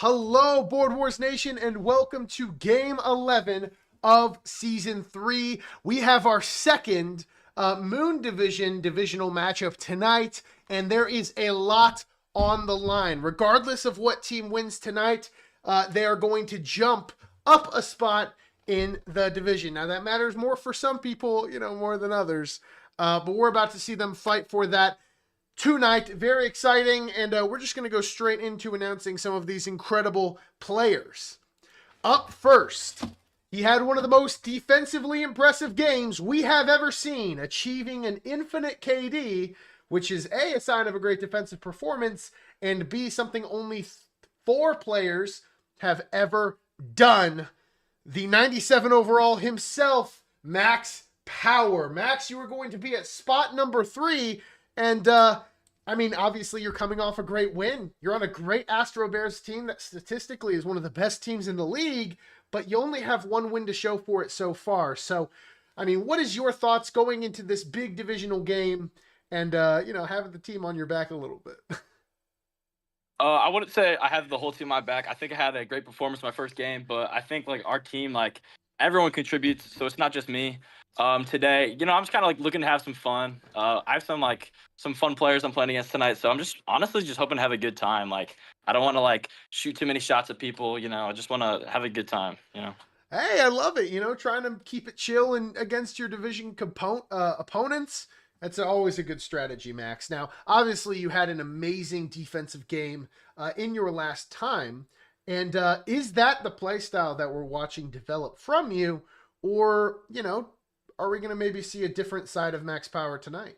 Hello, Board Wars Nation, and welcome to Game 11 of Season 3. We have our second Moon Division divisional matchup tonight, and there is a lot on the line. Regardless of what team wins tonight, they are going to jump up a spot in the division. Now, that matters more for some people, more than others, but we're about to see them fight for that tonight. Very exciting, and we're just going to go straight into announcing some of these incredible players. Up first, he had one of the most defensively impressive games we have ever seen, achieving an infinite KD, which is A, a sign of a great defensive performance, and B, something only 4 players have ever done. The 97 overall himself, Max Power. Max, you are going to be at spot number 3, and obviously you're coming off a great win. You're on a great Astro Bears team that statistically is one of the best teams in the league, but you only have one win to show for it so far. So, what is your thoughts going into this big divisional game and, having the team on your back a little bit? I wouldn't say I have the whole team on my back. I think I had a great performance my first game, but I think our team, everyone contributes, so it's not just me. Today, I'm just kind of looking to have some fun. I have some fun players I'm playing against tonight, so I'm just honestly hoping to have a good time. I don't want to shoot too many shots at people. I just want to have a good time. Hey, I love it. Trying to keep it chill and against your division opponents. That's always a good strategy, Max. Now, obviously, you had an amazing defensive game in your last time. And is that the play style that we're watching develop from you? Or, are we going to maybe see a different side of Max Power tonight?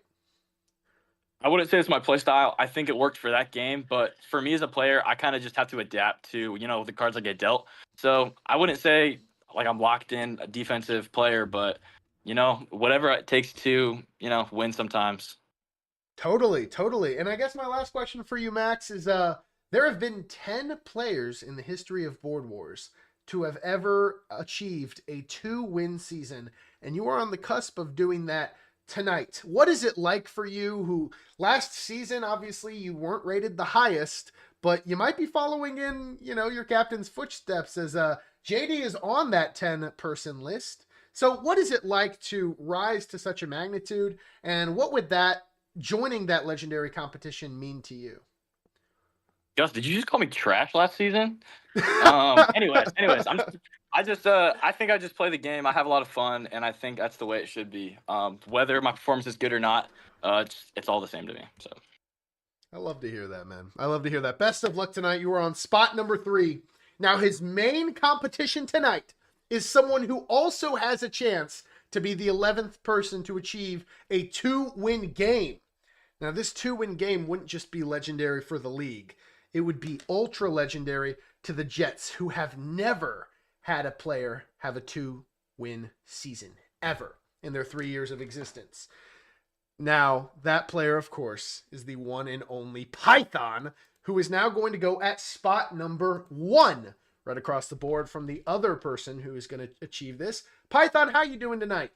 I wouldn't say it's my play style. I think it worked for that game. But for me as a player, I kind of just have to adapt to, the cards I get dealt. So I wouldn't say I'm locked in a defensive player, but, whatever it takes to, win sometimes. Totally. And I guess my last question for you, Max, is there have been 10 players in the history of Board Wars to have ever achieved a 2-win season, and you are on the cusp of doing that tonight. What is it like for you, who last season, obviously, you weren't rated the highest, but you might be following in, your captain's footsteps, as JD is on that 10-person list. So what is it like to rise to such a magnitude, and what would joining that legendary competition mean to you? Gus, did you just call me trash last season? Anyways, I think I just play the game. I have a lot of fun, and I think that's the way it should be. Whether my performance is good or not, it's all the same to me. So, I love to hear that, man. I love to hear that. Best of luck tonight. You are on spot number 3. Now, his main competition tonight is someone who also has a chance to be the 11th person to achieve a 2-win game. Now, this 2-win game wouldn't just be legendary for the league. It would be ultra legendary to the Jets, who have never had a player have a 2-win season ever in their 3 years of existence. Now, that player, of course, is the one and only Python, who is now going to go at spot number 1, right across the board from the other person who is going to achieve this. Python, how you doing tonight?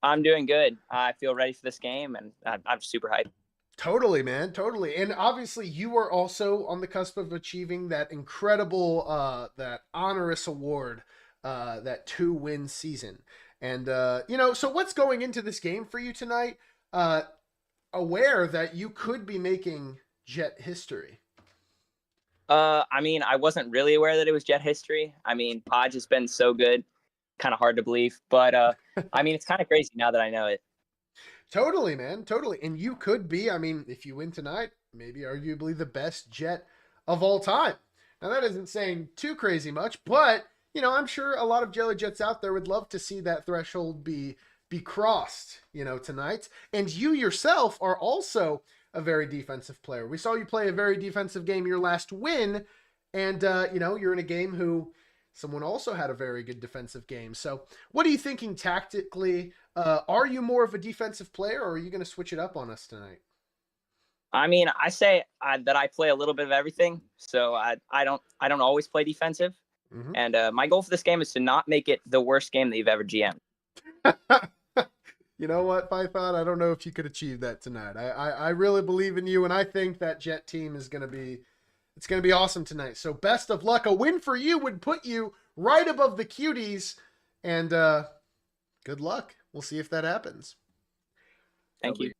I'm doing good. I feel ready for this game, and I'm super hyped. Totally, man. Totally. And obviously you are also on the cusp of achieving that incredible, that honorous award, that 2-win season. And, so what's going into this game for you tonight? Aware that you could be making Jet history. I wasn't really aware that it was Jet history. Podge has been so good, kind of hard to believe, but, it's kind of crazy now that I know it. Totally, man. Totally. And you could be, if you win tonight, maybe arguably the best Jet of all time. Now, that isn't saying too crazy much, but, I'm sure a lot of Jelly Jets out there would love to see that threshold be crossed, tonight. And you yourself are also a very defensive player. We saw you play a very defensive game your last win, and, you're in a game who someone also had a very good defensive game. So what are you thinking tactically? Are you more of a defensive player, or are you going to switch it up on us tonight? I say that I play a little bit of everything. So I don't always play defensive. Mm-hmm. And my goal for this game is to not make it the worst game that you've ever GM'd. You know what, Python? I don't know if you could achieve that tonight. I really believe in you, and I think that Jet team is going to be It's going to be awesome tonight. So best of luck. A win for you would put you right above the Cuties. And good luck. We'll see if that happens. Thank you.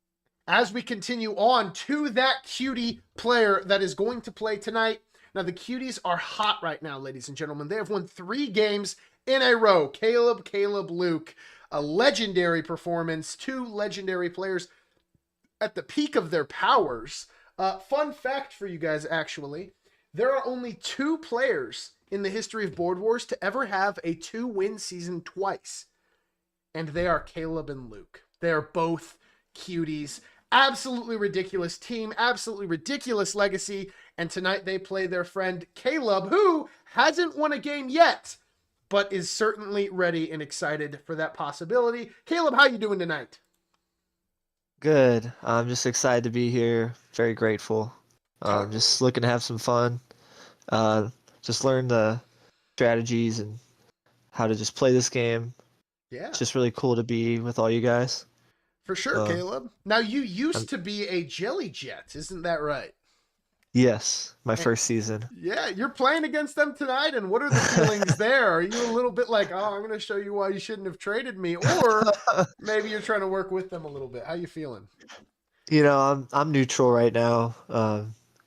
As we continue on to that Cutie player that is going to play tonight. Now, the Cuties are hot right now, ladies and gentlemen. They have won 3 games in a row. Caleb, Luke. A legendary performance. 2 legendary players at the peak of their powers. Fun fact for you guys, actually. There are only 2 players in the history of Board Wars to ever have a 2-win season twice. And they are Caleb and Luke. They are both Cuties. Absolutely ridiculous team. Absolutely ridiculous legacy. And tonight they play their friend Caleb, who hasn't won a game yet, but is certainly ready and excited for that possibility. Caleb, how you doing tonight? Good. I'm just excited to be here. Very grateful. Just looking to have some fun. Just learn the strategies and how to just play this game. Yeah. It's just really cool to be with all you guys. For sure, Caleb. Now, you used to be a Jelly Jet, isn't that right? Yes, my first season. Yeah, you're playing against them tonight, and what are the feelings there? Are you a little bit like, oh, I'm going to show you why you shouldn't have traded me, or maybe you're trying to work with them a little bit? How you feeling? You know, I'm neutral right now.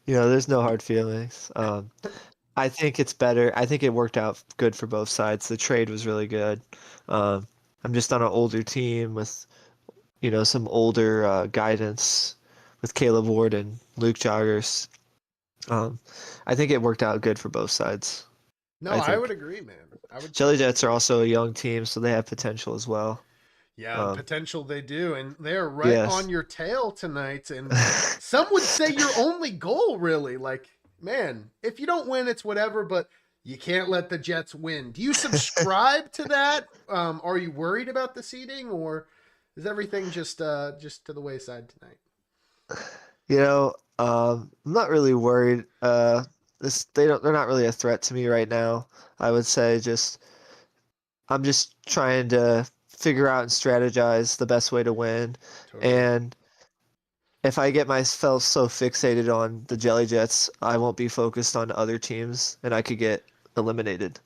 You know, there's no hard feelings. I think it's better. I think it worked out good for both sides. The trade was really good. I'm just on an older team with, you know, some older guidance with Caleb Ward and Luke Joggers. I think it worked out good for both sides. No, I would agree, man. Jelly Jets are also a young team, so they have potential as well. Yeah, potential they do, and they're right on your tail tonight. And some would say your only goal, really. Like, man, if you don't win, it's whatever, but you can't let the Jets win. Do you subscribe to that? Are you worried about the seeding, or is everything just to the wayside tonight? You know, I'm not really worried. They're not really a threat to me right now. I would say I'm just trying to figure out and strategize the best way to win. Totally. And if I get myself so fixated on the Jelly Jets, I won't be focused on other teams, and I could get eliminated.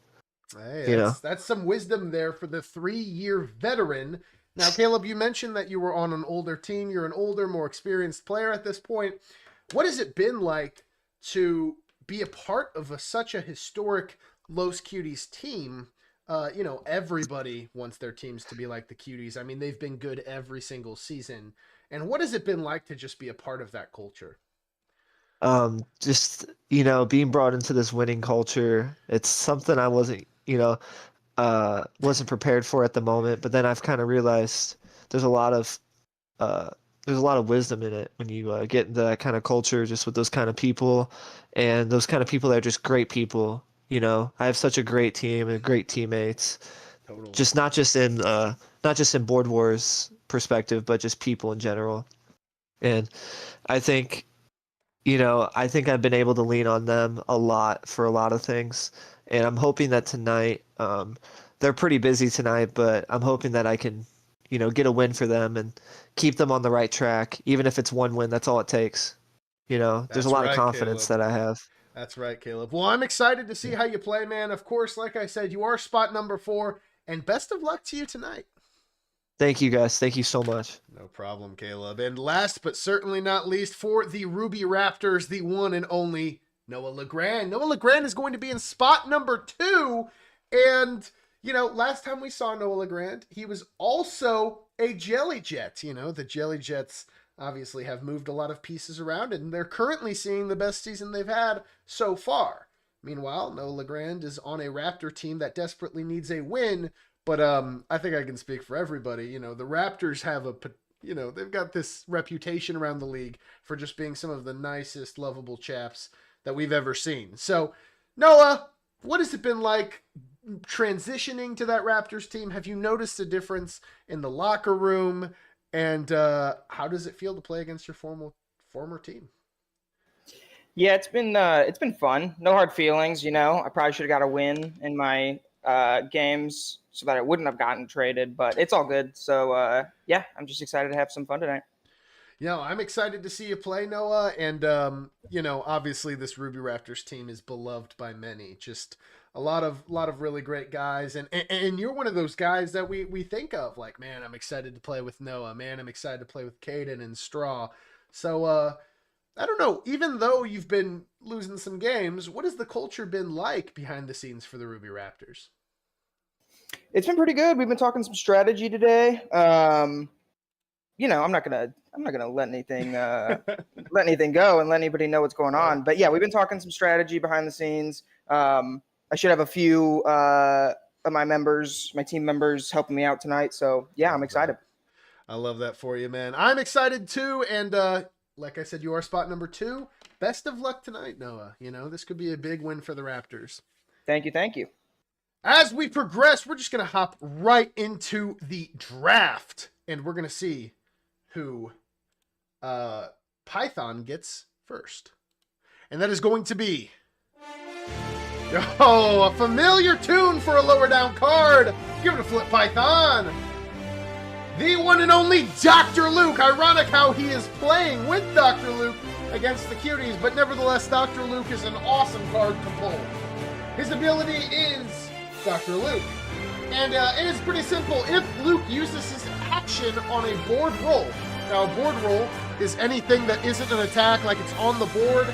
Hey, that's some wisdom there for the 3-year veteran. Now, Caleb, you mentioned that you were on an older team. You're an older, more experienced player at this point. What has it been like to be a part of such a historic Los Cuties team? You know, everybody wants their teams to be like the Cuties. I mean, they've been good every single season. And what has it been like to just be a part of that culture? Just, you know, being brought into this winning culture, it's something I wasn't prepared for at the moment, but then I've kind of realized there's a lot of wisdom in it when you get into that kind of culture, just with those kind of people, and those kind of people that are just great people. You know, I have such a great team and great teammates. Totally. Just not just in Board Wars perspective, but just people in general. And I think, you know, I've been able to lean on them a lot for a lot of things. And I'm hoping that tonight, they're pretty busy tonight, but I'm hoping that I can, you know, get a win for them and keep them on the right track. Even if it's one win, that's all it takes. You know, there's a lot of confidence that I have. That's right, Caleb. Well, I'm excited to see how you play, man. Of course, like I said, you are spot number 4, and best of luck to you tonight. Thank you, guys. Thank you so much. No problem, Caleb. And last but certainly not least, for the Ruby Raptors, the one and only Noah LeGrand. Noah LeGrand is going to be in spot number 2. And, you know, last time we saw Noah LeGrand, he was also a Jelly Jet. You know, the Jelly Jets obviously have moved a lot of pieces around, and they're currently seeing the best season they've had so far. Meanwhile, Noah LeGrand is on a Raptor team that desperately needs a win, but I think I can speak for everybody. You know, the Raptors have they've got this reputation around the league for just being some of the nicest, lovable chaps that we've ever seen. So, Noah, what has it been like transitioning to that Raptors team? Have you noticed a difference in the locker room? And how does it feel to play against your former team? Yeah, it's been fun. No hard feelings, you know. I probably should have got a win in my games so that I wouldn't have gotten traded, but it's all good. So yeah, I'm just excited to have some fun tonight. I'm excited to see you play, Noah. And, obviously this Ruby Raptors team is beloved by many. Just a lot of really great guys. And you're one of those guys that we think of like, man, I'm excited to play with Noah. Man, I'm excited to play with Caden and Straw. So, I don't know, even though you've been losing some games, what has the culture been like behind the scenes for the Ruby Raptors? It's been pretty good. We've been talking some strategy today. I'm not gonna let anything go and let anybody know what's going on. But yeah, we've been talking some strategy behind the scenes. I should have a few of my team members, helping me out tonight. So yeah, I'm excited. I love that for you, man. I'm excited too, and like I said, you are spot number 2. Best of luck tonight, Noah. This could be a big win for the Raptors. Thank you. As we progress, we're just going to hop right into the draft, and we're going to see who Python gets first. And that is going to be, a familiar tune for a lower down card. Give it a flip, Python. The one and only Dr. Luke. Ironic how he is playing with Dr. Luke against the Cuties, but nevertheless, Dr. Luke is an awesome card to pull. His ability is Dr. Luke. And it is pretty simple. If Luke uses his action on a board roll, now a board roll is anything that isn't an attack, like it's on the board,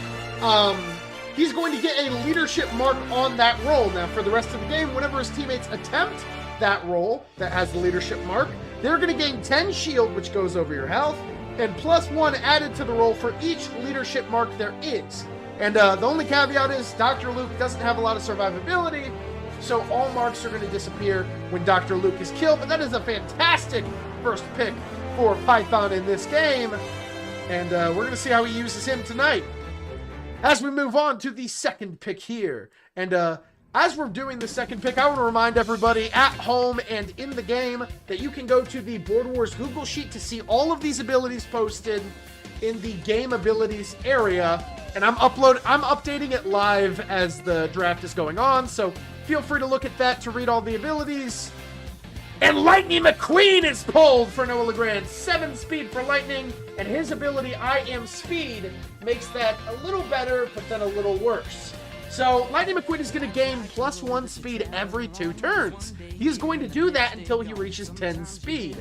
he's going to get a leadership mark on that roll. Now, for the rest of the game, whenever his teammates attempt that roll that has the leadership mark, they're going to gain 10 shield, which goes over your health, and +1 added to the roll for each leadership mark there is. And the only caveat is Dr. Luke doesn't have a lot of survivability, so all marks are going to disappear when Dr. Luke is killed. But that is a fantastic first pick for Python in this game, and we're going to see how he uses him tonight. As we move on to the second pick here, and as we're doing the second pick, I want to remind everybody at home and in the game that you can go to the Board Wars Google Sheet to see all of these abilities posted in the game abilities area. And I'm updating it live as the draft is going on, so feel free to look at that to read all the abilities. And Lightning McQueen is pulled for Noah LeGrand. 7 speed for Lightning, and his ability, I Am Speed, makes that a little better, but then a little worse. So Lightning McQueen is going to gain +1 speed every 2 turns. He is going to do that until he reaches 10 speed.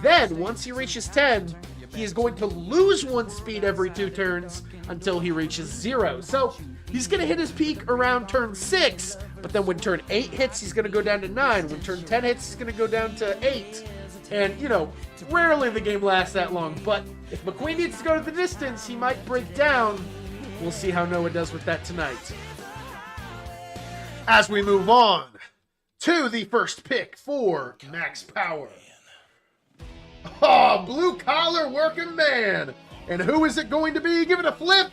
Then, once he reaches 10, he is going to lose 1 speed every 2 turns until he reaches 0. So he's going to hit his peak around turn 6, but then when turn 8 hits, he's going to go down to 9. When turn 10 hits, he's going to go down to 8. And, rarely the game lasts that long. But if McQueen needs to go to the distance, he might break down. We'll see how Noah does with that tonight. As we move on to the first pick for Max Power. Oh, blue collar working man. And who is it going to be? Give it a flip.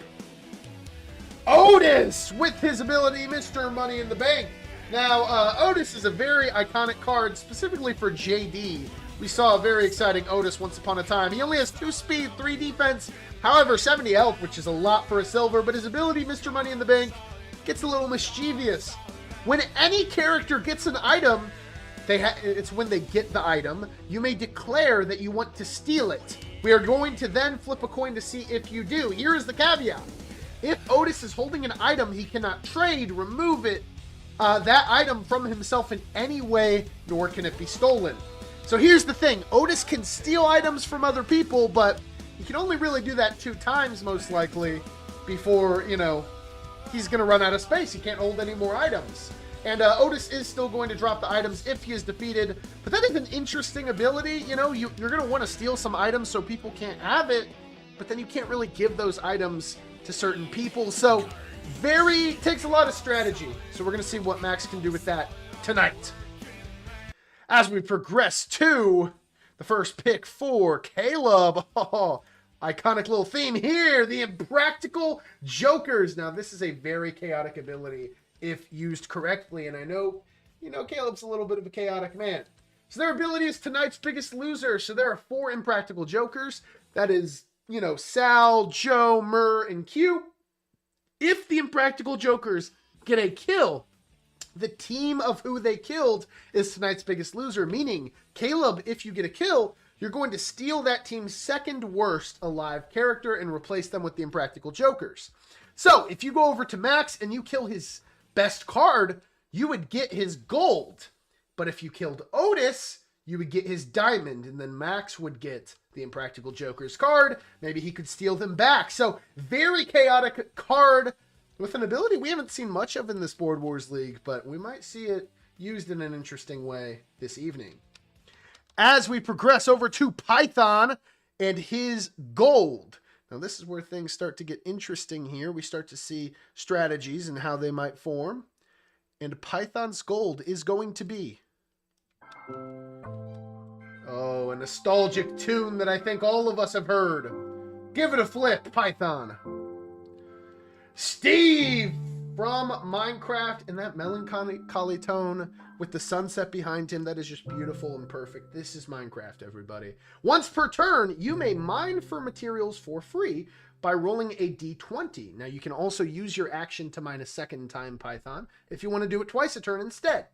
Otis with his ability, Mr. Money in the Bank. Now, Otis is a very iconic card, specifically for JD. We saw a very exciting Otis once upon a time. He only has 2 speed, 3 defense, however, 70 health, which is a lot for a silver, but his ability, Mr. Money in the Bank, gets a little mischievous. When any character gets an item, it's when they get the item, you may declare that you want to steal it. We are going to then flip a coin to see if you do. Here is the caveat. If Otis is holding an item, he cannot trade, remove it, that item from himself in any way, nor can it be stolen. So here's the thing. Otis can steal items from other people, but he can only really do that 2 times, most likely, before, he's going to run out of space. He can't hold any more items. And Otis is still going to drop the items if he is defeated. But that is an interesting ability. You're going to want to steal some items so people can't have it. But then you can't really give those items to certain people. So takes a lot of strategy. So we're going to see what Max can do with that tonight. As we progress to the first pick for Caleb. Oh, iconic little theme here. The Impractical Jokers. Now, this is a very chaotic ability if used correctly. And I know, Caleb's a little bit of a chaotic man. So their ability is tonight's biggest loser. So there are 4 Impractical Jokers. That is, Sal, Joe, Murr, and Q. If the Impractical Jokers get a kill, the team of who they killed is tonight's biggest loser, meaning Caleb, if you get a kill, you're going to steal that team's second worst alive character and replace them with the Impractical Jokers. So if you go over to Max and you kill his best card, you would get his gold. But if you killed Otis, you would get his diamond, and then Max would get the Impractical Joker's card. Maybe he could steal them back. So very chaotic card with an ability we haven't seen much of in this Board Wars League, but we might see it used in an interesting way this evening. As we progress over to Python and his gold. Now this is where things start to get interesting here. We start to see strategies and how they might form. And Python's gold is going to be... oh, a nostalgic tune that I think all of us have heard. Give it a flip, Python. Steve from Minecraft, and that melancholy tone with the sunset behind him, that is just beautiful and perfect. This is Minecraft, everybody. Once per turn, you may mine for materials for free by rolling a d20. Now, you can also use your action to mine a second time, Python, if you want to do it twice a turn instead.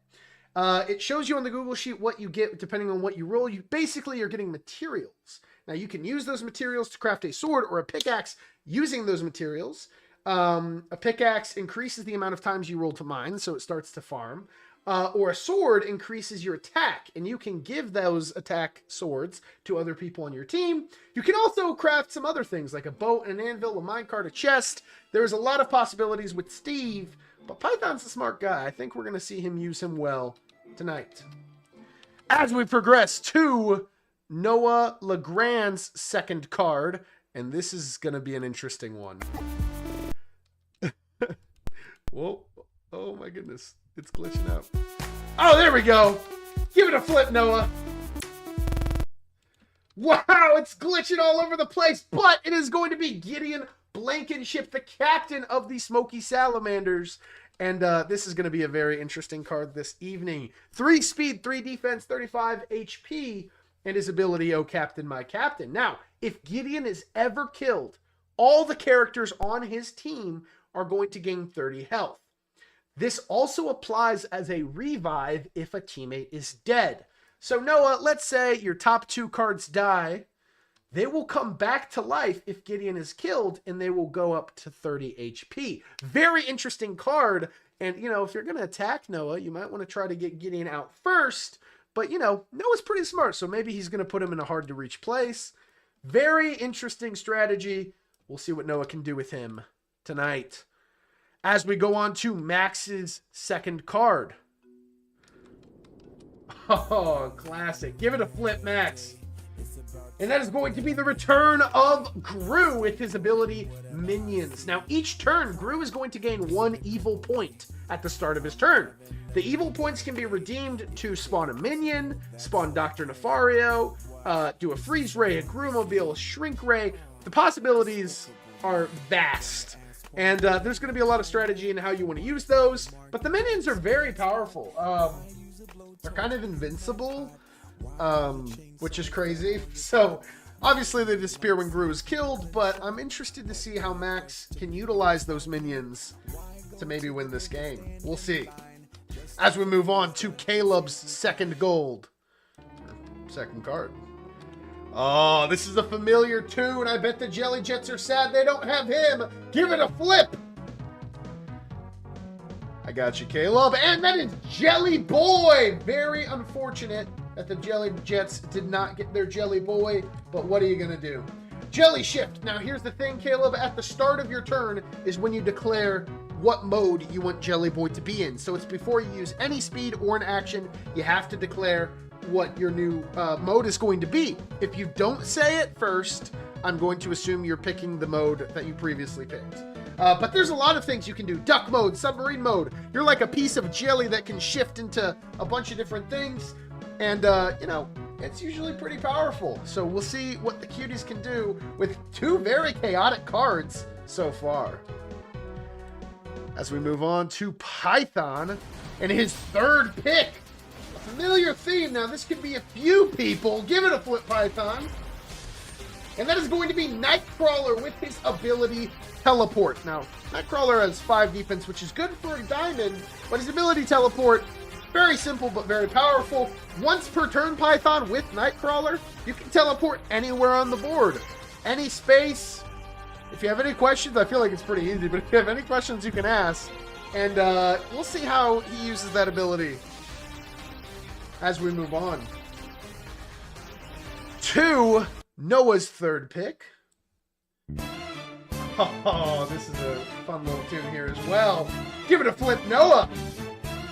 It shows you on the Google Sheet what you get depending on what you roll. You basically are getting materials. Now, you can use those materials to craft a sword or a pickaxe using those materials. A pickaxe increases the amount of times you roll to mine, so it starts to farm. Or a sword increases your attack, and you can give those attack swords to other people on your team. You can also craft some other things, like a boat, an anvil, a minecart, a chest. There's a lot of possibilities with Steve, but Python's a smart guy. I think we're going to see him use him well tonight. As we progress to Noah LeGrand's second card, and this is going to be an interesting one. Whoa. Oh my goodness. It's glitching out. Oh, there we go. Give it a flip, Noah. Wow, it's glitching all over the place, but it is going to be Gideon Blankenship, the captain of the Smoky Salamanders. And this is going to be a very interesting card this evening. 3 speed, 3 defense, 35 HP, and his ability, Oh Captain, My Captain. Now, if Gideon is ever killed, all the characters on his team are going to gain 30 health. This also applies as a revive if a teammate is dead. So Noah, let's say your top 2 cards die. They will come back to life if Gideon is killed, and they will go up to 30 HP. Very interesting card. And, you know, if you're going to attack Noah, you might want to try to get Gideon out first. But, you know, Noah's pretty smart, so maybe he's going to put him in a hard-to-reach place. Very interesting strategy. We'll see what Noah can do with him tonight. As we go on to Max's second card. Oh, classic. Give it a flip, Max. And that is going to be the return of Gru with his ability Minions. Now, each turn, Gru is going to gain 1 evil point at the start of his turn. The evil points can be redeemed to spawn a minion, spawn Dr. Nefario, do a freeze ray, a Gru mobile, a shrink ray. The possibilities are vast. And there's going to be a lot of strategy in how you want to use those. But the minions are very powerful. They're kind of invincible, which is crazy. So, obviously they disappear when Gru is killed, but I'm interested to see how Max can utilize those minions to maybe win this game. We'll see. As we move on to Caleb's second gold. Second card. Oh, this is a familiar tune. I bet the Jelly Jets are sad they don't have him. Give it a flip. I got you, Caleb. And that is Jelly Boy. Very unfortunate that the Jelly Jets did not get their Jelly Boy, but what are you going to do? Jelly Shift. Now, here's the thing, Caleb. At the start of your turn is when you declare what mode you want Jelly Boy to be in. So it's before you use any speed or an action, you have to declare what your new mode is going to be. If you don't say it first, I'm going to assume you're picking the mode that you previously picked. But there's a lot of things you can do. Duck mode, submarine mode. You're like a piece of jelly that can shift into a bunch of different things. And, you know, it's usually pretty powerful. So we'll see what the Cuties can do with 2 very chaotic cards so far. As we move on to Python and his third pick. Familiar theme. Now, this could be a few people. Give it a flip, Python. And that is going to be Nightcrawler with his ability Teleport. Now, Nightcrawler has 5 defense, which is good for a diamond, but his ability Teleport Very simple but very powerful. Once per turn Python with Nightcrawler, you can teleport anywhere on the board. Any space. If you have any questions, I feel like it's pretty easy, but if you have any questions, you can ask. And we'll see how he uses that ability as we move on to Noah's third pick. Oh, this is a fun little tune here as well. Give it a flip, Noah.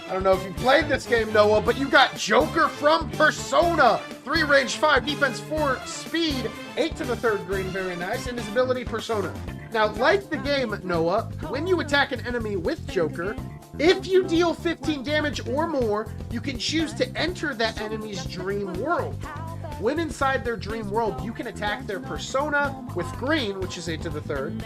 I don't know if you played this game, Noah, but you got Joker from Persona. 3 range, 5 defense, 4 speed, 8 to the third green, very nice, and his ability Persona. Now, like the game, Noah, when you attack an enemy with Joker, if you deal 15 damage or more, you can choose to enter that enemy's dream world. When inside their dream world, you can attack their Persona with green, which is 8 to the third.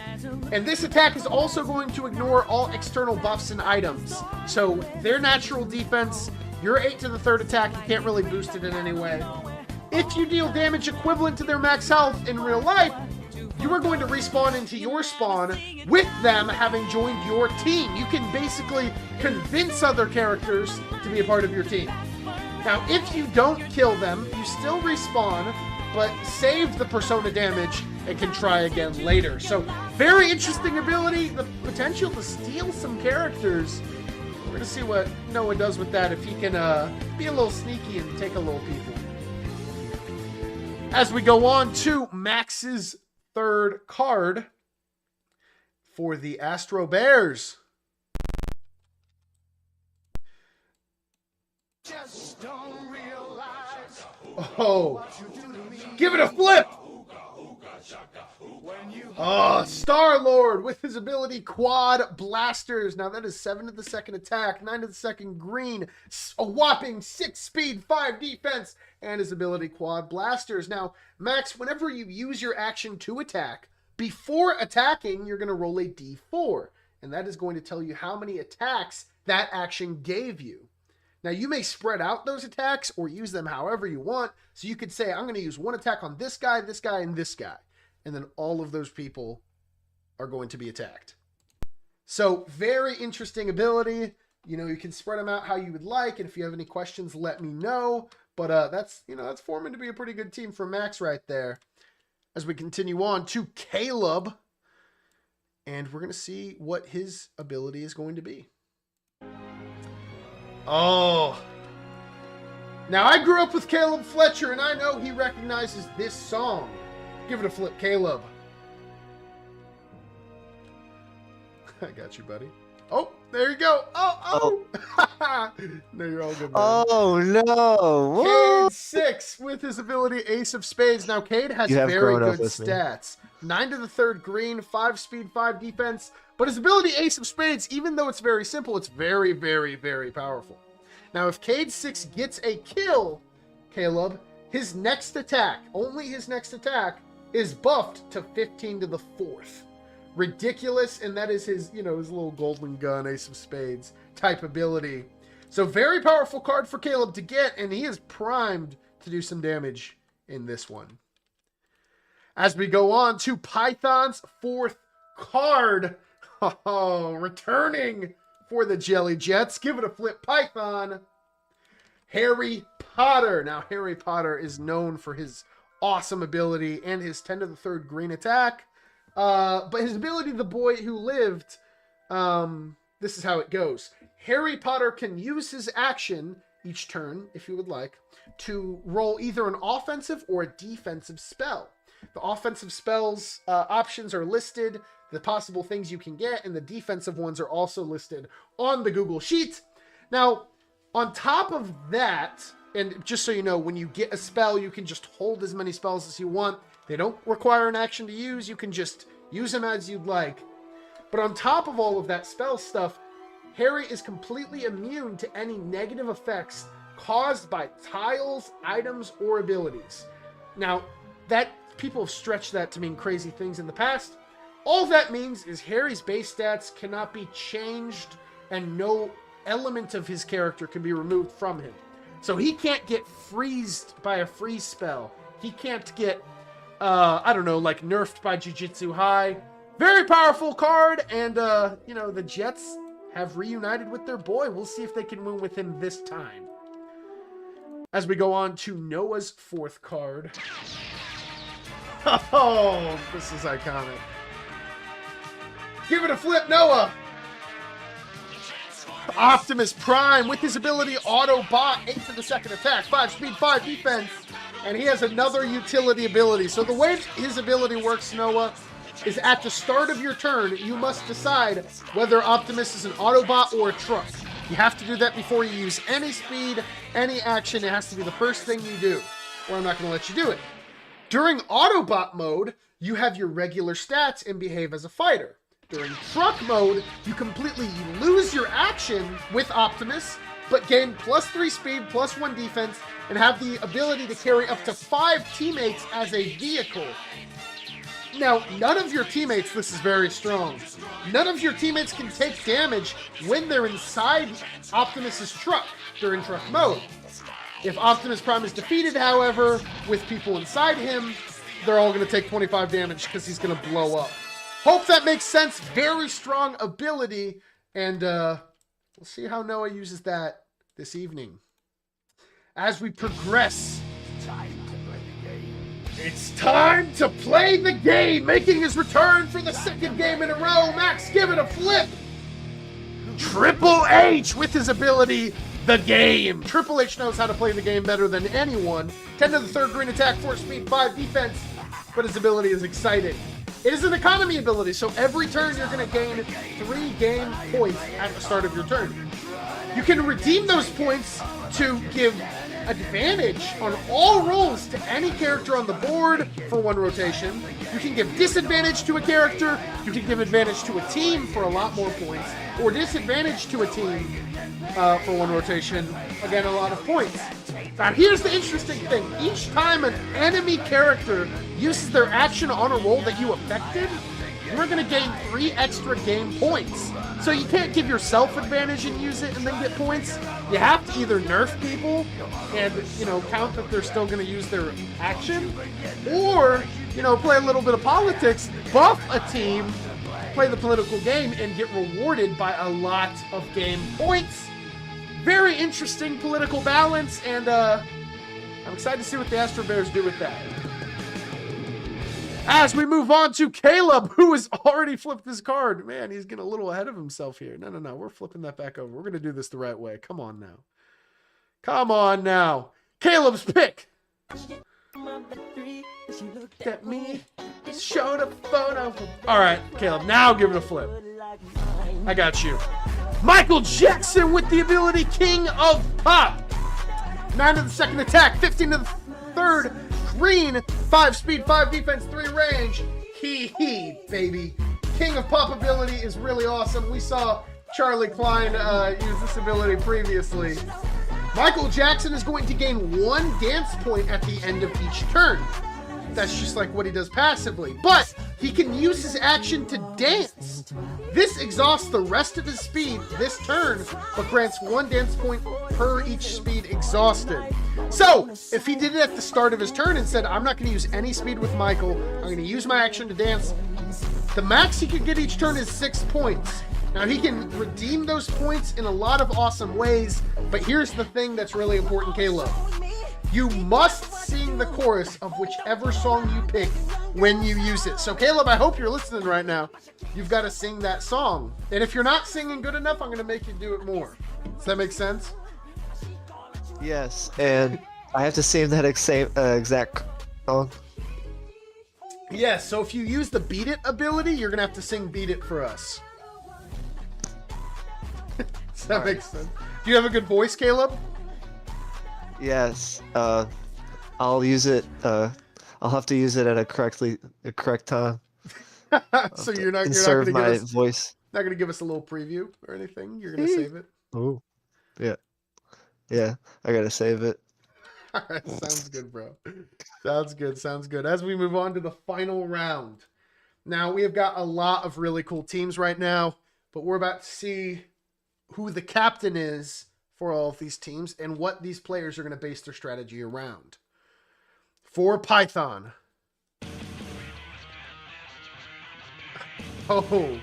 And this attack is also going to ignore all external buffs and items. So their natural defense, your 8 to the third attack, you can't really boost it in any way. If you deal damage equivalent to their max health in real life, you are going to respawn into your spawn with them having joined your team. You can basically convince other characters to be a part of your team. Now, if you don't kill them, you still respawn, but save the Persona damage and can try again later. So, very interesting ability, the potential to steal some characters. We're going to see what Noah does with that, if he can be a little sneaky and take a little people. As we go on to Max's third card for the Astro Bears. Just don't realize. Oh, give it a flip. Oh, Star-Lord with his ability Quad Blasters. Now that is 7 to the second attack, 9 to the second green, a whopping 6 speed, 5 defense, and his ability Quad Blasters. Now, Max, whenever you use your action to attack, before attacking, you're going to roll a d4, and that is going to tell you how many attacks that action gave you. Now, you may spread out those attacks or use them however you want. So you could say, I'm going to use one attack on this guy, and this guy. And then all of those people are going to be attacked. So very interesting ability. You know, you can spread them out how you would like. And if you have any questions, let me know. But that's forming to be a pretty good team for Max right there. As we continue on to Caleb. And we're going to see what his ability is going to be. Oh. Now, I grew up with Caleb Fletcher, and I know he recognizes this song. Give it a flip, Caleb. I got you, buddy. Oh, there you go. Oh. No, you're all good, man. Oh, no. Cade 6 with his ability Ace of Spades. Now, Cade has very good stats. 9 to the third green, 5 speed, 5 defense. But his ability Ace of Spades, even though it's very simple, it's very, very, very powerful. Now, if Cade 6 gets a kill, Caleb, his next attack, only his next attack, is buffed to 15 to the 4th. Ridiculous, and that is his, his little golden gun, Ace of Spades type ability. So very powerful card for Caleb to get, and he is primed to do some damage in this one. As we go on to Python's fourth card. Oh, returning for the Jelly Jets. Give it a flip, Python. Harry Potter. Now, Harry Potter is known for his awesome ability and his 10 to the third green attack. But his ability, The Boy Who Lived, this is how it goes. Harry Potter can use his action each turn, if you would like, to roll either an offensive or a defensive spell. The offensive spells options are listed, the possible things you can get, and the defensive ones are also listed on the Google Sheet. Now, on top of that, and just so you know, when you get a spell, you can just hold as many spells as you want. They don't require an action to use. You can just use them as you'd like. But on top of all of that spell stuff, Harry is completely immune to any negative effects caused by tiles, items, or abilities. Now, that people have stretched that to mean crazy things in the past. All that means is Harry's base stats cannot be changed and no element of his character can be removed from him. So he can't get freezed by a freeze spell. He can't get, I don't know, like nerfed by Jujutsu High. Very powerful card, and, the Jets have reunited with their boy. We'll see if they can win with him this time. As we go on to Noah's fourth card. Oh, this is iconic. Give it a flip, Noah. Optimus Prime with his ability Autobot, 8 to the second attack, 5 speed, 5 defense, and he has another utility ability. So the way his ability works, Noah, is at the start of your turn, you must decide whether Optimus is an Autobot or a truck. You have to do that before you use any speed, any action. It has to be the first thing you do, or I'm not going to let you do it. During Autobot mode, you have your regular stats and behave as a fighter. During truck mode, you completely lose your action with Optimus, but gain +3 speed, +1 defense, and have the ability to carry up to 5 teammates as a vehicle. Now, none of your teammates, this is very strong, none of your teammates can take damage when they're inside Optimus's truck during truck mode. If Optimus Prime is defeated, however, with people inside him, they're all going to take 25 damage because he's going to blow up. Hope that makes sense. Very strong ability, and we'll see how Noah uses that this evening. As we progress, it's time to play the game. Making his return for the second game in a row, Max, give it a flip. Triple H with his ability, the game. Triple H knows how to play the game better than anyone. 10 to the third green attack, 4 speed, 5 defense, but his ability is exciting. It is an economy ability, so every turn you're going to gain 3 game points at the start of your turn. You can redeem those points to give advantage on all rolls to any character on the board for 1 rotation. You can give disadvantage to a character, you can give advantage to a team for a lot more points, or disadvantage to a team for 1 rotation, again, a lot of points. Now here's the interesting thing. Each time an enemy character uses their action on a roll that you affected, you're going to gain 3 extra game points. So you can't give yourself advantage and use it and then get points. You have to either nerf people and, count that they're still going to use their action, or, play a little bit of politics, buff a team, play the political game, and get rewarded by a lot of game points. Very interesting political balance, and I'm excited to see what the Astro Bears do with that. As we move on to Caleb, who has already flipped this card. Man, he's getting a little ahead of himself here. No. We're flipping that back over. We're going to do this the right way. Come on now. Come on now. Caleb's pick. She looked at me, showed a photo. All right, Caleb, now give it a flip. I got you. Michael Jackson with the ability King of Pop. 9 to the second attack, 15 to the third green, 5 speed, 5 defense, 3 range. Hee, baby. King of Pop ability is really awesome. We saw Charlie Klein use this ability previously. Michael Jackson is going to gain 1 dance point at the end of each turn. That's just like what he does passively. But he can use his action to dance. This exhausts the rest of his speed this turn, but grants 1 dance point per each speed exhausted. So, if he did it at the start of his turn and said, I'm not going to use any speed with Michael, I'm going to use my action to dance, the max he could get each turn is 6 points. Now, he can redeem those points in a lot of awesome ways, but here's the thing that's really important, Caleb. You must sing the chorus of whichever song you pick when you use it. So, Caleb, I hope you're listening right now. You've got to sing that song. And if you're not singing good enough, I'm going to make you do it more. Does that make sense? Yes, and I have to sing that exact song. Yes, so if you use the Beat It ability, you're going to have to sing Beat It for us. Does that make sense? Do you have a good voice, Caleb? Yes, I'll use it. I'll have to use it at a correct time. So you're not conserve going to my give us voice. Not going to give us a little preview or anything. You're going to save it. Oh, yeah. I gotta save it. All right, sounds good, bro. Sounds good. As we move on to the final round, now we have got a lot of really cool teams right now, but we're about to see who the captain is for all of these teams and what these players are going to base their strategy around. For Python. Oh,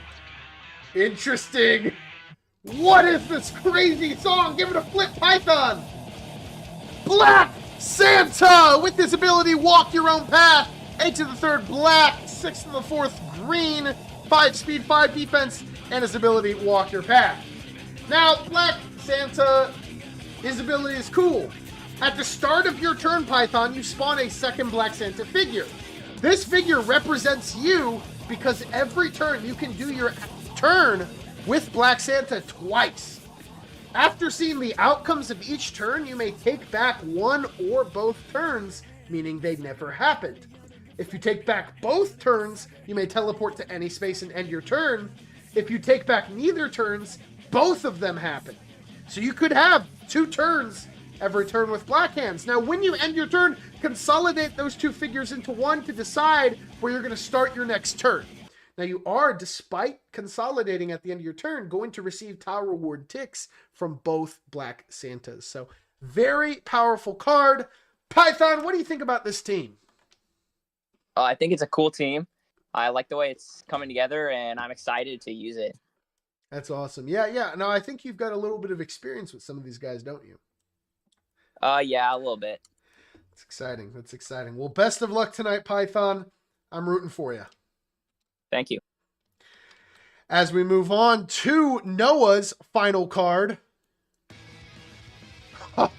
interesting. What is this crazy song? Give it a flip, Python. Black Santa with his ability, walk your own path. 8 to the 3rd, black. 6 to the 4th, green. 5 speed, 5 defense, and his ability, walk your path. Now, Black Santa, his ability is cool. At the start of your turn, Python, you spawn a second Black Santa figure. This figure represents you because every turn you can do your turn with Black Santa twice. After seeing the outcomes of each turn, you may take back one or both turns, meaning they never happened. If you take back both turns, you may teleport to any space and end your turn. If you take back neither turns, both of them happen. So you could have 2 turns every turn with Black Hands. Now, when you end your turn, consolidate those 2 figures into one to decide where you're going to start your next turn. Now, you are, despite consolidating at the end of your turn, going to receive tile reward ticks from both Black Santas. So, very powerful card. Python, what do you think about this team? I think it's a cool team. I like the way it's coming together, and I'm excited to use it. That's awesome. Yeah. Now, I think you've got a little bit of experience with some of these guys, don't you? Yeah, a little bit. That's exciting. That's exciting. Well, best of luck tonight, Python. I'm rooting for you. Thank you. As we move on to Noah's final card.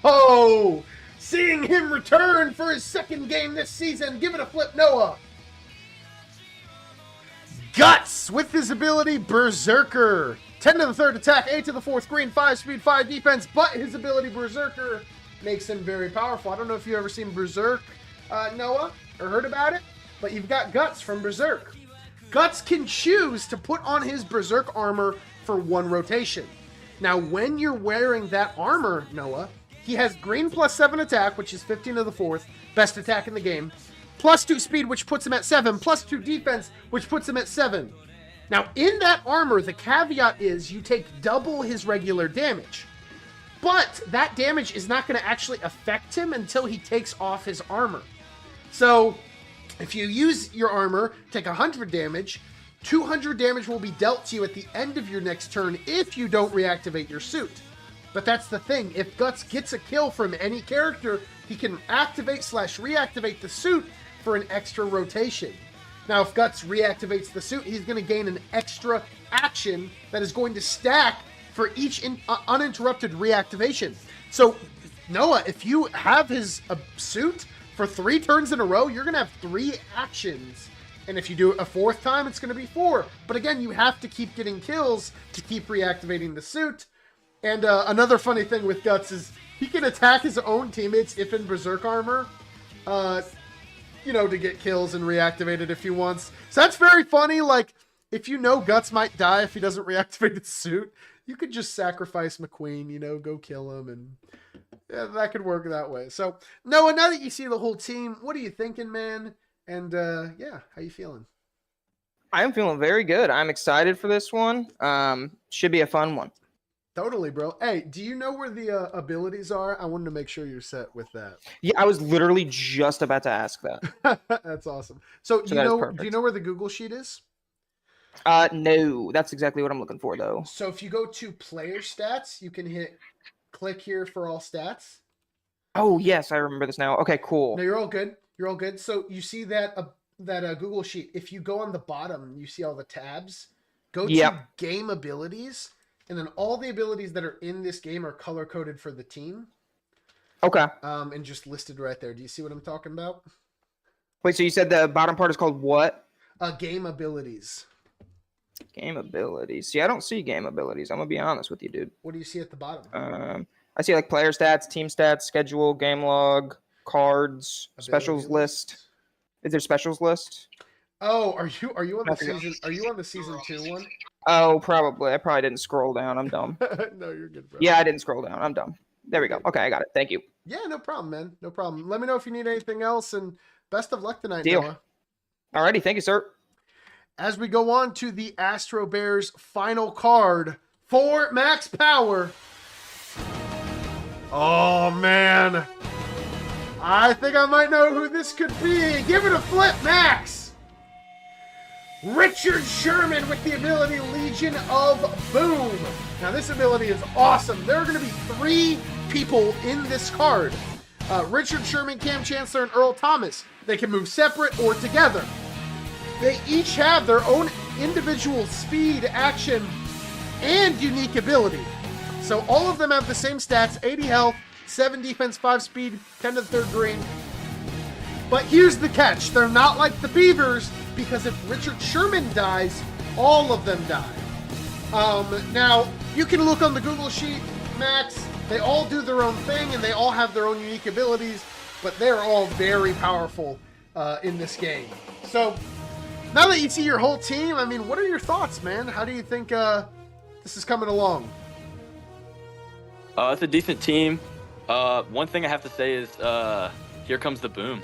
Oh, seeing him return for his 2nd game this season. Give it a flip, Noah. Guts with his ability, Berserker. 10 to the 3rd attack, 8 to the 4th green, 5 speed, 5 defense, but his ability, Berserker, makes him very powerful. I don't know if you've ever seen Berserk, Noah, or heard about it, but you've got Guts from Berserk. Guts can choose to put on his Berserk armor for 1 rotation. Now, when you're wearing that armor, Noah, he has green plus 7 attack, which is 15 to the 4th, best attack in the game, plus 2 speed, which puts him at 7, plus 2 defense, which puts him at 7. Now, in that armor, the caveat is you take double his regular damage. But that damage is not going to actually affect him until he takes off his armor. So, if you use your armor, take 100 damage, 200 damage will be dealt to you at the end of your next turn if you don't reactivate your suit. But that's the thing, if Guts gets a kill from any character, he can activate/reactivate the suit for an extra rotation. Now, if Guts reactivates the suit, he's going to gain an extra action that is going to stack for each uninterrupted reactivation. So, Noah, if you have his suit for 3 turns in a row, you're going to have 3 actions. And if you do it a 4th time, it's going to be 4. But again, you have to keep getting kills to keep reactivating the suit. And another funny thing with Guts is he can attack his own teammates if in Berserk armor, to get kills and reactivate it if he wants. So that's very funny. Like, if you know Guts might die if he doesn't reactivate his suit, you could just sacrifice McQueen, go kill him, and yeah, that could work that way. So, Noah, now that you see the whole team, what are you thinking, man? And how you feeling? I am feeling very good. I'm excited for this one. Should be a fun one. Totally, bro. Hey, do you know where the abilities are? I wanted to make sure you're set with that. Yeah, I was literally just about to ask that. That's awesome. So do you know where the Google Sheet is? No, that's exactly what I'm looking for, though. So if you go to player stats, you can hit click here for all stats. Oh, yes, I remember this now. Okay, cool. No, you're all good. You're all good. So you see that Google Sheet. If you go on the bottom, you see all the tabs. Go to game abilities. And then all the abilities that are in this game are color-coded for the team. Okay. And just listed right there. Do you see what I'm talking about? Wait, so you said the bottom part is called what? Game abilities. Game abilities. See, I don't see game abilities. I'm going to be honest with you, dude. What do you see at the bottom? I see like player stats, team stats, schedule, game log, cards, abilities. Specials list. Is there specials list? Oh, are you on the season? Are you on the season 2 one? Oh, probably. I probably didn't scroll down. I'm dumb. No, you're good, bro. Yeah, I didn't scroll down. I'm dumb. There we go. Okay, I got it. Thank you. Yeah, no problem, man. No problem. Let me know if you need anything else, and best of luck tonight, Deal. Noah. Alrighty, thank you, sir. As we go on to the Astro Bears final card for Max Power. Oh, man. I think I might know who this could be. Give it a flip, Max. Richard Sherman with the ability Legion of Boom. Now this ability is awesome. There are going to be 3 people in this card. Richard Sherman, Cam Chancellor, and Earl Thomas. They can move separate or together. They each have their own individual speed, action, and unique ability. So all of them have the same stats, 80 health, 7 defense, 5 speed, 10 to the 3rd green. But here's the catch. They're not like the Beavers, because if Richard Sherman dies, all of them die. Now, you can look on the Google Sheet, Max. They all do their own thing, and they all have their own unique abilities, but they're all very powerful in this game. So, now that you see your whole team, I mean, what are your thoughts, man? How do you think this is coming along? It's a decent team. One thing I have to say is, here comes the boom.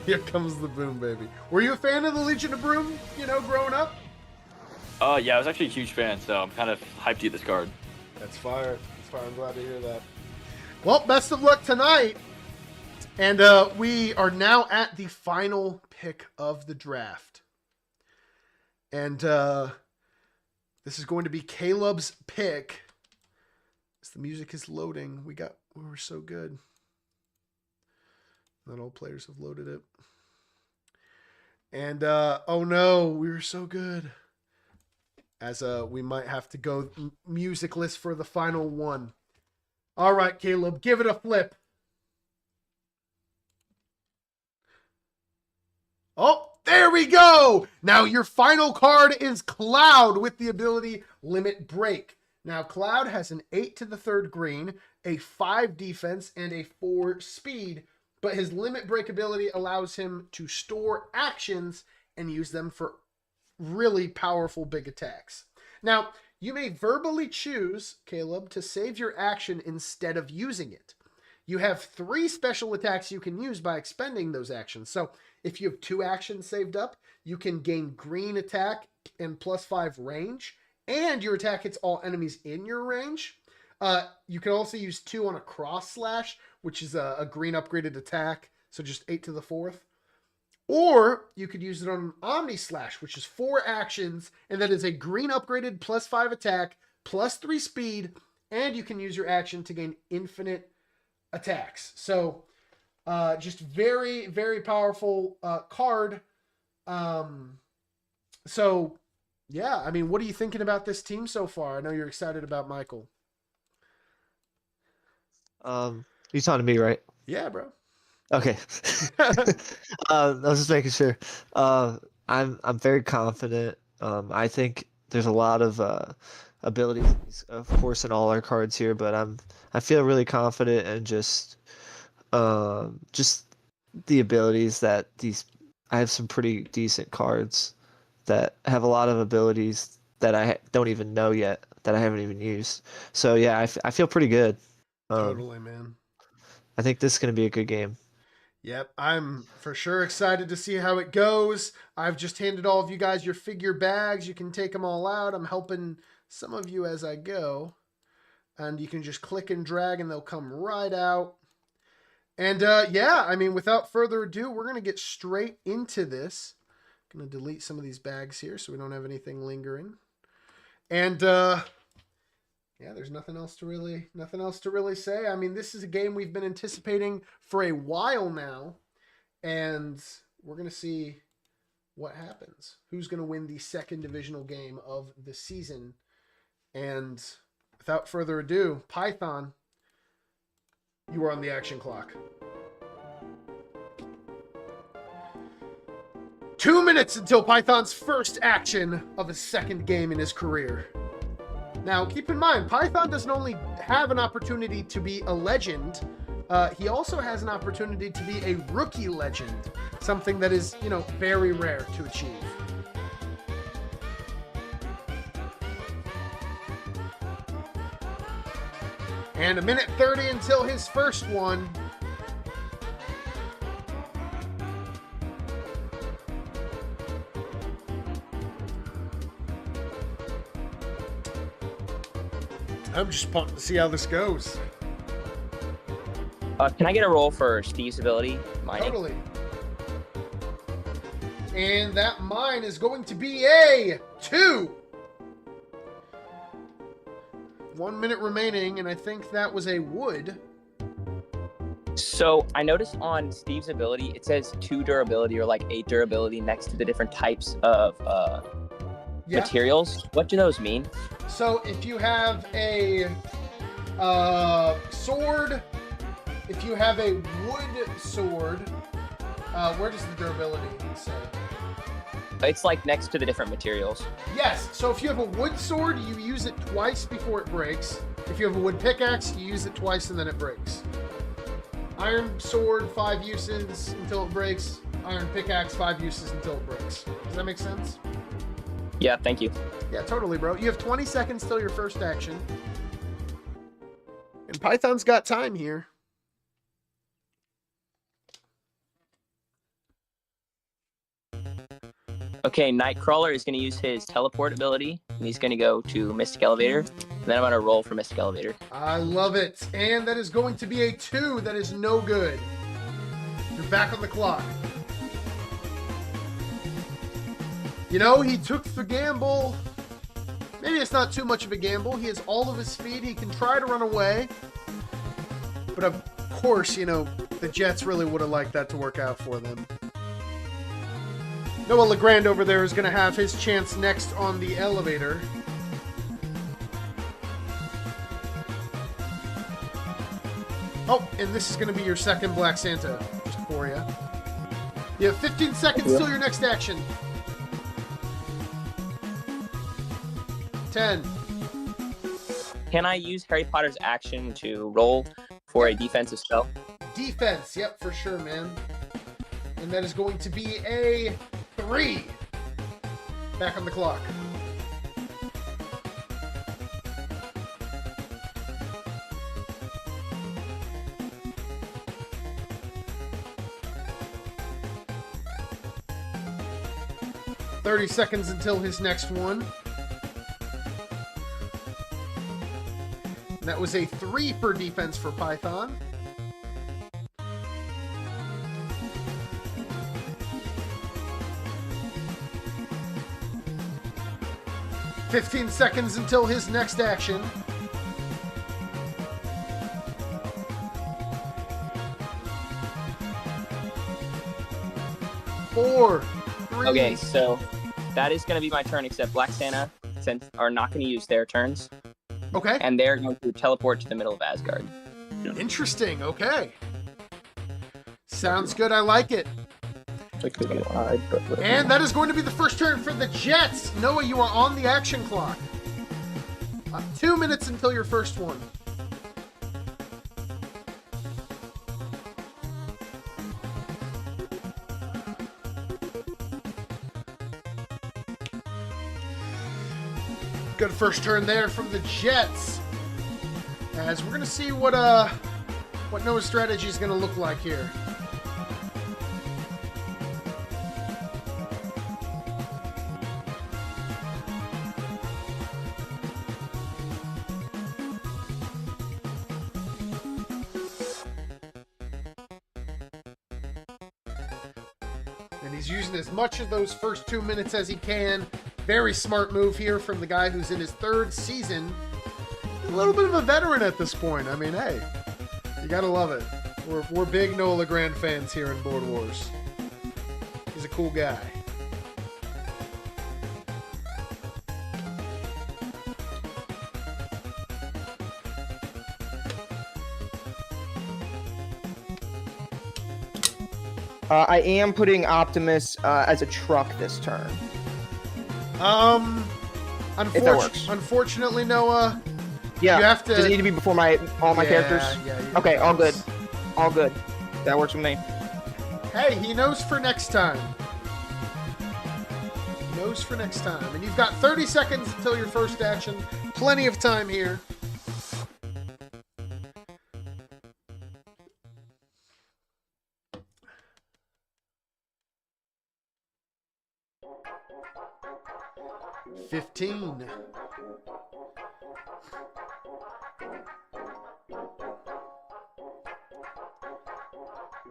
Here comes the boom, baby. Were you a fan of the Legion of Boom, growing up? Yeah, I was actually a huge fan, so I'm kind of hyped to get this card. That's fire. That's fire. I'm glad to hear that. Well, best of luck tonight. And we are now at the final pick of the draft. And this is going to be Caleb's pick. As the music is loading, we were so good. Not all players have loaded it. And, oh no, we were so good. As we might have to go musicless for the final one. All right, Caleb, give it a flip. Oh, there we go. Now your final card is Cloud with the ability Limit Break. Now Cloud has an 8 to the 3rd green, a 5 defense, and a 4 speed. But his Limit Break ability allows him to store actions and use them for really powerful big attacks. Now, you may verbally choose, Caleb, to save your action instead of using it. You have 3 special attacks you can use by expending those actions. So if you have 2 actions saved up, you can gain green attack and +5 range, and your attack hits all enemies in your range. You can also use 2 on a cross slash, which is a green upgraded attack, so just 8 to the 4th. Or you could use it on an Omni Slash, which is 4 actions, and that is a green upgraded +5 attack, +3 speed, and you can use your action to gain infinite attacks. So just very, very powerful card. So yeah, I mean, what are you thinking about this team so far? I know you're excited about Michael. You talking to me, right? Yeah, bro. Okay. I was just making sure. I'm very confident. I think there's a lot of abilities, of course, in all our cards here, but I feel really confident in just the abilities that I have some pretty decent cards that have a lot of abilities that I don't even know yet, that I haven't even used. So yeah, I feel pretty good. Totally, man. I think this is going to be a good game. Yep, I'm for sure excited to see how it goes. I've just handed all of you guys your figure bags. You can take them all out. I'm helping some of you as I go. And you can just click and drag and they'll come right out. And yeah, I mean, without further ado, we're going to get straight into this. I'm going to delete some of these bags here so we don't have anything lingering. And yeah, there's nothing else to really say. I mean, this is a game we've been anticipating for a while now, and we're going to see what happens. Who's going to win the second divisional game of the season? And without further ado, Python, you are on the action clock. 2 minutes until Python's first action of his second game in his career. Now, keep in mind, Python doesn't only have an opportunity to be a legend, he also has an opportunity to be a rookie legend, something that is, very rare to achieve. And 1:30 until his first one. I'm just pumped to see how this goes. Can I get a roll for Steve's ability? Mining? Totally. And that mine is going to be a 2. 1 minute remaining, and I think that was a wood. So I noticed on Steve's ability, it says 2 durability or like 8 durability next to the different types of materials. What do those mean? So if you have a sword, if you have a wood sword, where does the durability say? It's like next to the different materials. Yes, so if you have a wood sword, you use it twice before it breaks. If you have a wood pickaxe, you use it twice and then it breaks. Iron sword, 5 uses until it breaks. Iron pickaxe, 5 uses until it breaks. Does that make sense? Yeah, thank you. Yeah, totally, bro. You have 20 seconds till your first action. And Python's got time here. Okay, Nightcrawler is going to use his teleport ability, and he's going to go to Mystic Elevator. And then I'm going to roll for Mystic Elevator. I love it. And that is going to be a 2. That is no good. You're back on the clock. You know, he took the gamble. Maybe it's not too much of a gamble. He has all of his speed. He can try to run away. But of course, you know, the Jets really would have liked that to work out for them. Noah LeGrand over there is going to have his chance next on the elevator. Oh, and this is going to be your second Black Santa just for you. You have 15 seconds till your next action. 10. Can I use Harry Potter's action to roll for a defensive spell? Defense, yep, for sure, man. And that is going to be a 3. Back on the clock. "30 seconds until his next one. And that was a 3 for defense for Python. "15 seconds until his next action. "4, 3. Okay, so that is going to be my turn, except Black Santa are not going to use their turns. Okay. And they're going to teleport to the middle of Asgard. Interesting. Okay. Sounds good. I like it. And that is going to be the first turn for the Jets. Noah, you are on the action clock. 2 minutes until your first one. Good first turn there from the Jets. As we're gonna see what Noah's strategy is gonna look like here. And he's using as much of those first 2 minutes as he can. Very smart move here from the guy who's in his 3rd season. A little bit of a veteran at this point. I mean, hey, you gotta love it. We're big Noah LeGrand fans here in Board Wars. He's a cool guy. I am putting Optimus as a truck this turn. If that works. Unfortunately, Noah. Yeah. You have to. Does it need to be before all my characters? Yeah. Okay. All good. All good. That works with me. Hey, he knows for next time. He knows for next time. And you've got 30 seconds until your first action. Plenty of time here. $15.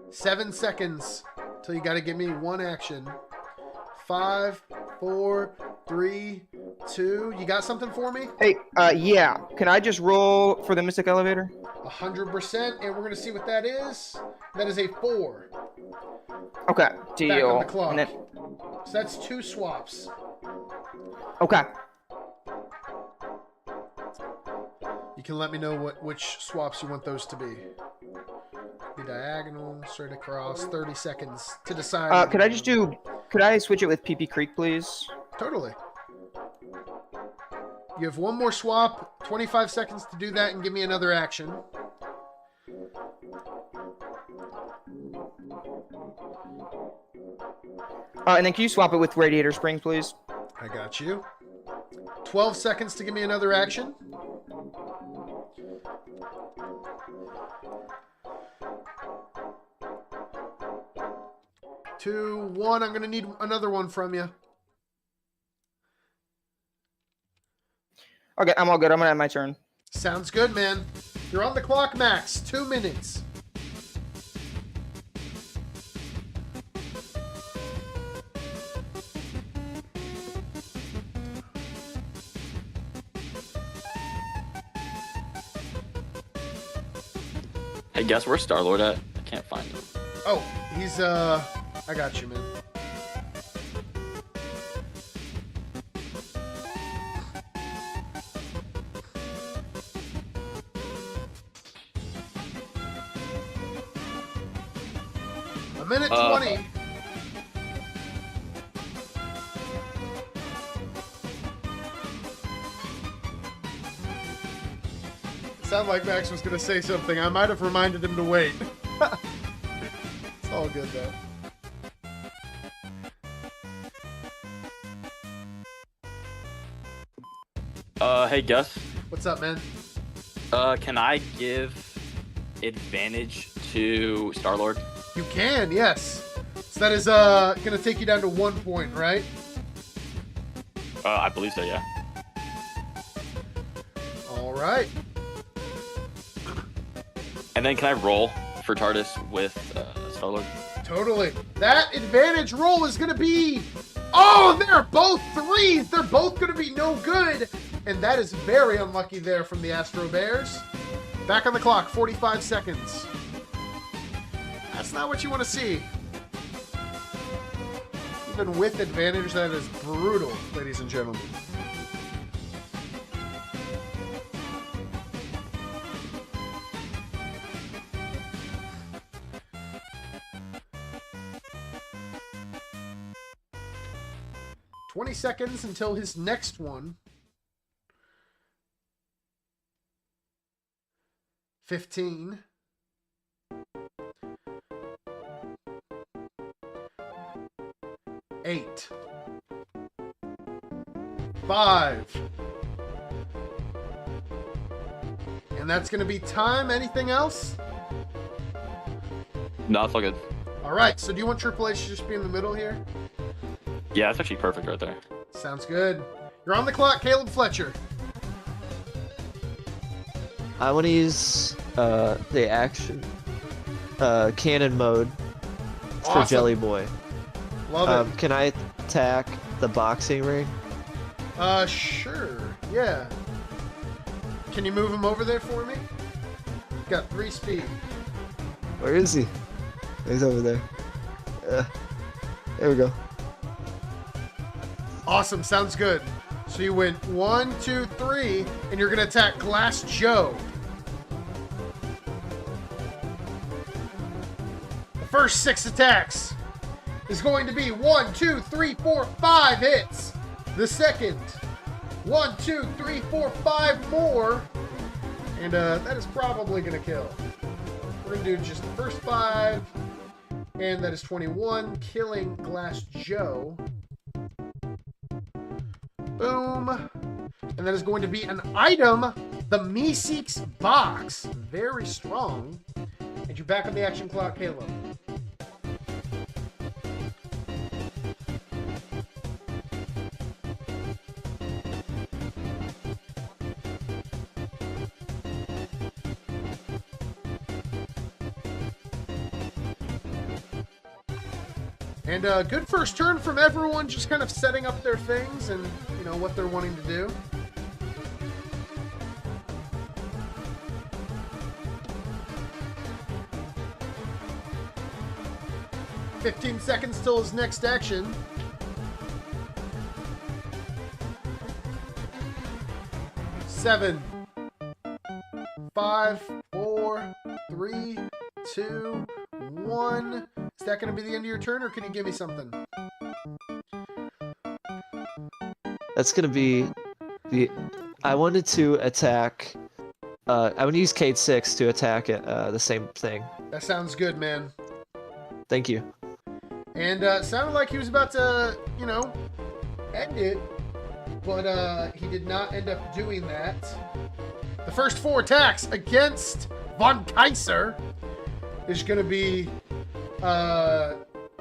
"7 seconds till you got to give me one action. 5, 4, 3, 2. You got something for me? Hey, yeah. Can I just roll for the Mystic Elevator? 100%, and we're gonna see what that is. That is a 4. Okay, Back deal. on the clock. And then, So that's 2 swaps. okay. You can let me know which swaps you want those to be. Be diagonal, straight across, 30 seconds to decide. Could I switch it with PP Creek, please? Totally. You have one more swap, 25 seconds to do that, and give me another action. And then can you swap it with Radiator Springs, please? I got you. 12 seconds to give me another action. Two, one. I'm gonna need another one from you. Okay, I'm all good. I'm gonna have my turn. Sounds good, man. You're on the clock, Max. 2 minutes. Hey, guess where's Star-Lord at? I can't find him. Oh, he's I got you, man. A minute 20. Sounded like Max was going to say something. I might have reminded him to wait. It's all good, though. Hey, Gus. What's up, man? Can I give advantage to Star-Lord? You can, yes. So that is going to take you down to 1 point, right? I believe so, yeah. All right. And then can I roll for TARDIS with Star-Lord? Totally. That advantage roll is going to be... Oh, they're both 3s. They're both going to be no good. And that is very unlucky there from the Astro Bears. Back on the clock, 45 seconds. That's not what you want to see. Even with advantage, that is brutal, ladies and gentlemen. "20 seconds until his next one. 15. 8. 5. And that's going to be time. Anything else? No, it's all good. All right. So do you want Triple H to just be in the middle here? Yeah, that's actually perfect right there. Sounds good. You're on the clock, Caleb Fletcher. I want to use the action cannon mode for Awesome. Jelly Boy. Love it. Can I attack the boxing ring? Sure. Yeah. Can you move him over there for me? Got 3 speed. Where is he? He's over there. There we go. Awesome. Sounds good. So you went 1, 2, 3, and you're going to attack Glass Joe. The first 6 attacks is going to be 1, 2, 3, 4, 5 hits. The second, 1, 2, 3, 4, 5 more. And that is probably going to kill. We're going to do just the first 5. And that is 21, killing Glass Joe. Boom. And that is going to be an item, the Meeseeks box. Very strong. And you're back on the action clock, Caleb. And good first turn from everyone, just kind of setting up their things and, you know, what they're wanting to do. "15 seconds till his next action. Seven, 5, 4, 3, 2, 1. Is that going to be the end of your turn, or can you give me something? That's gonna be the. I wanted to attack. I want to use Cade 6 to attack it, the same thing. That sounds good, man. Thank you. And it sounded like he was about to, you know, end it, but he did not end up doing that. The first 4 attacks against Von Kaiser is going to be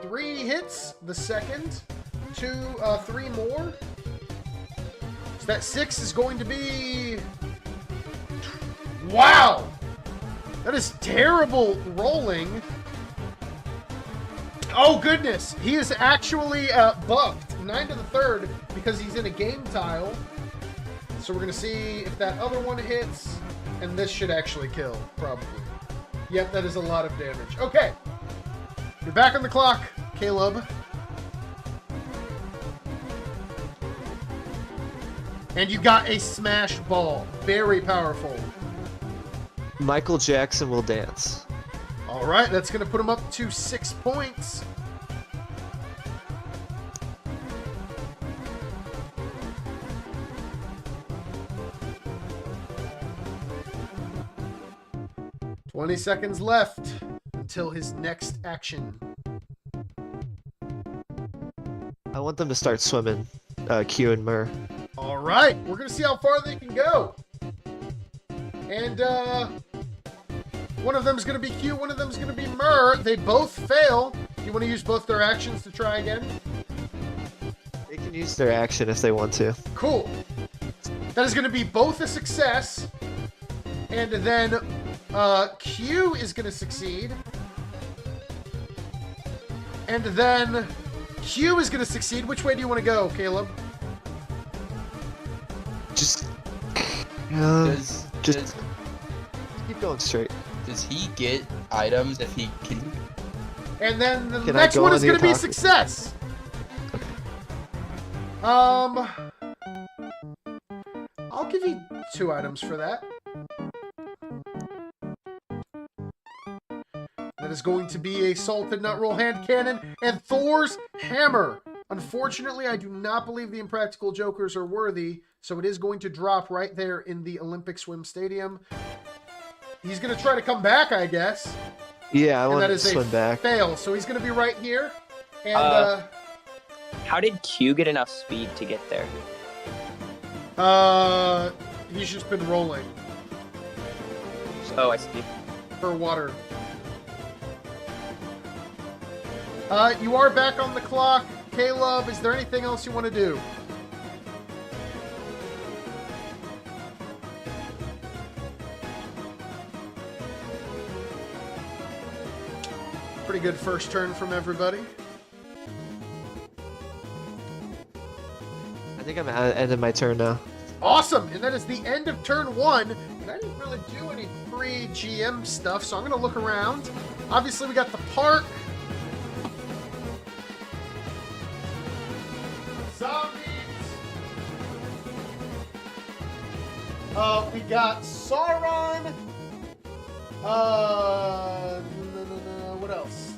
3 hits. The second, 3 more. So that 6 is going to be... Wow! That is terrible rolling. Oh, goodness. He is actually buffed 9 to the 3rd because he's in a game tile. So we're going to see if that other one hits. And this should actually kill, probably. Yep, that is a lot of damage. Okay. You're back on the clock, Caleb. And you got a smash ball. Very powerful. Michael Jackson will dance. All right, that's going to put him up to 6 points. "20 seconds left until his next action." I want them to start swimming, Q and Murr. All right, we're going to see how far they can go. And one of them is going to be Q, one of them is going to be Murr. They both fail. Do you want to use both their actions to try again? They can use their action if they want to. Cool. That is going to be both a success. And then Q is going to succeed. And then Q is going to succeed. Which way do you want to go, Caleb? Just keep going straight. Does he get items if he can? And then the Can I next go one on is the going to be attack? success. I'll give you 2 items for that. That is going to be a salted nut roll hand cannon and Thor's hammer. Unfortunately, I do not believe the Impractical Jokers are worthy, so it is going to drop right there in the Olympic Swim Stadium. He's going to try to come back, I guess. Yeah, I And want that to is swim a back. fail, so he's going to be right here. And How did Q get enough speed to get there? he's just been rolling Oh, I see. for water. You are back on the clock. Caleb, is there anything else you want to do? Pretty good first turn from everybody. I think I'm at the end of my turn now. Awesome! And that is the end of turn 1. And I didn't really do any pre-GM stuff, so I'm going to look around. Obviously, we got the park. Zombies. We got Sauron. What else?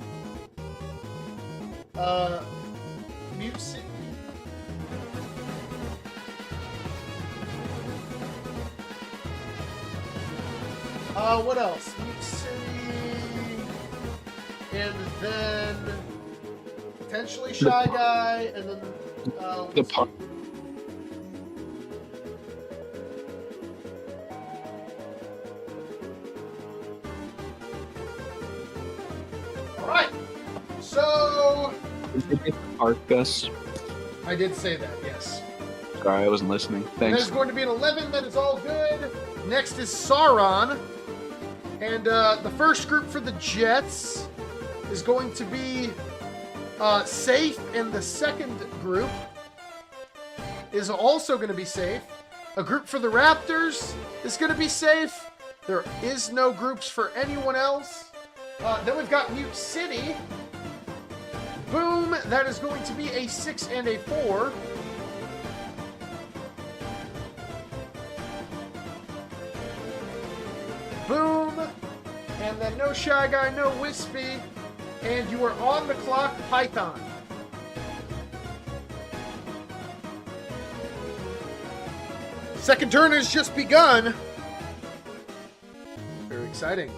Mute City. What else? Mute City. And then potentially Shy Guy, and then The park. Alright. So Park, Gus. I did say that, yes. Sorry, I wasn't listening. That Thanks. is going to be an 11. That is all good. Next is Sauron. And the first group for the Jets is going to be Safe in the second group is also going to be safe. A group for the Raptors is going to be safe. There is no groups for anyone else. Then we've got Mute City. Boom, that is going to be a 6 and a 4. Boom, and then no Shy Guy, no Wispy, and you are on the clock, Python. Second turn has just begun. Very exciting.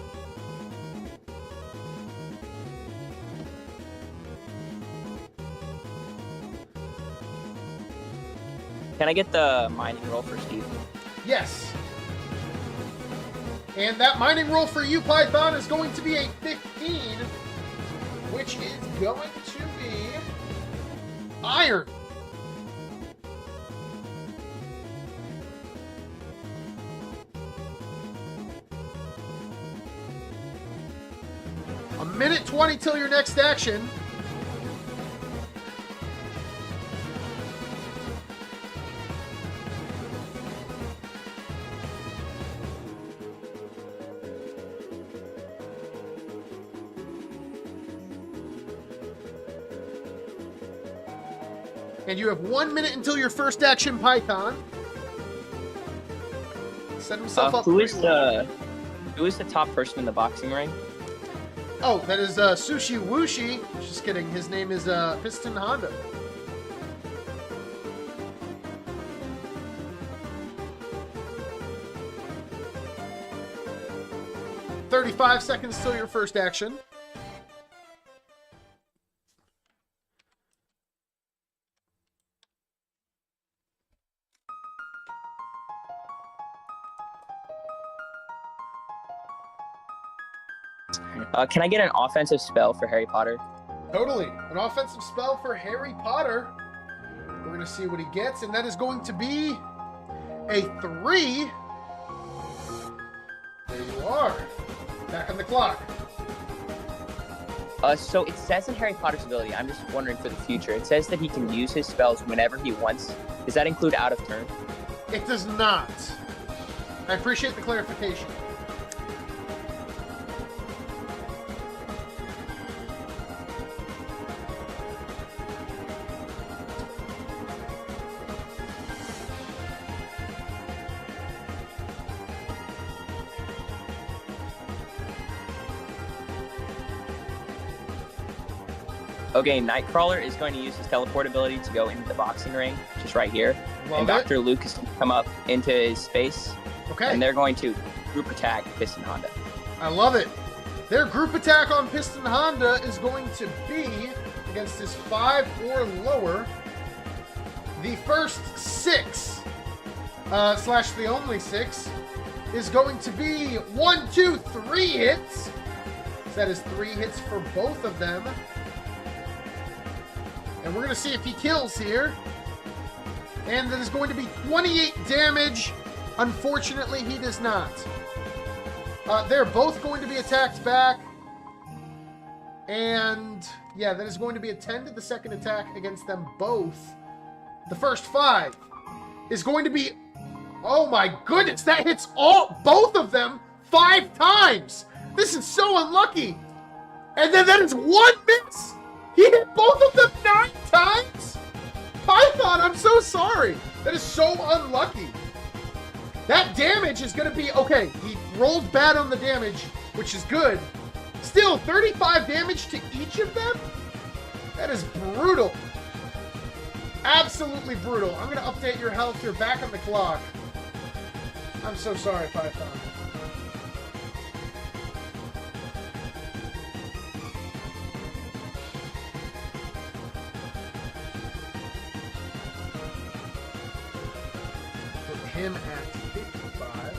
Can I get the mining roll for Steve? Yes. And that mining roll for you, Python, is going to be a 15, which is going to be iron. A minute 20 till your next action. And you have 1 minute until your first action, Python. Set himself up. Who is the top person in the boxing ring? Oh, that is Sushi Wooshi. Just kidding. His name is Piston Honda. "35 seconds till your first action." Can I get an offensive spell for Harry Potter? Totally. An offensive spell for Harry Potter. We're going to see what he gets, and that is going to be a 3. There you are. Back on the clock. So it says in Harry Potter's ability, I'm just wondering for the future, it says that he can use his spells whenever he wants. Does that include out of turn? It does not. I appreciate the clarification. Okay, Nightcrawler is going to use his teleport ability to go into the boxing ring, just right here. Love and it. Dr. Luke is going to come up into his space, Okay. and they're going to group attack Piston Honda. I love it. Their group attack on Piston Honda is going to be against his 5 or lower. The first 6, slash the only 6, is going to be 1, 2, 3 hits. So that is 3 hits for both of them. And we're going to see if he kills here. And that is going to be 28 damage. Unfortunately, he does not. They're both going to be attacked back. And yeah, that is going to be a 10 to the second attack against them both. The first 5 is going to be... Oh my goodness, that hits both of them 5 times. This is so unlucky. And then that is 1 miss. He hit both of them 9 times? Python, I'm so sorry. That is so unlucky. That damage is going to be... Okay, he rolled bad on the damage, which is good. Still, 35 damage to each of them? That is brutal. Absolutely brutal. I'm going to update your health. You're back on the clock. I'm so sorry, Python. Him at 55.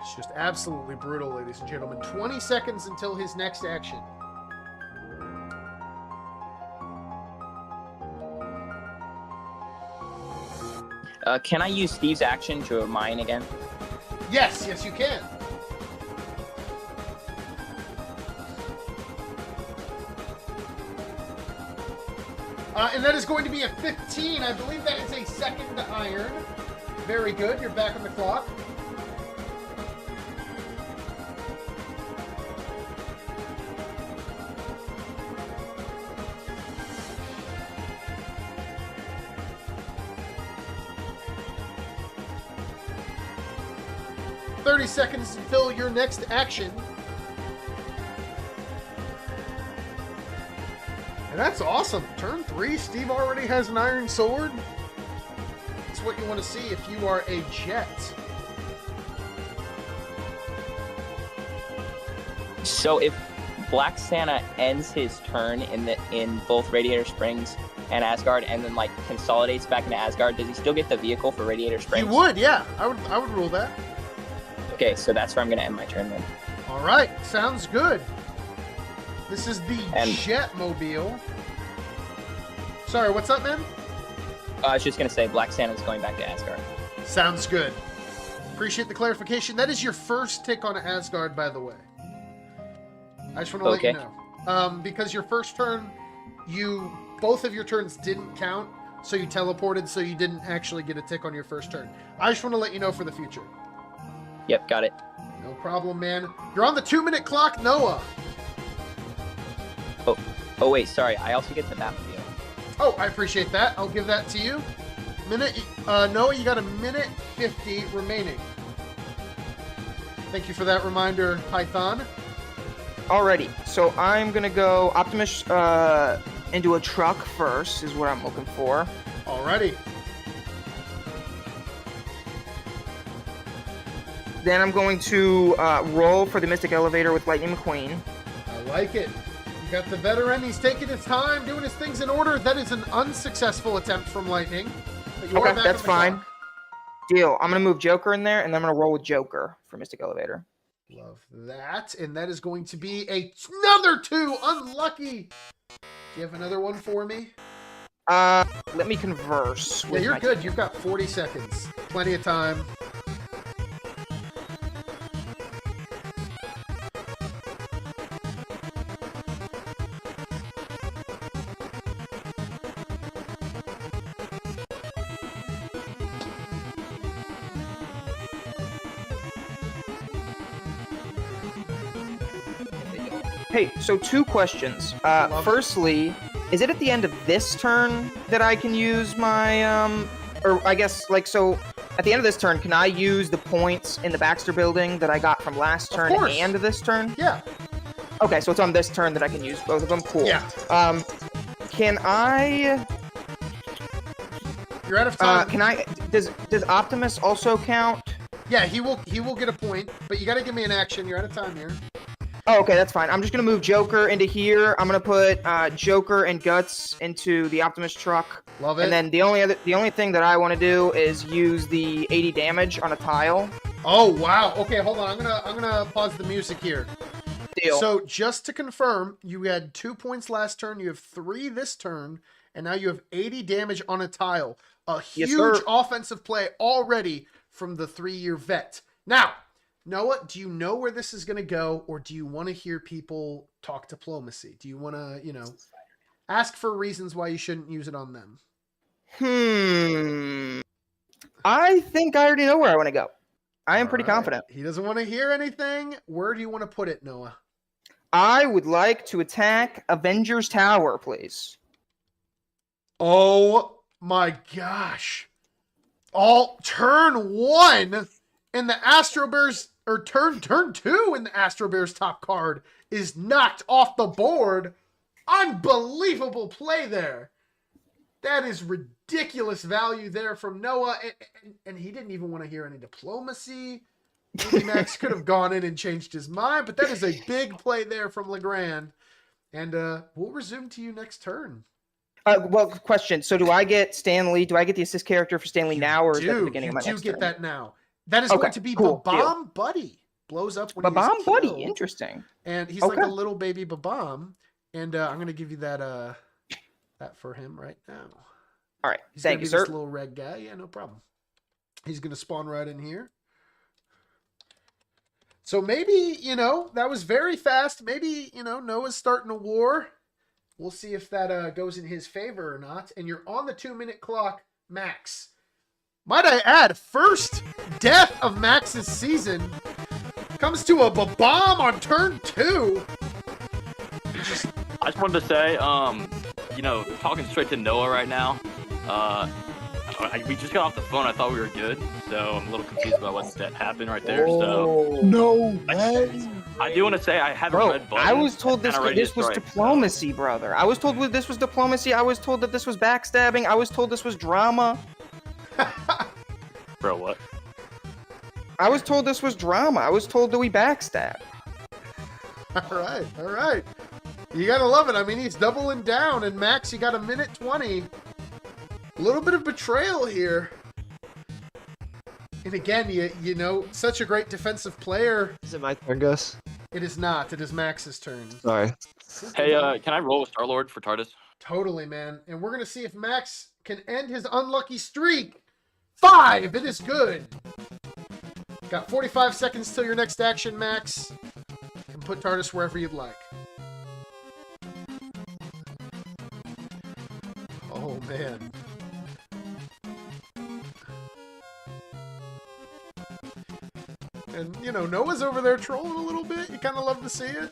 It's just absolutely brutal, ladies and gentlemen. 20 seconds until his next action. Can I use Steve's action to mine again? Yes, yes, you can. And that is going to be a 15. I believe that is a second iron. Very good. You're back on the clock. "30 seconds until your next action." And that's awesome. Turn 3, Steve already has an iron sword. That's what you want to see if you are a Jet. So if Black Santa ends his turn in both Radiator Springs and Asgard, and then like consolidates back into Asgard, does he still get the vehicle for Radiator Springs? He would, yeah. I would rule that. Okay, so that's where I'm gonna end my turn then. All right, sounds good. This is the And- Jetmobile. Sorry, what's up, man? I was just gonna say Black Santa's going back to Asgard. Sounds good. Appreciate the clarification. That is your first tick on Asgard, by the way. I just want to let you know. Because your first turn, both of your turns didn't count, so you teleported, so you didn't actually get a tick on your first turn. I just want to let you know for the future. Yep, got it. No problem, man. You're on the 2-minute clock, Noah. Oh wait, sorry. I also get the Batmobile. Oh, I appreciate that. I'll give that to you. Noah, you got a minute 50 remaining. Thank you for that reminder, Python. Alrighty, so I'm gonna go Optimus into a truck first, is what I'm looking for. Alrighty. Then I'm going to roll for the Mystic Elevator with Lightning McQueen. I like it. You got the veteran. He's taking his time, doing his things in order. That is an unsuccessful attempt from Lightning. But you are Okay, back that's on the fine. clock. Deal. I'm gonna move Joker in there, and then I'm gonna roll with Joker for Mystic Elevator. Love that. And that is going to be another 2. Unlucky. Do you have another one for me? Let me converse. Yeah, with you're my good. team. You've got 40 seconds. Plenty of time. Hey, so 2 questions. Love it. Firstly, is it at the end of this turn that I can use my or I guess like so at the end of this turn, can I use the points in the Baxter building that I got from last turn course. and this turn? Yeah. Okay, so it's on this turn that I can use both of them. Cool. Yeah. Can I You're out of time. does Optimus also count? Yeah, he will get a point, but you got to give me an action. You're out of time here. Oh, okay, that's fine. I'm just gonna move Joker into here. I'm gonna put Joker and Guts into the Optimus truck. Love it. And then the only thing that I want to do is use the 80 damage on a tile. Oh wow. Okay, hold on. I'm gonna pause the music here. Deal. So just to confirm, you had 2 points last turn. You have 3 this turn, and now you have 80 damage on a tile. A Yes, huge sir. offensive play already from the 3-year vet. Now, Noah, do you know where this is going to go, or do you want to hear people talk diplomacy? Do you want to, ask for reasons why you shouldn't use it on them? I think I already know where I want to go. I am pretty All right. confident. He doesn't want to hear anything. Where do you want to put it, Noah? I would like to attack Avengers Tower, please. Oh my gosh. All turn 1 in the Astro Bears, or turn 2 in the Astro Bears top card is knocked off the board. Unbelievable play there. That is ridiculous value there from Noah. And he didn't even want to hear any diplomacy. Maybe Max could have gone in and changed his mind, but that is a big play there from LeGrand. And we'll resume to you next turn. Well, question. So do I get Stanley? Do I get the assist character for Stanley now, or is that the beginning of my You next do get turn? that now. That is Okay, going to be cool, Babam Buddy. Blows up when Babam he's Buddy. killed. Interesting. And he's like Okay. a little baby Babam. And I'm going to give you that for him right now. All right. He's Thank gonna you, be sir. This little red guy. Yeah, no problem. He's going to spawn right in here. So maybe, that was very fast. Maybe, Noah's starting a war. We'll see if that goes in his favor or not. And you're on the 2-minute clock, Max. Might I add, first death of Max's season comes to a bomb on turn 2. I just wanted to say, talking straight to Noah right now, we just got off the phone. I thought we were good, so I'm a little confused about what happened right there. So No way. I do want to say I have a red button. I was told this was diplomacy, brother. I was told this was diplomacy. I was told that this was backstabbing. I was told this was drama. Bro, what? I was told this was drama. I was told that we backstab. All right. You gotta love it. I mean, he's doubling down, and Max, you got a minute 20. A little bit of betrayal here. And again, such a great defensive player. Is it my turn, Gus? It is not. It is Max's turn. Sorry. Hey, can I roll with Star-Lord for TARDIS? Totally, man. And we're going to see if Max can end his unlucky streak. 5! It is good. Got 45 seconds till your next action, Max. And put TARDIS wherever you'd like. Oh, man. And, Noah's over there trolling a little bit. You kind of love to see it.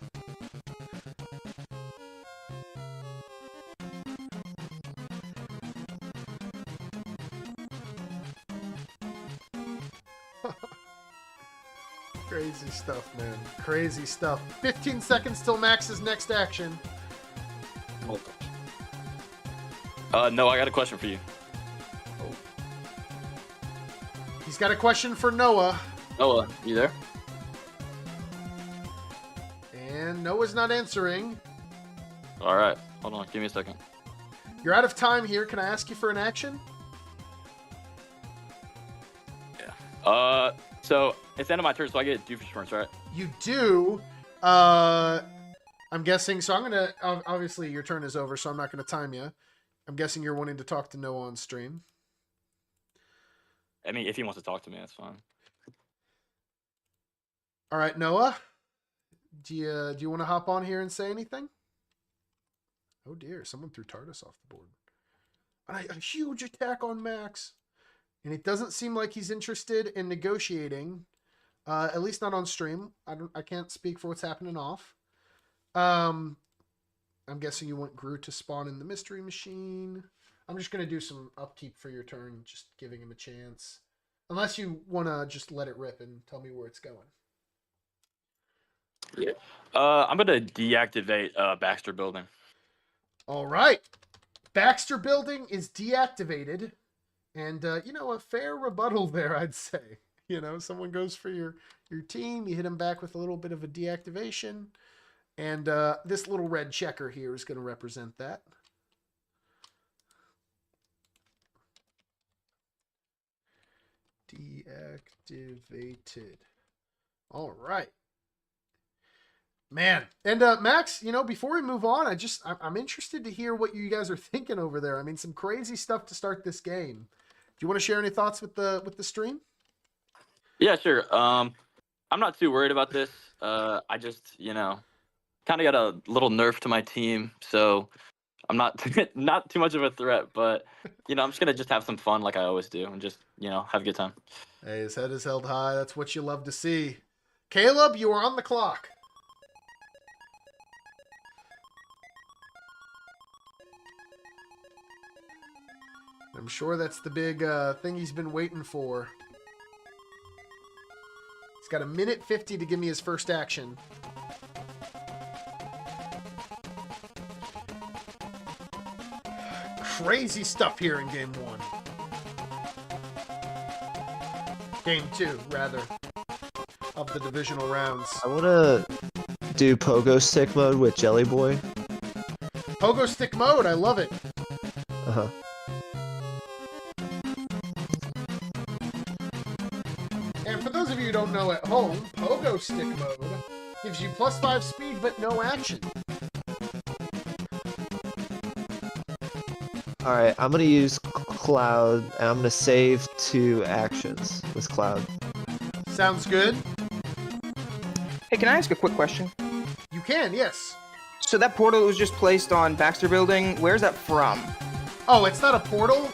Crazy stuff, man. Crazy stuff. 15 seconds till Max's next action. No, I got a question for you. He's got a question for Noah. Noah, you there? And Noah's not answering. All right. Hold on. Give me a second. You're out of time here. Can I ask you for an action? Yeah. So it's the end of my turn, so I get Doofenshmirtz, right? You do. I'm guessing. So I'm gonna. Obviously, your turn is over, so I'm not gonna time you. I'm guessing you're wanting to talk to Noah on stream. I mean, if he wants to talk to me, that's fine. All right, Noah. Do you want to hop on here and say anything? Oh dear, someone threw TARDIS off the board. A huge attack on Max. And it doesn't seem like he's interested in negotiating. At least not on stream. I can't speak for what's happening off. I'm guessing you want Groot to spawn in the mystery machine. I'm just going to do some upkeep for your turn, just giving him a chance. Unless you want to just let it rip and tell me where it's going. Yeah. I'm going to deactivate Baxter Building. All right. Baxter Building is deactivated. And, a fair rebuttal there, I'd say. Someone goes for your team. You hit them back with a little bit of a deactivation. And this little red checker here is going to represent that. Deactivated. All right. Man. And Max, before we move on, I'm interested to hear what you guys are thinking over there. I mean, some crazy stuff to start this game. Do you want to share any thoughts with the stream? Yeah, sure. I'm not too worried about this. I just, kind of got a little nerf to my team, so I'm not not too much of a threat. But I'm just gonna have some fun like I always do, and just have a good time. Hey, his head is held high. That's what you love to see. Caleb, you are on the clock. I'm sure that's the big thing he's been waiting for. He's got a minute 50 to give me his first action. Crazy stuff here in Game 1. Game 2, rather, of the divisional rounds. I want to do pogo stick mode with Jelly Boy. Pogo stick mode, I love it. Uh-huh. And for those of you who don't know at home, pogo stick mode gives you +5 speed but no action. Alright, I'm going to use Cloud, and I'm going to save 2 actions with Cloud. Sounds good. Hey, can I ask a quick question? You can, yes. So that portal was just placed on Baxter Building. Where's that from? Oh, it's not a portal.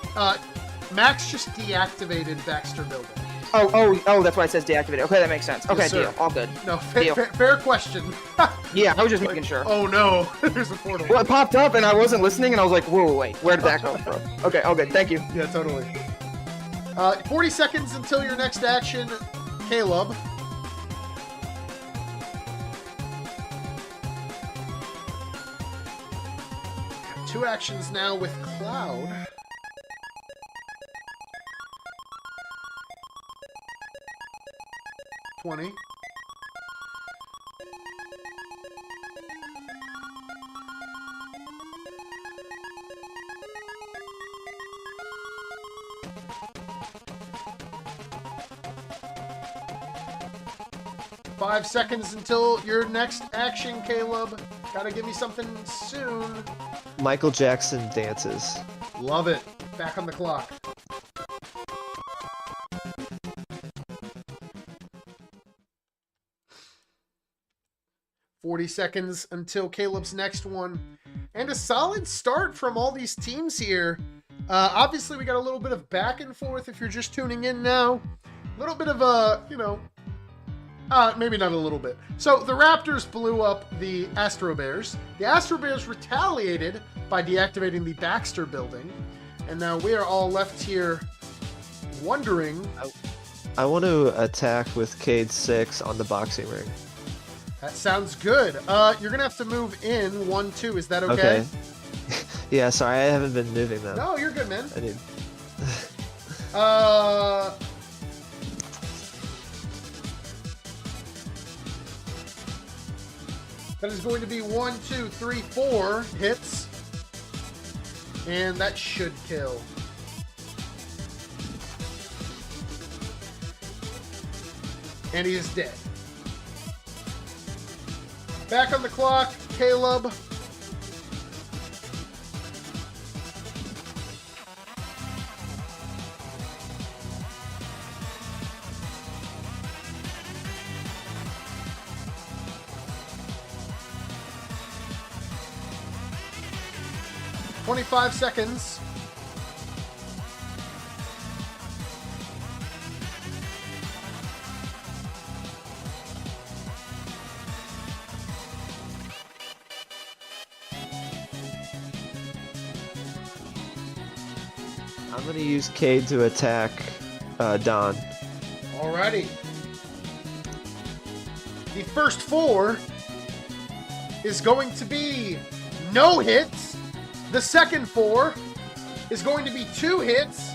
Max just deactivated Baxter Building. Oh, that's why it says deactivated. Okay, that makes sense. Okay, Yes, sir. deal. All good. No, Deal. fair question. Yeah, I was just making sure. Oh no, there's a portal. Well, it popped up and I wasn't listening and I was like, whoa, wait, where did that come from? Okay, all good. Thank you. Yeah, totally. 40 seconds until your next action, Caleb. Two actions now with Cloud. $20. Five seconds until your next action, Caleb. Gotta give me something soon. Michael Jackson dances. Love it. Back on the clock. $40 seconds until Caleb's next one. And a solid start from all these teams here. Obviously, we got a little bit of back and forth if you're just tuning in now. A little bit of a, maybe not a little bit. So the Raptors blew up the Astro Bears. The Astro Bears retaliated by deactivating the Baxter Building. And now we are all left here wondering. I want to attack with Cade 6 on the boxing ring. That sounds good. You're going to have to move in 1-2. Is that okay? Yeah, sorry, I haven't been moving them. No, you're good, man. I need... That is going to be 1, 2, 3, 4 hits. And that should kill. And he is dead. Back on the clock, Caleb. "25 seconds. I'm going to use Cade to attack Don. Alrighty. The first 4 is going to be no hits. The second 4 is going to be 2 hits.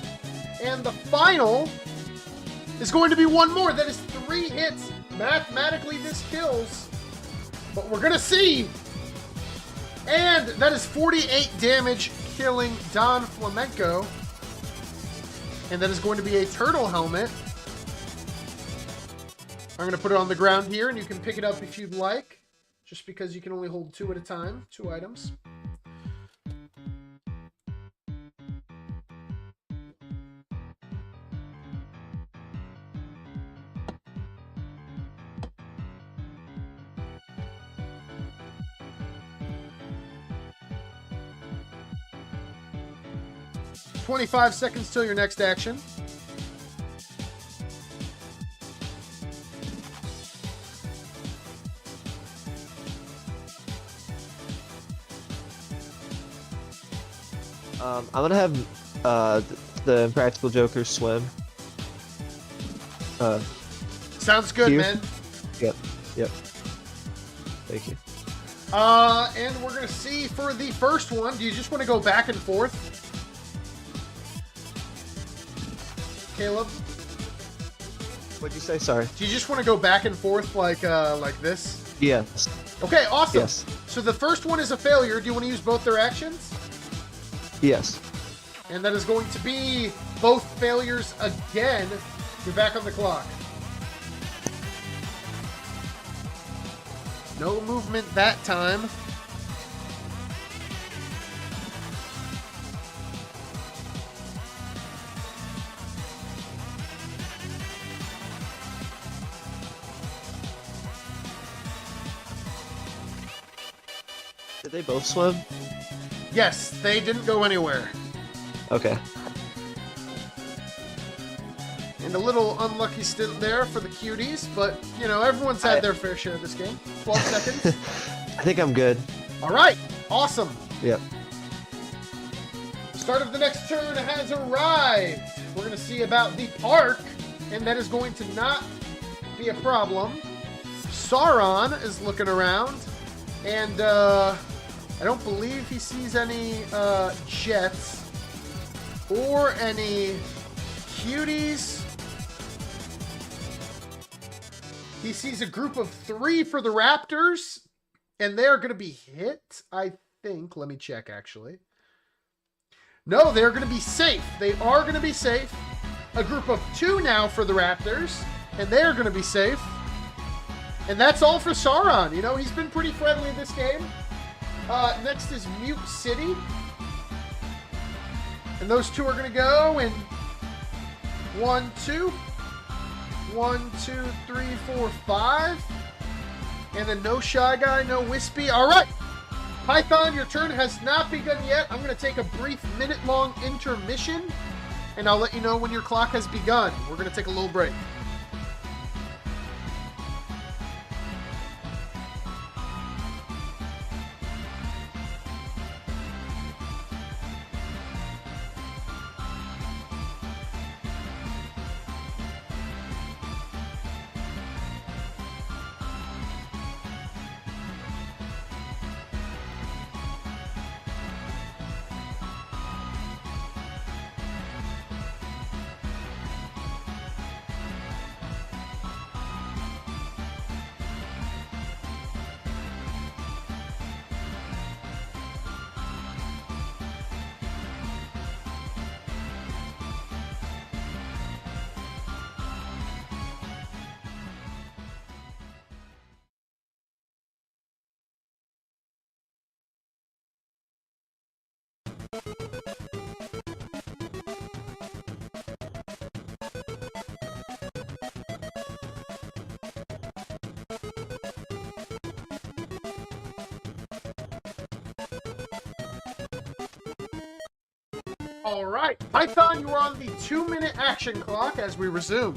And the final is going to be 1 more. That is 3 hits. Mathematically, this kills. But we're going to see. And that is 48 damage, killing Don Flamenco. And that is going to be a turtle helmet. I'm going to put it on the ground here, and you can pick it up if you'd like. Just because you can only hold 2 at a time, 2 items. "25 seconds till your next action. I'm going to have the Impractical Joker swim. Sounds good, here? man. Yep. Thank you. And we're going to see for the first one, do you just want to go back and forth? Caleb? What'd you say? Sorry. Do you just want to go back and forth like this? Yes. Okay, awesome. Yes. So the first one is a failure. Do you want to use both their actions? Yes. And that is going to be both failures again. You're back on the clock. No movement that time. Did they both swim? Yes, they didn't go anywhere. Okay. And a little unlucky stint there for the Cuties, but, you know, everyone's had their fair share of this game. 12 seconds. I think I'm good. All right. Awesome. Yep. The start of the next turn has arrived. We're going to see about the park, and that is going to not be a problem. Sauron is looking around, and I don't believe he sees any jets or any Cuties. He sees a group of 3 for the Raptors, and they're going to be hit, I think. Let me check, actually. No, they're going to be safe. They are going to be safe. A group of 2 now for the Raptors, and they're going to be safe. And that's all for Sauron. You know, he's been pretty friendly this game. Next is Mute City. And those 2 are going to go in 1, 2. 1, 2, 3, 4, 5. And then no Shy Guy, no Wispy. All right. Python, your turn has not begun yet. I'm going to take a brief minute-long intermission, and I'll let you know when your clock has begun. We're going to take a little break. All right, Python, you are on the 2-minute action clock as we resume.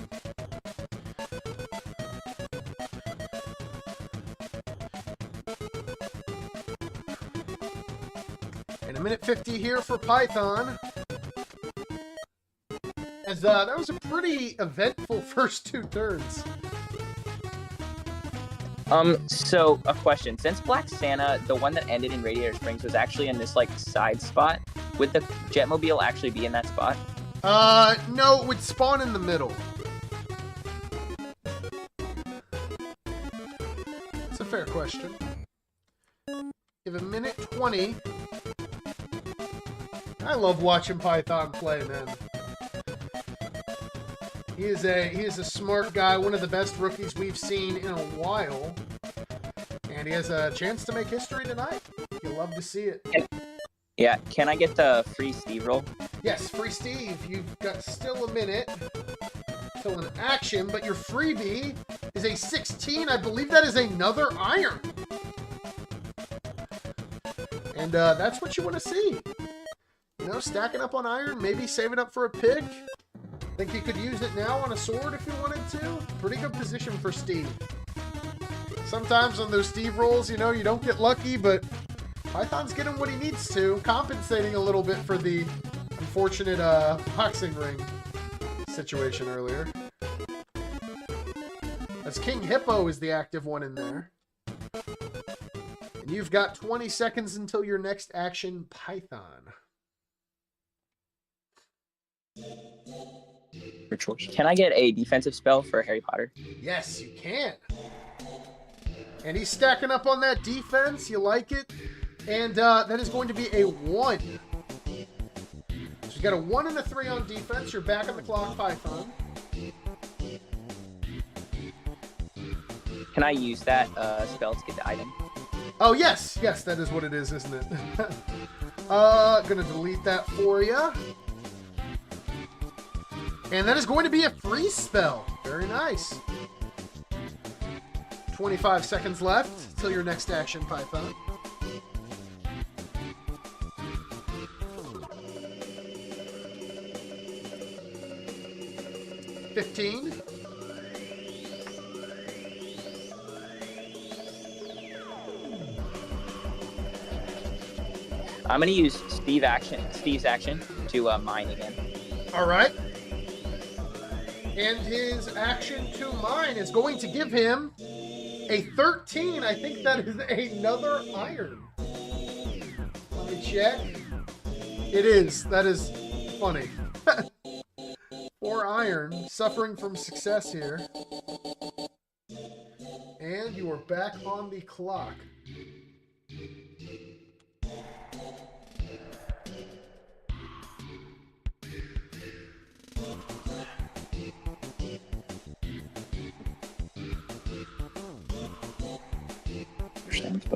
And 1:50 here for Python. As that was a pretty eventful first 2 turns. So a question. Since Black Santa, the one that ended in Radiator Springs, was actually in this, like, side spot, would the Jetmobile actually be in that spot? No, it would spawn in the middle. It's a fair question. Give a 1:20. I love watching Python play, man. He is a smart guy, one of the best rookies we've seen in a while. And he has a chance to make history tonight. You'll love to see it. Yeah, can I get the free Steve roll? Yes, free Steve. You've got still a minute till an action, but your freebie is a 16. I believe that is another iron. And that's what you want to see. You know, stacking up on iron, maybe saving up for a pick. Think you could use it now on a sword if you wanted to. Pretty good position for Steve. Sometimes on those Steve rolls, you know, you don't get lucky, but Python's getting what he needs to, compensating a little bit for the unfortunate boxing ring situation earlier. As King Hippo is the active one in there. And you've got 20 seconds until your next action, Python. Can I get a defensive spell for Harry Potter? Yes, you can. And he's stacking up on that defense. You like it? And that is going to be a 1. So you got a 1 and a 3 on defense. You're back on the clock, Python. Can I use that spell to get the item? Oh, yes. Yes, that is what it is, isn't it? Gonna delete that for you. And that is going to be a free spell. Very nice. 25 seconds left till your next action, Python. 15. I'm gonna use Steve's action to mine again. All right. And his action to mine is going to give him a 13. I think that is another iron. Let me check. It is. That is funny. 4 iron, suffering from success here. And you are back on the clock.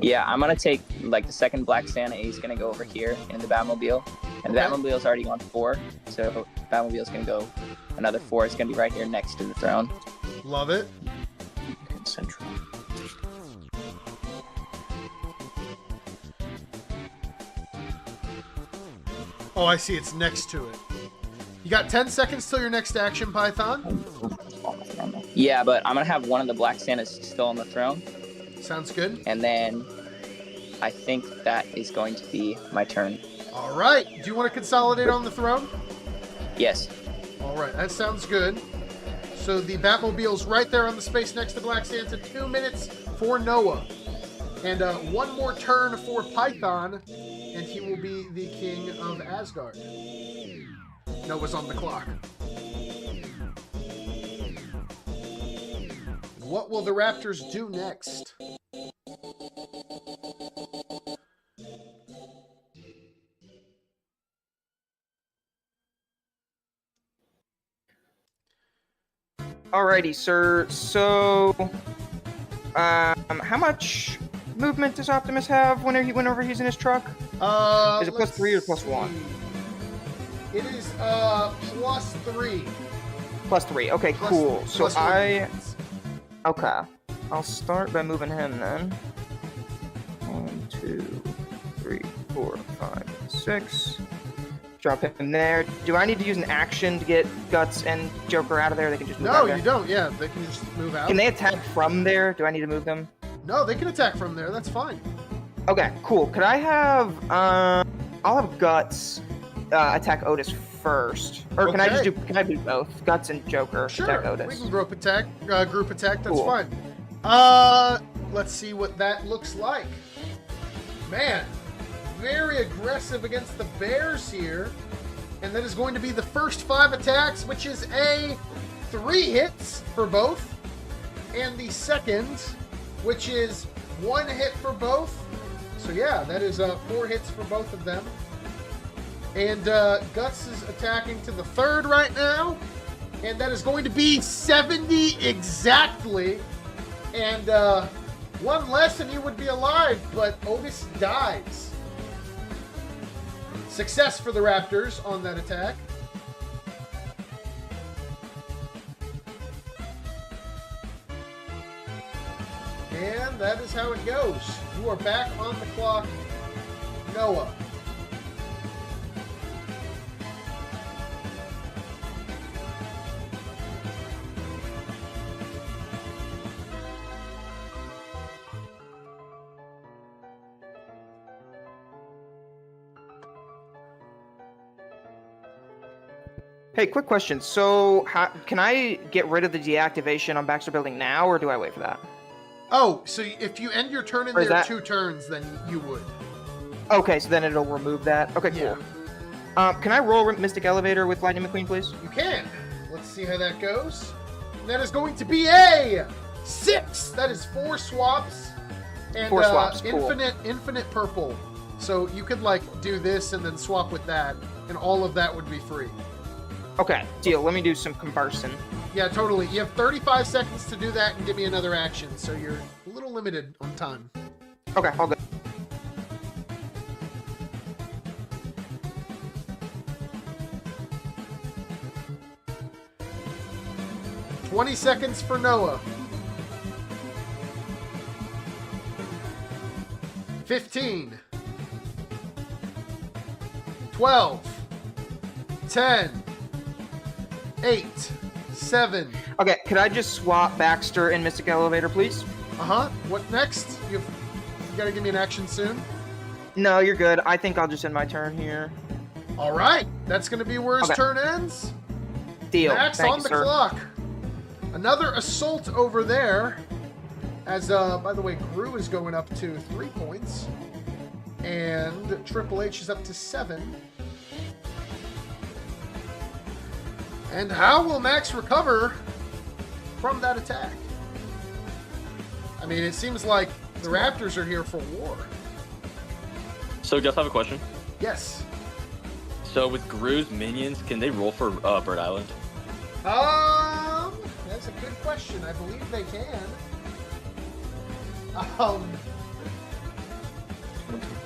Yeah, I'm gonna take like the second Black Santa. He's gonna go over here in the Batmobile, and the Batmobile's already on 4, so Batmobile's gonna go another 4. It's gonna be right here next to the throne. Love it. Central. Oh, I see. It's next to it. You got 10 seconds till your next action, Python. Yeah, but I'm gonna have one of the Black Santas still on the throne, Sounds good. and then I think that is going to be my turn. All right. Do you want to consolidate on the throne? Yes. All right. That sounds good. So the Batmobile's right there on the space next to Black Santa. 2 minutes for Noah. And one more turn for Python, and he will be the king of Asgard. Noah's on the clock. What will the Raptors do next? Alrighty, sir. So, how much movement does Optimus have whenever he's in his truck? Is it plus 3 or plus 1? It is +3. Plus 3. Okay, Plus- cool. So plus one. okay. I'll start by moving him then. 1, 2, 3, 4, 5, 6. Drop him there. Do I need to use an action to get Guts and Joker out of there? They can just move out No, of there? you don't. Yeah, they can just move out. Can they attack from there? Do I need to move them? No, they can attack from there. That's fine. Okay, cool. Could I have I'll have Guts attack Otis first. Or can I just Okay. can I do both? Guts and Joker Sure, attack Otis. we can group attack. That's Cool. fine. Let's see what that looks like. Man, very aggressive against the Bears here. And that is going to be the first 5 attacks, which is a 3 hits for both. And the second, which is 1 hit for both. So yeah, that is 4 hits for both of them. And Guts is attacking to the third right now. And that is going to be 70 exactly. And 1 less and he would be alive, but Otis dies. Success for the Raptors on that attack. And that is how it goes. You are back on the clock, Noah. Hey, quick question. So, can I get rid of the deactivation on Baxter Building now, or do I wait for that? Oh, so if you end your turn in Or is there that- 2 turns, then you would. Okay, so then it'll remove that. Okay, cool. Yeah. Can I roll Mystic Elevator with Lightning McQueen, please? You can. Let's see how that goes. And that is going to be a 6. That is 4 swaps. And 4 swaps, cool. infinite purple. So you could like do this and then swap with that, and all of that would be free. Okay, deal. Let me do some conversing. Yeah, totally. You have 35 seconds to do that and give me another action, so you're a little limited on time. Okay, all good. $20 seconds for Noah. 15. 12. 10. 8. 7. Okay, could I just swap Baxter and Mystic Elevator, please? What next? You gotta give me an action soon. No, you're good. I think I'll just end my turn here. All right, that's gonna be where his Okay. turn ends. Deal. Max Thank on you, the sir. clock. Another assault over there. As by the way, Gru is going up to 3 points, and Triple H is up to 7. And how will Max recover from that attack? I mean, it seems like the Raptors are here for war. So, Gus, I have a question. Yes. So, with Gru's minions, can they roll for Bird Island? That's a good question. I believe they can.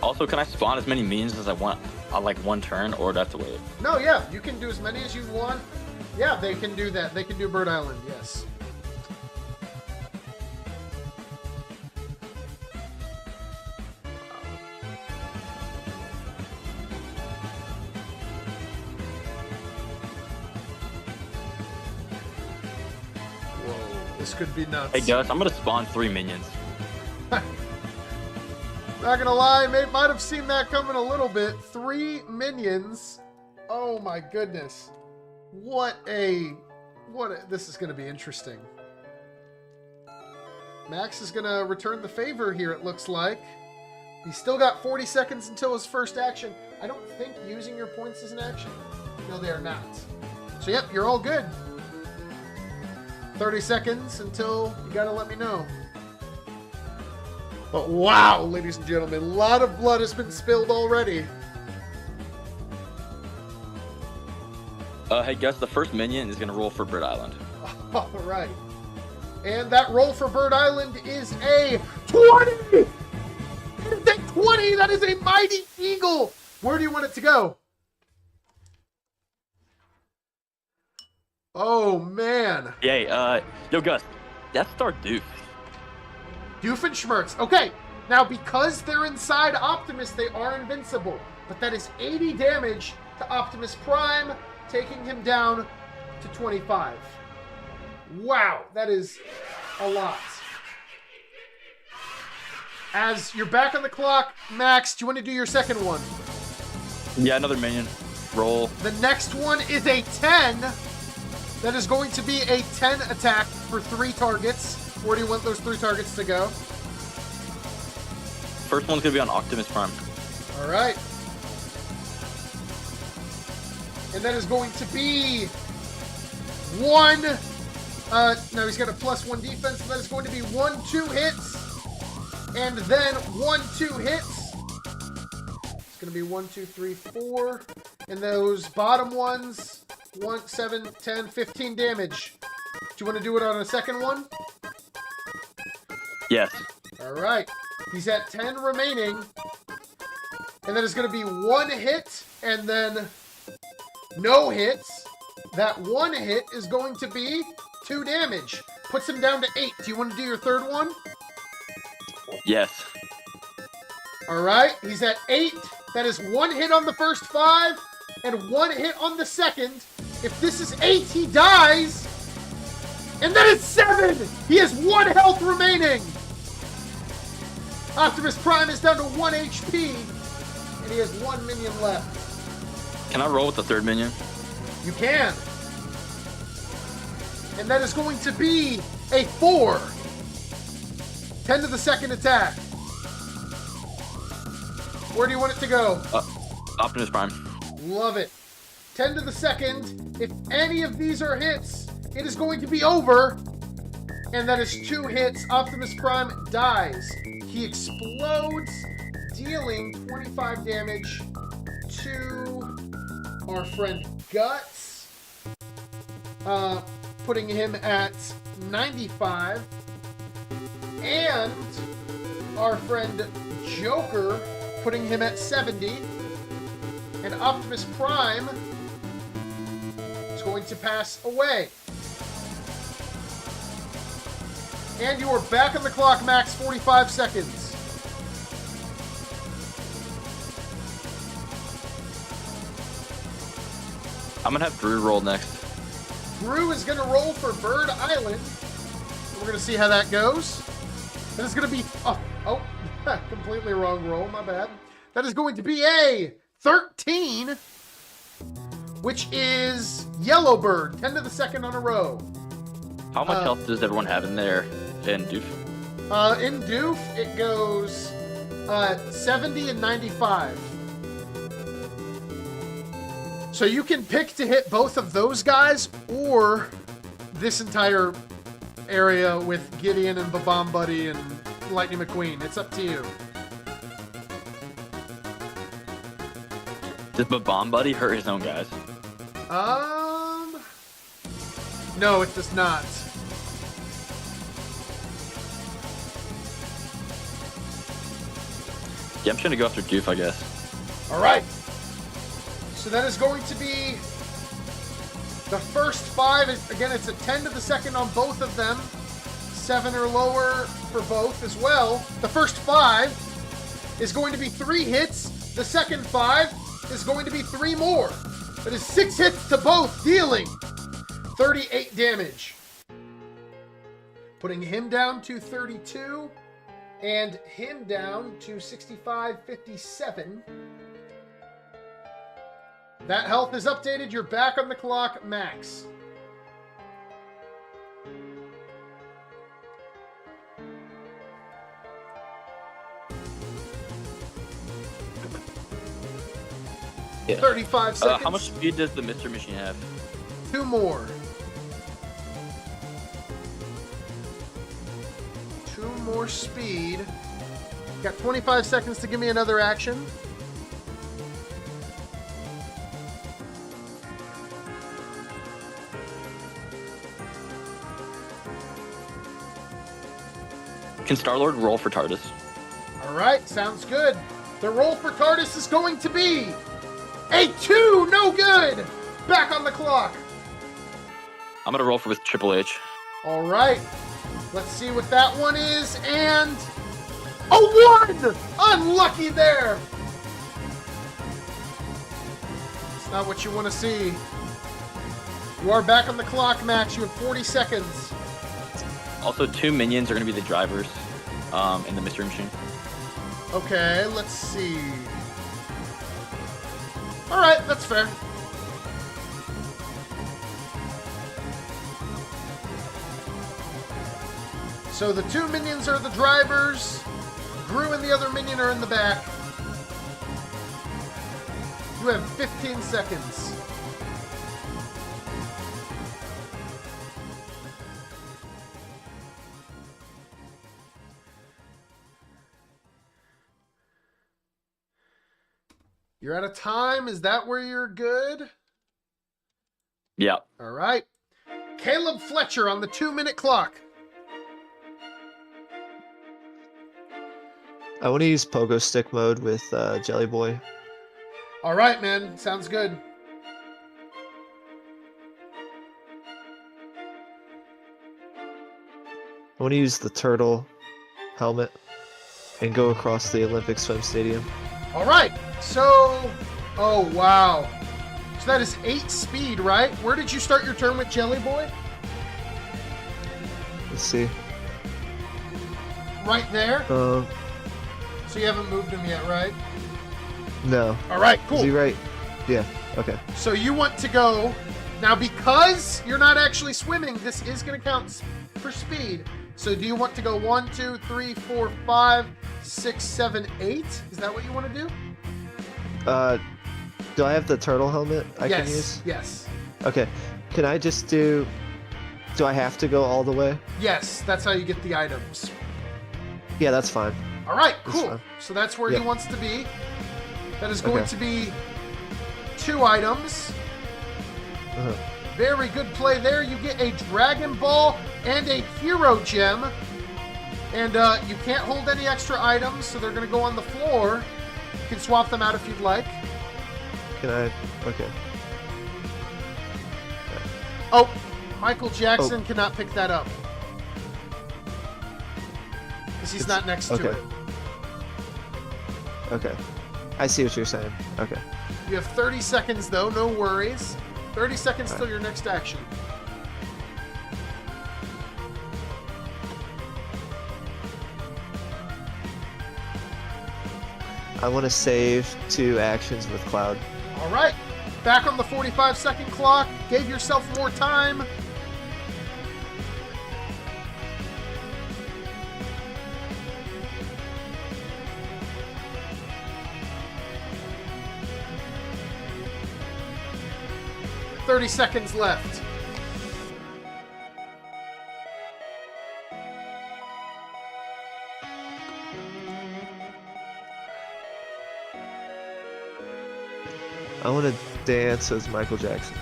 Also, can I spawn as many minions as I want on like one turn, or do I have to wait? No, yeah, you can do as many as you want. Yeah, they can do that. They can do Bird Island, yes. Whoa, this could be nuts. Hey, Gus, I'm gonna spawn 3 minions. Not gonna lie, might have seen that coming a little bit. 3 minions. Oh my goodness. This is gonna be interesting. Max is gonna return the favor here, it looks like. He's still got 40 seconds until his first action. I don't think using your points is an action. No, they are not. So yep, you're all good. 30 seconds until you gotta let me know. But wow, ladies and gentlemen, a lot of blood has been spilled already. Hey, Gus, the first minion is gonna roll for Bird Island. All right. And that roll for Bird Island is a 20! It is a 20! That is a mighty eagle! Where do you want it to go? Oh, man. Yay, yo, Gus, that's our Doof. Doofenshmirtz. Okay, now because they're inside Optimus, they are invincible. But that is 80 damage to Optimus Prime, taking him down to 25. Wow, that is a lot. As you're back on the clock, Max, do you want to do your second one? Yeah, another minion. Roll. The next one is a 10. That is going to be a 10 attack for 3 targets. Where do you want those 3 targets to go? First one's gonna be on Optimus Prime. All right. And that is going to be 1. No, he's got a +1 defense. So that is going to be 1, 2 hits. And then 1, 2 hits. It's going to be 1, 2, 3, 4. And those bottom ones, 1, 7, 10, 15 damage. Do you want to do it on a second one? Yes. All right. He's at 10 remaining. And then it's going to be 1 hit and then no hits. That 1 hit is going to be 2 damage. Puts him down to 8. Do you want to do your third one? Yes. All right. He's at 8. That is 1 hit on the first 5 and 1 hit on the second. If this is 8, he dies. And that is 7. He has 1 health remaining. Optimus Prime is down to 1 HP, and he has 1 minion left. Can I roll with the third minion? You can. And that is going to be a 4. 10 to the second attack. Where do you want it to go? Optimus Prime. Love it. 10 to the second. If any of these are hits, it is going to be over. And that is 2 hits. Optimus Prime dies. He explodes, dealing 25 damage to our friend Guts, putting him at 95. And our friend Joker, putting him at 70. And Optimus Prime is going to pass away. And you are back on the clock, Max. 45 seconds. I'm gonna have Drew roll next. Drew is going to roll for Bird Island. We're going to see how that goes. That is going to be... Oh, completely wrong roll. My bad. That is going to be a 13, which is Yellowbird, 10 to the second on a row. How much health does everyone have in there in Doof? In Doof, it goes 70 and 95. So you can pick to hit both of those guys or this entire area with Gideon and Babam Buddy and Lightning McQueen. It's up to you. Does Babam Buddy hurt his own guys? No, it does not. Yeah, I'm trying to go after Doof, I guess. All right. So that is going to be the first 5. Again, it's a 10 to the second on both of them. 7 or lower for both as well. The first 5 is going to be 3 hits. The second 5 is going to be 3 more. That is 6 hits to both, dealing 38 damage. Putting him down to 32 and him down to 65-57. That health is updated. You're back on the clock, Max. Yeah. 35 seconds. How much speed does the Mystery Machine have? 2 more. 2 more speed. Got 25 seconds to give me another action. Can Star-Lord roll for TARDIS? All right, sounds good. The roll for TARDIS is going to be a 2, no good. Back on the clock. I'm gonna roll for with Triple H. All right, let's see what that one is, and a 1! Unlucky there. It's not what you want to see. You are back on the clock, Max. You have 40 seconds. Also, 2 minions are gonna be the drivers in the Mystery Machine. Okay, let's see. All right, that's fair. So the 2 minions are the drivers. Gru and the other minion are in the back. You have 15 seconds. You're out of time. Is that where you're good? Yeah. All right. Caleb Fletcher on the 2-minute clock. I want to use pogo stick mode with Jelly Boy. All right, man. Sounds good. I want to use the turtle helmet and go across the Olympic swim stadium. All right. So, oh, wow. So that is 8 speed, right? Where did you start your turn with Jelly Boy? Let's see. Right there? Um, So you haven't moved him yet, right? no. All right, Is he cool. right? Yeah. Okay. So you want to go... Now, because you're not actually swimming, this is going to count for speed. So do you want to go 1, 2, 3, 4, 5, 6, 7, 8? Is that what you want to do? Do I have the turtle helmet I yes. can use? Yes. Okay. Can I just do I have to go all the way? Yes, that's how you get the items. Yeah, that's fine. All right, That's cool. fine. So that's where he Yep. wants to be. That is going Okay. to be 2 items. Uh-huh. Very good play there. You get a Dragon Ball and a Hero Gem. And you can't hold any extra items, so they're going to go on the floor. You can swap them out if you'd like. Can I? Okay. Oh, Michael Jackson cannot pick that up. Because he's not next to okay. it. Okay. I see what you're saying. Okay. You have 30 seconds, though. No worries. 30 seconds All till your next action. I want to save 2 actions with Cloud. All right. Back on the 45-second clock. Gave yourself more time. "30 seconds left." I want to dance as Michael Jackson.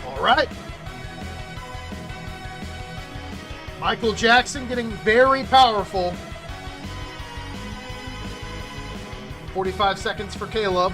All right. Michael Jackson getting very powerful. 45 seconds for Caleb.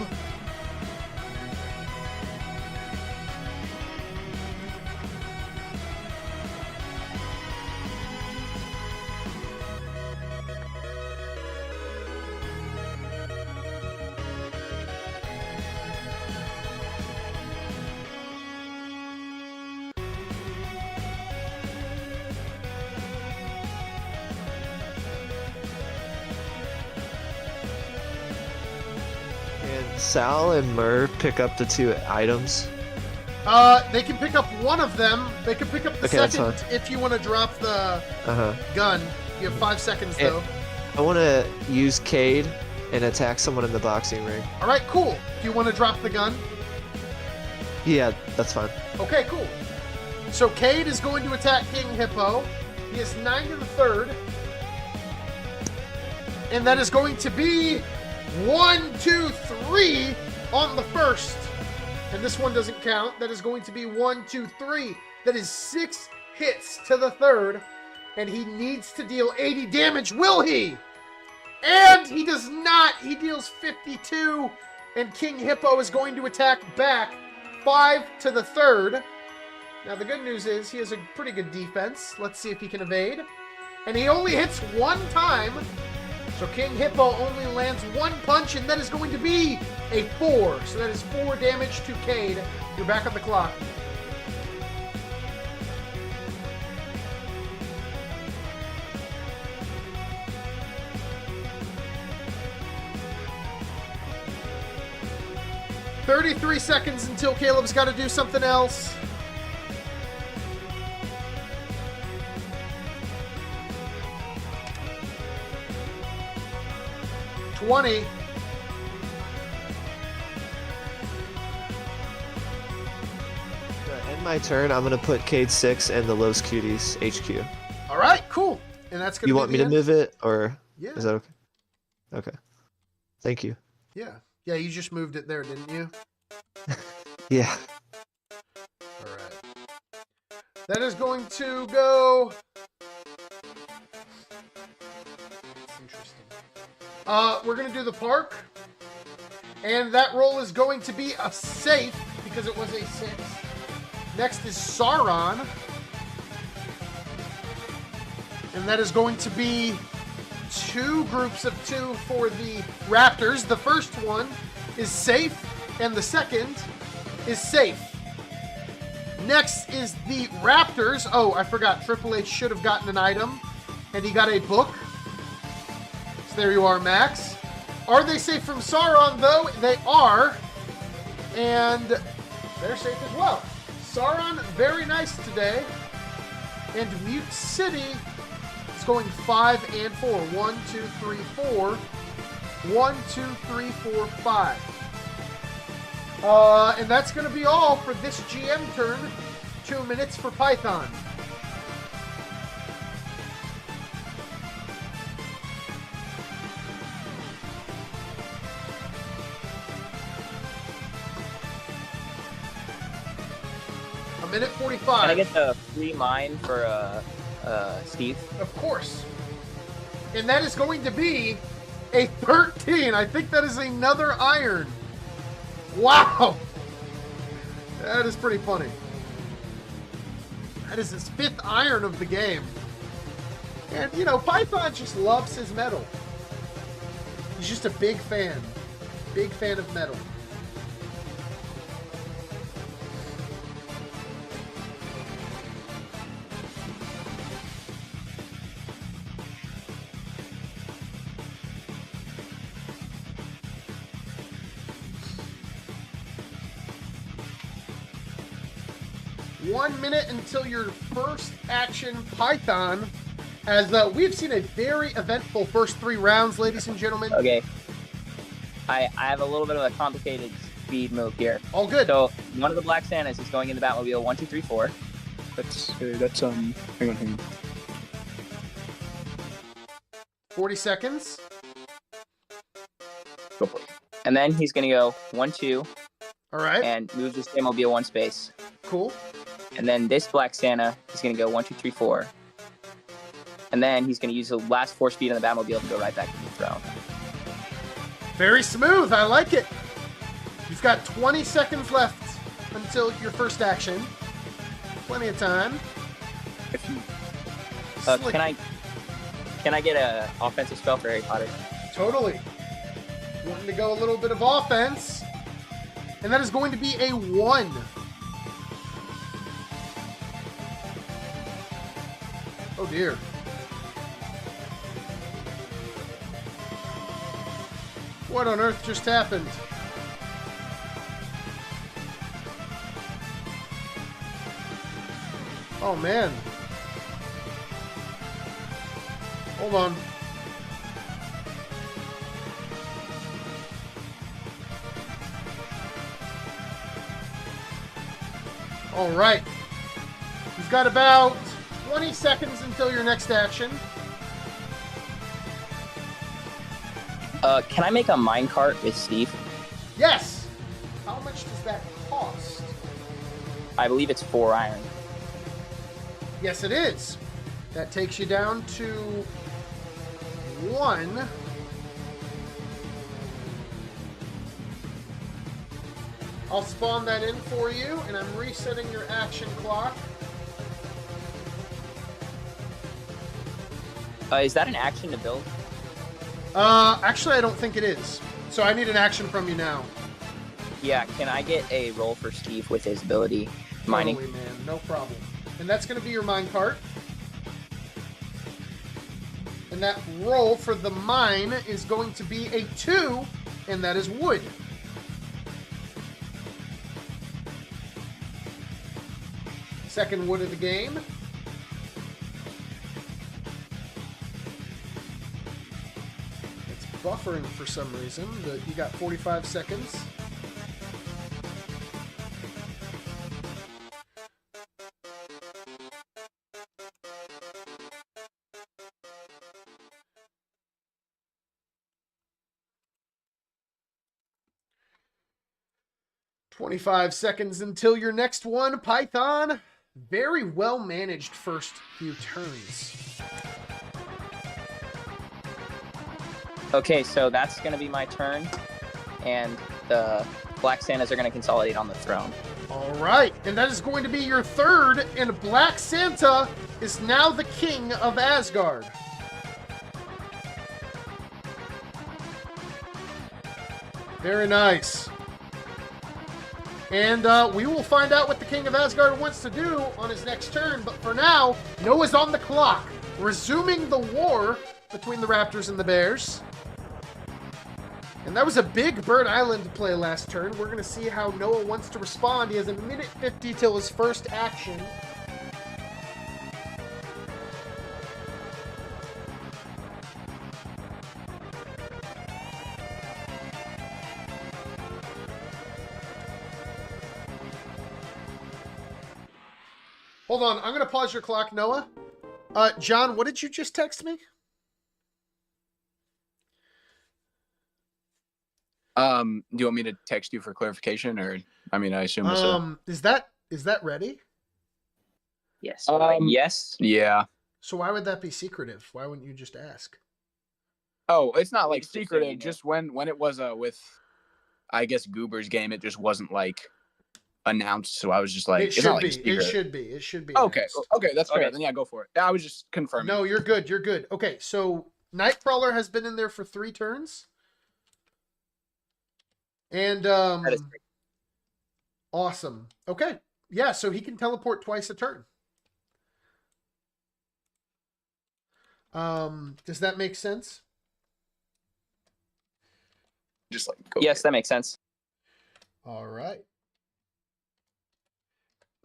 Can Sal and Murr pick up the 2 items? They can pick up one of them. They can pick up the Okay, that's second fine. if you want to drop the gun. You have 5 seconds And- though. I want to use Cade and attack someone in the boxing ring. All right, cool. Do you want to drop the gun? Yeah, that's fine. Okay, cool. So Cade is going to attack King Hippo. He is 9 to the 3rd. And that is going to be 1, 2, 3 on the 1st. And this one doesn't count. That is going to be 1, 2, 3. That is 6 hits to the 3rd. And he needs to deal 80 damage. Will he? And he does not. He deals 52. And King Hippo is going to attack back 5 to the 3rd. Now the good news is he has a pretty good defense. Let's see if he can evade. And he only hits 1 time. So King Hippo only lands 1 punch, and that is going to be a 4. So that is 4 damage to Cade. You're back on the clock. "33 seconds until Caleb's got to do something else." "20. To end my turn, I'm going to put Cade 6 and the Los Cuties HQ. All right, cool. And that's going to You be want the me to end? move it, or Yeah. is that okay? Okay. Thank you. Yeah. Yeah, you just moved it there, didn't you? Yeah. All right. That is going to go... That's interesting. We're going to do the park. And that roll is going to be a safe, because it was a 6. Next is Sauron. And that is going to be 2 groups of 2 for the Raptors. The first one is safe, and the second is safe. Next is the Raptors. Oh, I forgot. Triple H should have gotten an item, and he got a book. So there you are, Max. Are they safe from Sauron, though? They are. And they're safe as well. Sauron, very nice today. And Mute City is going 5 and 4. 1, 2, 3, 4. 1, 2, 3, 4, 5. And that's going to be all for this GM turn. 2 minutes for Python. A minute 45. Can I get the free mine for Steve? Of course. And that is going to be a 13. I think that is another iron. Wow. That is pretty funny. That is his 5th iron of the game. And, you know, Python just loves his metal. He's just a big fan. Big fan of metal. 1 minute until your first action, Python. As we've seen a very eventful first 3 rounds, ladies and gentlemen. Okay. I have a little bit of a complicated speed move here. All good. So one of the Black Santas is going in the Batmobile. 1, 2, 3, 4. That's hang on. 40 seconds. Go for it. And then he's going to go 1, 2, All right. and move this Batmobile 1 space. Cool. And then this Black Santa is going to go 1, 2, 3, 4. And then he's going to use the last 4 speed on the Batmobile to go right back to the throne. Very smooth. I like it. You've got 20 seconds left until your first action. Plenty of time. Slick. Can I get a offensive spell for Harry Potter? Totally. Wanting to go a little bit of offense. And that is going to be a 1. Oh dear. What on earth just happened? Oh man. Hold on. All right. You've got about 20 seconds until your next action. Can I make a minecart with Steve? Yes. How much does that cost? I believe it's 4 iron. Yes, it is. That takes you down to 1. I'll spawn that in for you, and I'm resetting your action clock. Is that an action to build? Actually, I don't think it is. So I need an action from you now. Yeah, can I get a roll for Steve with his ability mining? Totally, man. No problem. And that's going to be your minecart. And that roll for the mine is going to be a 2, and that is wood. Second wood of the game. It's buffering for some reason, but you got 45 seconds. "25 seconds until your next one, Python." Very well managed first few turns. Okay, so that's going to be my turn, and the Black Santas are going to consolidate on the throne. All right, and that is going to be your third, and Black Santa is now the king of Asgard. Very nice. And we will find out what the King of Asgard wants to do on his next turn. But for now, Noah's on the clock, resuming the war between the Raptors and the Bears. And that was a big Bird Island play last turn. We're going to see how Noah wants to respond. He has 1:50 till his first action. Hold on, I'm going to pause your clock, Noah. John, what did you just text me? Do you want me to text you for clarification, or I assume it's Is that ready? Yes. yes. Yeah. So why would that be secretive? Why wouldn't you just ask? Oh, it's not like Just so secretive. you know. Just when it was with, I guess, Goober's game, it just wasn't like announced. So I was just like, It it's should not like be. a secret. It should be. Okay. announced. Okay, that's fair. Okay. Then yeah, go for it. I was just confirming. No, you're good. You're good. Okay, so Nightcrawler has been in there for 3 turns. And That is great. awesome. Okay. Yeah, so he can teleport twice a turn. Does that make sense? Just like go Yes, that makes sense. All right.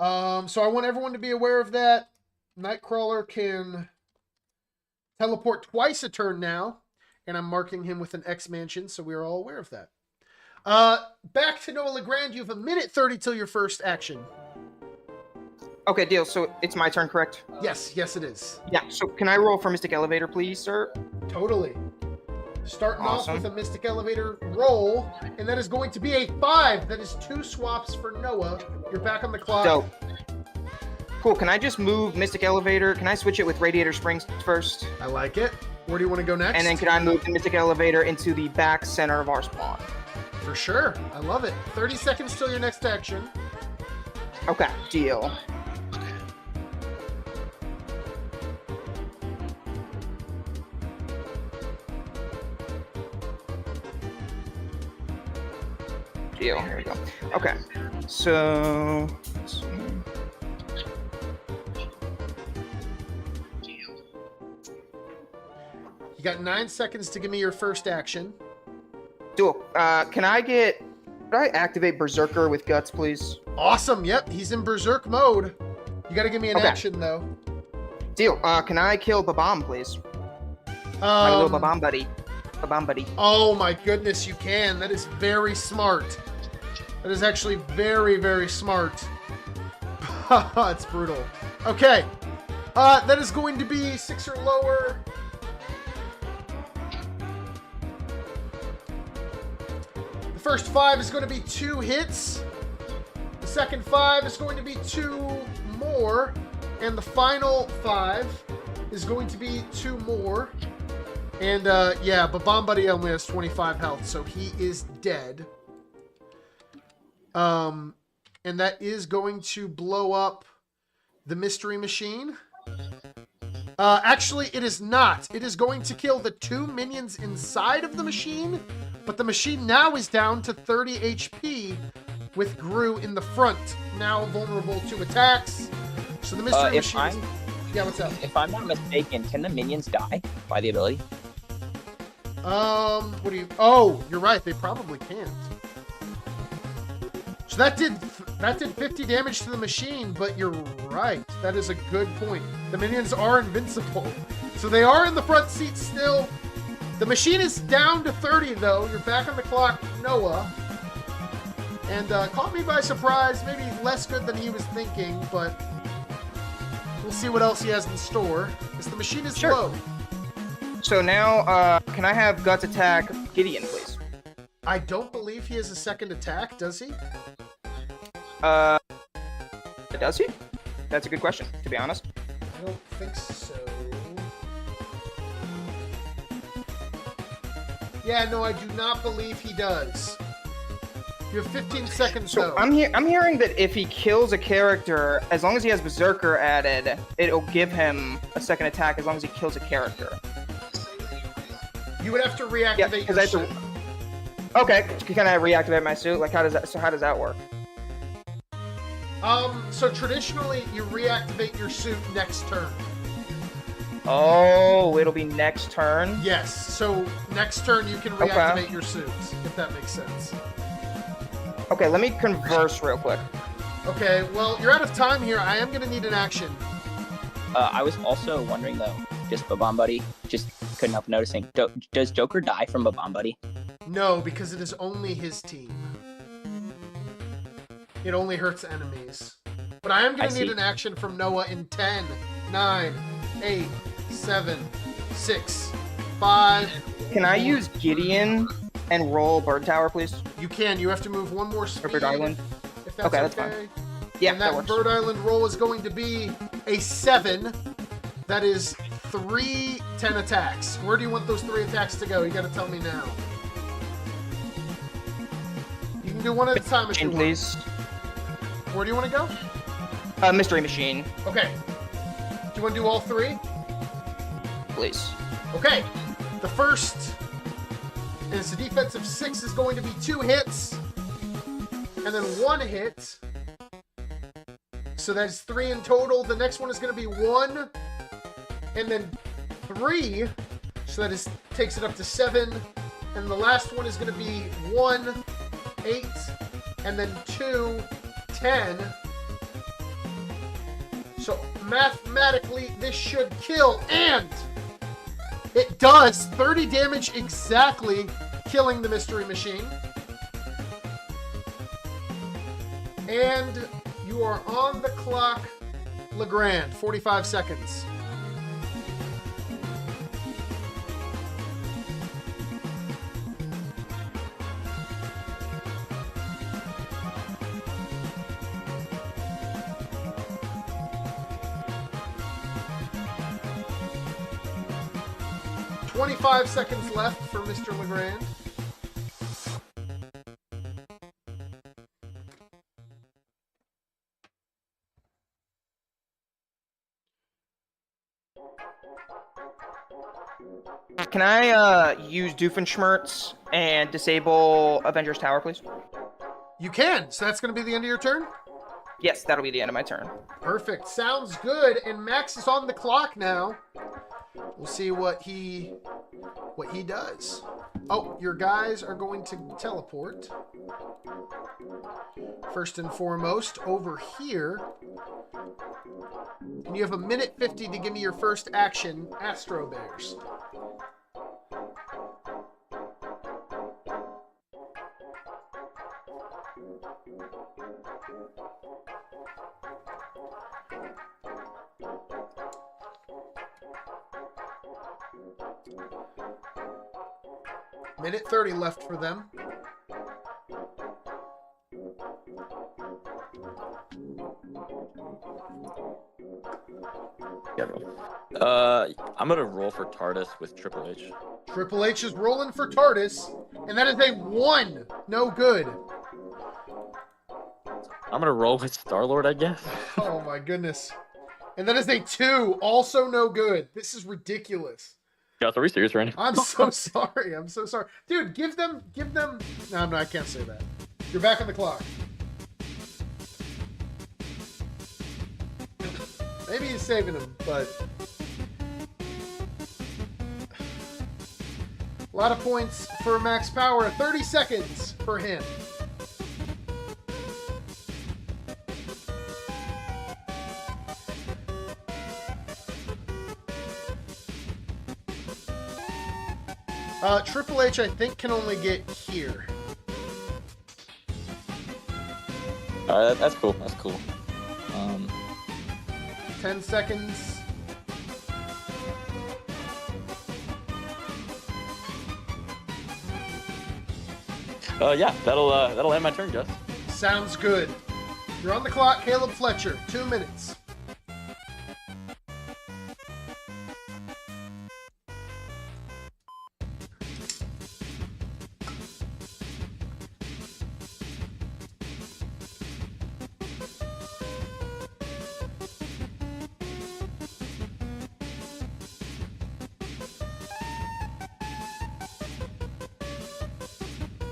So I want everyone to be aware of that. Nightcrawler can teleport twice a turn now, and I'm marking him with an X mansion, so we're all aware of that. Back to Noah LeGrand. You have 1:30 till your first action. Okay, deal. So it's my turn, correct? Yes, it is. Yeah. So can I roll for Mystic Elevator, please, sir? Totally. Starting Awesome. off with a Mystic Elevator roll, and that is going to be a 5. That is 2 swaps for Noah. You're back on the clock. Dope. Cool. Can I just move Mystic Elevator? Can I switch it with Radiator Springs first? I like it. Where do you want to go next? And then can I move the Mystic Elevator into the back center of our spawn? For sure. I love it. 30 seconds till your next action. Okay, deal. Deal. Here we go. Okay. So let's see. You got 9 seconds to give me your first action. Deal. Can I activate Berserker with Guts, please? Awesome. Yep, he's in Berserk mode. You got to give me an Okay. action, though. Deal. Can I kill Babam, please? My little Babam buddy. Babam buddy. Oh my goodness, you can. That is very smart. That is actually very, very smart. It's brutal. Okay. That is going to be 6 or lower. The first 5 is going to be 2 hits. The second 5 is going to be 2 more. And the final 5 is going to be 2 more. And, yeah, but Bomb Buddy only has 25 health, so he is dead. And that is going to blow up the Mystery Machine. Actually, it is not. It is going to kill the 2 minions inside of the machine, but the machine now is down to 30 HP with Gru in the front, now vulnerable to attacks. So the Mystery Machine... Yeah, what's up? If I'm not mistaken, can the minions die by the ability? What do you... Oh, you're right. They probably can't. So that did 50 damage to the machine, but you're right. That is a good point. The minions are invincible. So they are in the front seat still. The machine is down to 30, though. You're back on the clock, Noah. And caught me by surprise. Maybe less good than he was thinking, but we'll see what else he has in store. Because the machine is low. So now, can I have Guts attack Gideon, please? I don't believe he has a second attack, does he? Does he? That's a good question, to be honest. I don't think so. Yeah, no, I do not believe he does. You have 15 seconds, So though. I'm hearing that if he kills a character, as long as he has Berserker added, it'll give him a second attack as long as he kills a character. You would have to reactivate your suit. Okay, can I reactivate my suit? Like, how does that work? So traditionally, you reactivate your suit next turn. Oh, it'll be next turn? Yes, so next turn you can reactivate your suit, if that makes sense. Okay, let me converse real quick. Okay, well, you're out of time here. I am going to need an action. I was also wondering, though, just Babam Buddy, just couldn't help noticing. Does Joker die from Babam Buddy? No, because it is only his team. It only hurts enemies. But I am going to need an action from Noah in 10, 9, 8, 7, 6, 5. Can I use Gideon and roll Bird Tower, please? You can. You have to move one more speed. Or Bird Island? If that's Okay, that's fine. Yeah, and that works. Bird Island roll is going to be a 7. That is 3 10 attacks. Where do you want those 3 attacks to go? You got to tell me now. You can do one at a time if you want. Please. Where do you want to go? Mystery Machine. Okay. Do you want to do all 3? Please. Okay. The first is a defensive 6 is going to be 2 hits. And then 1 hit. So that's 3 in total. The next one is going to be 1. And then 3. So that takes it up to 7. And the last one is going to be 1, 8. And then 2, 10. mathematically, this should kill, and it does. 30 damage exactly, killing the Mystery Machine. And you are on the clock, LeGrand. 45 seconds. Five seconds left for Mr. LeGrand. Can I use Doofenshmirtz and disable Avengers Tower, please? You can. So that's going to be the end of your turn? Yes, that'll be the end of my turn. Perfect. Sounds good. And Max is on the clock now. We'll see what he does. Oh, your guys are going to teleport. First and foremost, over here. And you have a minute 50 to give me your first action, Astro Bears. Minute 30 left for them. I'm gonna roll for TARDIS with Triple H. Triple H is rolling for TARDIS, and that is a 1. No good. I'm gonna roll with Star-Lord, I guess. Oh my goodness. And that is a 2. Also no good. This is ridiculous. Got 3 serious right now. I'm so sorry. I'm so sorry. Dude, give them. No, I can't say that. You're back on the clock. Maybe he's saving them, but a lot of points for Max Power. 30 seconds for him. Triple H, I think, can only get here. That's cool. That's cool. 10 seconds. Yeah, that'll end my turn, Gus. Sounds good. You're on the clock, Caleb Fletcher. 2 minutes.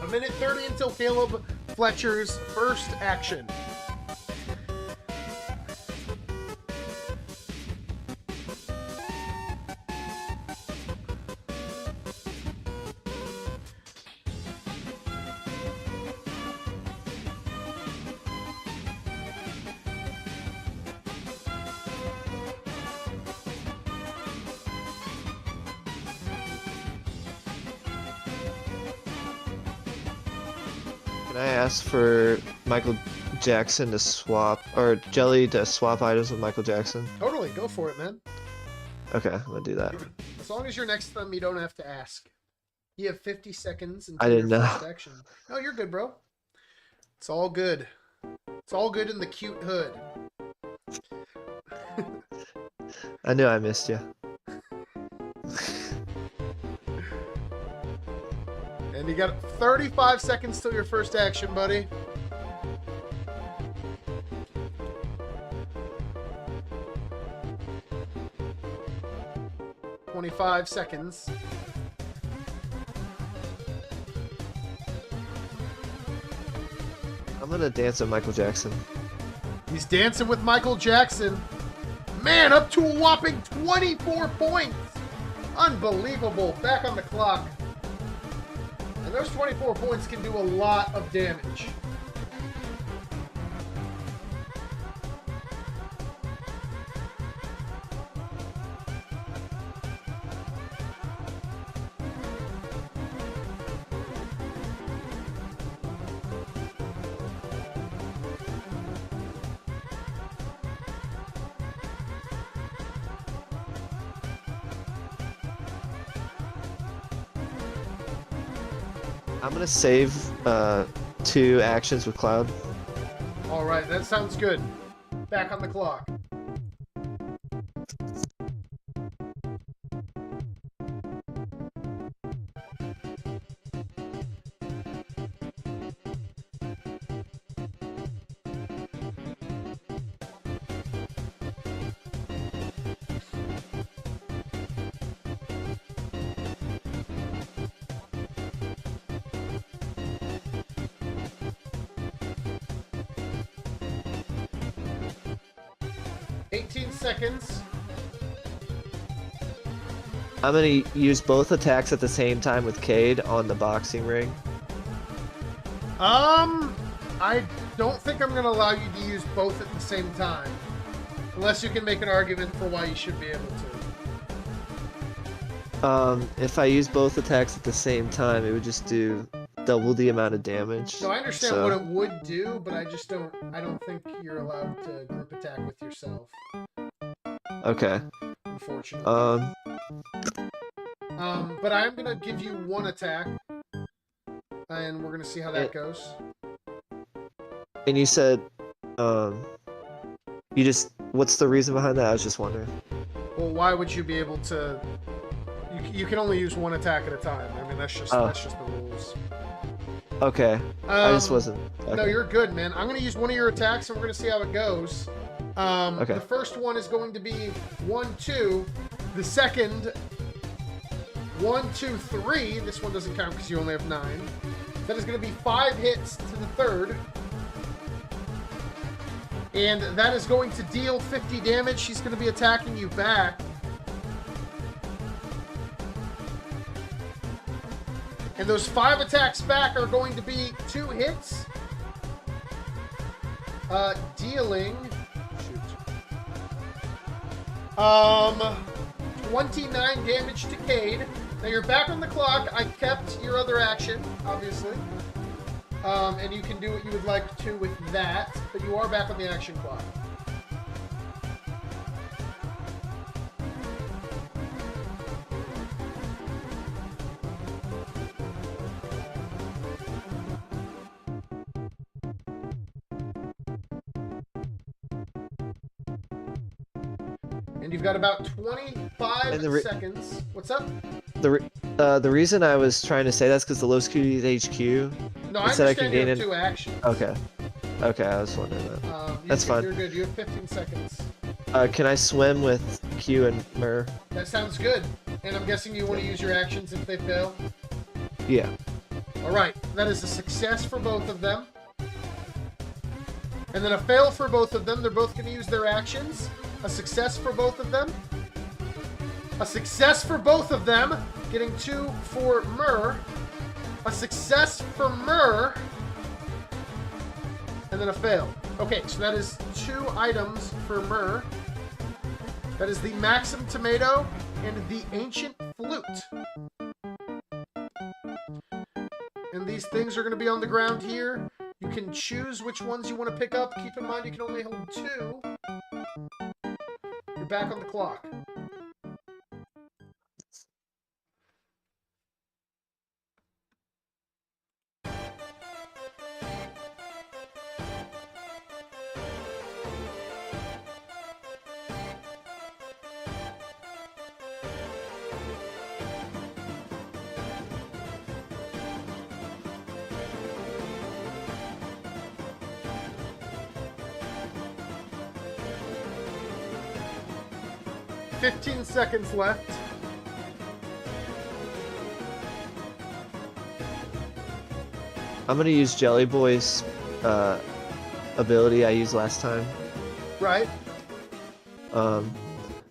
A minute 30 until Caleb Fletcher's first action. Can I ask for Michael Jackson to swap, or Jelly to swap items with Michael Jackson? Totally, go for it, man. Okay, I'm gonna do that. As long as you're next to them, you don't have to ask. You have 50 seconds until I didn't your know. first action. No, you're good, bro. It's all good. It's all good in the cute hood. I knew I missed you. And you got 35 seconds till your first action, buddy. $25 seconds. I'm gonna dance with Michael Jackson. He's dancing with Michael Jackson. Man, up to a whopping 24 points. Unbelievable. Back on the clock. And those 24 points can do a lot of damage. I'm gonna save 2 actions with Cloud. All right, that sounds good. Back on the clock. Seconds. I'm gonna use both attacks at the same time with Cade on the boxing ring. I don't think I'm gonna allow you to use both at the same time, unless you can make an argument for why you should be able to. If I use both attacks at the same time, it would just do double the amount of damage. No, I understand what it would do, but I don't think you're allowed to group attack with yourself. Okay. Unfortunately. But I'm gonna give you 1 attack, and we're gonna see how that goes. And you said, you just, what's the reason behind that? I was just wondering. Well, why would you be able to? You can only use 1 attack at a time. I mean, that's just the rules. Okay. I just wasn't. Okay. No, you're good, man. I'm gonna use 1 of your attacks, and we're gonna see how it goes. Okay. The first one is going to be 1, 2. The second, 1, 2, 3. This one doesn't count because you only have 9. That is going to be 5 hits to the third. And that is going to deal 50 damage. She's going to be attacking you back. And those 5 attacks back are going to be 2 hits. Dealing... 29 damage to Cade. Now you're back on the clock. I kept your other action, obviously. And you can do what you would like to with that, but you are back on the action clock. And you've got about 25 seconds. What's up? The reason I was trying to say that's because the Los Cuties HQ. No, I understand you have 2 actions. Okay. Okay, I was wondering that. That's fine. You're good. You have 15 seconds. Can I swim with Q and Mur? That sounds good. And I'm guessing you want to use your actions if they fail? Yeah. Alright, that is a success for both of them. And then a fail for both of them. They're both going to use their actions. A success for both of them. A success for both of them. Getting 2 for Mur. A success for Mur. And then a fail. Okay, so that is 2 items for Mur. That is the Maxim Tomato and the Ancient Flute. And these things are going to be on the ground here. You can choose which ones you want to pick up. Keep in mind you can only hold 2. You're back on the clock. $15 seconds left. I'm gonna use Jelly Boy's ability I used last time. Right. I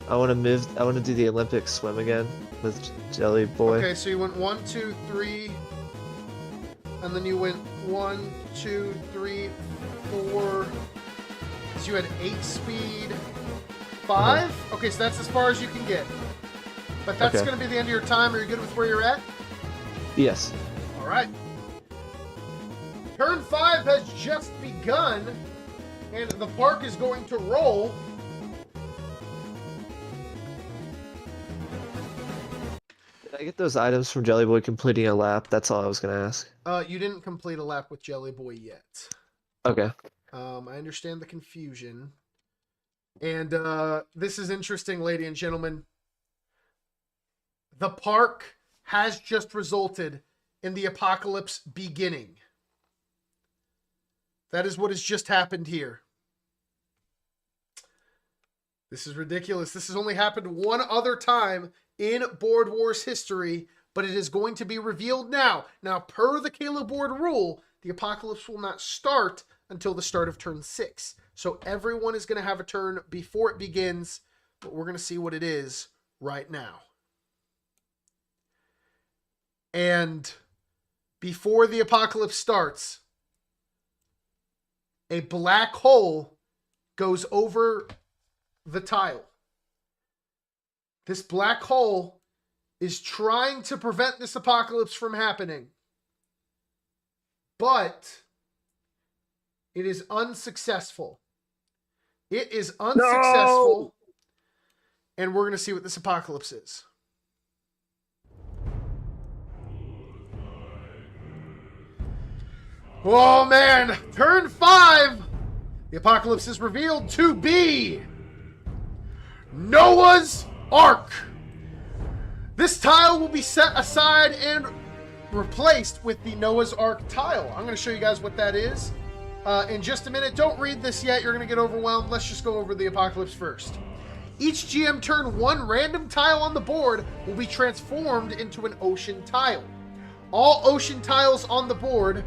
want to do the Olympic swim again with Jelly Boy. Okay, so you went 1, 2, 3, and then you went 1, 2, 3, 4. So you had 8 speed. 5? Okay, so that's as far as you can get. But that's going to be the end of your time. Are you good with where you're at? Yes. All right. Turn 5 has just begun, and the park is going to roll. I get those items from Jelly Boy completing a lap? That's all I was gonna ask. You didn't complete a lap with Jelly Boy yet. Okay. I understand the confusion. And this is interesting, ladies and gentlemen. The park has just resulted in the apocalypse beginning. That is what has just happened here. This is ridiculous. This has only happened one other time in Board Wars history, but it is going to be revealed now. Now, per the Caleb board rule, the apocalypse will not start until the start of turn 6. So everyone is going to have a turn before it begins, but we're going to see what it is right now. And before the apocalypse starts, a black hole goes over the tile. This black hole is trying to prevent this apocalypse from happening. But it is unsuccessful. It is unsuccessful. No! And we're going to see what this apocalypse is. Oh man, turn 5. The apocalypse is revealed to be Noah's Ark. This tile will be set aside and replaced with the Noah's Ark tile. I'm going to show you guys what that is in just a minute. Don't read this yet. You're going to get overwhelmed. Let's just go over the apocalypse first. Each GM turn, one random tile on the board will be transformed into an ocean tile. All ocean tiles on the board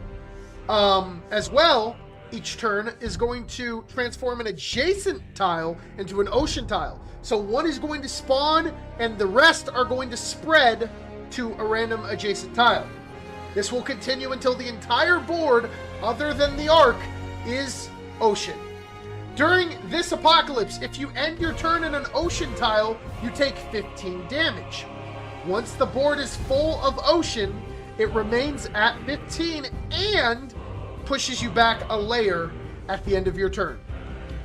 as well, each turn is going to transform an adjacent tile into an ocean tile. So one is going to spawn and the rest are going to spread to a random adjacent tile. This will continue until the entire board, other than the Ark, is ocean. During this apocalypse, if you end your turn in an ocean tile, you take 15 damage. Once the board is full of ocean, it remains at 15 and pushes you back a layer at the end of your turn.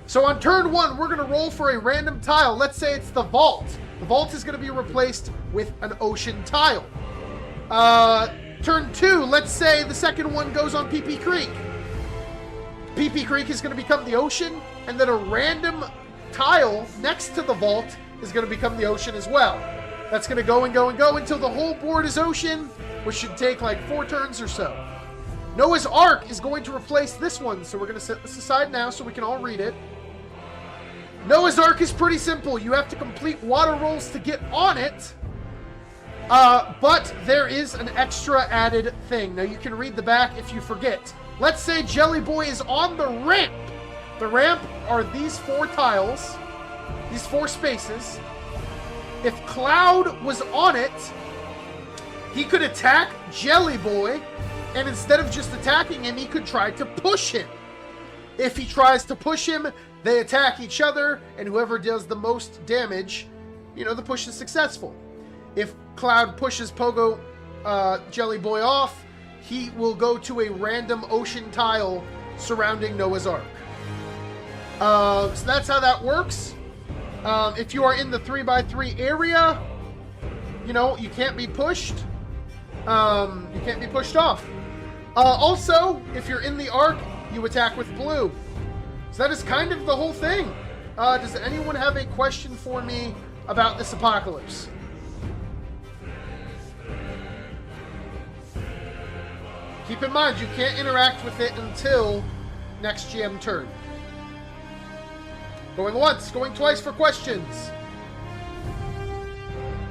So on turn 1, we're going to roll for a random tile. Let's say it's the vault. The vault is going to be replaced with an ocean tile. Turn 2, let's say the second one goes on PP Creek. PP Creek is going to become the ocean, and then a random tile next to the vault is going to become the ocean as well. That's going to go and go and go until the whole board is ocean, which should take like 4 turns or so. Noah's Ark is going to replace this one, so we're going to set this aside now so we can all read it. Noah's Ark is pretty simple. You have to complete water rolls to get on it, but there is an extra added thing. Now, you can read the back if you forget. Let's say Jelly Boy is on the ramp. The ramp are these 4 tiles, these 4 spaces. If Cloud was on it, he could attack Jelly Boy, and instead of just attacking him, he could try to push him. If he tries to push him, they attack each other, and whoever does the most damage, the push is successful. If Cloud pushes Pogo Jelly Boy off, he will go to a random ocean tile surrounding Noah's Ark. So that's how that works. If you are in the 3x3 area, you can't be pushed. You can't be pushed off. Also, if you're in the Ark, you attack with blue. So that is kind of the whole thing. Does anyone have a question for me about this apocalypse? Keep in mind, you can't interact with it until next GM turn. Going once, going twice for questions.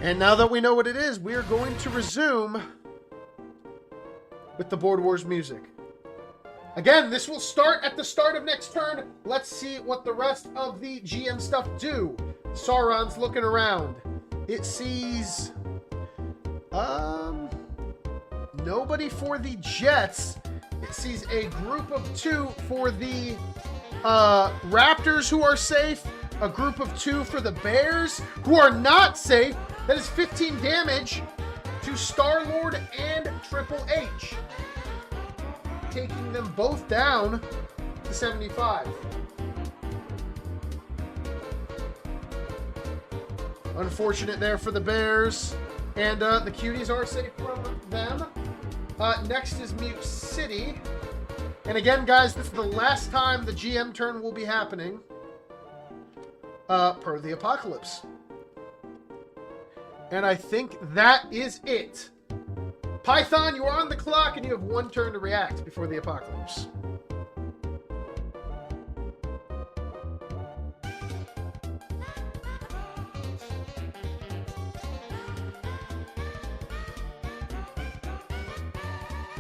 And now that we know what it is, we are going to resume with the Board Wars music. Again, this will start at the start of next turn. Let's see what the rest of the GM stuff do. Sauron's looking around. It sees nobody for the Jets. It sees a group of 2 for the Raptors who are safe. A group of 2 for the Bears who are not safe. That is 15 damage to Star-Lord and Triple H, taking them both down to 75. Unfortunate there for the Bears. And the Cuties are safe from them. Next is Mute City. And again, guys, this is the last time the GM turn will be happening. Per the Apocalypse. And I think that is it. Python, you are on the clock and you have 1 turn to react before the Apocalypse.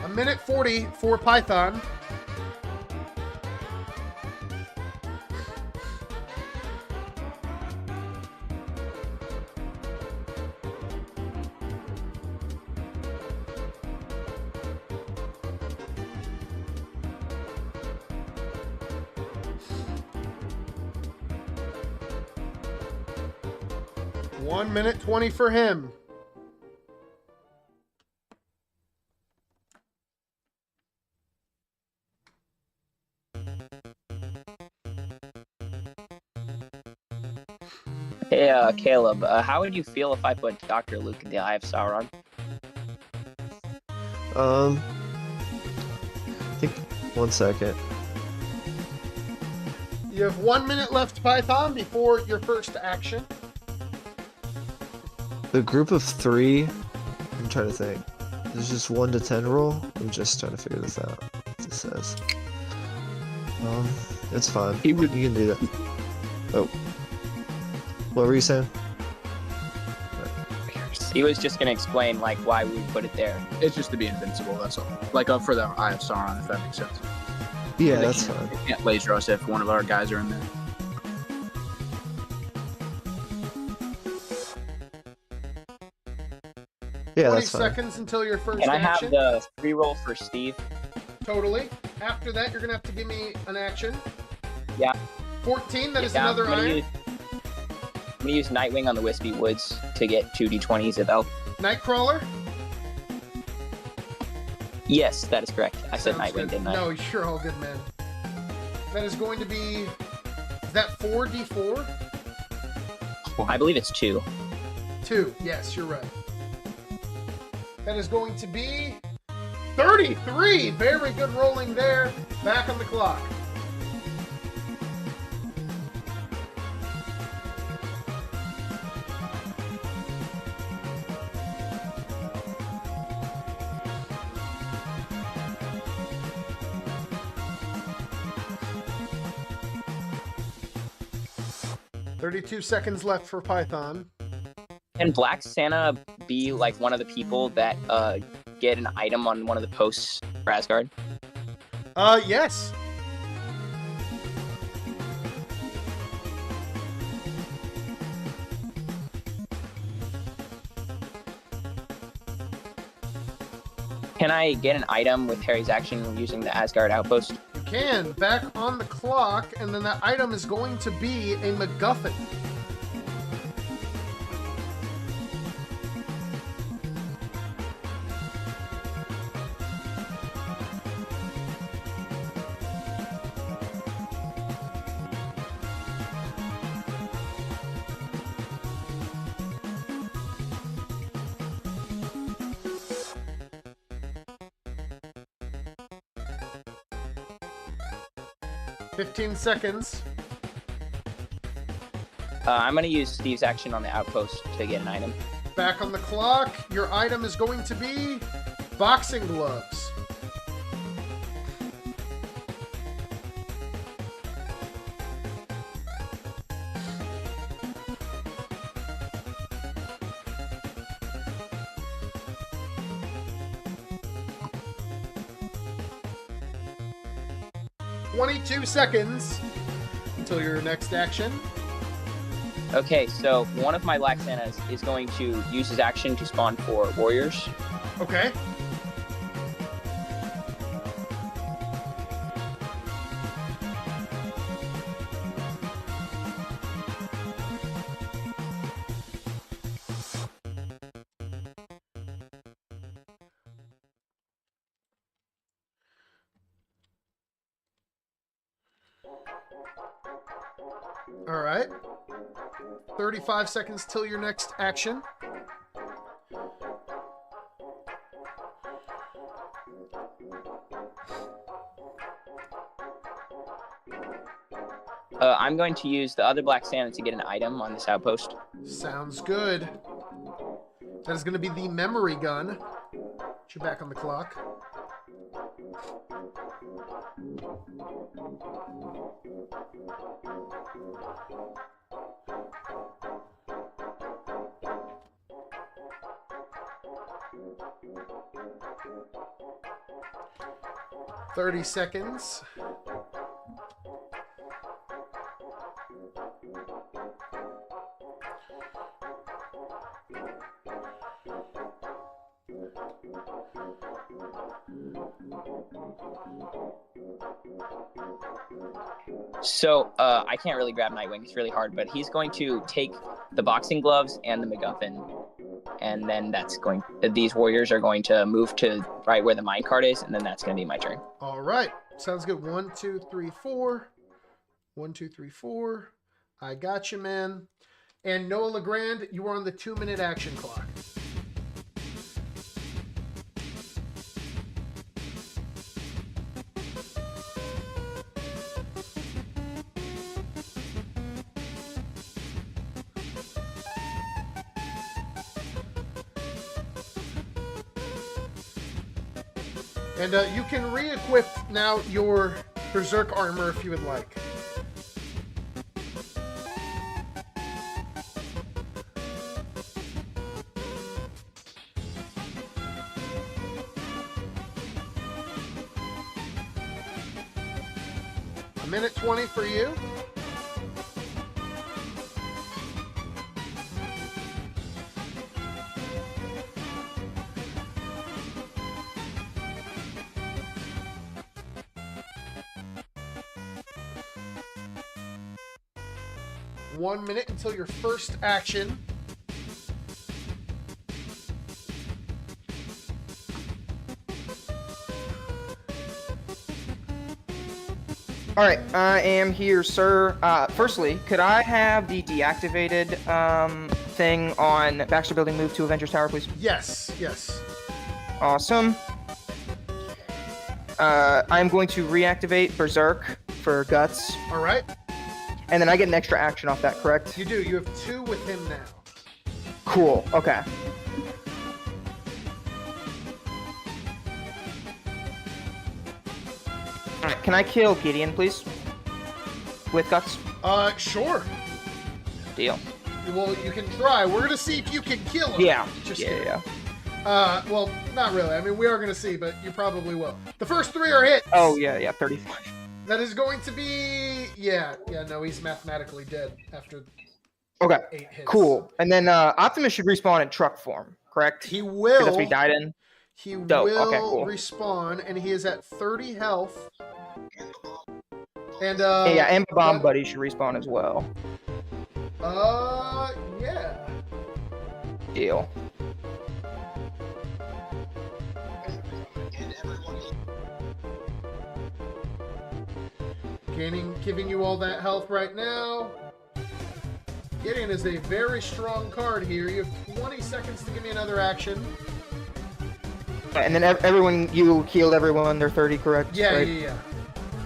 A minute 40 for Python. One minute 20 for him. Hey, Caleb, how would you feel if I put Dr. Luke in the Eye of Sauron? I think 1 second. You have 1 minute left, Python, before your first action. The group of 3. I'm trying to think. There's just 1 to 10 roll. I'm just trying to figure this out. What it says. It's fine. You can do that. Oh. What were you saying? He was just gonna explain like why we put it there. It's just to be invincible, that's all. Like for the Eye of Sauron, if that makes sense. Yeah, that's fine. They can't laser us if one of our guys are in there. Yeah, 20 that's fine. seconds until your first Can I action. have the free roll for Steve? Totally. After that, you're going to have to give me an action. Yeah. 14, that is Yeah, another iron. I'm gonna use Nightwing on the Wispy Woods to get 2 d20s of health. Nightcrawler? Yes, that is correct. I said Sounds Nightwing, good. didn't I? No, you're all good, man. That is going to be... Is that 4d4? I believe it's 2. 2. Yes, you're right. That is going to be 33. Very good rolling there. Back on the clock. "32 seconds left for Python." Can Black Santa be like one of the people that get an item on one of the posts for Asgard? Yes. Can I get an item with Harry's action using the Asgard outpost? You can. Back on the clock, and then that item is going to be a MacGuffin. "15 seconds. I'm gonna use Steve's action on the outpost to get an item. Back on the clock. Your item is going to be boxing gloves. "22 seconds until your next action." Okay, so one of my Black Santas is going to use his action to spawn 4 warriors. Okay. All right. 35 seconds till your next action. I'm going to use the other Black Santa to get an item on this outpost. Sounds good. That is going to be the memory gun. Put you back on the clock. $30 seconds. So I can't really grab Nightwing. It's really hard, but he's going to take the boxing gloves and the MacGuffin, and then these warriors are going to move to right where the minecart is, and then that's going to be my turn. All right. Sounds good. 1, 2, 3, 4. 1, 2, 3, 4. I got you, man. And Noah LeGrand, you are on the 2-minute action clock. And you can re-equip now your Berserk armor if you would like. A minute 20 for you. One minute until your first action. All right, I am here, sir. Firstly, could I have the deactivated thing on Baxter Building move to Avengers Tower, please? Yes, yes. Awesome. I'm going to reactivate Berserk for Guts, All right. and then I get an extra action off that, correct? You do. You have 2 with him now. Cool, okay. All right, can I kill Gideon, please? With Guts? Sure. Deal. Well, you can try. We're gonna see if you can kill him. Yeah. Just Yeah, kidding. yeah. Well, not really. I mean, we are gonna see, but you probably will. The first 3 are hits. Oh, yeah, 35. That is going to be... Yeah, no, he's mathematically dead after Okay, 8 hits. cool. And then Optimus should respawn in truck form, correct? He 'Cause will. that's what he died in. He Dope. will Okay, cool. respawn, and he is at 30 health. And Yeah, and the bomb buddy should respawn as well. Yeah. Deal. Giving you all that health right now. Gideon is a very strong card here. You have 20 seconds to give me another action. And then everyone, you healed everyone. They're 30, correct? Yeah, Right? yeah.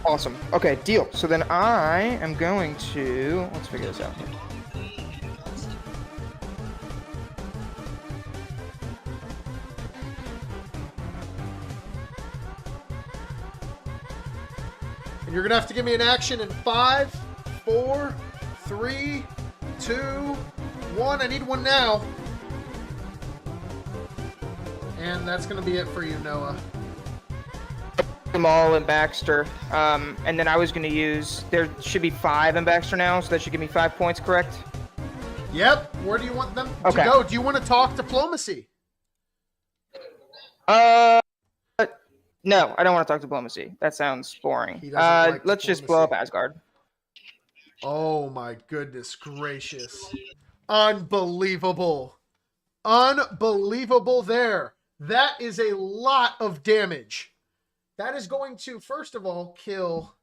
Awesome. Okay, deal. So then I am going to... Let's figure this out. And you're going to have to give me an action in 5, 4, 3, 2, 1. I need one now. And that's going to be it for you, Noah. Them all in Baxter. And then I was going to use... There should be 5 in Baxter now, so that should give me 5 points, correct? Yep. Where do you want them Okay. to go? Do you want to talk diplomacy? No, I don't want to talk diplomacy. That sounds boring. He doesn't like Let's just blow up diplomacy. Asgard. Oh my goodness gracious. Unbelievable. Unbelievable there. That is a lot of damage. That is going to, first of all, kill...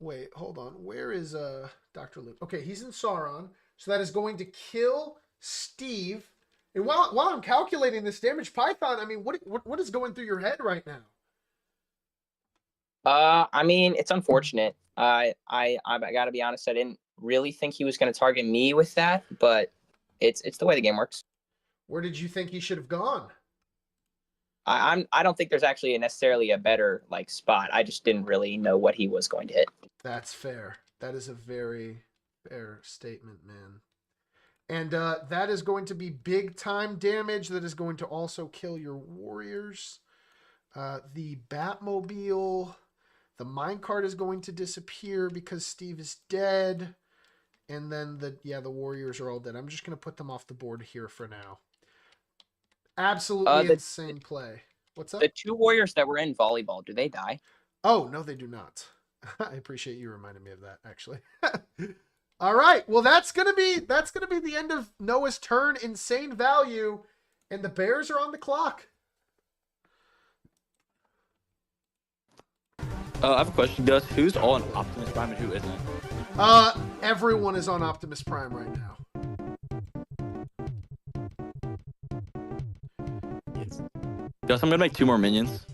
Wait, hold on. Where is Dr. Luke? Okay, he's in Sauron. So that is going to kill Steve. And while I'm calculating this damage, Python, I mean, what is going through your head right now? I mean, it's unfortunate. I gotta be honest. I didn't really think he was gonna target me with that, but it's the way the game works. Where did you think he should have gone? I don't think there's actually necessarily a better like spot. I just didn't really know what he was going to hit. That's fair. That is a very fair statement, man. And that is going to be big time damage. That is going to also kill your warriors. The Batmobile, the minecart is going to disappear because Steve is dead. And then the warriors are all dead. I'm just going to put them off the board here for now. Absolutely insane play. What's up? The 2 warriors that were in volleyball, do they die? Oh, no, they do not. I appreciate you reminding me of that, actually. All right. Well, that's gonna be the end of Noah's turn. Insane value, and the Bears are on the clock. I have a question, Gus. Who's all on Optimus Prime and who isn't? Everyone is on Optimus Prime right now. Gus, I'm gonna make 2 more minions.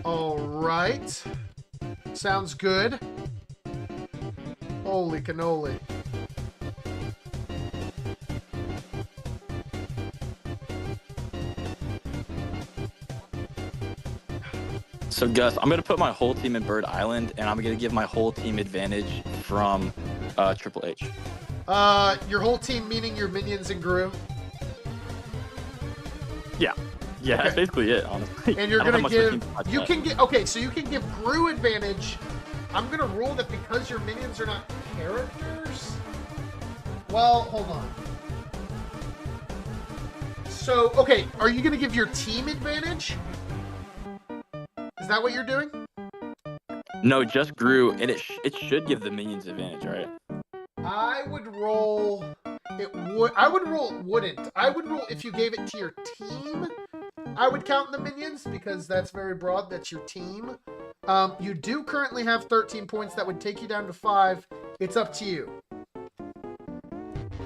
All right. Sounds good. Holy cannoli. So Gus, I'm gonna put my whole team in Bird Island, and I'm gonna give my whole team advantage from Triple H. Your whole team, meaning your minions and Gru. Yeah, Okay. that's basically it, honestly. And you're I don't gonna have much of a give. team to You touch can get. Okay, so you can give Gru advantage. I'm gonna rule that because your minions are not characters. Well, hold on. So, okay, are you gonna give your team advantage? Is that what you're doing? yet. No, just Gru, and it should give the minions advantage, right? I would roll. It would. I would roll. It wouldn't. I would roll if you gave it to your team. I would count the minions because that's very broad. That's your team. You do currently have 13 points. That would take you down to 5. It's up to you.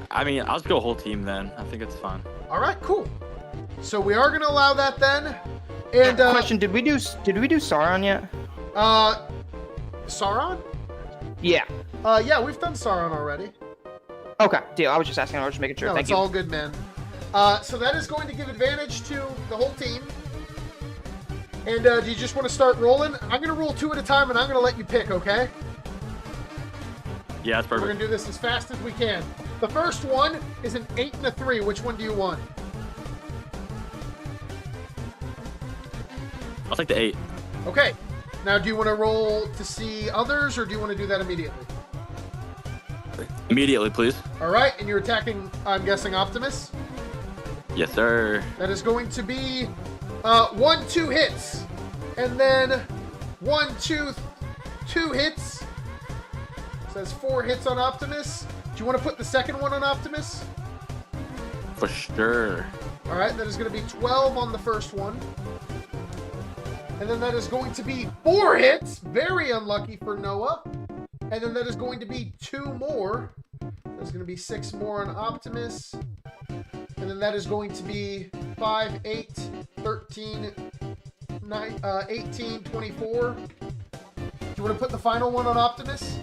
I mean, I'll just go whole team then. I think it's fine. All right, cool. So we are gonna allow that then. And Question: Did we do Sauron yet? Sauron? Yeah. Yeah, we've done Sauron already. Okay, deal. I was just asking. I was just making sure. No, Thank it's you. all good, man. So that is going to give advantage to the whole team. And do you just want to start rolling? I'm going to roll 2 at a time, and I'm going to let you pick, okay? Yeah, that's We're perfect. going to do this as fast as we can. The first one is an 8 and a 3. Which one do you want? I'll take the 8. Okay. Now, do you want to roll to see others, or do you want to do that immediately? Immediately, please. All right, and you're attacking, I'm guessing, Optimus? Yes, sir. That is going to be 1, 2 hits. And then 1, 2 hits. So that's 4 hits on Optimus. Do you want to put the second one on Optimus? For sure. All right, that is going to be 12 on the first one. And then that is going to be 4 hits. Very unlucky for Noah. And then that is going to be 2 more. There's going to be 6 more on Optimus. And then that is going to be 5, 8, 13, 9, 18, 24. Do you want to put the final one on Optimus?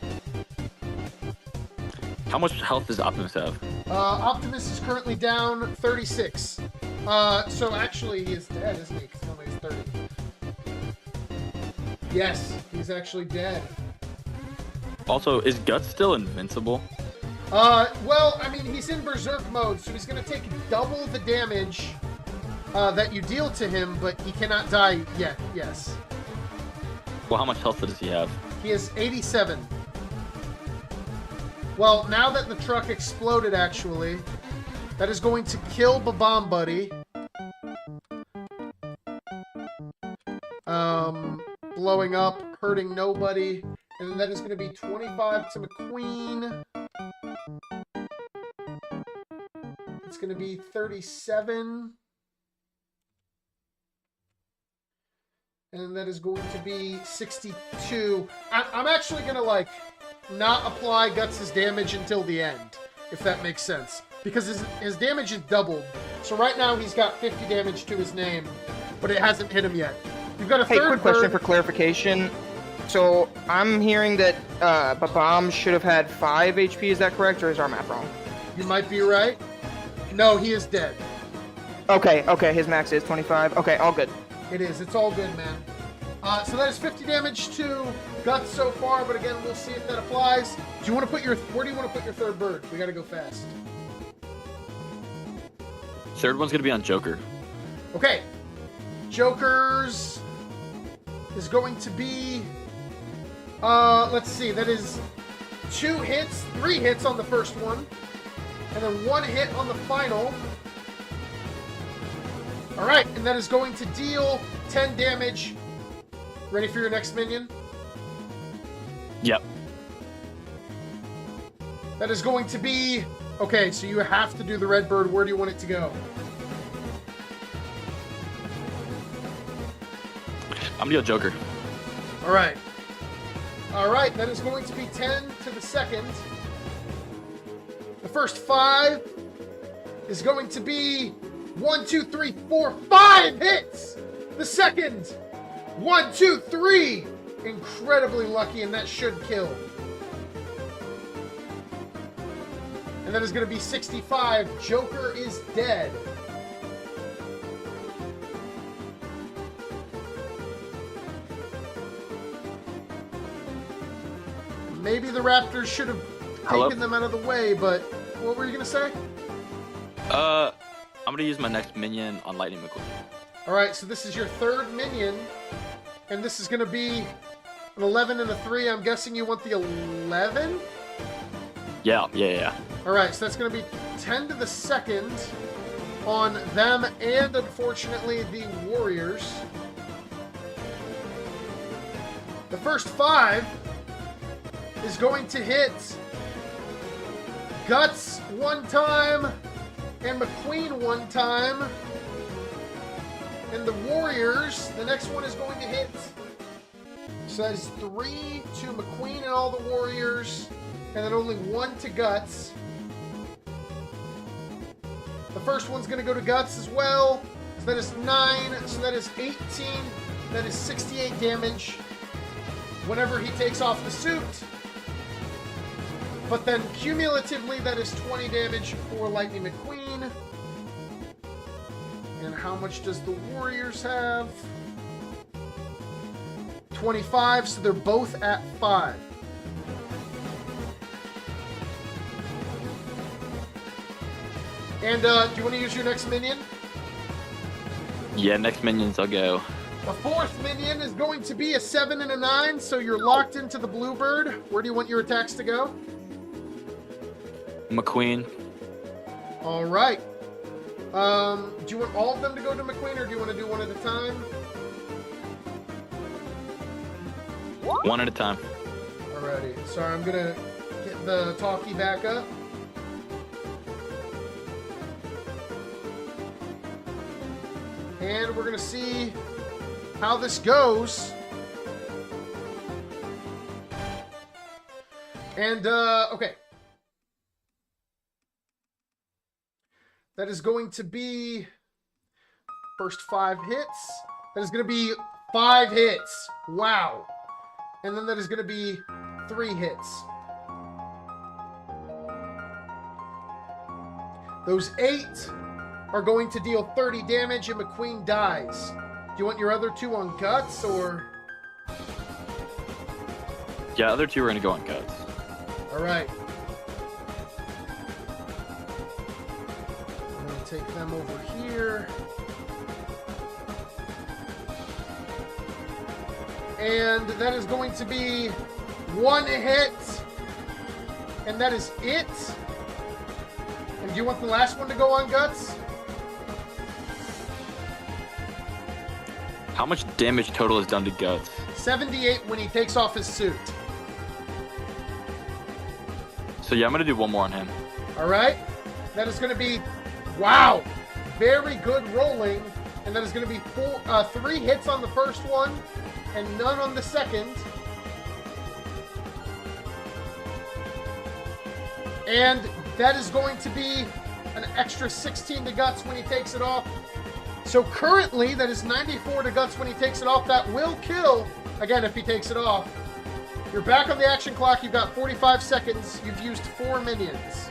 How much health does Optimus have? Optimus is currently down 36. So actually he is dead, isn't he? Because he only has 30. Yes, he's actually dead. Also, is Guts still invincible? Well, I mean, he's in Berserk mode, so he's going to take double the damage that you deal to him, but he cannot die yet, yes. Well, how much health does he have? He has 87. Well, now that the truck exploded, actually, that is going to kill Babam Buddy. Blowing up, hurting nobody. And then that is going to be 25 to McQueen. It's going to be 37. And then that is going to be 62. I'm actually going to, like, not apply Guts' damage until the end, if that makes sense. because his damage is doubled. So right now he's got 50 damage to his name, but it hasn't hit him yet. You've got a Hey, third quick question bird. for clarification. So I'm hearing that Babam should have had 5 HP. Is that correct, or is our math wrong? You might be right. No, he is dead. Okay, his max is 25. Okay, all good. It is. It's all good, man. So that is 50 damage to Guts so far, but again, we'll see if that applies. Do you want to put where do you want to put your third bird? We got to go fast. Third one's gonna be on Joker. Okay. Joker's is going to be, let's see, that is 3 hits on the first one, and then 1 hit on the final. All right, and that is going to deal 10 damage. Ready for your next minion? Yep. That is going to be, okay, so you have to do the red bird. Where do you want it to go? I'm gonna go Joker. All right. All right, that is going to be 10 to the second. The first 5 is going to be 1, 2, 3, 4, 5 hits. The second, 1, 2, 3. Incredibly lucky, and that should kill. And that is going to be 65. Joker is dead. Maybe the Raptors should have taken them out of the way, but what were you going to say? I'm gonna use my next minion on Lightning McQueen. All right, so this is your third minion, and this is going to be an 11 and a 3. I'm guessing you want the 11? Yeah. All right, so that's going to be 10 to the second on them and, unfortunately, the Warriors. The first 5 is going to hit Guts 1 time and McQueen 1 time. And the Warriors, the next one is going to hit. So that is 3 to McQueen and all the Warriors, and then only 1 to Guts. The first one's going to go to Guts as well. So that is 9. So that is 18. That is 68 damage whenever he takes off the suit. But then cumulatively, that is 20 damage for Lightning McQueen. And how much does the Warriors have? 25, so they're both at 5. And do you want to use your next minion? Yeah, next minions I'll go. The fourth minion is going to be a 7 and a 9, so you're locked into the Bluebird. Where do you want your attacks to go? McQueen. All right. Do you want all of them to go to McQueen, or do you want to do one at a time? One at a time. Alrighty. Sorry, I'm gonna get the talkie back up. And we're gonna see how this goes. And okay. That is going to be first 5 hits. That is going to be 5 hits. Wow. And then that is going to be 3 hits. Those 8 are going to deal 30 damage and McQueen dies. Do you want your other 2 on Guts, or? Yeah, other 2 are going to go on Guts. All right. Take them over here. And that is going to be 1 hit. And that is it. And do you want the last one to go on Guts? How much damage total is done to Guts? 78 when he takes off his suit. So yeah, I'm going to do 1 more on him. All right. That is going to be, wow, very good rolling. And that is going to be 3 hits on the first one and none on the second. And that is going to be an extra 16 to guts when he takes it off. So currently, that is 94 to guts when he takes it off. That will kill, again, if he takes it off. You're back on the action clock. You've got 45 seconds. You've used 4 minions.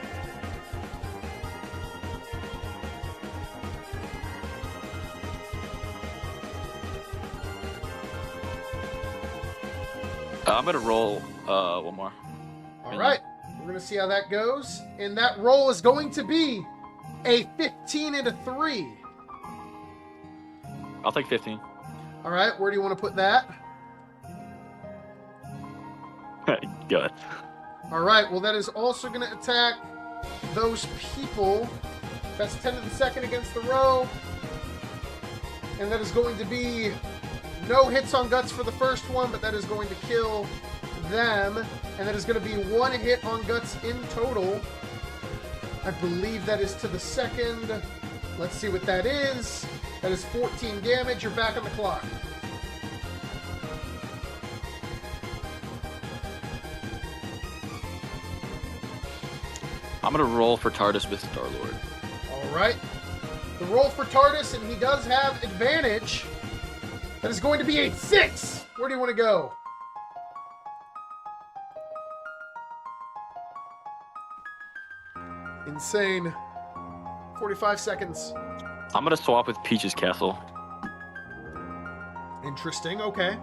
I'm going to roll one more. All right. We're going to see how that goes. And that roll is going to be a 15 and a 3. I'll take 15. All right. Where do you want to put that? Good. All right. Well, that is also going to attack those people. That's 10 to the second against the row. And that is going to be no hits on guts for the first one, but that is going to kill them. And that is going to be 1 hit on guts in total. I believe that is to the second. Let's see what that is. That is 14 damage. You're back on the clock. I'm going to roll for TARDIS with Star-Lord. All right. The roll for TARDIS, and he does have advantage. That is going to be a 6. Where do you want to go? Insane. 45 seconds. I'm going to swap with Peach's Castle. Interesting. Okay.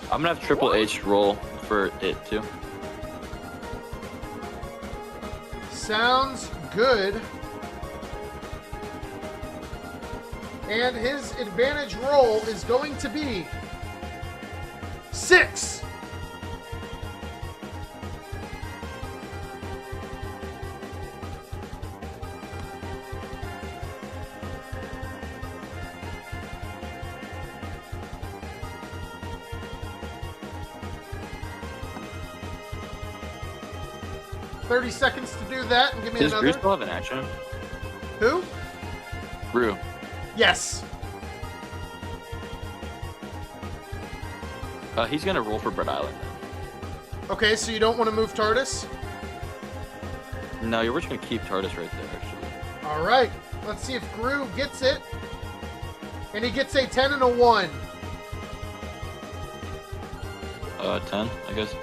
I'm going to have Triple H roll for it, too. Sounds good. And his advantage roll is going to be 6. $30 seconds to do that, and give me Does another. Rue still have an action? Who? Rue. Yes. He's going to roll for Bread Island. Okay, so you don't want to move TARDIS? No, we're just going to keep TARDIS right there, actually. All right. Let's see if Gru gets it. And he gets a 10 and a 1. 10, I guess.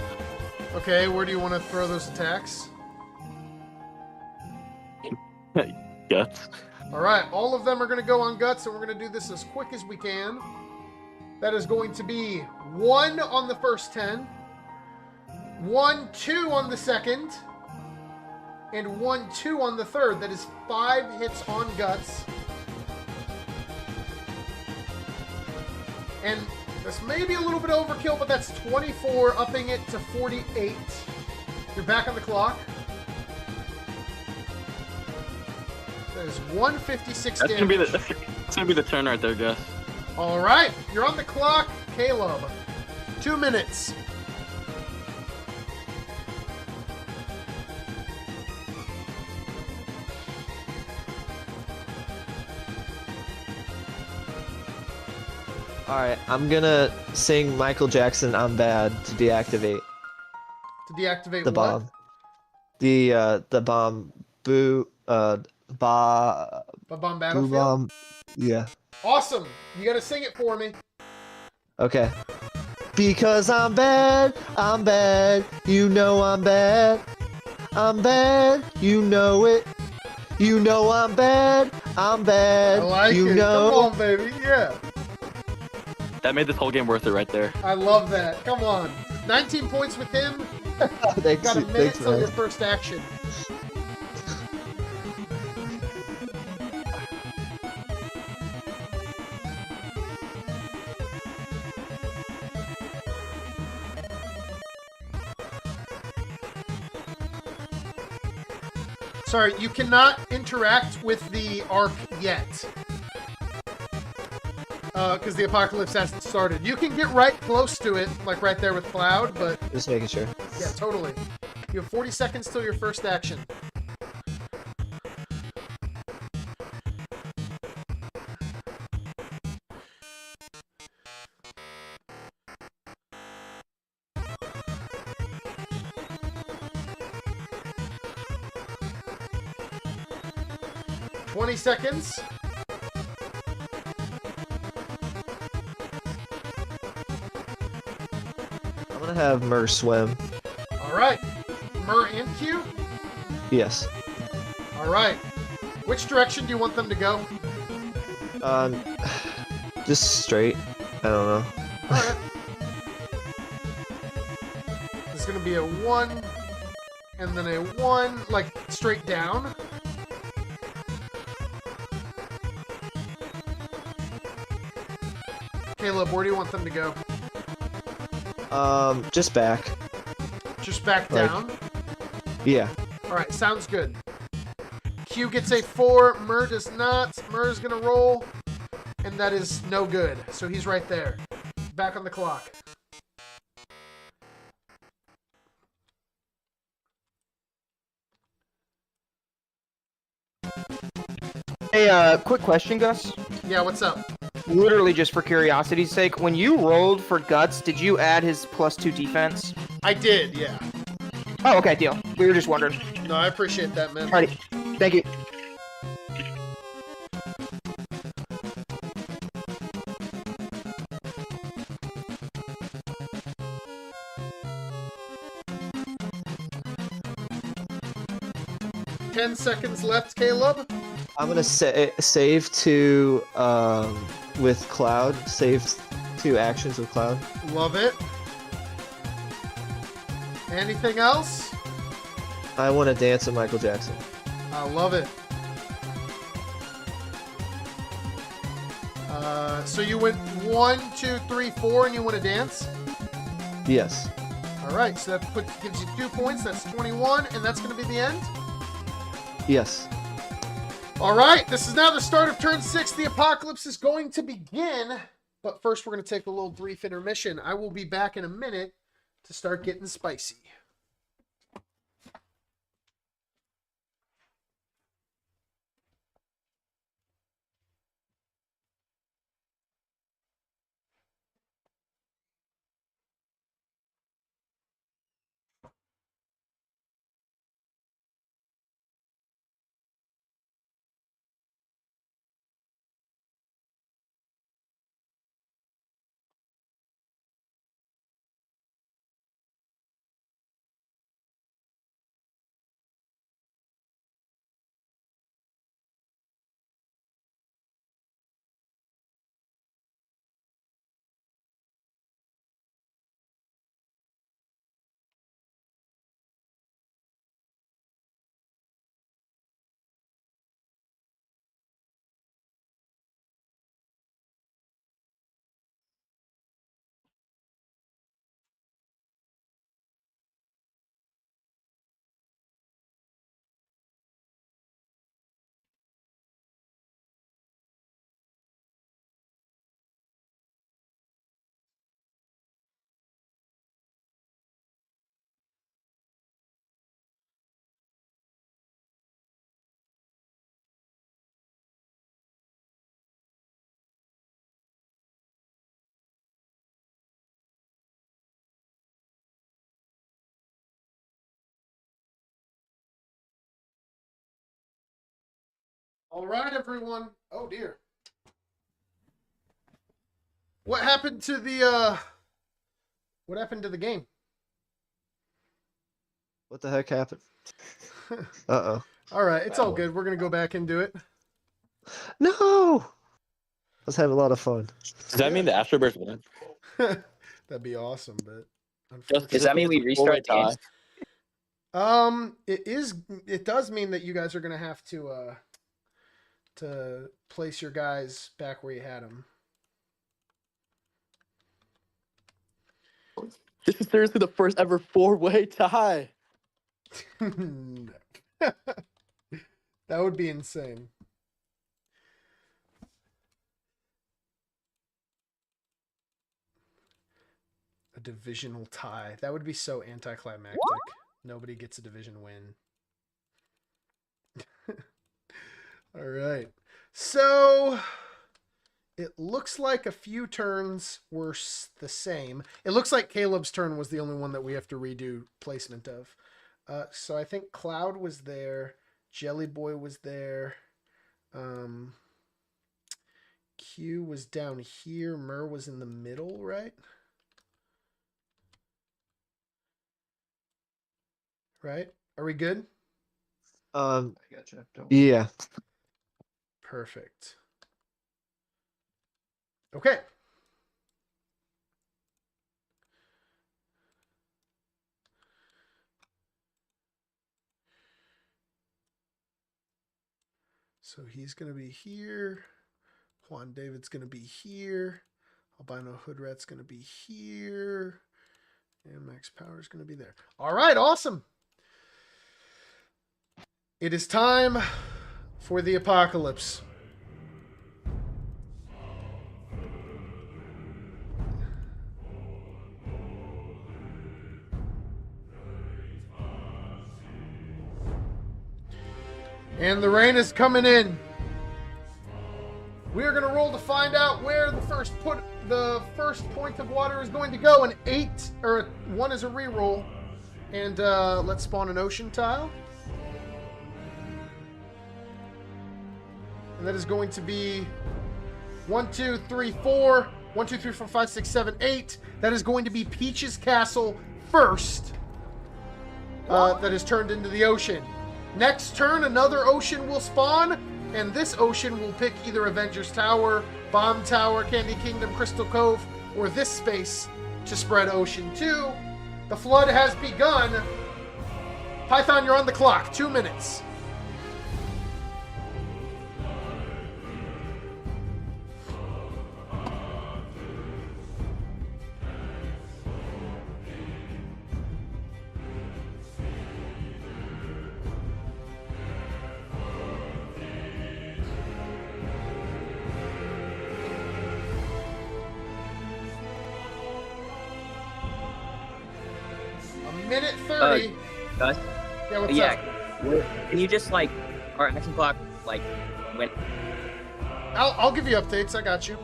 Okay, where do you want to throw those attacks? Guts. All right, all of them are going to go on guts, and we're going to do this as quick as we can. That is going to be 1 on the first 10, 1, 2 on the second, and 1, 2 on the third. That is 5 hits on guts. And this may be a little bit overkill, but that's 24, upping it to 48. You're back on the clock. That is 156 That's damage. That's gonna be the turn right there, Gus. All right, you're on the clock, Caleb. 2 minutes. All right, I'm gonna sing Michael Jackson "I'm Bad" to deactivate To deactivate the what? bomb. The bomb. Boo. The bomb Boo battlefield? bomb. Yeah. Awesome. You gotta sing it for me. Okay. Because I'm bad, you know I'm bad. I'm bad, you know it. You know I'm bad, I like you it. know. Come on, baby. Yeah. That made this whole game worth it right there. I love that. Come on. 19 points with him. Thanks, Got a minute thanks, till man. your first action. Sorry, you cannot interact with the arc yet. Because the apocalypse hasn't started. You can get right close to it, like right there with Cloud, but Just making sure. yeah, totally. You have 40 seconds till your first action. 20 seconds. I'm gonna have Mur swim. All right. Mur and Q? Yes. All right. Which direction do you want them to go? Just straight. I don't know. All right. There's going to be a 1, and then a 1, like straight down. Caleb, where do you want them to go? Just back. Just back Like- down? Yeah. All right, sounds good. Q gets a 4. Mur does not. Mur's going to roll, and that is no good. So he's right there. Back on the clock. Hey, quick question, Gus. Yeah, what's up? Literally just for curiosity's sake, when you rolled for Guts, did you add his +2 defense? I did, yeah. Oh, okay, deal. We were just wondering. No, I appreciate that, man. Alrighty. Thank you. Ten seconds left, Caleb. I'm gonna save to with Cloud. Save 2 actions with Cloud. Love it. Anything else? I want to dance with Michael Jackson. I love it. So you went 1, 2, 3, 4, and you want to dance? Yes. All right, so that gives you 2 points. That's 21, and that's going to be the end? Yes. All right, this is now the start of turn 6. The apocalypse is going to begin. But first, we're going to take a little brief intermission. I will be back in a minute to start getting spicy. All right, everyone. Oh, dear. What happened to the, what happened to the game? What the heck happened? Uh-oh. All right, it's all good. We're going to go back and do it. No! Let's have a lot of fun. Does that mean the Afterbirth won? That'd be awesome, but Does that mean we restart games? it does mean that you guys are going to have to place your guys back where you had them. This is seriously the first ever 4-way tie. That would be insane. A divisional tie. That would be so anticlimactic. Nobody gets a division win. All right. So it looks like a few turns were the same. It looks like Caleb's turn was the only one that we have to redo placement of. So I think Cloud was there. Jelly Boy was there. Q was down here. Mer was in the middle, right? Right? Are we good? Yeah. Perfect. Okay. So he's going to be here. Juan David's going to be here. Albino Hoodrat's going to be here. And Max Power's going to be there. All right, awesome. It is time for the apocalypse. And the rain is coming in. We are going to roll to find out where the first point of water is going to go. An 8 or 1 is a reroll. And let's spawn an ocean tile. And that is going to be 1, 2, 3, 4. 1, 2, 3, 4, 5, 6, 7, 8. That is going to be Peach's Castle first. That is turned into the ocean. Next turn, another ocean will spawn, and this ocean will pick either Avengers Tower, Bomb Tower, Candy Kingdom, Crystal Cove, or this space to spread Ocean 2. The flood has begun. Python, you're on the clock. 2 minutes. Minute 30. Gus? Yeah, what's up? Can you just like our action clock like when? I'll give you updates. I got you.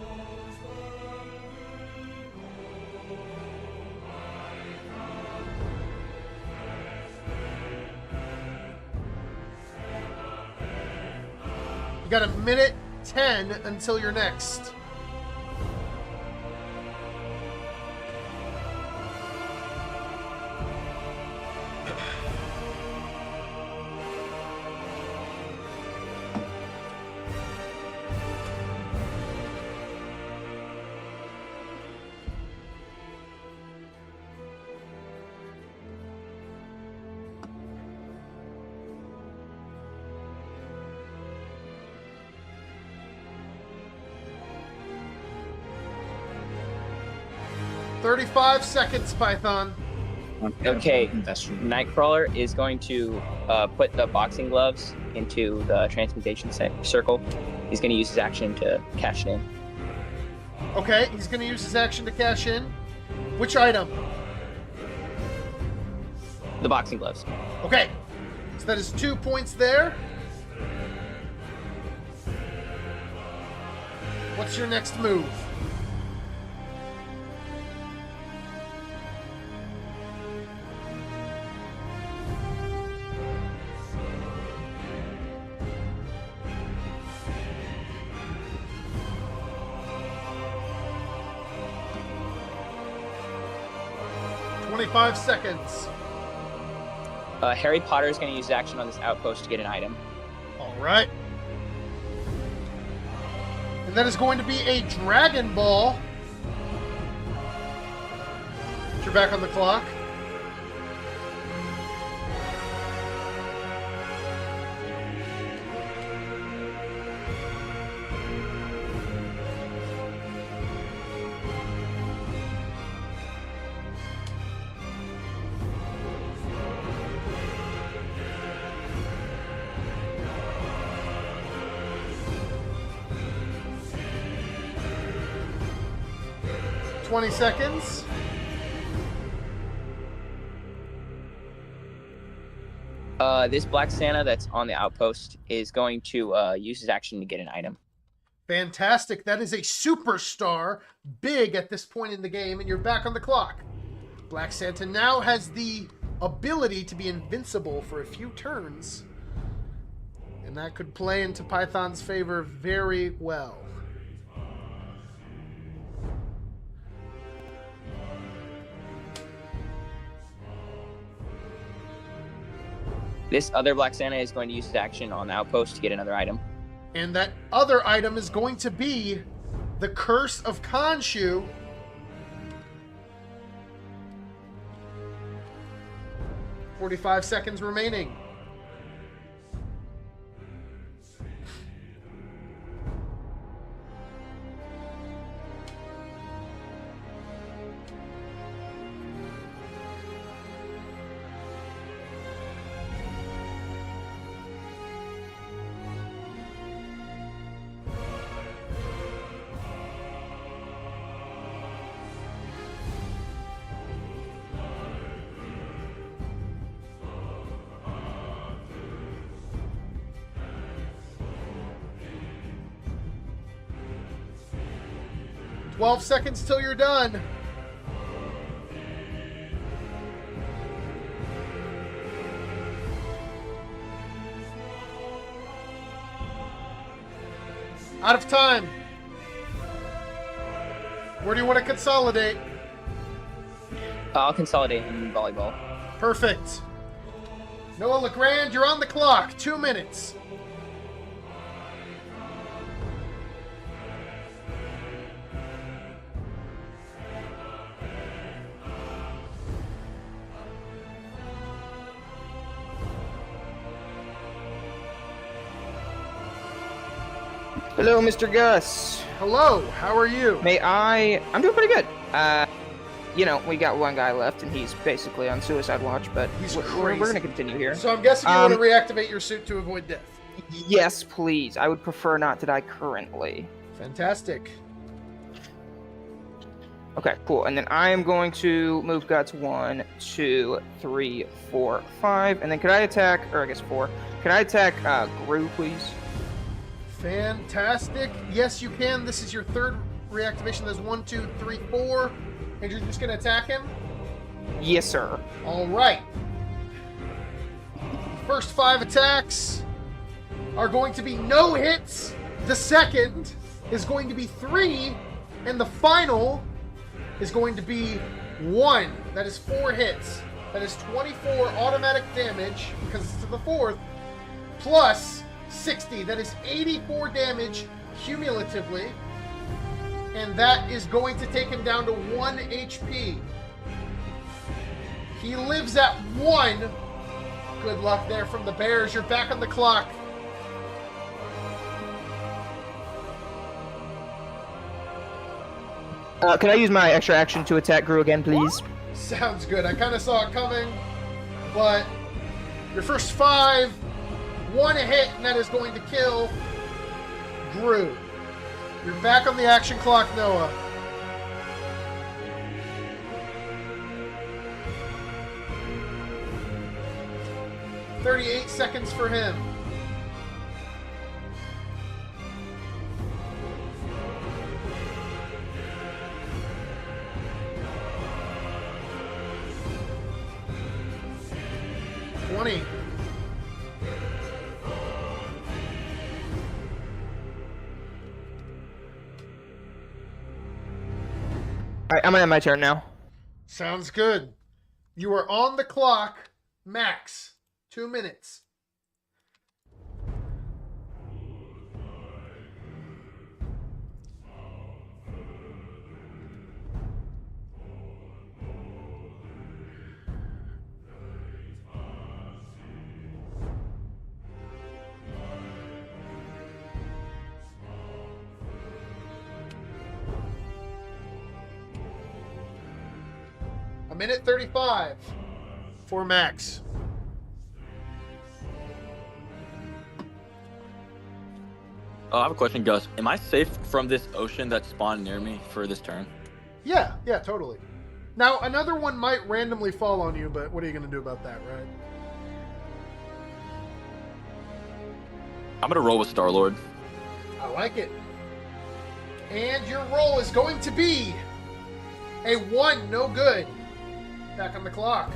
You got a minute 10 until you're next. $35 seconds, Python. Okay, Nightcrawler is going to put the boxing gloves into the transmutation circle. He's going to use his action to cash it in. Okay, he's going to use his action to cash in. Which item? The boxing gloves. Okay, so that is 2 points there. What's your next move? $25 seconds. Harry Potter is going to use his action on this outpost to get an item. All right. And that is going to be a Dragon Ball. You're back on the clock. $20 seconds. This Black Santa that's on the outpost is going to use his action to get an item. Fantastic. That is a superstar, big at this point in the game, and you're back on the clock. Black Santa now has the ability to be invincible for a few turns. And that could play into Python's favor very well. This other Black Santa is going to use his action on the outpost to get another item. And that other item is going to be the Curse of Khonshu. "45 seconds remaining. "12 seconds till you're done. Out of time. Where do you want to consolidate? I'll consolidate in volleyball. Perfect. Noah LeGrand, you're on the clock. 2 minutes. Hello, Mr. Gus. Hello, how are you? I'm doing pretty good. You know, we got one guy left, and he's basically on suicide watch, but He's we're crazy. going to continue here. So I'm guessing you want to reactivate your suit to avoid death. Yes, please. I would prefer not to die currently. Fantastic. Okay, cool. And then I am going to move guts 1, 2, 3, 4, 5. And then could I attack, or I guess 4. Could I attack Gru, please? Fantastic. Yes, you can. This is your third reactivation. There's 1, 2, 3, 4. And you're just going to attack him? Yes, sir. All right. First 5 attacks are going to be no hits. The second is going to be 3. And the final is going to be 1. That is 4 hits. That is 24 automatic damage, because it's to the 4th, plus 60. That is 84 damage cumulatively. And that is going to take him down to 1 HP. He lives at 1. Good luck there from the Bears. You're back on the clock. Can I use my extra action to attack Gru again, please? Sounds good. I kind of saw it coming, but your first 5, 1 hit, and that is going to kill Gru. You're back on the action clock, Noah. "38 seconds for him. "20. Alright, I'm gonna end my turn now. Sounds good. You are on the clock, max 2 minutes. A minute 35 for max. I have a question, Gus. Am I safe from this ocean that spawned near me for this turn? Yeah, totally. Now, another one might randomly fall on you, but what are you going to do about that, right? I'm going to roll with Star-Lord. I like it. And your roll is going to be a 1, no good. Back on the clock.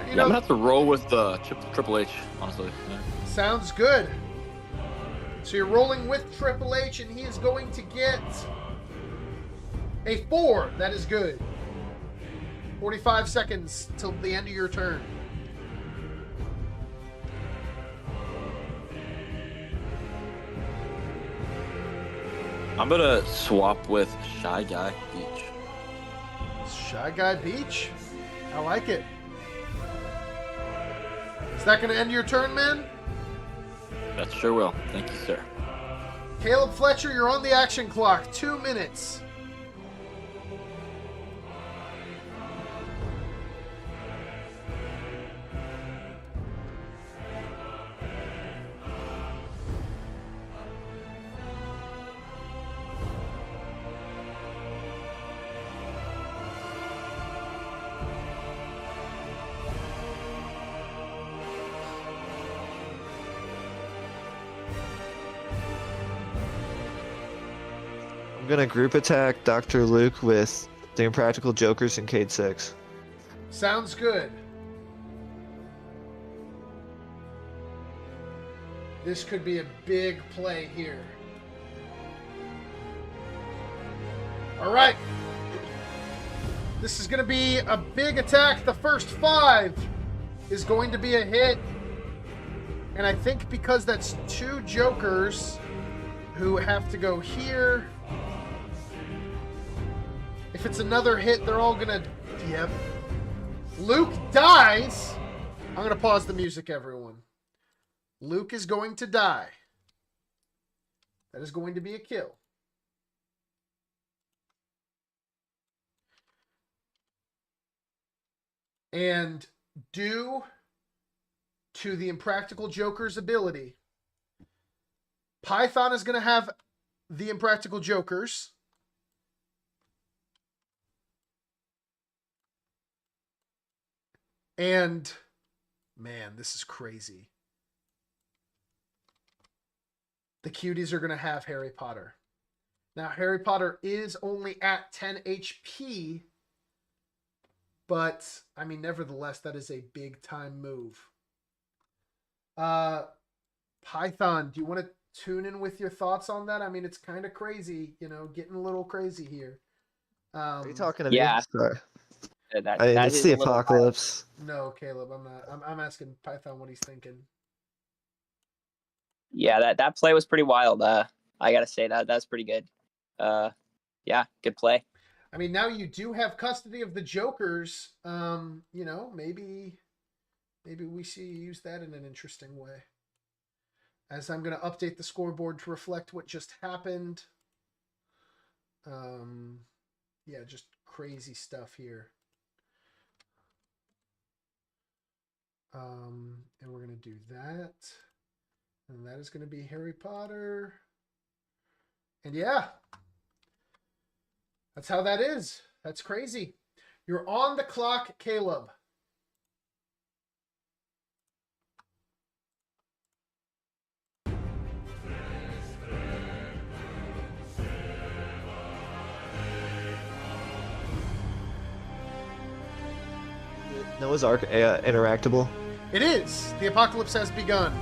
I'm gonna have to roll with the Triple H, honestly. Yeah. Sounds good. So you're rolling with Triple H, and he is going to get a 4. That is good. 45 seconds till the end of your turn. I'm gonna swap with Shy Guy Beach. Shy Guy Beach? I like it. Is that going to end your turn, man? That sure will. Thank you, sir. Caleb Fletcher, you're on the action clock. 2 minutes. I'm gonna group attack Dr. Luke with the Impractical Jokers and Cade 6. Sounds good. This could be a big play here. All right. This is going to be a big attack. The first 5 is going to be a hit. And I think because that's 2 jokers who have to go here. If it's another hit, they're all gonna... Yep. Luke dies. I'm gonna pause the music, everyone. Luke is going to die. That is going to be a kill. And due to the Impractical Joker's ability, Python is going to have the Impractical Jokers. And, man, this is crazy. The Cuties are going to have Harry Potter. Now, Harry Potter is only at 10 HP. But, I mean, nevertheless, that is a big-time move. Python, do you want to tune in with your thoughts on that? I mean, it's kind of crazy, you know, getting a little crazy here. Are you talking to yeah. me? Sorry. That It's is the a little apocalypse. No, Caleb, I'm not. I'm asking Python what he's thinking. Yeah, that play was pretty wild. I gotta say that's pretty good. Yeah, good play. I mean, now you do have custody of the Jokers. You know, maybe we see you use that in an interesting way. As I'm going to update the scoreboard to reflect what just happened. Yeah, just crazy stuff here. And we're going to do that. And that is going to be Harry Potter. And yeah, that's how that is. That's crazy. You're on the clock, Caleb. Noah's Ark interactable. It is. The apocalypse has begun.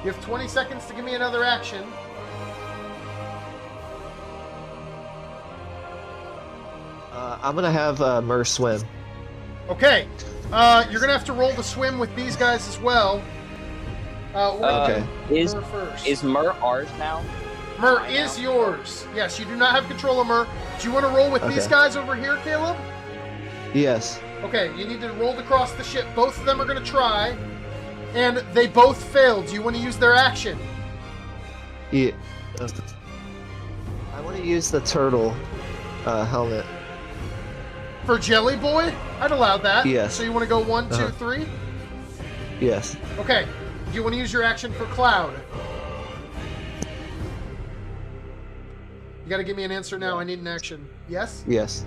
You have 20 seconds to give me another action. I'm gonna have Mur swim. Okay. You're gonna have to roll the swim with these guys as well. Okay. Mur first. Is Mur ours now? Mur is yours. Yes, you do not have control of Mur. Do you want to roll with these guys over here, Caleb? Yes. Okay, you need to roll across the ship. Both of them are going to try, and they both failed. Do you want to use their action? Yeah. I want to use the turtle helmet. For Jelly Boy? I'd allow that. Yes. So you want to go 1, 2, 3? Yes. Okay. Do you want to use your action for Cloud? You got to give me an answer now. I need an action. Yes? Yes.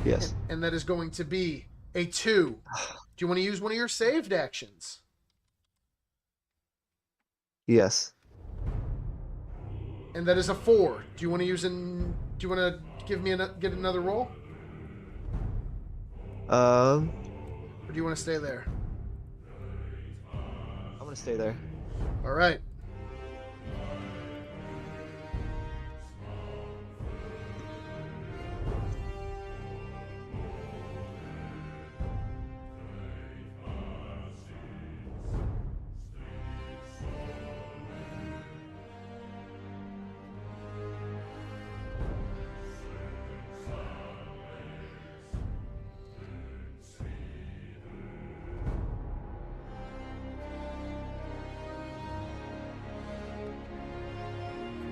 Yes. And that is going to be a 2. Do you want to use one of your saved actions? Yes. And that is a 4. Do you want to use do you want to give me get another roll? Or do you want to stay there? I'm gonna stay there. All right.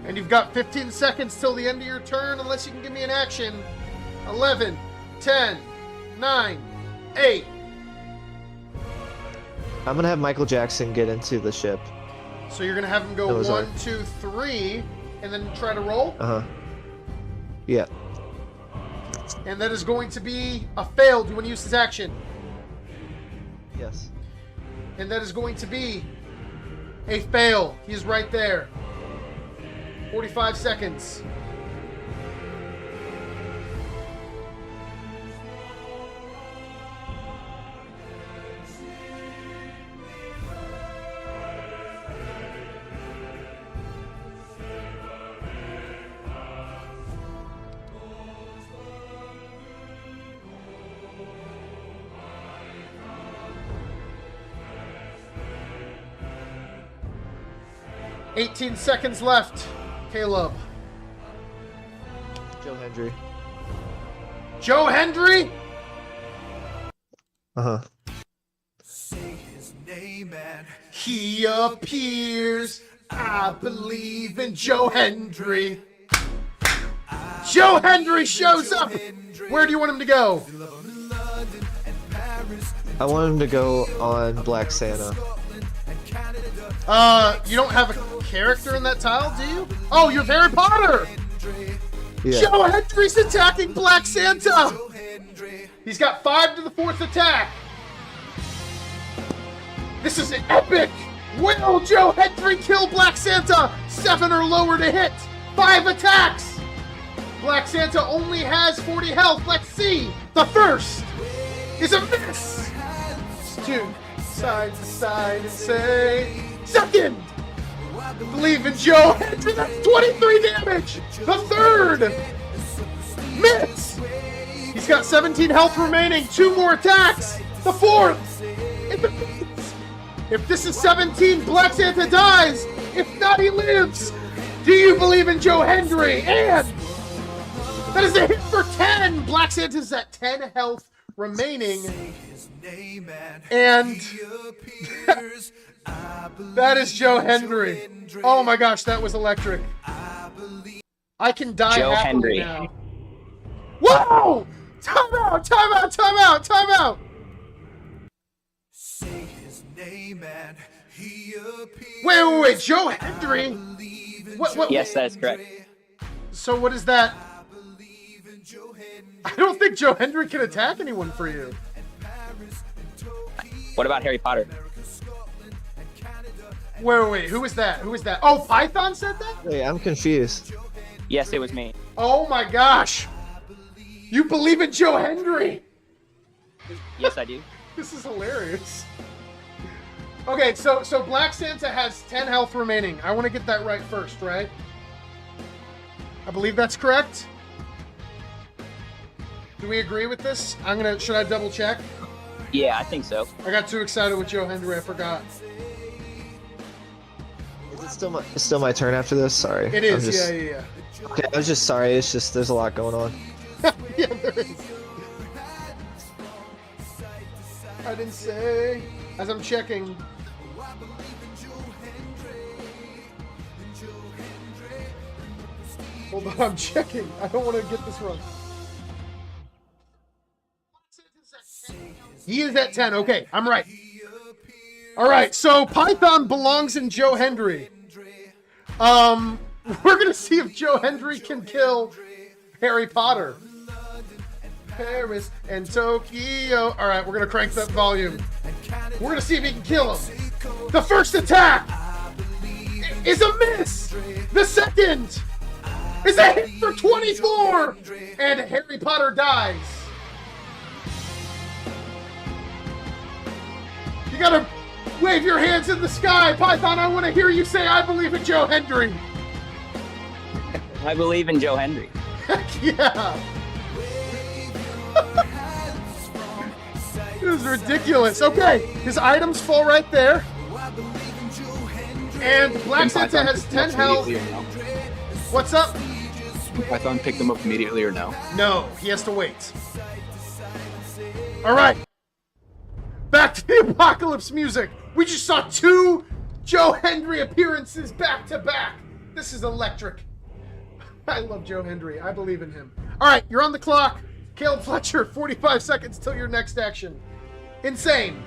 And you've got 15 seconds till the end of your turn, unless you can give me an action. 11, 10, 9, 8. I'm gonna have Michael Jackson get into the ship. So you're gonna have him go Those 1, are- 2, 3, and then try to roll. Yeah. And that is going to be a fail. Do you want to use his action? Yes. And that is going to be a fail. He's right there. 45 seconds. $18 seconds left. Caleb. Joe Hendry. Joe Hendry? Say his name and He appears. I believe in Joe Hendry. Joe Hendry shows up. Where do you want him to go? London and Paris. I want him to go on Black Santa. You don't have a character in that tile, do you? Oh, you're Harry Potter! Yeah. Joe Hendry's attacking Black Santa! He's got 5 to the 4th attack. This is epic! Will Joe Hendry kill Black Santa? 7 or lower to hit. 5 attacks! Black Santa only has 40 health. Let's see. The first is a miss! 2, side to side and say... Second! Believe in Joe Hendry. That's 23 damage! The third! Miss! He's got 17 health remaining. 2 more attacks. The fourth! If this is 17, Black Santa dies. If not, he lives. Do you believe in Joe Hendry? And that is a hit for 10. Black Santa's at 10 health remaining. And that is Joe Hendry. Oh my gosh, that was electric. I can die Joe happily Hendry. now. Whoa! Time out! Time out! Time out! Time out! Say his name and he appears. Wait! Joe Hendry? What? Yes, that is correct. So what is that? I don't think Joe Hendry can attack anyone for you. What about Harry Potter? Wait, who is that? Who is that? Oh, Python said that? Wait, I'm confused. Yes, it was me. Oh my gosh! You believe in Joe Hendry? Yes, I do. This is hilarious. Okay, so Black Santa has 10 health remaining. I want to get that right first, right? I believe that's correct. Do we agree with this? Should I double check? Yeah, I think so. I got too excited with Joe Hendry, I forgot. Is it still my turn after this? Sorry. It is, I'm just, yeah. Okay, I was just sorry. It's just there's a lot going on. Yeah, there is. I didn't say. As I'm checking. Hold on, I'm checking. I don't want to get this wrong. He is at 10. Okay, I'm right. All right, so Python belongs in Joe Hendry. We're going to see if Joe Hendry can kill Harry Potter. Paris and Tokyo. All right, we're going to crank that volume. We're going to see if he can kill him. The first attack is a miss. The second is a hit for 24. And Harry Potter dies. You gotta wave your hands in the sky. Python, I want to hear you say, I believe in Joe Hendry. I believe in Joe Hendry. Heck yeah. It was ridiculous. Okay, his items fall right there. And Black Santa has 10 health. What's up? Can Python pick them up immediately or no? No, he has to wait. All right. Back to the apocalypse music. We just saw 2 Joe Hendry appearances back to back. This is electric. I love Joe Hendry. I believe in him. All right, you're on the clock. Caleb Fletcher, 45 seconds till your next action. Insane.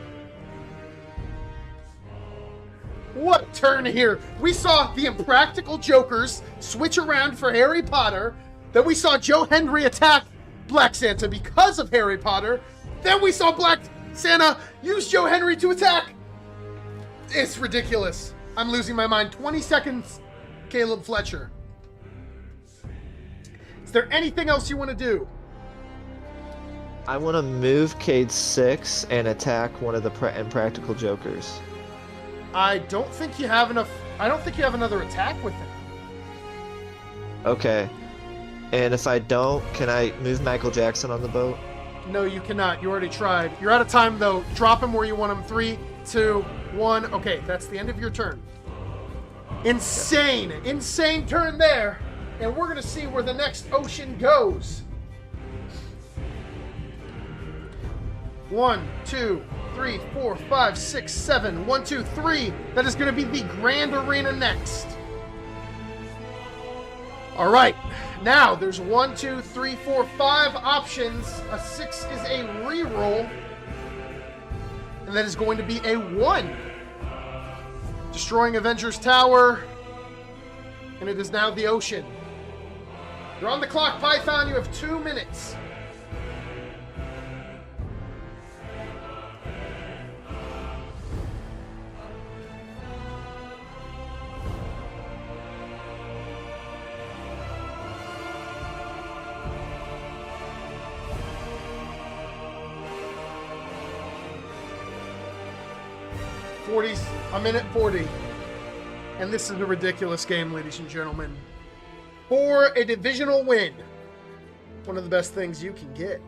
What turn here? We saw the Impractical Jokers switch around for Harry Potter. Then we saw Joe Hendry attack Black Santa because of Harry Potter. Then we saw Black Santa use Joe Hendry to attack. It's ridiculous. I'm losing my mind. 20 seconds, Caleb Fletcher. Is there anything else you want to do? I want to move Cade 6 and attack one of the Impractical Jokers. I don't think you have enough. I don't think you have another attack with him. Okay. And if I don't, can I move Michael Jackson on the boat? No, you cannot. You already tried. You're out of time, though. Drop him where you want him. 3, 2, 1. Okay, that's the end of your turn. Insane. Insane turn there. And we're going to see where the next ocean goes. 1, 2, 3, 4, 5, 6, 7. 1, 2, 3. That is going to be the Grand Arena next. All right. Now there's 1, 2, 3, 4, 5 options. A 6 is a reroll. And that is going to be a 1. Destroying Avengers Tower. And it is now the ocean. You're on the clock, Python. You have 2 minutes. A minute 40. And this is a ridiculous game, ladies and gentlemen. For a divisional win, one of the best things you can get.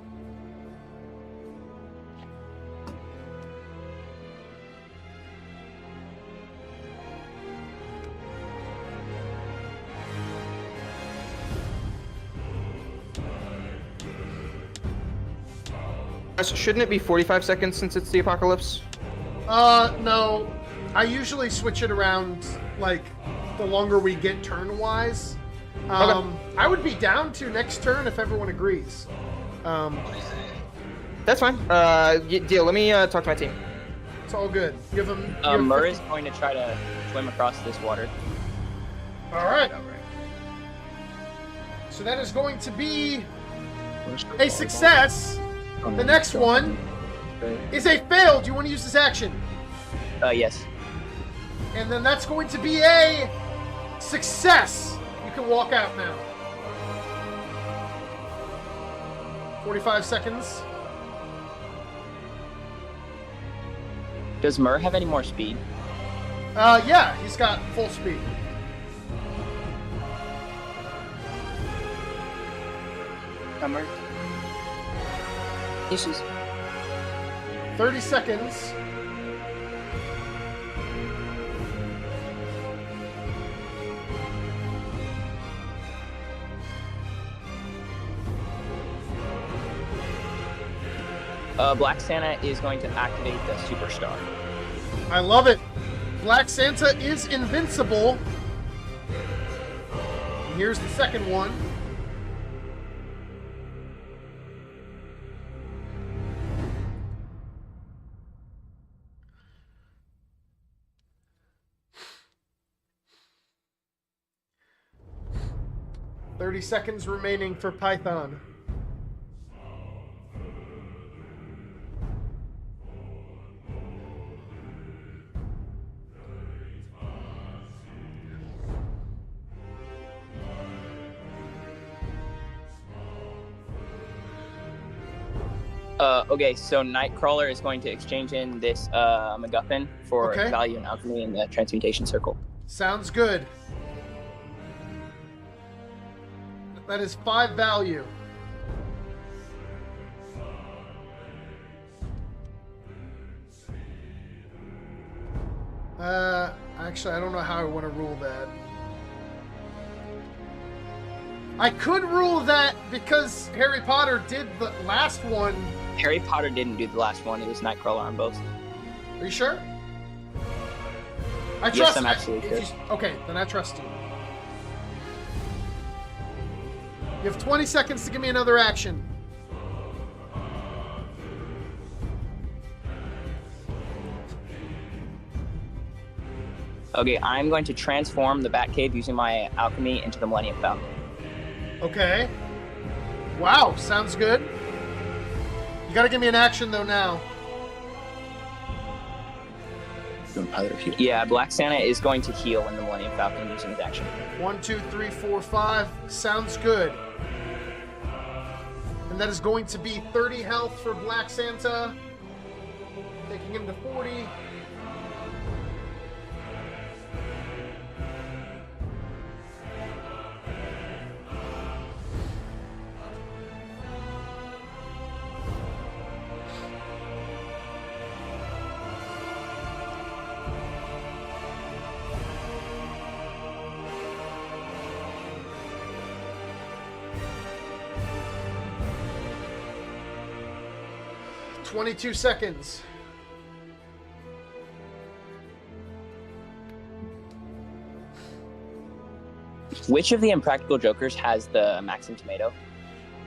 Shouldn't it be 45 seconds since it's the apocalypse? No. I usually switch it around, like, the longer we get turn-wise. Okay. I would be down to next turn if everyone agrees. That's fine. Deal. Let me talk to my team. It's all good. You have a, Murr is going to try to swim across this water. All right. So that is going to be a success. The next one is a fail. Do you want to use this action? Yes. And then that's going to be a success. You can walk out now. 45 seconds. Does Murr have any more speed? Yeah, he's got full speed. Murr. Issues. 30 seconds. Black Santa is going to activate the Superstar. I love it. Black Santa is invincible. And here's the second one. $30 seconds remaining for Python. Okay, so Nightcrawler is going to exchange in this MacGuffin for Okay. value and alchemy in the transmutation circle. Sounds good. That is 5 value. Actually, I don't know how I want to rule that. I could rule that because Harry Potter did the last one. Harry Potter didn't do the last one. It was Nightcrawler on both. Are you sure? I Yes, trust. I'm absolutely if sure. Okay, then I trust you. You have 20 seconds to give me another action. Okay, I'm going to transform the Batcave using my alchemy into the Millennium Falcon. Okay. Wow, sounds good. You gotta give me an action though now. Doing pilot review. Yeah, Black Santa is going to heal in the Millennium Falcon using his action. 1, 2, 3, 4, 5. Sounds good. And that is going to be 30 health for Black Santa. Taking him to 40. $22 seconds. Which of the Impractical Jokers has the Maxim Tomato?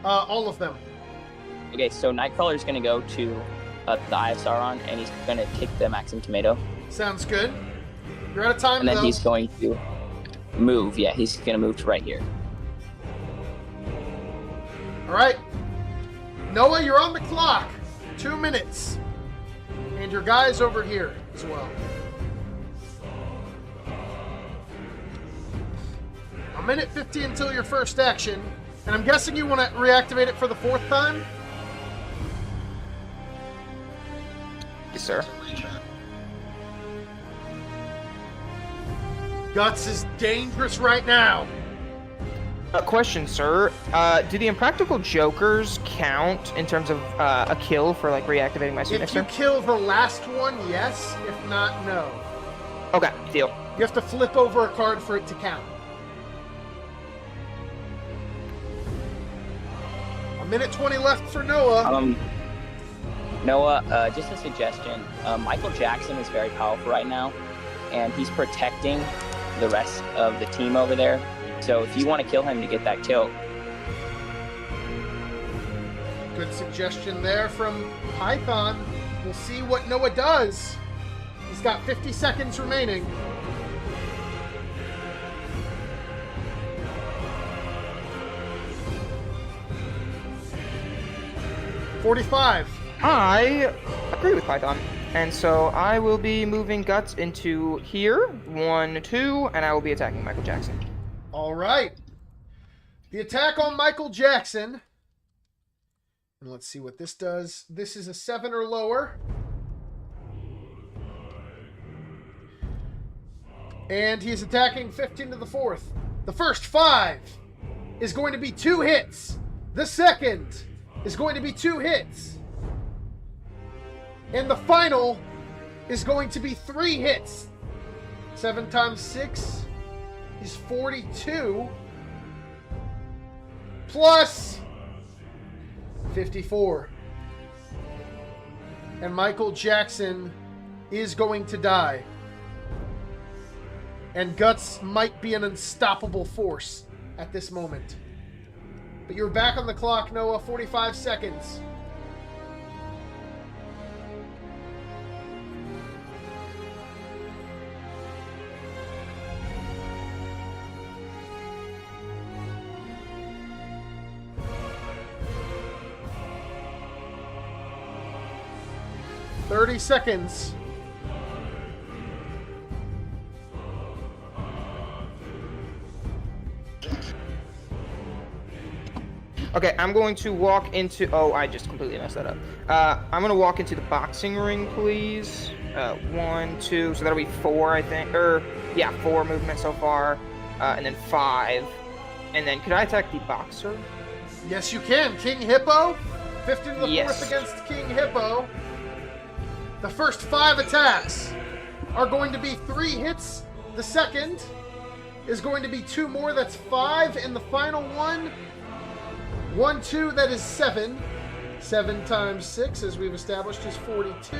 All of them. Okay, so Nightcrawler is going to go to the Eye of Sauron, and he's going to take the Maxim Tomato. Sounds good. You're out of time, And then though. he's going to move. Yeah, he's going to move to right here. All right. Noah, you're on the clock. 2 minutes. And your guy's over here as well. A minute 50 until your first action. And I'm guessing you want to reactivate it for the 4th time? Yes, sir. Guts is dangerous right now. Question, sir. Do the Impractical Jokers count in terms of a kill for like reactivating my If you signature? kill the last one, yes. If not, no. Okay, deal. You have to flip over a card for it to count. A minute 20 left for Noah. Noah, just a suggestion. Michael Jackson is very powerful right now, and he's protecting the rest of the team over there. So if you want to kill him to get that kill. Good suggestion there from Python. We'll see what Noah does. He's got 50 seconds remaining. $45. I agree with Python. And so I will be moving Guts into here. 1, 2, and I will be attacking Michael Jackson. All right. The attack on Michael Jackson. And let's see what this does. This is a 7 or lower. And he's attacking 15 to the 4th. The first 5 is going to be 2 hits. The second is going to be 2 hits. And the final is going to be 3 hits. 7 times 6 is 42. Plus 54. And Michael Jackson is going to die. And Guts might be an unstoppable force at this moment. But you're back on the clock, Noah. 45 seconds. $30 seconds. Okay, I'm going to walk into. Oh, I just completely messed that up. I'm going to walk into the boxing ring, please. 1, 2. So that'll be 4, I think. 4 movement so far. And then 5. And then could I attack the boxer? Yes, you can. King Hippo. 5th into the Yes. 4th against King Hippo. The first 5 attacks are going to be 3 hits. The second is going to be 2 more. That's 5. And the final one, 1, 2, that is 7. 7 times 6, as we've established, is 42.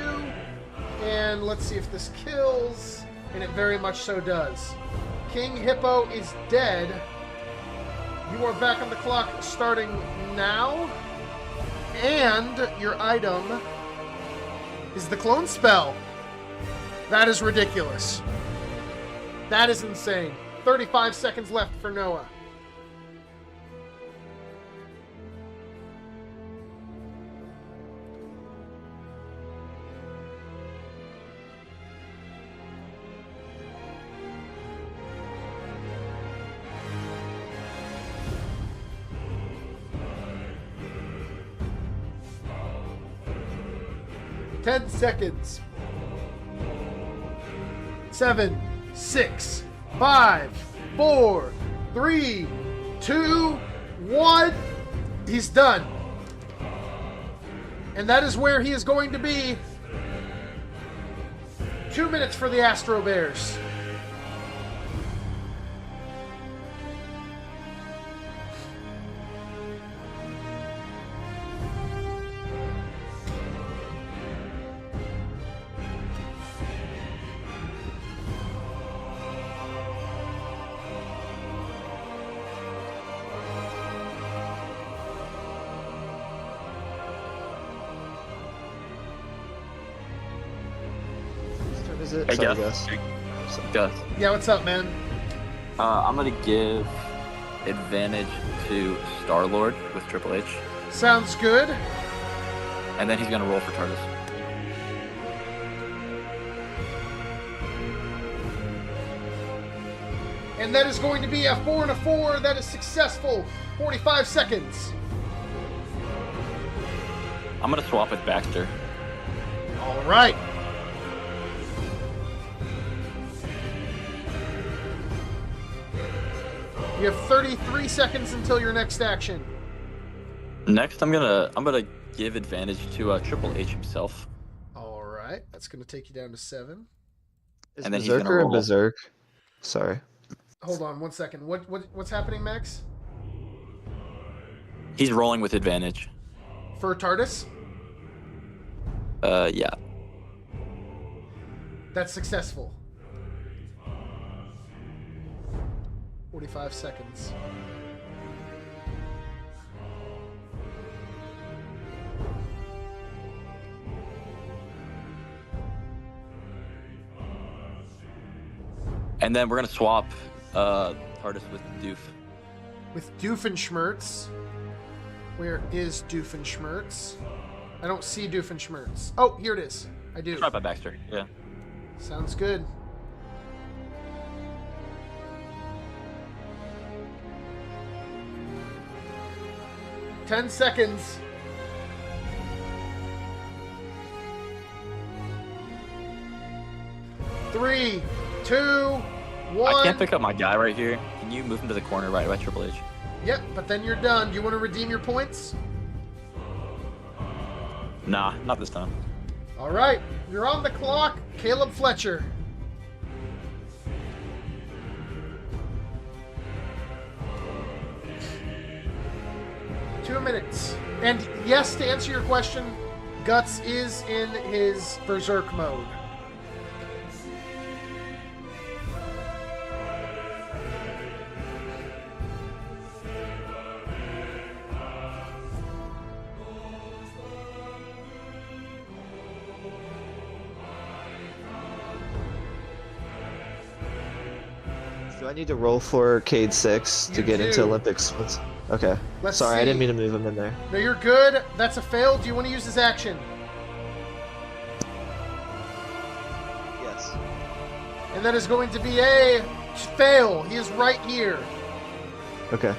And let's see if this kills. And it very much so does. King Hippo is dead. You are back on the clock starting now. And your item is the clone spell. That is ridiculous. That is insane. 35 seconds left for Noah. Ten seconds. 7, 6, 5, 4, 3, 2, 1. He's done. And that is where he is going to be. 2 minutes for the Astro Bears. Is it? Hey, Sorry, Gus. Gus. Gus. Yeah, what's up, man? I'm gonna give advantage to Star-Lord with Triple H, Sounds good. and then he's gonna roll for TARDIS. And that is going to be a 4 and a 4. That is successful. 45 seconds. I'm gonna swap with Baxter. All right. You have 33 seconds until your next action. Next, I'm gonna give advantage to Triple H himself. All right. That's going to take you down to 7. Is And then he's gonna Berserker and roll. Berserk? Sorry. Hold on 1 second. What's happening, Max? He's rolling with advantage. For TARDIS? Yeah. That's successful. 45 seconds. And then we're gonna swap TARDIS with Doof. With Doofenshmirtz. Where is Doofenshmirtz? I don't see Doofenshmirtz. Oh, here it is. I do. Right by Baxter. Yeah. Sounds good. Ten seconds. Three, 2, 1. I can't pick up my guy right here. Can you move him to the corner right by Triple H? Yep, but then you're done. Do you want to redeem your points? Nah, not this time. All right, you're on the clock, Caleb Fletcher. Two minutes. And yes, to answer your question, Guts is in his Berserk mode. Do I need to roll for Cade 6 to You get do. into Olympics? Okay. Let's Sorry, I see. didn't mean to move him in there. No, you're good. That's a fail. Do you want to use his action? Yes. And that is going to be a fail. He is right here. Okay.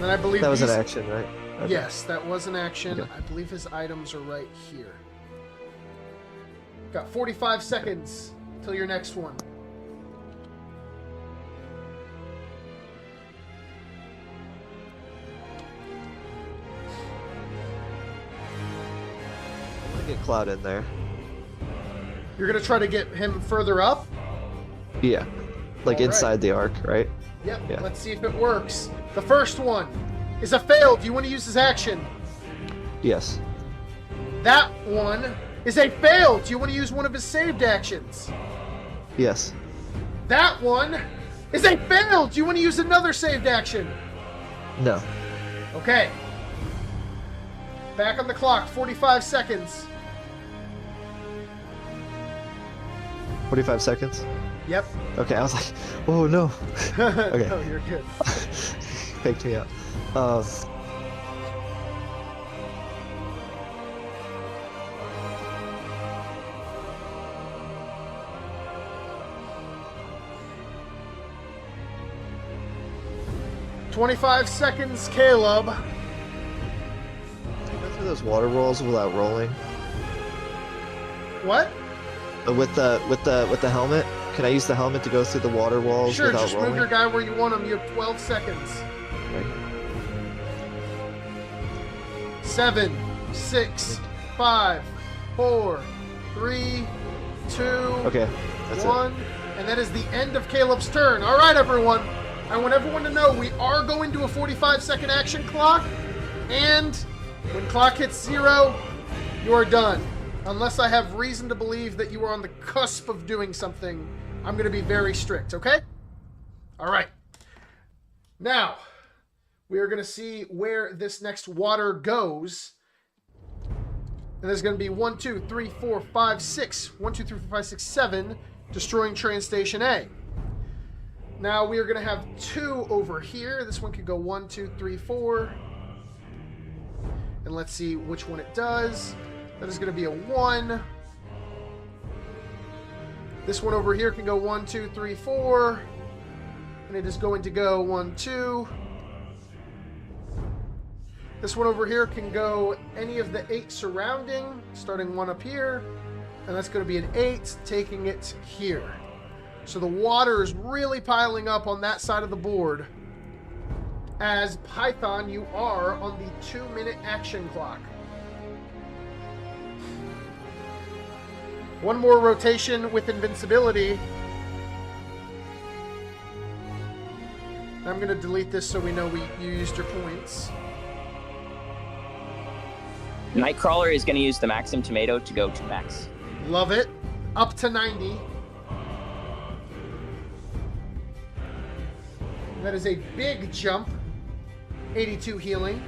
then I believe That was an these- action, right? Okay. Yes, that was an action. Okay. I believe his items are right here. Got 45 seconds till your next one. I'm gonna get Cloud in there. You're gonna try to get him further up? Yeah. Like All right. inside the arc, right? Yep, Yeah. let's see if it works. The first one is a fail. Do you want to use his action? Yes. That one is a fail. Do you want to use one of his saved actions? Yes. That one is a fail. Do you want to use another saved action? No. Okay. Back on the clock, 45 seconds. 45 seconds. Yep. Okay, I was like, oh no. Okay. No, you're good. Faked me out. 25 seconds, Caleb. Can you go through those water rolls without rolling? What? With the helmet? Can I use the helmet to go through the water walls Sure, without just rolling? move your guy where you want him. You have 12 seconds. Right. 7, 6, 5, 4, 3, 2, Okay, that's 1. And that is the end of Caleb's turn. All right, everyone. I want everyone to know we are going to a 45-second action clock. And when clock hits 0, you are done. Unless I have reason to believe that you are on the cusp of doing something, I'm going to be very strict, okay? All right. Now, we are going to see where this next water goes. And there's going to be 1, 2, 3, 4, 5, 6. 1, 2, 3, 4, 5, 6, 7. Destroying train station A. Now we are going to have 2 over here. This one could go 1, 2, 3, 4. And let's see which one it does. That is going to be a 1. This one over here can go 1, 2, 3, 4. And it is going to go 1, 2. This one over here can go any of the 8 surrounding, starting 1 up here. And that's going to be an 8, taking it here. So the water is really piling up on that side of the board. As Python, you are on the 2-minute action clock. One more rotation with invincibility. I'm going to delete this so we know you used your points. Nightcrawler is going to use the Maxim Tomato to go to max. Love it. Up to 90. That is a big jump. 82 healing.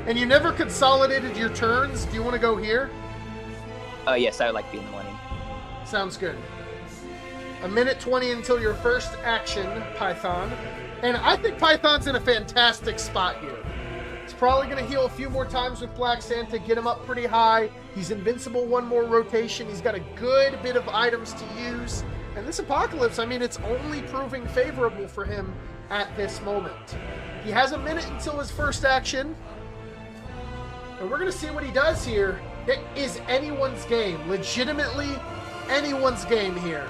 And you never consolidated your turns. Do you want to go here? Yes, I would like to be in the morning. Sounds good. 1:20 until your first action, Python. And I think Python's in a fantastic spot here. He's probably going to heal a few more times with Black Santa, get him up pretty high. He's invincible one more rotation. He's got a good bit of items to use. And this Apocalypse, I mean, it's only proving favorable for him at this moment. He has a minute until his first action. And we're going to see what he does here. It is anyone's game. Legitimately anyone's game here.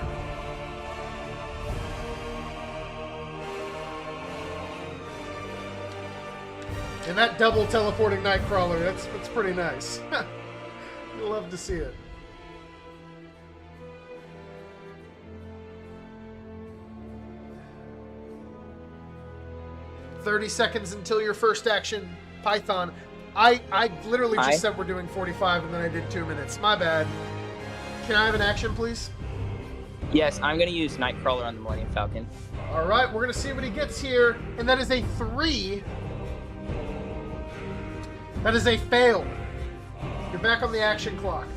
And that double teleporting Nightcrawler, that's pretty nice. You'll love to see it. "30 seconds until your first action, Python." I literally just said we're doing 45 and then I did 2 minutes. My bad. Can I have an action, please? Yes, I'm going to use Nightcrawler on the Millennium Falcon. All right, we're going to see what he gets here. And that is a 3. That is a fail. You're back on the action clock.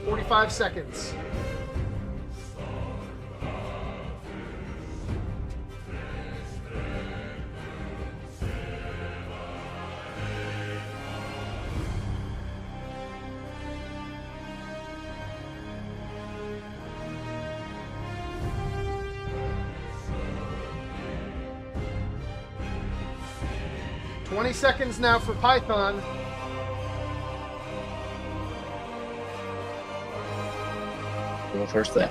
45 seconds. 20 seconds now for Python. Well, first thing.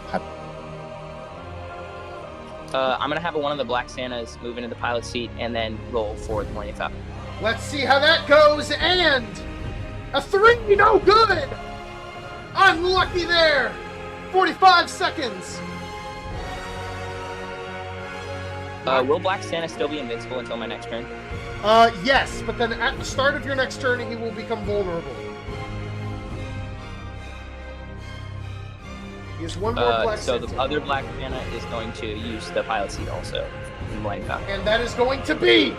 I'm gonna have one of the Black Santas move into the pilot seat and then roll for the Millennium Falcon. Let's see how that goes, and a 3, no good! Unlucky there! 45 seconds! Will Black Santa still be invincible until my next turn? Yes, but then at the start of your next turn, he will become vulnerable. He has one more Black So Santa. the other Black Santa is going to use the pilot seat also in the Millennium Falcon. And that is going to be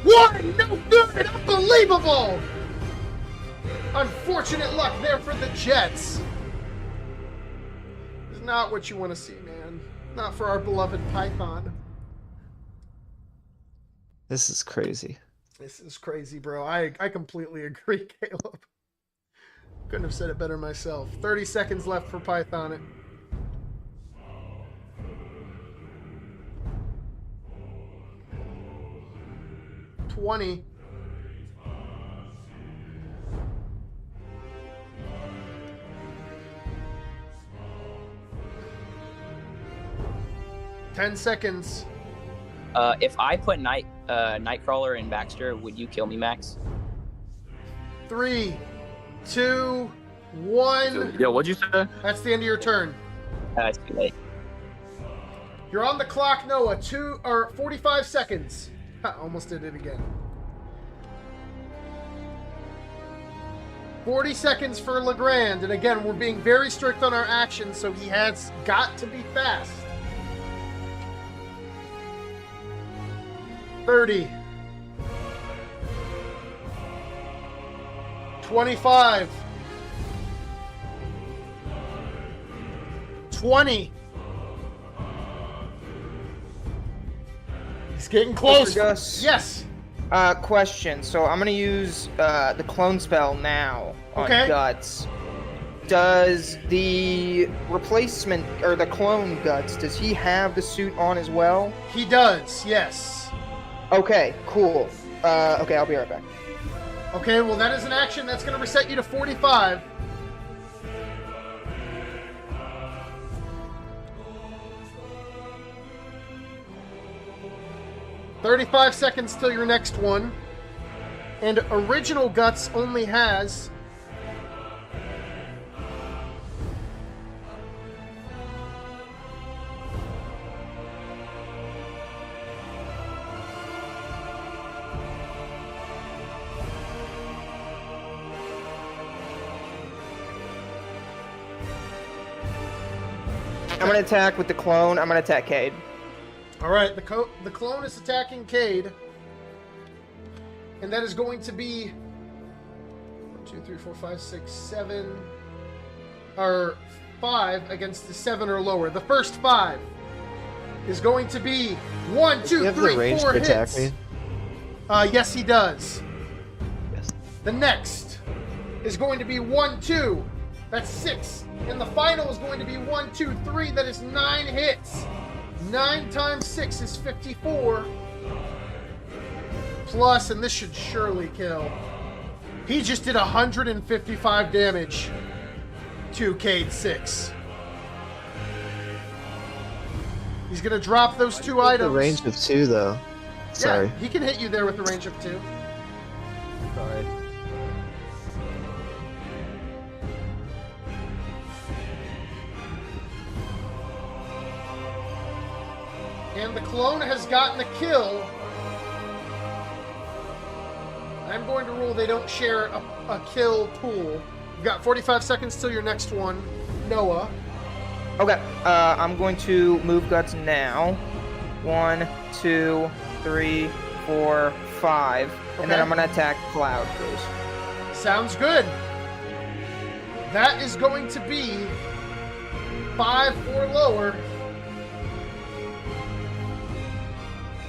1! No good! Unbelievable! Unfortunate luck there for the Jets. It's not what you want to see, man. Not for our beloved Python. This is crazy. This is crazy, bro. I completely agree, Caleb. Couldn't have said it better myself. 30 seconds left for Python. $20. $10 seconds. If I put Nightcrawler in Baxter, would you kill me, Max? 3, 2, 1. Yo, what'd you say? That's the end of your turn. It's too late. You're on the clock, Noah. 45 seconds. Ha, almost did it again. 40 seconds for LeGrand. And again, we're being very strict on our actions, so he has got to be fast. 30. 25. 20. He's getting close. Gus. Yes. Question. So I'm gonna use the clone spell now on Okay. Guts. Does the replacement or the clone Guts? Does he have the suit on as well? He does. Yes. Okay. Cool. Okay, I'll be right back. Okay, well that is an action that's going to reset you to 45. $35 seconds till your next one. And original Guts only has I'm gonna attack with the clone. I'm gonna attack Cade. All right, the clone is attacking Cade. And that is going to be 1, 2, 3, 4, 5, 6, 7 or 5 against the 7 or lower. The first 5 is going to be 1, 2, You have 3, the range 4 to attack hits. me. Yes, he does. Yes. The next is going to be 1, 2. That's 6. And the final is going to be 1, 2, 3. That is 9 hits. 9 times 6 is 54. Plus, and this should surely kill. He just did 155 damage to Cade 6. He's going to drop those 2 The items. range of 2, though. Sorry. Yeah, he can hit you there with the range of 2. Sorry. And the clone has gotten the kill. I'm going to rule they don't share a kill pool. You've got 45 seconds till your next one. Noah. Okay. I'm going to move Guts now. 1, 2, 3, 4, 5, and then Okay. I'm gonna attack Cloud, please. Sounds good. That is going to be 5 or lower.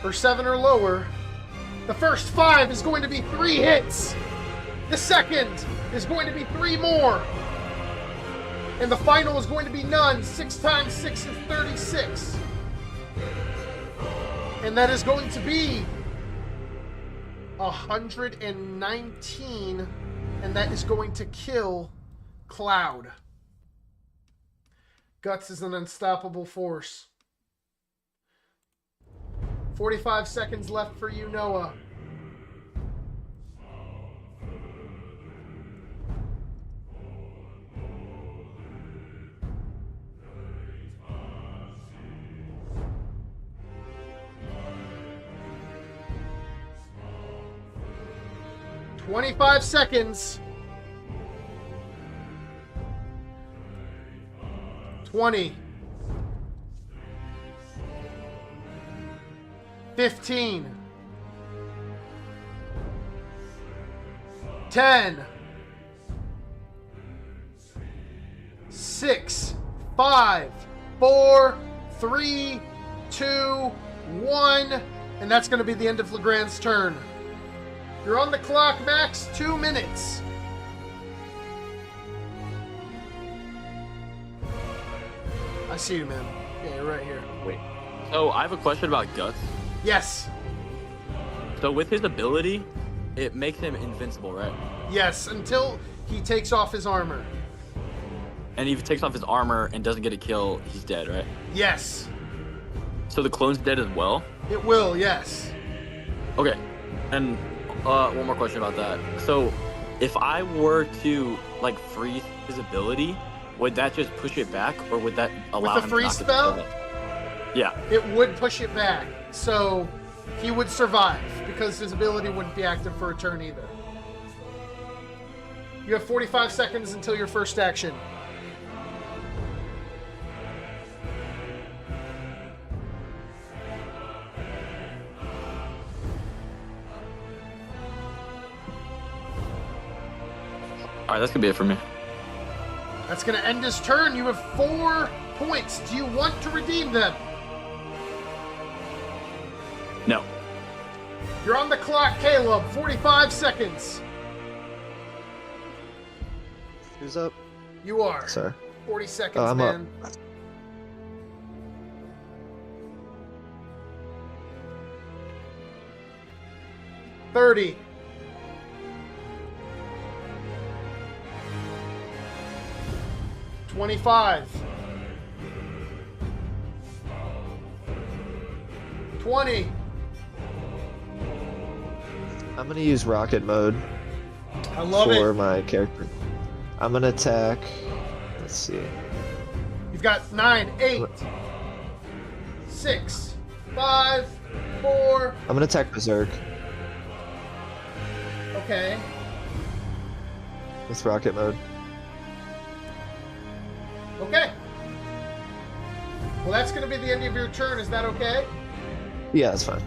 Or 7 or lower. The first 5 is going to be 3 hits. The second is going to be 3 more. And the final is going to be none. 6 times 6 is 36. And that is going to be 119, and that is going to kill Cloud. Guts is an unstoppable force. 45 seconds left for you, Noah. "25 seconds. 20. 15. 10. 6. 5. 4. 3. 2. 1. And that's going to be the end of LeGrand's turn. You're on the clock, Max. 2 minutes. I see you, man. Yeah, you're right here. Wait. So I have a question about Guts. Yes. So with his ability, it makes him invincible, right? Yes, until he takes off his armor. And if he takes off his armor and doesn't get a kill, he's dead, right? Yes. So the clone's dead as well? It will, yes. Okay. And one more question about that. So if I were to like freeze his ability, would that just push it back, or would that allow With him the freeze to not get the spell? kill? Yeah. It would push it back. So he would survive because his ability wouldn't be active for a turn either. You have 45 seconds until your first action. All right, that's gonna be it for me. That's going to end his turn. You have 4 points. Do you want to redeem them? No. You're on the clock, Caleb. 45 seconds. Who's up? You are. Sorry. 40 seconds, I'm man. up. "30. 25. 20. I'm gonna use rocket mode I love for it. my character. I'm gonna attack. Let's see. You've got 9, 8, 6, 5, 4. I'm gonna attack Berserk Okay. with rocket mode. Okay. Well, that's going to be the end of your turn. Is that okay? Yeah, that's fine.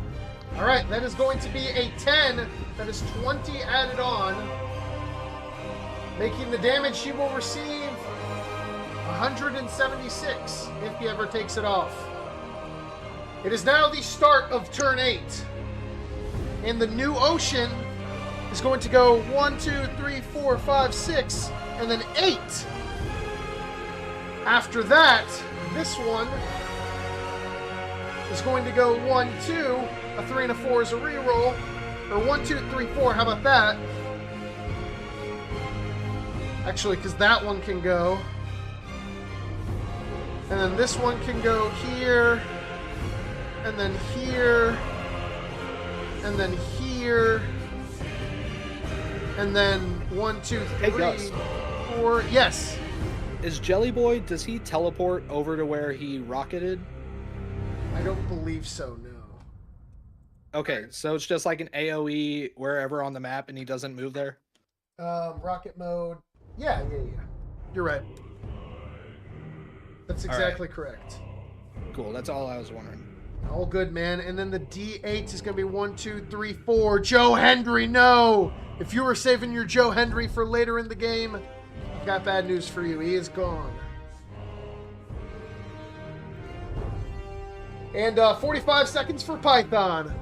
All right. That is going to be a 10. That is 20 added on, making the damage he will receive 176 if he ever takes it off. It is now the start of turn 8. And the new ocean is going to go 1, 2, 3, 4, 5, 6, and then 8. After that, this one is going to go 1, 2, a 3 and a 4 is a reroll, or 1, 2, 3, 4. How about that? Actually, because that one can go, and then this one can go here, and then here, and then here, and then 1, 2, 3, Hey, Gus. 4. Yes. Is Jelly Boy, does he teleport over to where he rocketed? I don't believe so, no. Okay, so it's just like an AoE wherever on the map and he doesn't move there? Rocket mode. Yeah. You're right. That's All right. exactly correct. Cool, that's all I was wondering. All good, man. And then the D8 is going to be 1, 2, 3, 4. Joe Hendry, no! If you were saving your Joe Hendry for later in the game, I've got bad news for you. He is gone. And 45 seconds for Python.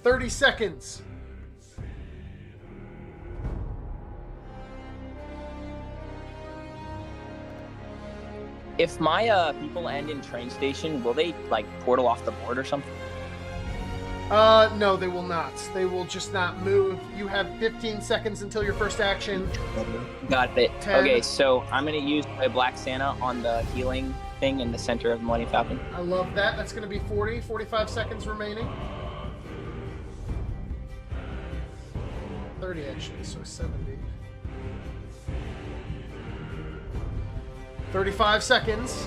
"30 seconds. If my people end in train station, will they like portal off the board or something? No, they will not. They will just not move. You have 15 seconds until your first action. Got it. 10. Okay, so I'm gonna use my Black Santa on the healing thing in the center of the Millennium Falcon. I love that. That's going to be 45 seconds remaining. 30 actually, so 70. 35 seconds.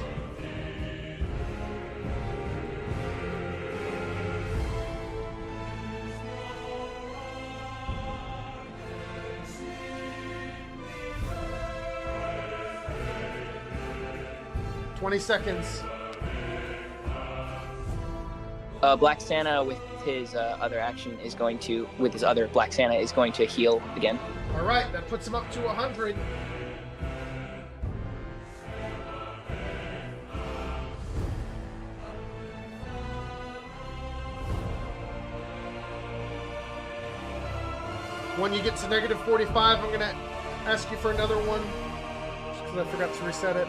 $20 seconds. Black Santa with his other action is going to, with his other Black Santa is going to heal again. All right, that puts him up to 100. When you get to negative 45, I'm going to ask you for another one, just because I forgot to reset it.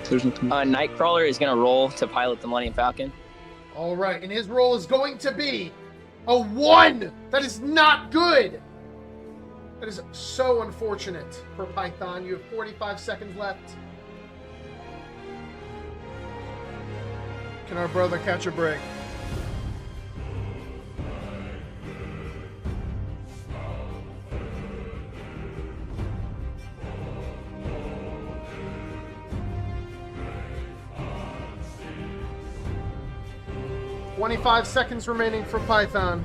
Nightcrawler is going to roll to pilot the Millennium Falcon. All right, and his roll is going to be a 1. That is not good. That is so unfortunate for Python. You have 45 seconds left. Can our brother catch a break? $25 seconds remaining for Python.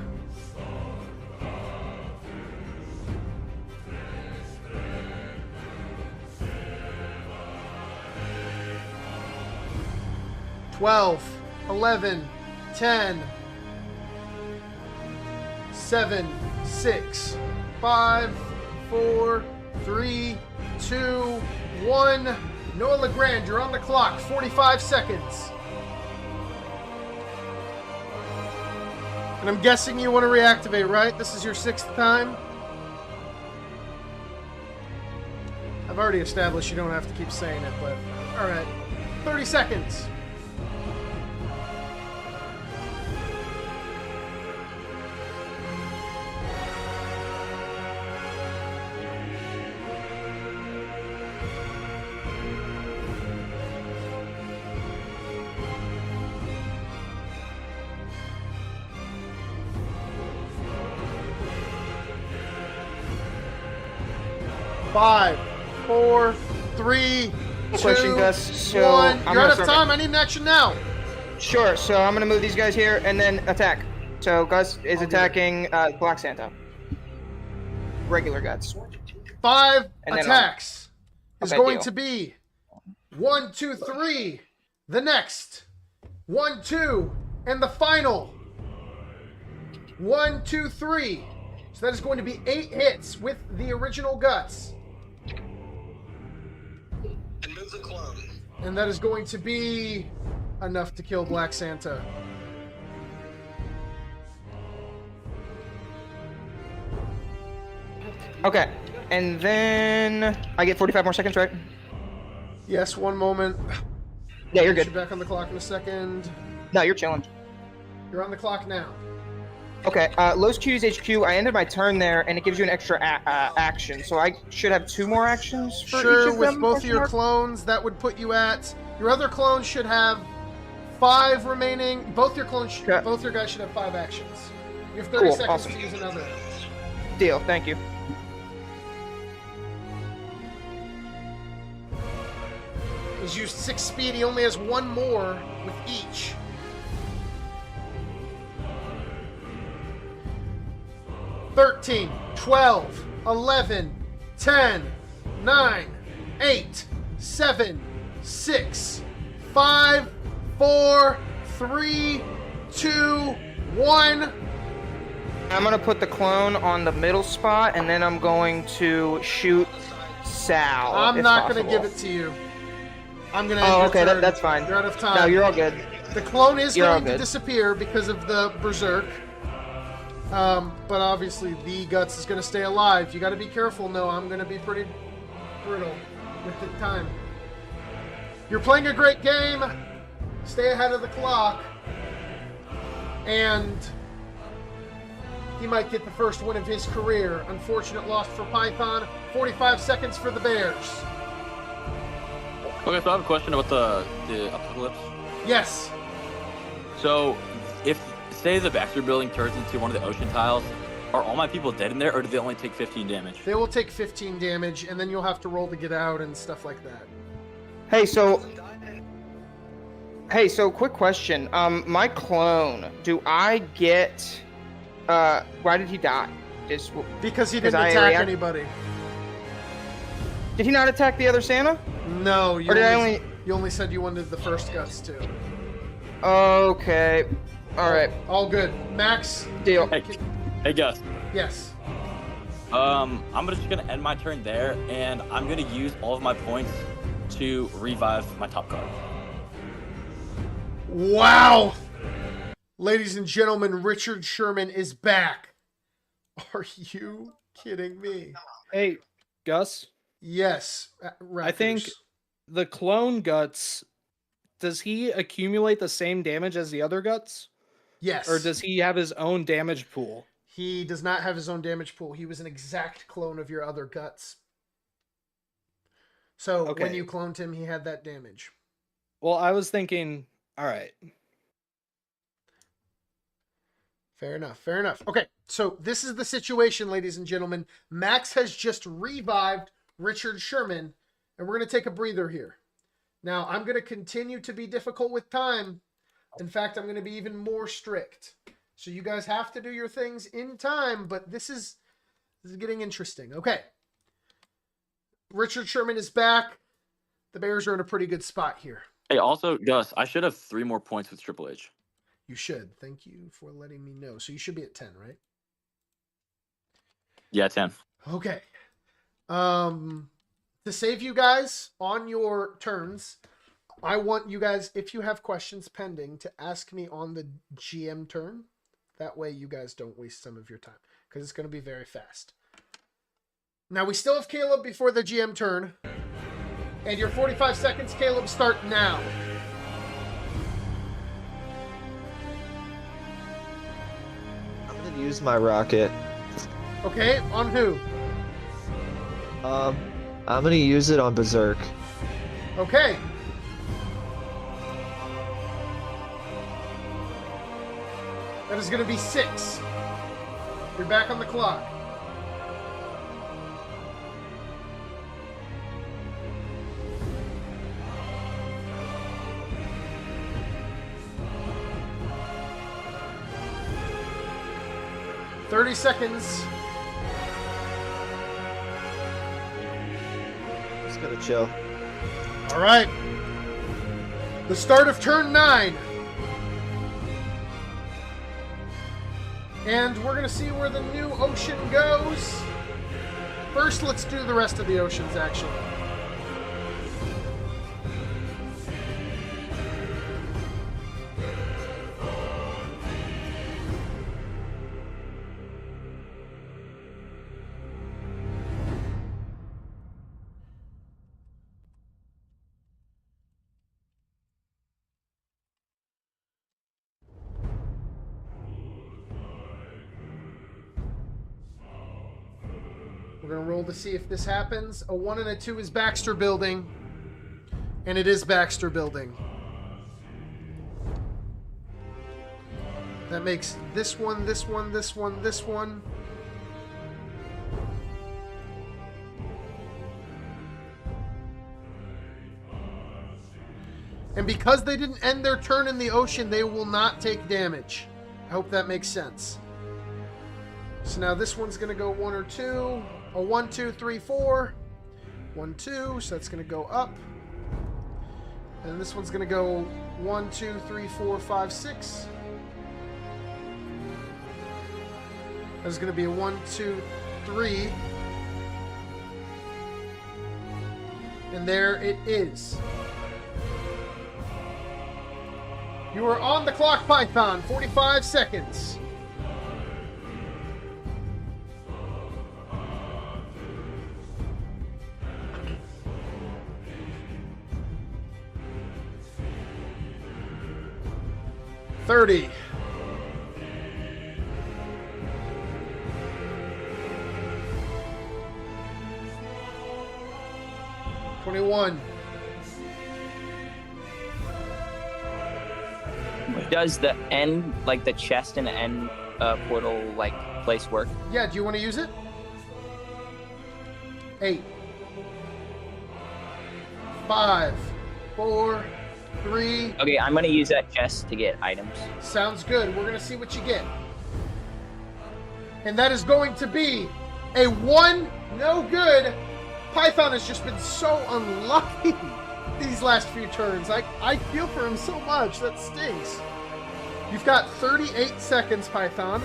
$12, 11, 10, 7, 6, 5, 4, 3, 2, 1. Noah LeGrand, you're on the clock. 45 seconds. And I'm guessing you want to reactivate, right? This is your 6th time? I've already established you don't have to keep saying it, but... Alright. 30 seconds. Five, 4, 3, 2, Question, Gus. So 1. I'm You're out gonna of time. I need an action now. Sure. So I'm gonna move these guys here and then attack. So Gus is attacking Black Santa. Regular Guts. 5 And then attacks is Okay, going deal. to be 1, 2, 3. The next 1, 2, and the final 1, 2, 3. So that is going to be 8 hits with the original Guts. And move the clone. And that is going to be enough to kill Black Santa. Okay. And then I get 45 more seconds, right? Yes, one moment. Yeah, you're You're good. back on the clock in a second. No, you're chilling. You're on the clock now. Okay, Los Cuties HQ, I ended my turn there, and it gives you an extra action. So I should have 2 more actions for each Sure, of with them? both of your clones, that would put you at... Your other clones should have 5 remaining. Both your clones, Okay. both your guys should have 5 actions. You have 30 Cool, seconds awesome. to use another. Deal, thank you. He's used 6 speed. He only has 1 more with each. $13, 12, 11, 10, 9, 8, 7, 6, 5, 4, 3, 2, 1. I'm gonna put the clone on the middle spot, and then I'm going to shoot Sal. I'm if not going to possible. give it to you. I'm going to end Oh, your okay, turn. that's fine. You're out of time. No, you're all good. The clone is You're all going to good. disappear because of the Berserk. But obviously, the Guts is going to stay alive. You got to be careful, Noah. I'm going to be pretty brittle with the time. You're playing a great game. Stay ahead of the clock. And he might get the first win of his career. Unfortunate loss for Python. 45 seconds for the Bears. Okay, so I have a question about the apocalypse. Yes. So, if, say, the Baxter building turns into one of the ocean tiles, are all my people dead in there, or do they only take 15 damage? They will take 15 damage, and then you'll have to roll to get out and stuff like that. Hey, so quick question. My clone, do I get... why did he die? Because he didn't attack anybody. Did he not attack the other Santa? No, you Or did you only said you wanted the first Guts too. Okay. All right. All good. Max. Deal. Hey, Gus. Yes. I'm just gonna end my turn there, and I'm gonna use all of my points to revive my top card. Wow! Ladies and gentlemen, Richard Sherman is back. Are you kidding me? Hey, Gus. Yes. I think the clone Guts, does he accumulate the same damage as the other Guts? Yes. Or does he have his own damage pool? He does not have his own damage pool. He was an exact clone of your other Guts. So when you cloned him, he had that damage. Well, I was thinking, all right. Fair enough. Fair enough. Okay, so this is the situation, ladies and gentlemen. Max has just revived Richard Sherman, and we're going to take a breather here. Now, I'm going to continue to be difficult with time. In fact, I'm going to be even more strict. So you guys have to do your things in time, but this is getting interesting. Okay. Richard Sherman is back. The Bears are in a pretty good spot here. Hey, also, Gus, I should have 3 more points with Triple H. You should. Thank you for letting me know. So you should be at 10, right? Yeah, 10. Okay. To save you guys on your turns, I want you guys, if you have questions pending, to ask me on the GM turn. That way you guys don't waste some of your time, because it's going to be very fast. Now, we still have Caleb before the GM turn. And your 45 seconds, Caleb, start now. I'm going to use my rocket. Okay, on who? I'm going to use it on Berserk. Okay. That is going to be 6. You're back on the clock. "30 seconds. Just gonna chill. All right. The start of turn 9. And we're going to see where the new ocean goes. First, let's do the rest of the oceans, actually. We're going to roll to see if this happens. A 1 and a 2 is Baxter building. And it is Baxter building. That makes this one, this one, this one, this one. And because they didn't end their turn in the ocean, they will not take damage. I hope that makes sense. So now this one's going to go 1 or 2. A 1, 2, 3, 4. 1, 2. So that's going to go up. And this one's going to go 1, 2, 3, 4, 5, 6. That's going to be a 1, 2, 3. And there it is. You are on the clock, Python. 45 seconds. 30. 21. Does the end, like the chest and end portal, like place work? Yeah, do you want to use it? 8. 5, 4, 3. Okay, I'm gonna use that chest to get items. Sounds good. We're going to see what you get. And that is going to be a 1, no good. Python has just been so unlucky these last few turns. I feel for him so much. That stinks. You've got 38 seconds, Python.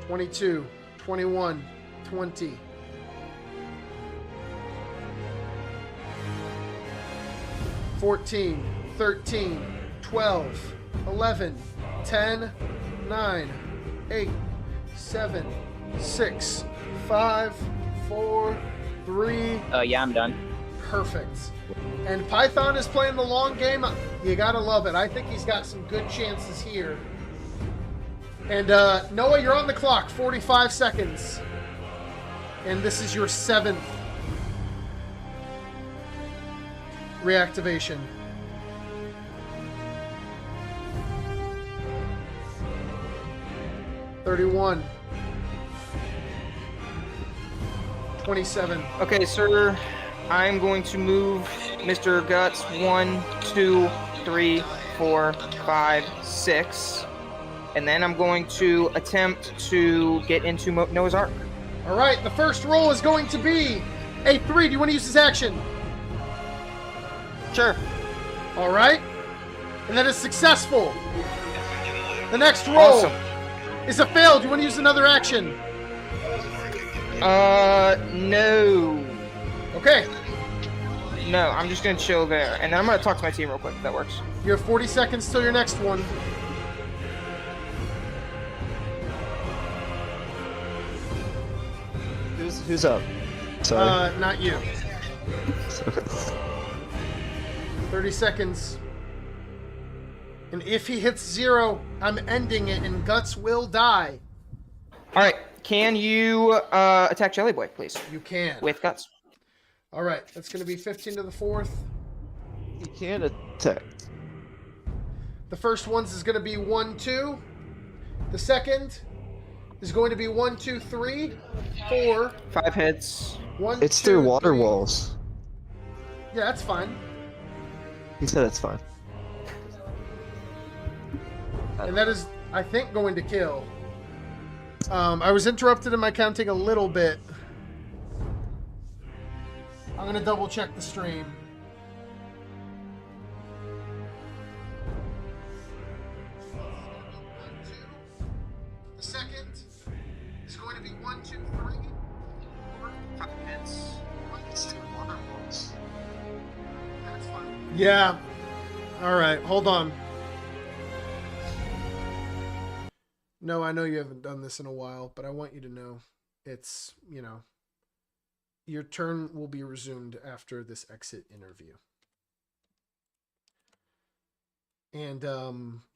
(22, 21, 20). 14, 13, 12, 11, 10, 9, 8, 7, 6, 5, 4, 3. Yeah, I'm done. Perfect. And Python is playing the long game. You gotta love it. I think he's got some good chances here. And Noah, you're on the clock. 45 seconds. And this is your 7th reactivation. (31) 27. Okay, sir. I'm going to move Mr. Guts 1, 2, 3, 4, 5, 6. And then I'm going to attempt to get into Noah's Ark. All right, the first roll is going to be a 3. Do you want to use this action? Sure. All right. And that is successful. The next roll Awesome. is a fail. Do you want to use another action? No. Okay. No, I'm just going to chill there. And then I'm going to talk to my team real quick, if that works. You have 40 seconds till your next one. Who's up? Sorry. Not you. 30 seconds. And if he hits 0, I'm ending it, and Guts will die. All right. Can you attack Jelly Boy, please? You can. With Guts. All right. That's going to be 15 to the 4th. You can't attack. The first one's is going to be 1, 2. The second is going to be 1, 2, 3, 4. 5 hits. 1, It's 2, through water 3. walls. Yeah, that's fine. He said it's fine. And that is, I think, going to kill. I was interrupted in my counting a little bit. I'm going to double check the stream. The second is going to be 1, 2, 3, 4, 5 hits. That's fine. Yeah. All right, hold on. No, I know you haven't done this in a while, but I want you to know it's, your turn will be resumed after this exit interview. And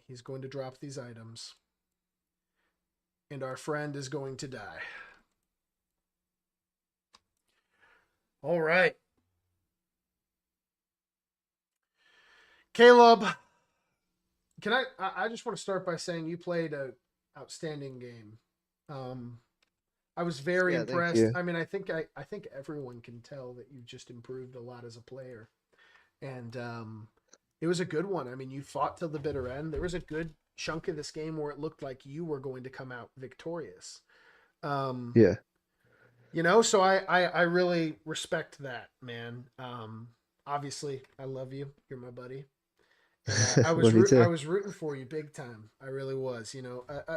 he's going to drop these items. And our friend is going to die. All right. Caleb, I just want to start by saying you played a outstanding game. I was very impressed. you. I mean, I think everyone can tell that you've just improved a lot as a player. And it was a good one. I mean, you fought till the bitter end. There was a good chunk of this game where it looked like you were going to come out victorious. Yeah. So I really respect that, man. Obviously, I love you. You're my buddy. I was rooting for you big time. I really was.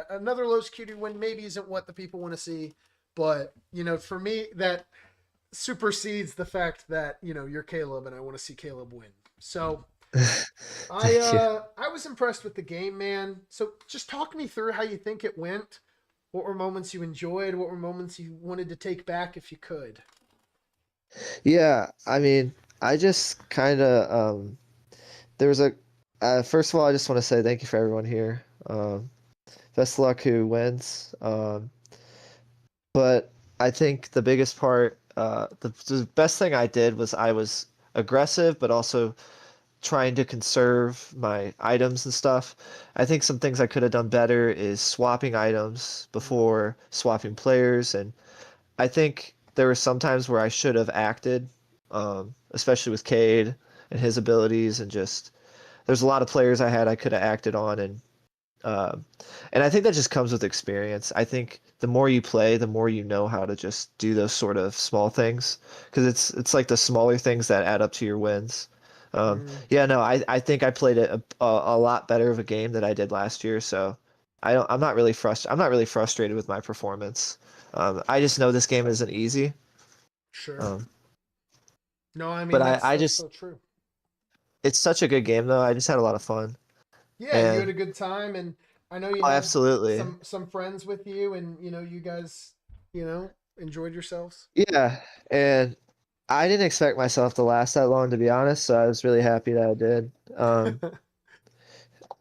Another Los Cutie win maybe isn't what the people want to see, but for me that supersedes the fact that you're Caleb and I want to see Caleb win. So Thank you. I was impressed with the game, man. So just talk me through how you think it went. What were moments you enjoyed? What were moments you wanted to take back if you could? Yeah, I mean, I just kind of there was a first of all, I just want to say thank you for everyone here. Best of luck who wins. But I think the biggest part, the best thing I did was I was aggressive, but also trying to conserve my items and stuff. I think some things I could have done better is swapping items before swapping players, and I think there were some times where I should have acted, especially with Cade and his abilities, and just there's a lot of players I could have acted on, um, and I think that just comes with experience. I think the more you play, the more you know how to just do those sort of small things, because it's like the smaller things that add up to your wins. Yeah, no, I think I played it a lot better of a game than I did last year, so I'm not really frustrated with my performance. I just know this game isn't easy. Sure. Um, No, I mean but that's I that's just so true. it's such a good game though. I just had a lot of fun. Yeah, you had a And good time, and I know you oh, had absolutely. some friends with you, and you guys enjoyed yourselves. Yeah, and I didn't expect myself to last that long, to be honest, so I was really happy that I did.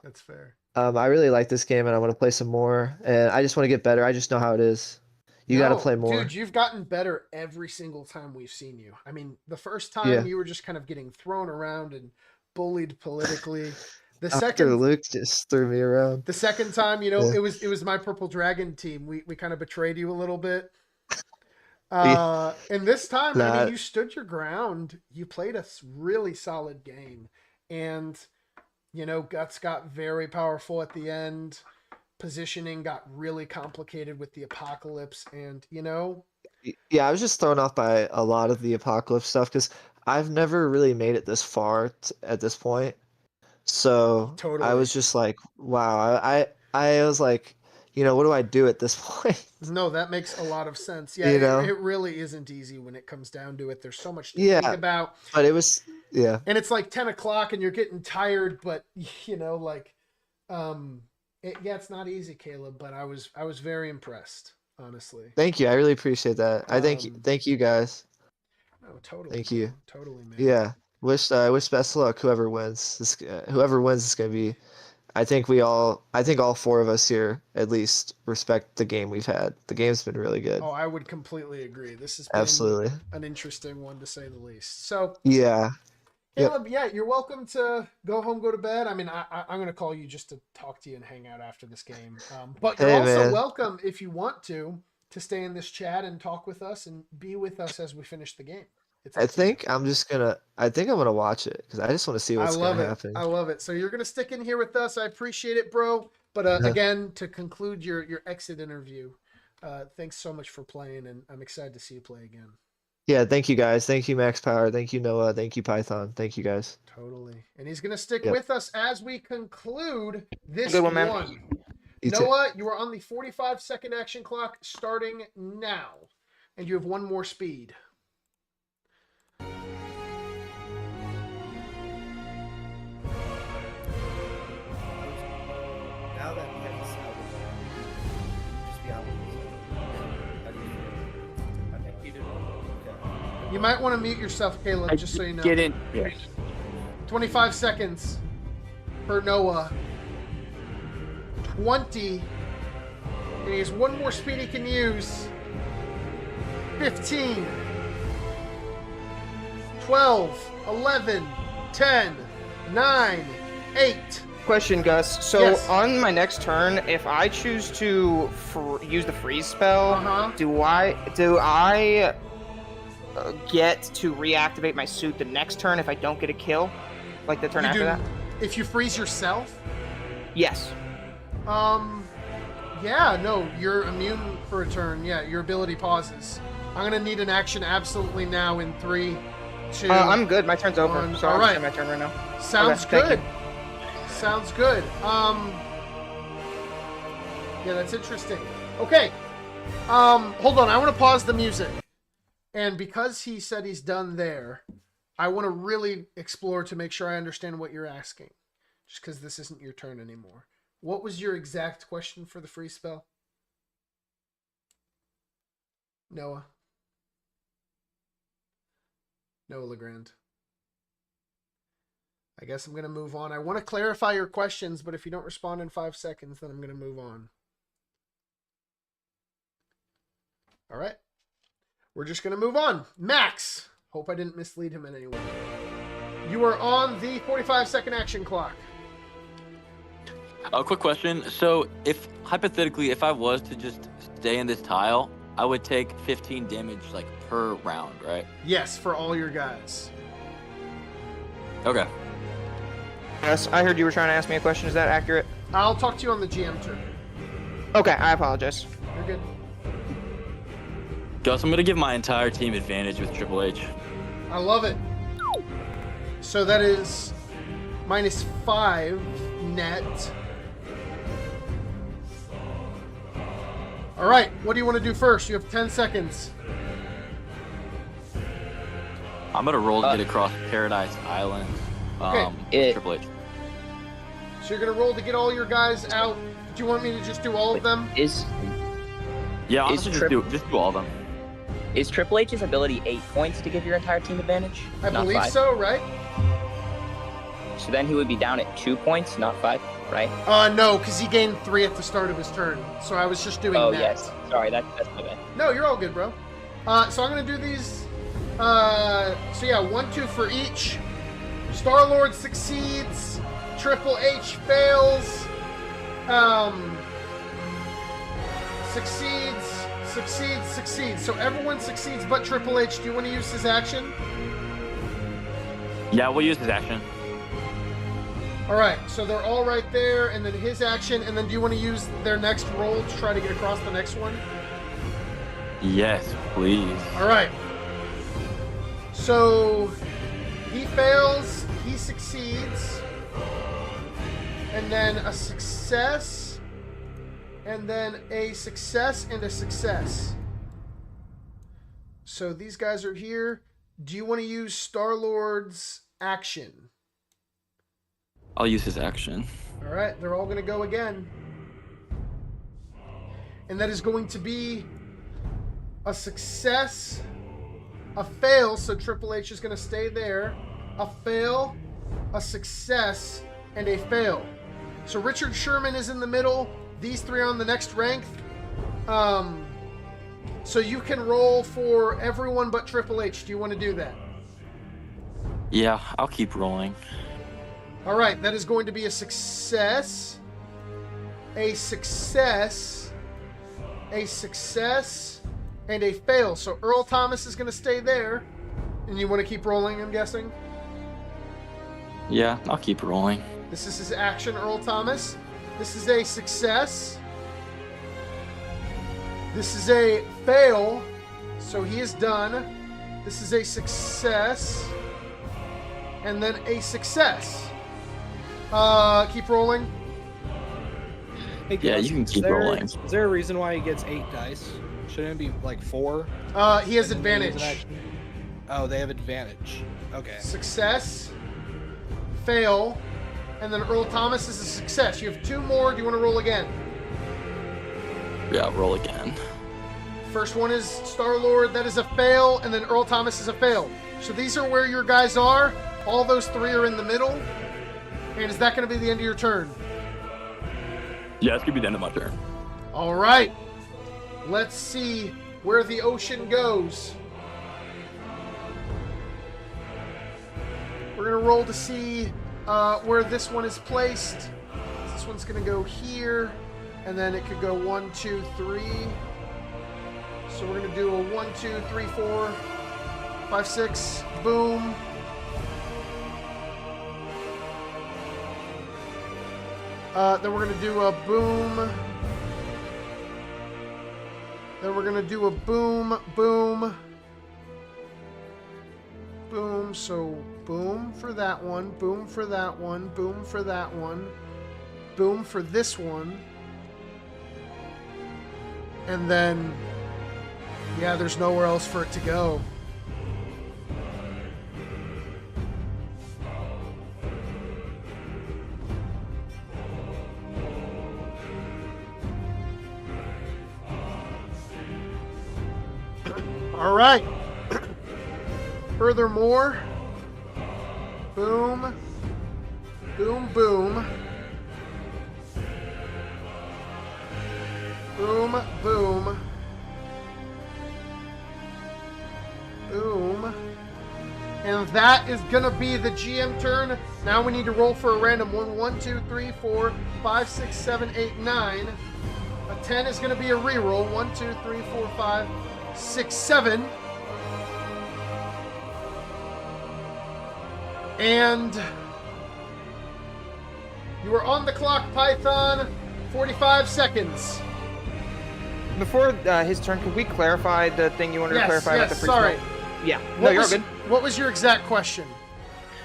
That's fair. I really like this game and I want to play some more, and I just want to get better. I just know how it is. You got to No, play dude, more. you've gotten better every single time we've seen you. I mean, the first time Yeah. you were just kind of getting thrown around and bullied politically. The Dr. second Luke just threw me around. the second time, Yeah. it was my Purple Dragon team. We kind of betrayed you a little bit. Yeah. And this time, I mean, Nah, you stood your ground. You played a really solid game. And, Guts got very powerful at the end. Positioning got really complicated with the apocalypse. And, yeah, I was just thrown off by a lot of the apocalypse stuff because I've never really made it this far at this point. So I totally. was just like, wow. I was like, what do I do at this point? No, that makes a lot of sense. Yeah, You it, know? it really isn't easy when it comes down to it. There's so much to think Yeah, about. but it was, yeah. And it's like 10 o'clock and you're getting tired, but, yeah, it's not easy, Caleb, but I was very impressed, honestly. Thank you. I really appreciate that. Thank you guys. Oh, totally, Thank bro. you. Totally, man. Yeah. Wish best of luck whoever wins. Whoever wins is gonna be. I think all four of us here at least respect the game we've had. The game's been really good. Oh, I would completely agree. This has been Absolutely. an interesting one to say the least. So, Yeah. Yep. Caleb, yeah, you're welcome to go home, go to bed. I mean, I'm going to call you just to talk to you and hang out after this game. But you're Hey, also man. welcome, if you want to stay in this chat and talk with us and be with us as we finish the game. It's I up to you. think I'm gonna watch it because I just want to see I what's love gonna it. happen. I love it. So you're going to stick in here with us. I appreciate it, bro. But again, to conclude your exit interview, thanks so much for playing, and I'm excited to see you play again. Yeah, thank you guys. Thank you, Max Power. Thank you, Noah. Thank you, Python. Thank you guys. Totally. And he's going to stick Yep. with us as we conclude this Good one, man. You too. Noah, you are on the 45-second action clock starting now. And you have one more speed. Now that we have this out of the way, just be honest. How do you feel? I think you did okay. You might want to mute yourself, Caleb, just so you know. Get in. Yeah. 25 seconds for Noah. 20. And he has one more speed he can use. 15. 12. 11. 10. 9. 8. Question, Gus. So Yes. on my next turn, if I choose to use the freeze spell, Uh-huh. do I get to reactivate my suit the next turn if I don't get a kill, like the turn You after do- that? If you freeze yourself, Yes. yeah, no, you're immune for a turn. Yeah, your ability pauses. I'm gonna need an action absolutely now in 3, 2. I'm good. My turn's over. one. So All I'm right. just my turn right now. Sounds Okay, thank good. Sounds good. Yeah, that's interesting. Okay. Hold on. I want to pause the music. And because he said he's done there, I want to really explore to make sure I understand what you're asking, just because this isn't your turn anymore. What was your exact question for the free spell? Noah LeGrand. I guess I'm going to move on. I want to clarify your questions, but if you don't respond in 5 seconds, then I'm going to move on. All right. We're just going to move on. Max. Hope I didn't mislead him in any way. You are on the 45-second action clock. A quick question. So, if hypothetically, if I was to just stay in this tile, I would take 15 damage like per round, right? Yes, for all your guys. Okay. Yes, I heard you were trying to ask me a question. Is that accurate? I'll talk to you on the GM turn. Okay, I apologize. You're good. Gus, I'm gonna give my entire team advantage with Triple H. I love it. So that is -5 net. All right, what do you want to do first? You have 10 seconds. I'm gonna roll to get across Paradise Island. Okay. Triple H. So you're going to roll to get all your guys out. Do you want me to just do all of them? Yeah, honestly, just do all of them. Is Triple H's ability 8 points to give your entire team advantage? I not believe 5? so, right? So then he would be down at 2 points, not 5, right? No, because he gained 3 at the start of his turn. So I was just doing Oh, that. yes. Sorry, that's my bad. No, you're all good, bro. So I'm going to do these. So yeah, 1, 2 for each. Star-Lord succeeds. Triple H fails. Succeeds. So everyone succeeds but Triple H. Do you want to use his action? Yeah, we'll use his action. All right, so they're all right there, and then his action, and then do you want to use their next roll to try to get across the next one? Yes, please. All right. So he fails, he succeeds, and then a success, and then a success and a success. So these guys are here. Do you want to use Star-Lord's action? I'll use his action. All right, they're all going to go again. And that is going to be a success, a fail, so Triple H is going to stay there, a fail, a success, and a fail. So Richard Sherman is in the middle. These three are on the next rank. So you can roll for everyone but Triple H. Do you want to do that? Yeah, I'll keep rolling. All right, that is going to be a success, a success, a success, and a fail. So Earl Thomas is going to stay there. And you want to keep rolling, I'm guessing? Yeah, I'll keep rolling. This is his action, Earl Thomas. This is a success. This is a fail. So he is done. This is a success. And then a success. Keep rolling. Hey, Yeah, Gus, you can keep rolling. Is there a reason why he gets 8 dice? Shouldn't it be like 4? He has advantage. Oh, they have advantage. Okay. Success, fail, and then Earl Thomas is a success. You have 2 more. Do you want to roll again? Yeah, roll again. First one is Star-Lord. That is a fail, and then Earl Thomas is a fail. So these are where your guys are. All those 3 are in the middle. And is that going to be the end of your turn? Yeah, it's going to be the end of my turn. All right. Let's see where the ocean goes. We're going to roll to see where this one is placed. This one's going to go here, and then it could go 1, 2, 3. So we're going to do a 1, 2, 3, 4, 5, 6. Boom. Then we're going to do a boom. Then we're going to do a boom, boom, boom. So boom for that one, boom for that one, boom for that one, boom for this one. And then, yeah, there's nowhere else for it to go. All right. Furthermore, boom, boom, boom, boom, boom, boom. And that is going to be the GM turn. Now we need to roll for a random one. 1, 2, 3, 4, 5, 6, 7, 8, 9. A 10 is going to be a reroll. 1, 2, 3, 4, 5, 6, 7. And you are on the clock, Python. 45 seconds. Before his turn, could we clarify the thing you wanted to clarify about the freeze sorry. spell? Yeah. No, you're good. What was your exact question?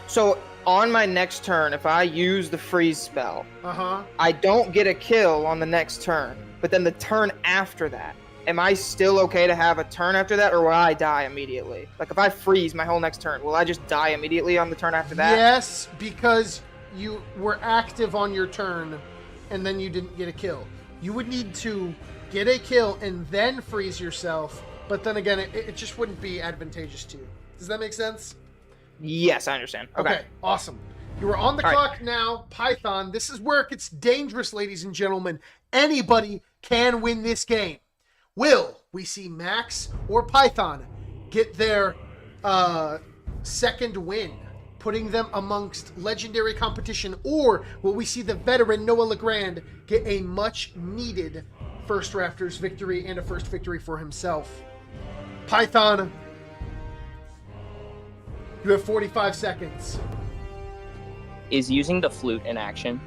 So on my next turn, if I use the freeze spell, Uh-huh. I don't get a kill on the next turn. But then the turn after that, am I still okay to have a turn after that, or will I die immediately? Like, if I freeze my whole next turn, will I just die immediately on the turn after that? Yes, because you were active on your turn, and then you didn't get a kill. You would need to get a kill and then freeze yourself, but then again, it just wouldn't be advantageous to you. Does that make sense? Yes, I understand. Okay. Awesome. You are on the clock now, Python. This is where it gets dangerous, ladies and gentlemen. Anybody can win this game. Will we see Max or Python get their second win, putting them amongst legendary competition, or will we see the veteran Noah LeGrand get a much-needed first Raptors victory and a first victory for himself? Python, you have 45 seconds. Is using the flute an action?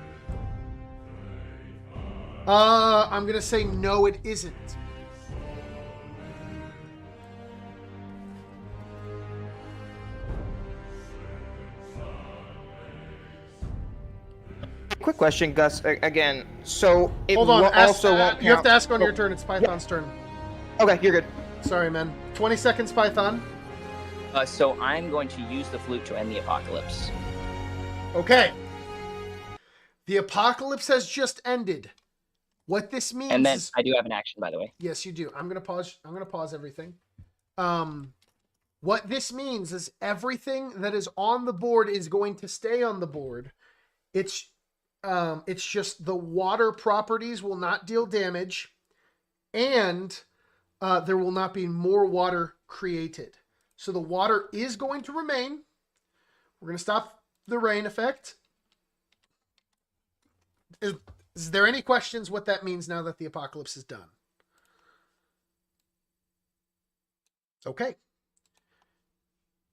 I'm going to say no, it isn't. Quick question, Gus. Again, so it Hold on. also won't count. You have to ask on your turn. It's Python's turn. Okay, you're good. Sorry, man. 20 seconds, Python. So I'm going to use the flute to end the apocalypse. Okay. The apocalypse has just ended. What this means And then is... I do have an action, by the way. Yes, you do. I'm gonna pause everything. What this means is everything that is on the board is going to stay on the board. It's just the water properties will not deal damage, and there will not be more water created. So the water is going to remain. We're going to stop the rain effect. Is there any questions what that means now that the apocalypse is done? Okay.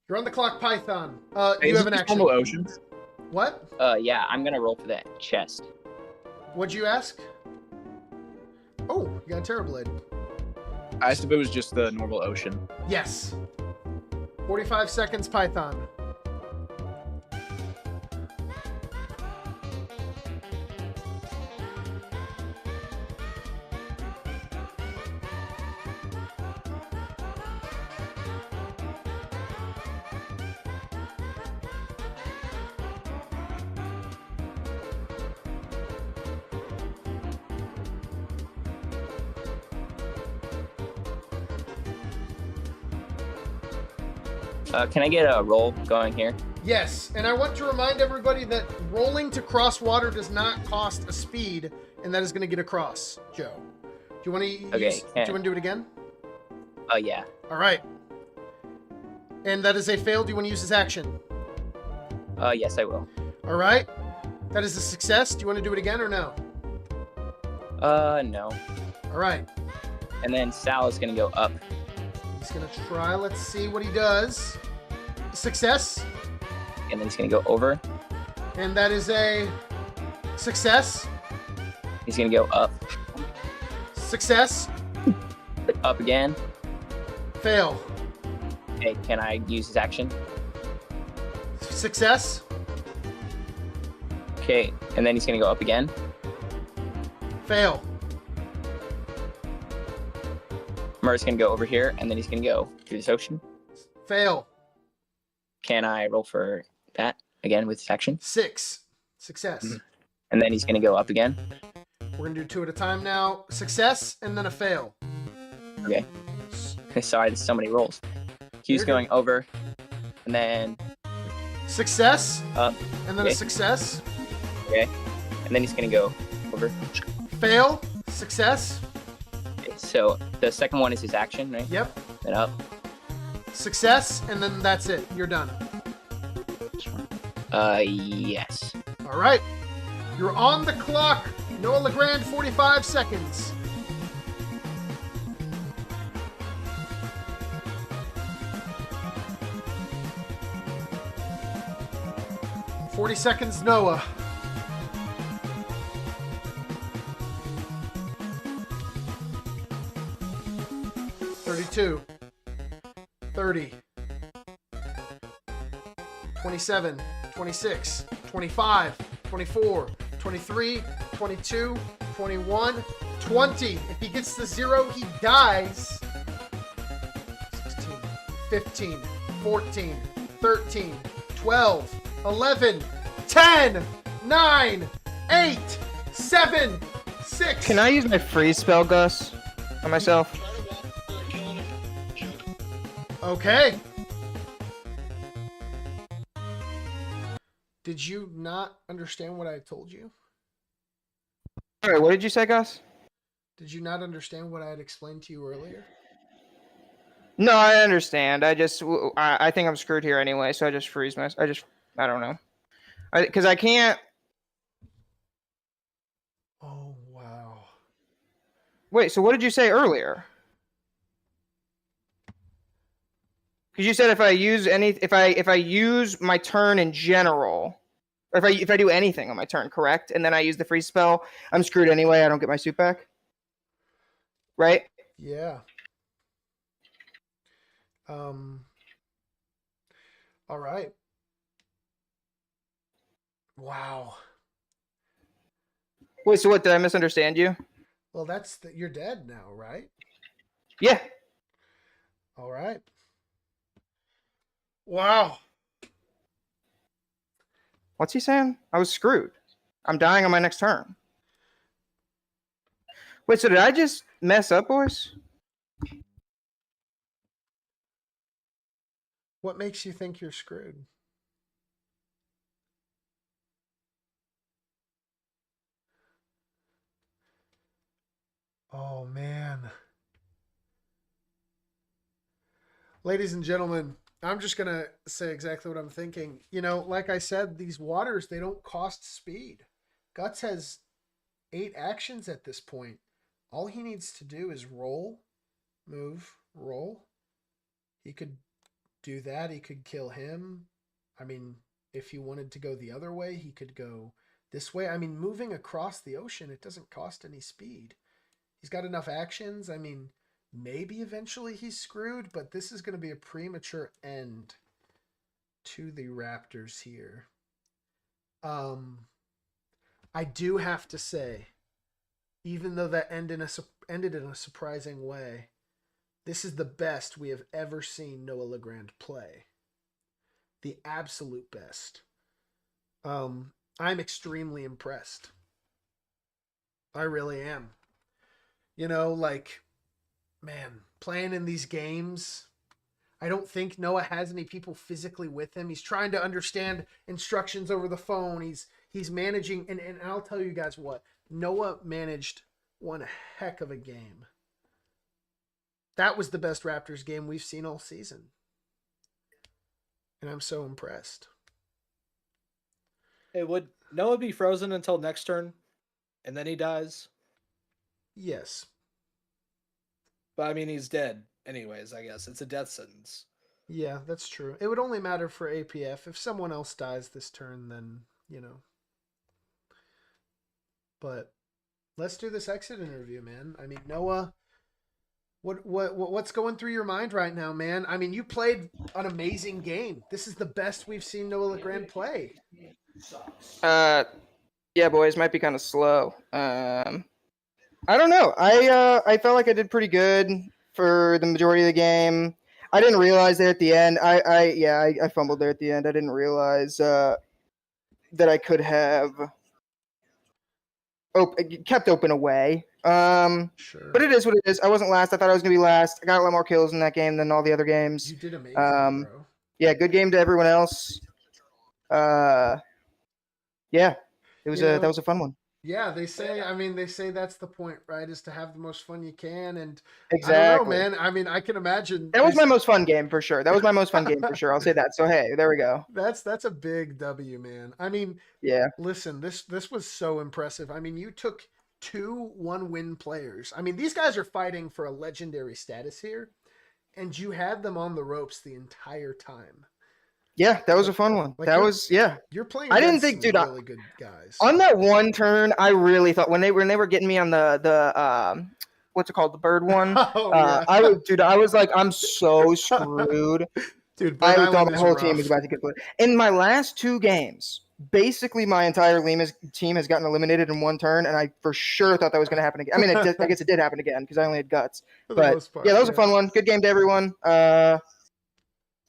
You're on the clock, Python. You have an action. Normal ocean. What? Yeah, I'm gonna roll for that chest. What'd you ask? Oh, you got a Terrorblade. I asked if it was just the normal ocean. Yes. 45 seconds, Python. Can I get a roll going here? Yes, and I want to remind everybody that rolling to cross water does not cost a speed, and that is going to get across, Joe. Do you want to do you want to do it again? Yeah. All right. And that is a fail. Do you want to use his action? Yes, I will. All right. That is a success. Do you want to do it again or no? No. All right. And then Sal is gonna go up. He's going to try. Let's see what he does. Success. And then he's gonna go over. And that is a success. He's gonna go up. Success. Up again. Fail. Okay, can I use his action? Success. Okay, and then he's gonna go up again. Fail. Murray's gonna go over here, and then he's gonna go through this ocean. Fail. Can I roll for that again with his action? 6. Success. And then he's gonna go up again. We're going to do 2 at a time now. Success and then a fail. Okay. Sorry, there's so many rolls. Q's You're going good. over, and then Success. up. And then Okay. a success. Okay, and then he's gonna go over. Fail. Success. Okay, so the second one is his action, right? Yep. Then up. Success, and then that's it. You're done. Yes. All right. You're on the clock. Noah LeGrand, 45 seconds. $40 seconds, Noah. $32, 30, 27, 26, 25, 24, 23, 22, 21, 20. If he gets to 0, he dies. 16, 15, 14, 13, 12, 11, 10, 9, 8, 7, 6. Can I use my freeze spell, Gus, on myself? Okay. Did you not understand what I told you? All right, what did you say, Gus? Did you not understand what I had explained to you earlier? No, I understand. I think I'm screwed here anyway, so I just freeze my. I don't know. Because I can't. Oh, wow. Wait, so what did you say earlier? Because you said if I use my turn in general, or if I do anything on my turn, correct, and then I use the freeze spell, I'm screwed anyway. I don't get my suit back. Right? Yeah. All right. Wow. Wait, so what? Did I misunderstand you? Well, you're dead now, right? Yeah. All right. Wow. What's he saying? I was screwed. I'm dying on my next turn. Wait, so did I just mess up, boys? What makes you think you're screwed? Oh, man. Ladies and gentlemen, I'm just going to say exactly what I'm thinking. You know, like I said, these waters, they don't cost speed. Guts has 8 actions at this point. All he needs to do is roll, move, roll. He could do that. He could kill him. I mean, if he wanted to go the other way, he could go this way. I mean, moving across the ocean, it doesn't cost any speed. He's got enough actions. I mean, maybe eventually he's screwed, but this is going to be a premature end to the Raptors here. I do have to say, even though that ended in a surprising way, this is the best we have ever seen Noah LeGrand play. The absolute best. I'm extremely impressed. I really am. You know, like, man, playing in these games, I don't think Noah has any people physically with him. He's trying to understand instructions over the phone. He's managing, and I'll tell you guys what, Noah managed one heck of a game. That was the best Raptors game we've seen all season. And I'm so impressed. Hey, would Noah be frozen until next turn, and then he dies? Yes. But I mean, he's dead anyways, I guess. It's a death sentence. Yeah, that's true. It would only matter for APF. If someone else dies this turn, then, you know. But let's do this exit interview, man. I mean, Noah, what's going through your mind right now, man? I mean, you played an amazing game. This is the best we've seen Noah LeGrand play. Yeah, boys, might be kind of slow. I don't know. I felt like I did pretty good for the majority of the game. I didn't realize there at the end. I fumbled there at the end. I didn't realize that I could have kept open away. Sure. But it is what it is. I wasn't last. I thought I was gonna be last. I got a lot more kills in that game than all the other games. You did amazing, bro. Yeah, good game to everyone else. Yeah, it was that was a fun one. Yeah, they say. I mean, they say that's the point, right? Is to have the most fun you can, and Exactly. I don't know, man. I mean, I can imagine That was my most fun game for sure. That was my most fun game for sure. I'll say that. So hey, there we go. That's a big W, man. I mean, Yeah. listen, this was so impressive. I mean, you took 2 1-win players. I mean, these guys are fighting for a legendary status here, and you had them on the ropes the entire time. Yeah, that was a fun one. Like that was yeah. You're playing. I didn't against think, some dude. really good guys. On that one turn, I really thought when they were getting me on the what's it called, the bird one. Oh, yeah. I was like, I'm so screwed. Dude, I Bird thought Island my is whole rough. team was about to get split. In my last 2 games, basically my entire Lima's team has gotten eliminated in one turn, and I for sure thought that was going to happen again. I mean, I guess it did happen again because I only had guts. For the But most part, yeah, that was a fun one. Good game to everyone. That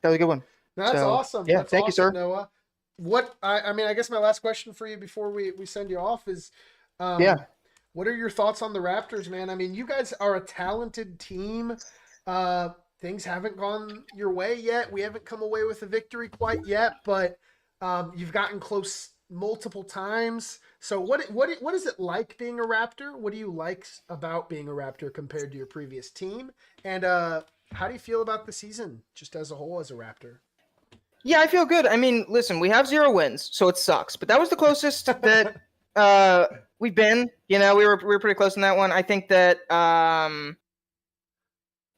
was a good one. That's So, awesome. yeah, That's thank you, awesome, sir. Noah. What I mean, I guess my last question for you before we send you off is, Yeah. what are your thoughts on the Raptors, man? I mean, you guys are a talented team. Things haven't gone your way yet. We haven't come away with a victory quite yet, but you've gotten close multiple times. So what is it like being a Raptor? What do you like about being a Raptor compared to your previous team? And how do you feel about the season just as a whole as a Raptor? Yeah, I feel good. I mean, listen, we have 0 wins, so it sucks. But that was the closest that we've been. You know, we were pretty close in that one. I think that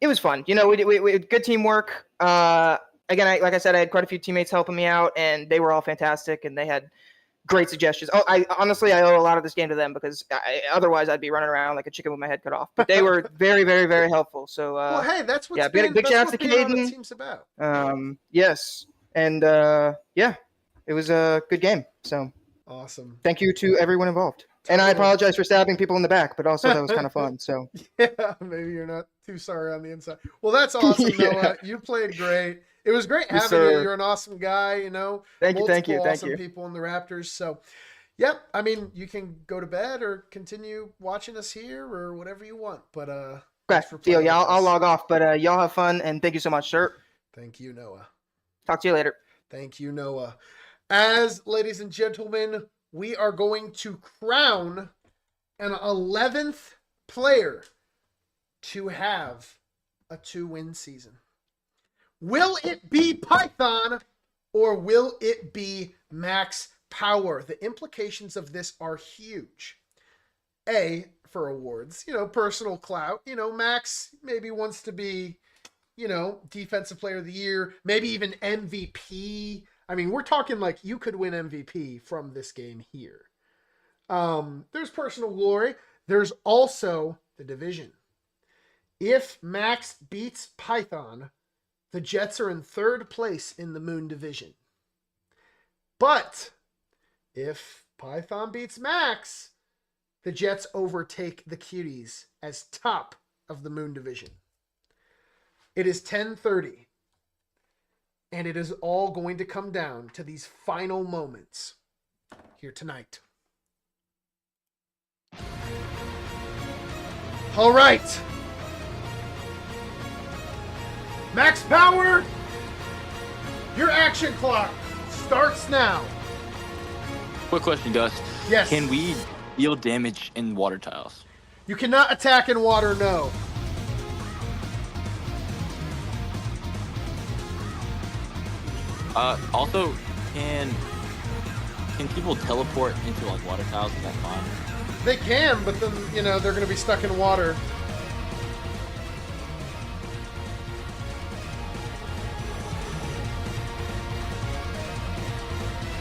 it was fun. You know, we good teamwork. Again, like I said, I had quite a few teammates helping me out, and they were all fantastic, and they had great suggestions. Oh, I honestly owe a lot of this game to them because otherwise I'd be running around like a chicken with my head cut off. But they were very, very, very helpful. So well, hey, that's what's yeah, big big shout out to being on the Caden. team's about. Yes, and yeah, it was a good game. So Awesome. thank you to everyone involved. And I Totally. apologize for stabbing people in the back, but also that was kind of fun. So Yeah, maybe you're not too sorry on the inside. Well, that's awesome, Yeah. Noah. You played great. It was great Yes, having you. sir. You're an awesome guy, you know. Thank you, thank you, Multiple thank awesome you. people in the Raptors. So, yep. I mean, you can go to bed or continue watching us here or whatever you want. But okay, thanks for deal. playing Yeah, with I'll us. log off. But y'all have fun, and thank you so much, sir. Thank you, Noah. Talk to you later. Thank you, Noah. As ladies and gentlemen, we are going to crown an 11th player to have a 2-win season. Will it be Python or will it be Max Power? The implications of this are huge. A, for awards, you know, personal clout. You know, Max maybe wants to be, you know, defensive player of the year, maybe even MVP. I mean, we're talking like you could win MVP from this game here. There's personal glory. There's also the division. If Max beats Python, the Jets are in 3rd place in the Moon division. But if Python beats Max, the Jets overtake the Cuties as top of the Moon division. It is 10:30, and it is all going to come down to these final moments here tonight. All right. Max Power, your action clock starts now. Quick question, Gus. Yes. Can we deal damage in water tiles? You cannot attack in water, no. Also, can people teleport into like water tiles? Is that fine? They can, but then, you know, they're going to be stuck in water.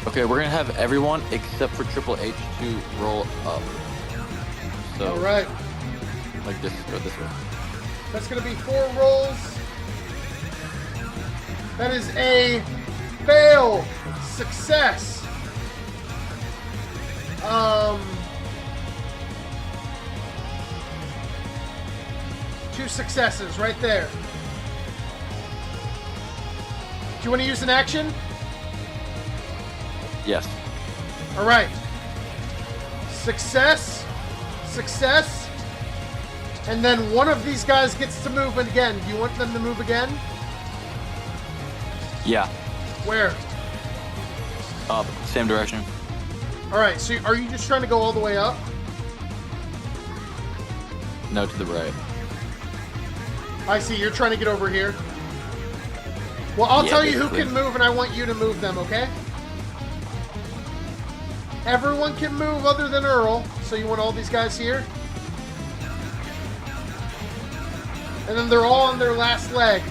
Okay, we're gonna have everyone except for Triple H to roll up. So, All right. like this, go this way. That's going to be 4 rolls. That is a fail. Success. 2 successes right there. Do you want to use an action? Yes. All right. Success success, and then one of these guys gets to move again. Do you want them to move again? Yeah. Where? Up. Same direction. All right, so are you just trying to go all the way up? No, to the right. I see, you're trying to get over here. Well, I'll Yeah, tell you who basically. can move, and I want you to move them, okay? Everyone can move other than Earl, so you want all these guys here? And then they're all on their last leg.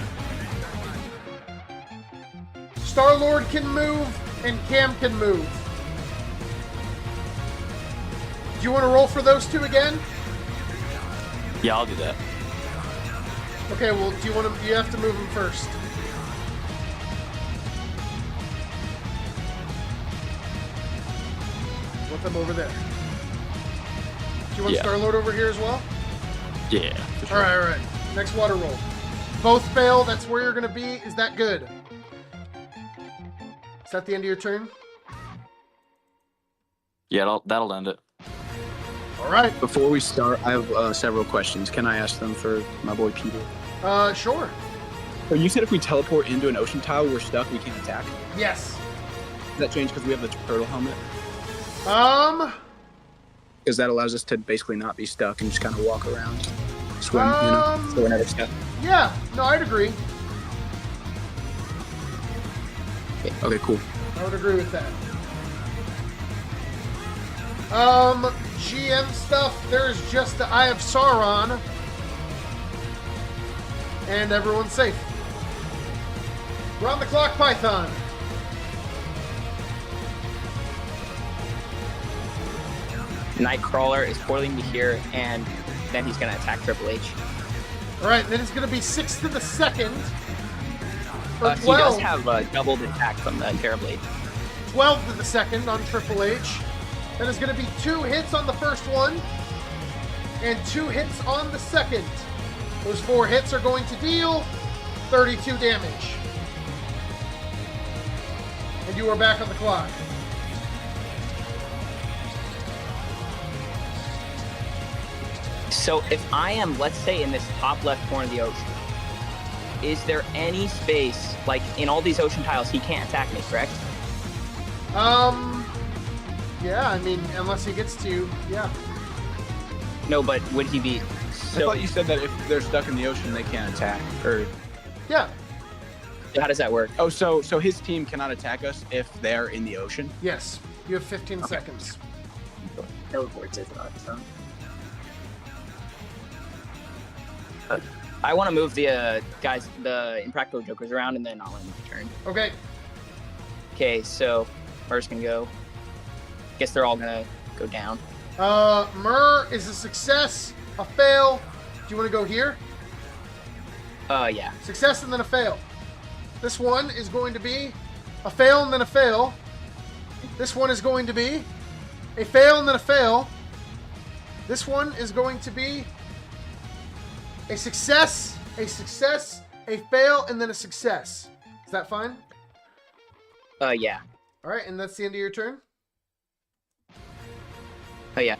Star-Lord can move, and Cam can move. Do you want to roll for those two again? Yeah, I'll do that. Okay, well, do you want to? You have to move them first. Want them over there. Do you want Yeah. Star-Lord over here as well? Yeah. For sure. All right. Next water roll. Both fail. That's where you're going to be. Is that good? Is that the end of your turn? Yeah, that'll end it. All right. Before we start, I have several questions. Can I ask them for my boy Peter? Sure. So you said if we teleport into an ocean tile, we're stuck, we can't attack. Yes. Does that change because we have the turtle helmet? Because that allows us to basically not be stuck and just kind of walk around, swim, so we're never stuck. Yeah. No, I'd agree. Okay, cool. I would agree with that. GM stuff, there's just the Eye of Sauron. And everyone's safe. We're on the clock, Python. Nightcrawler is portaling to here, and then he's going to attack Triple H. All right, then it's going to be 6 to the second. Or He 12. does have doubled attack from the Terrorblade. 12 to the second on Triple H. That is going to be 2 hits on the first one and 2 hits on the second. Those 4 hits are going to deal 32 damage. And you are back on the clock. So if I am, let's say, in this top left corner of the ocean, is there any space, like in all these ocean tiles, he can't attack me, correct? Yeah, I mean, unless he gets to you, yeah. No, but would he be... I So thought you said that if they're stuck in the ocean, they can't attack. Or Yeah, how does that work? oh, so his team cannot attack us if they're in the ocean. yes. You have 15 seconds. Teleports is not so. I want to move the guys, the Impractical Jokers around, and then I'll end my turn. Okay, Okay, so Murs can go. Guess they're all gonna go down. Myrrh is a success, a fail. Do you want to go here? Yeah. Success and then a fail. This one is going to be a fail and then a fail. This one is going to be a fail and then a fail. This one is going to be a success, a fail, and then a success. Is that fine? Yeah. All right, and that's the end of your turn. Oh, yeah.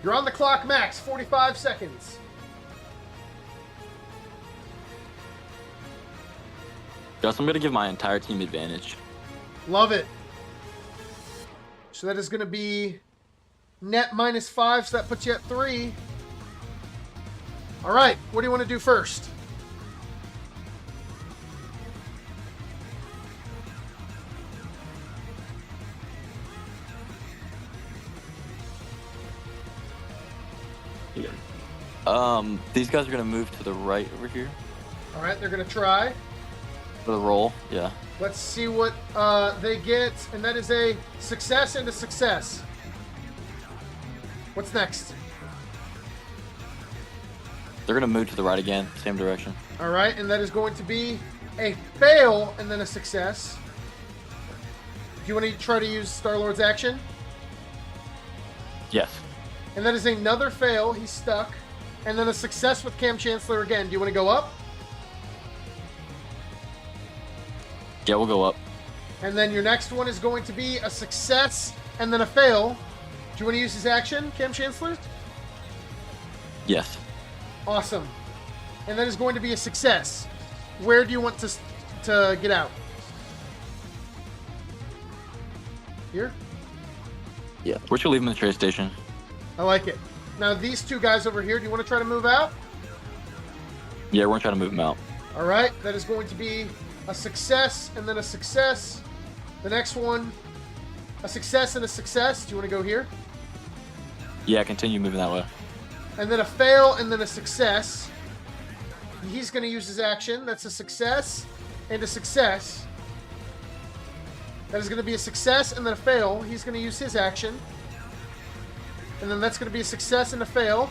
You're on the clock, Max. 45 seconds. Gus, I'm gonna give my entire team advantage. Love it. So that is going to be net -5, so that puts you at 3. All right, what do you want to do first? These guys are gonna move to the right over here All right, they're going to try. for the roll. Yeah. Let's see what they get, and that is a success and a success. What's next? They're gonna move to the right again, same direction. All right, and that is going to be a fail and then a success. Do you want to try to use Star-Lord's action? Yes. And that is another fail. He's stuck. And then a success with Cam Chancellor again. Do you want to go up? Yeah, we'll go up. And then your next one is going to be a success and then a fail. Do you want to use his action, Cam Chancellor? Yes. Awesome. And that is going to be a success. Where do you want to get out? Here? Yeah. Where should we leave him in the train station? I like it. Now, these two guys over here, do you want to try to move out? Yeah, we're going to try to move him out. All right. That is going to be a success and then a success. The next one, a success and a success. Do you want to go here? Yeah, continue moving that way. And then a fail and then a success. He's going to use his action. That's a success and a success. That is going to be a success and then a fail. He's going to use his action. And then that's going to be a success and a fail.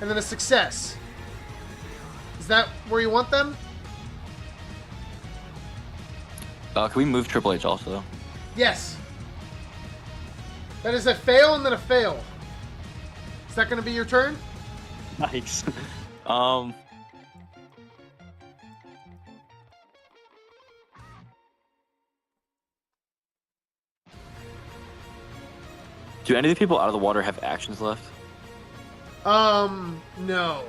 And then a success. Is that where you want them? Can we move Triple H also? Yes. That is a fail and then a fail. Is that going to be your turn? Nice. Do any of the people out of the water have actions left? No.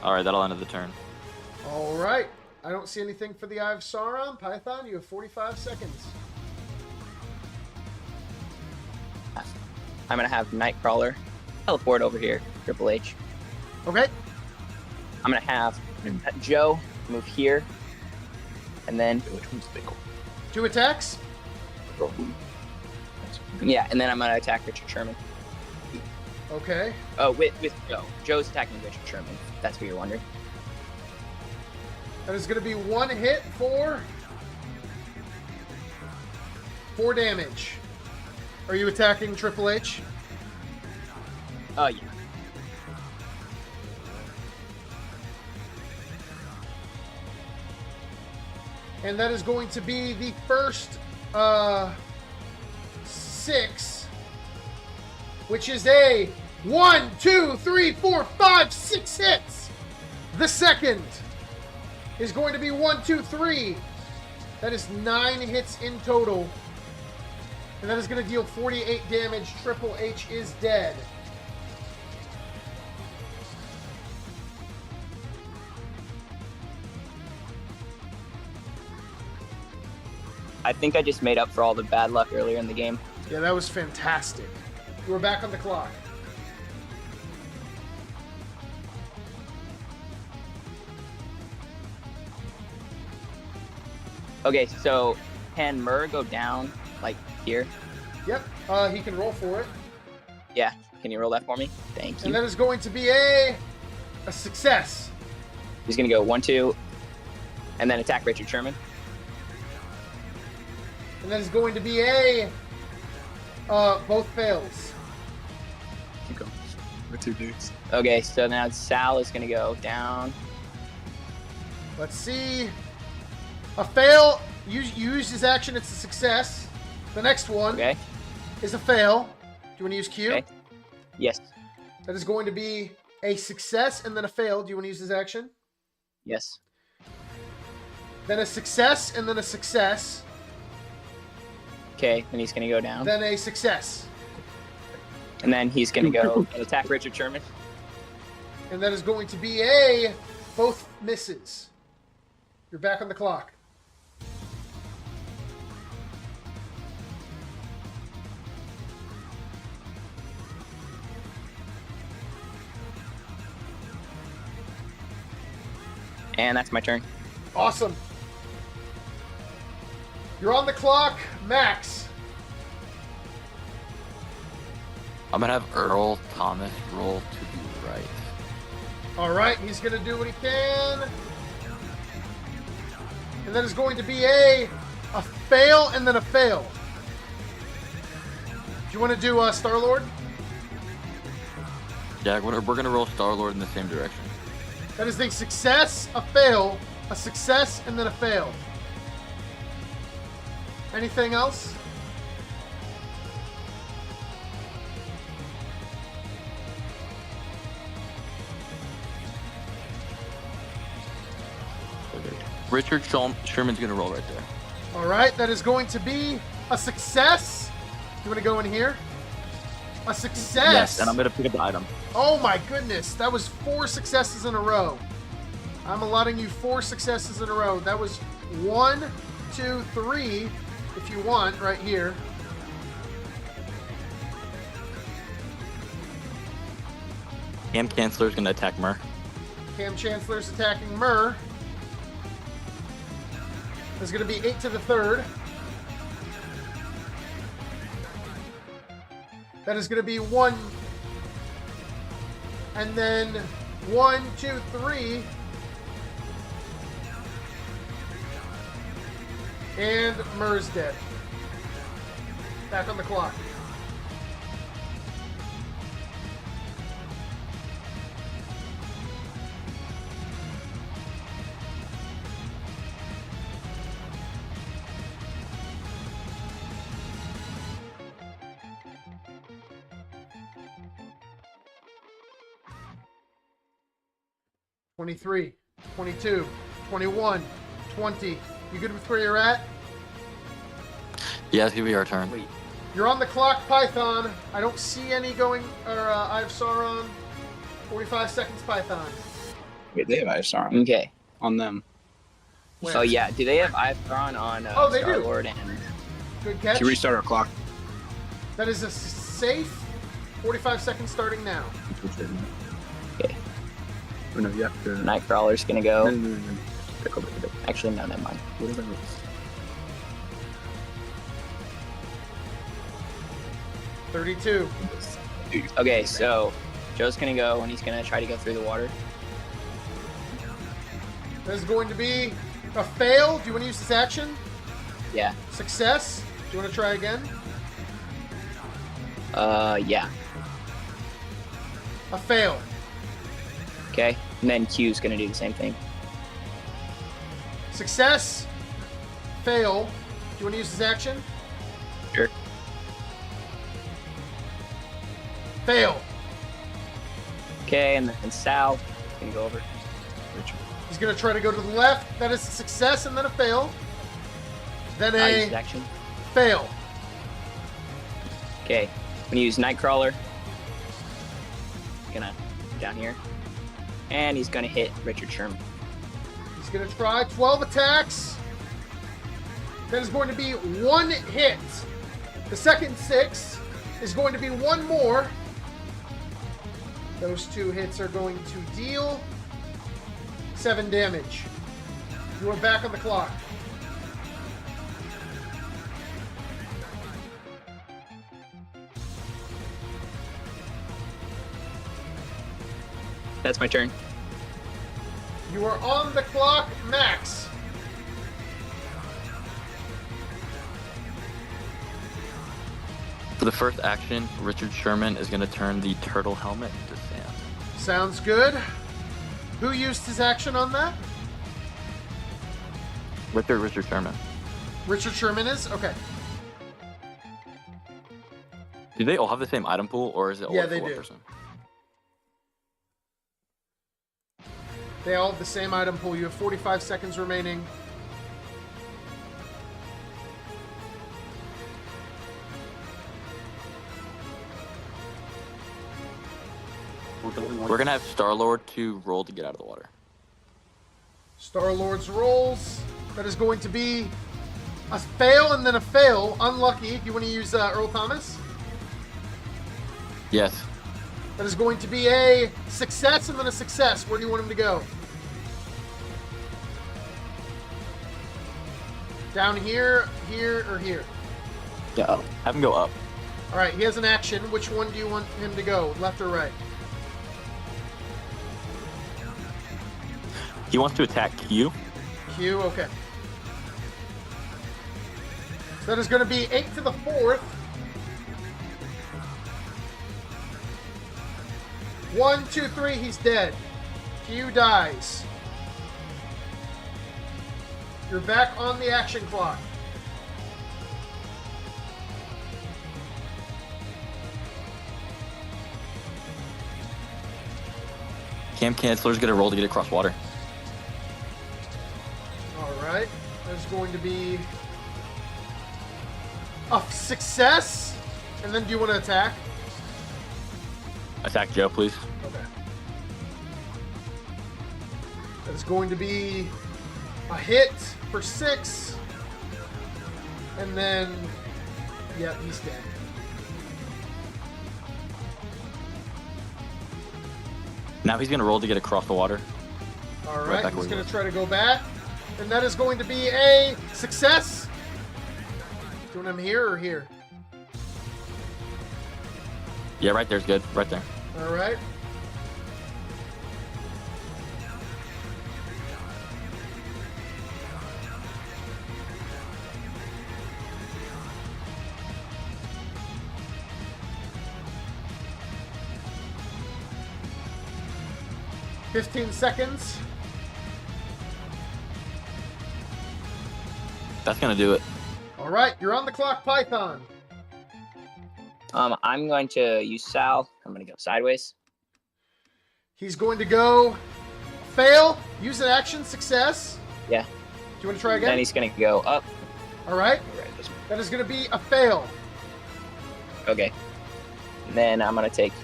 All right, that'll end of the turn. All right. I don't see anything for the Eye of Sauron. Python, you have 45 seconds. I'm gonna have Nightcrawler teleport over here, Triple H. Okay. I'm gonna have Joe move here, and then Which one's big? 2 attacks. yeah, and then I'm gonna attack Richard Sherman. Okay. Oh, with Joe. Joe's attacking Richard Sherman. That's what you're wondering. That is going to be 1 hit for 4 damage. Are you attacking Triple H? Yeah. And that is going to be the first 6, which is a 1, 2, 3, 4, 5, 6 hits. The second is going to be 1, 2, 3. That is 9 hits in total. And that is going to deal 48 damage. Triple H is dead. I think I just made up for all the bad luck earlier in the game. Yeah, that was fantastic. You are back on the clock. Okay, so can Murr go down, like, here? Yep, he can roll for it. Yeah, can you roll that for me? Thank And you. that is going to be a success. He's gonna go 1, 2, and then attack Richard Sherman. And that is going to be a both fails. Keep going. With 2 dudes. Okay, so now Sal is gonna go down. Let's see. A fail. You used his action. It's a success. The next one Okay. is a fail. Do you want to use Q? Okay. Yes. That is going to be a success and then a fail. Do you want to use his action? Yes. Then a success and then a success. Okay, then he's gonna go down. Then a success. And then he's gonna go and attack Richard Sherman. And that is going to be a both misses. You're back on the clock. And that's my turn. Awesome. You're on the clock, Max. I'm going to have Earl Thomas roll to the right. All right, he's going to do what he can. And that is going to be a fail and then a fail. Do you want to do Star-Lord? Yeah, we're going to roll Star-Lord in the same direction. That is a success, a fail, a success, and then a fail. Anything else? Richard Sherman's going to roll right there. All right, that is going to be a success. You want to go in here? A success. Yes, and I'm gonna pick up the item. Oh my goodness, that was 4 successes in a row. I'm allotting you 4 successes in a row. That was 1, 2, 3, if you want, right here. Cam Chancellor's gonna attack Mur. Cam Chancellor's attacking Mur. There's going to be 8 to the 3rd. That is going to be 1. And then 1, 2, 3. And Mur's dead. Back on the clock. "23, 22, 21, 20. You good with where you're at? Yeah, it's gonna be our turn. You're on the clock, Python. I don't see any going, or I have Sauron. 45 seconds, Python. Wait, they have Isaron Okay. on them. Where? Oh yeah, do they have Ivron on Oh, they do. Star-Lord and Good catch. Should we restart our clock? That is a safe 45 seconds starting now. Okay. Oh, no, you have to. Nightcrawler's gonna go. No. Actually, no, never mind. What about 32. Okay, so Joe's gonna go and he's gonna try to go through the water. That is going to be a fail. Do you want to use this action? Yeah. Success. Do you want to try again? Yeah. A fail. Okay. And then Q's gonna do the same thing. Success. Fail. Do you want to use this action? Sure. Fail. Okay, and then Sal can go over. He's going to try to go to the left. That is a success and then a fail. Then Use a action. fail. Okay. I'm gonna use Nightcrawler. Gonna down here. And he's gonna hit Richard Sherman. He's going to try 12 attacks. That is going to be 1 hit. The second 6 is going to be 1 more. Those 2 hits are going to deal 7 damage. You are back on the clock. That's my turn. You are on the clock, Max. For the first action, Richard Sherman is gonna turn the turtle helmet to sand. Sounds good. Who used his action on that? Richard Sherman. Richard Sherman is? Okay. Do they all have the same item pool, or is it Yeah, only they for one do. person? They all have the same item pool. You have 45 seconds remaining. We're gonna have Star-Lord to roll to get out of the water. Star-Lord's rolls. That is going to be a fail and then a fail. Unlucky. Do you want to use Earl Thomas? Yes. That is going to be a success and then a success. Where do you want him to go? Down here, here, or here? Yeah. Have him go up. All right, he has an action. Which one do you want him to go, left or right? He wants to attack Q. Q, okay. So that is going to be 8 to the 4th. 1, 2, 3, he's dead. Q dies. You're back on the action clock. Cam Chancellor's gonna roll to get across water. All right. There's going to be a success And then do you want to attack? Attack Joe, please. Okay. That is going to be a hit for 6. And then, yeah, he's dead. Now he's gonna roll to get across the water. All Right right, back he's where he going was. to try to go back. And that is going to be a success. Do you want him here or here? Yeah, right there's good. Right there. All right. "15 seconds. That's gonna do it. All right, you're on the clock, Python. I'm going to use Sal. I'm going to go sideways. He's going to go fail, use an action, success. Yeah. Do you want to try again? Then he's going to go up. All right, Right, this way. that is going to be a fail. Okay. Then I'm going to take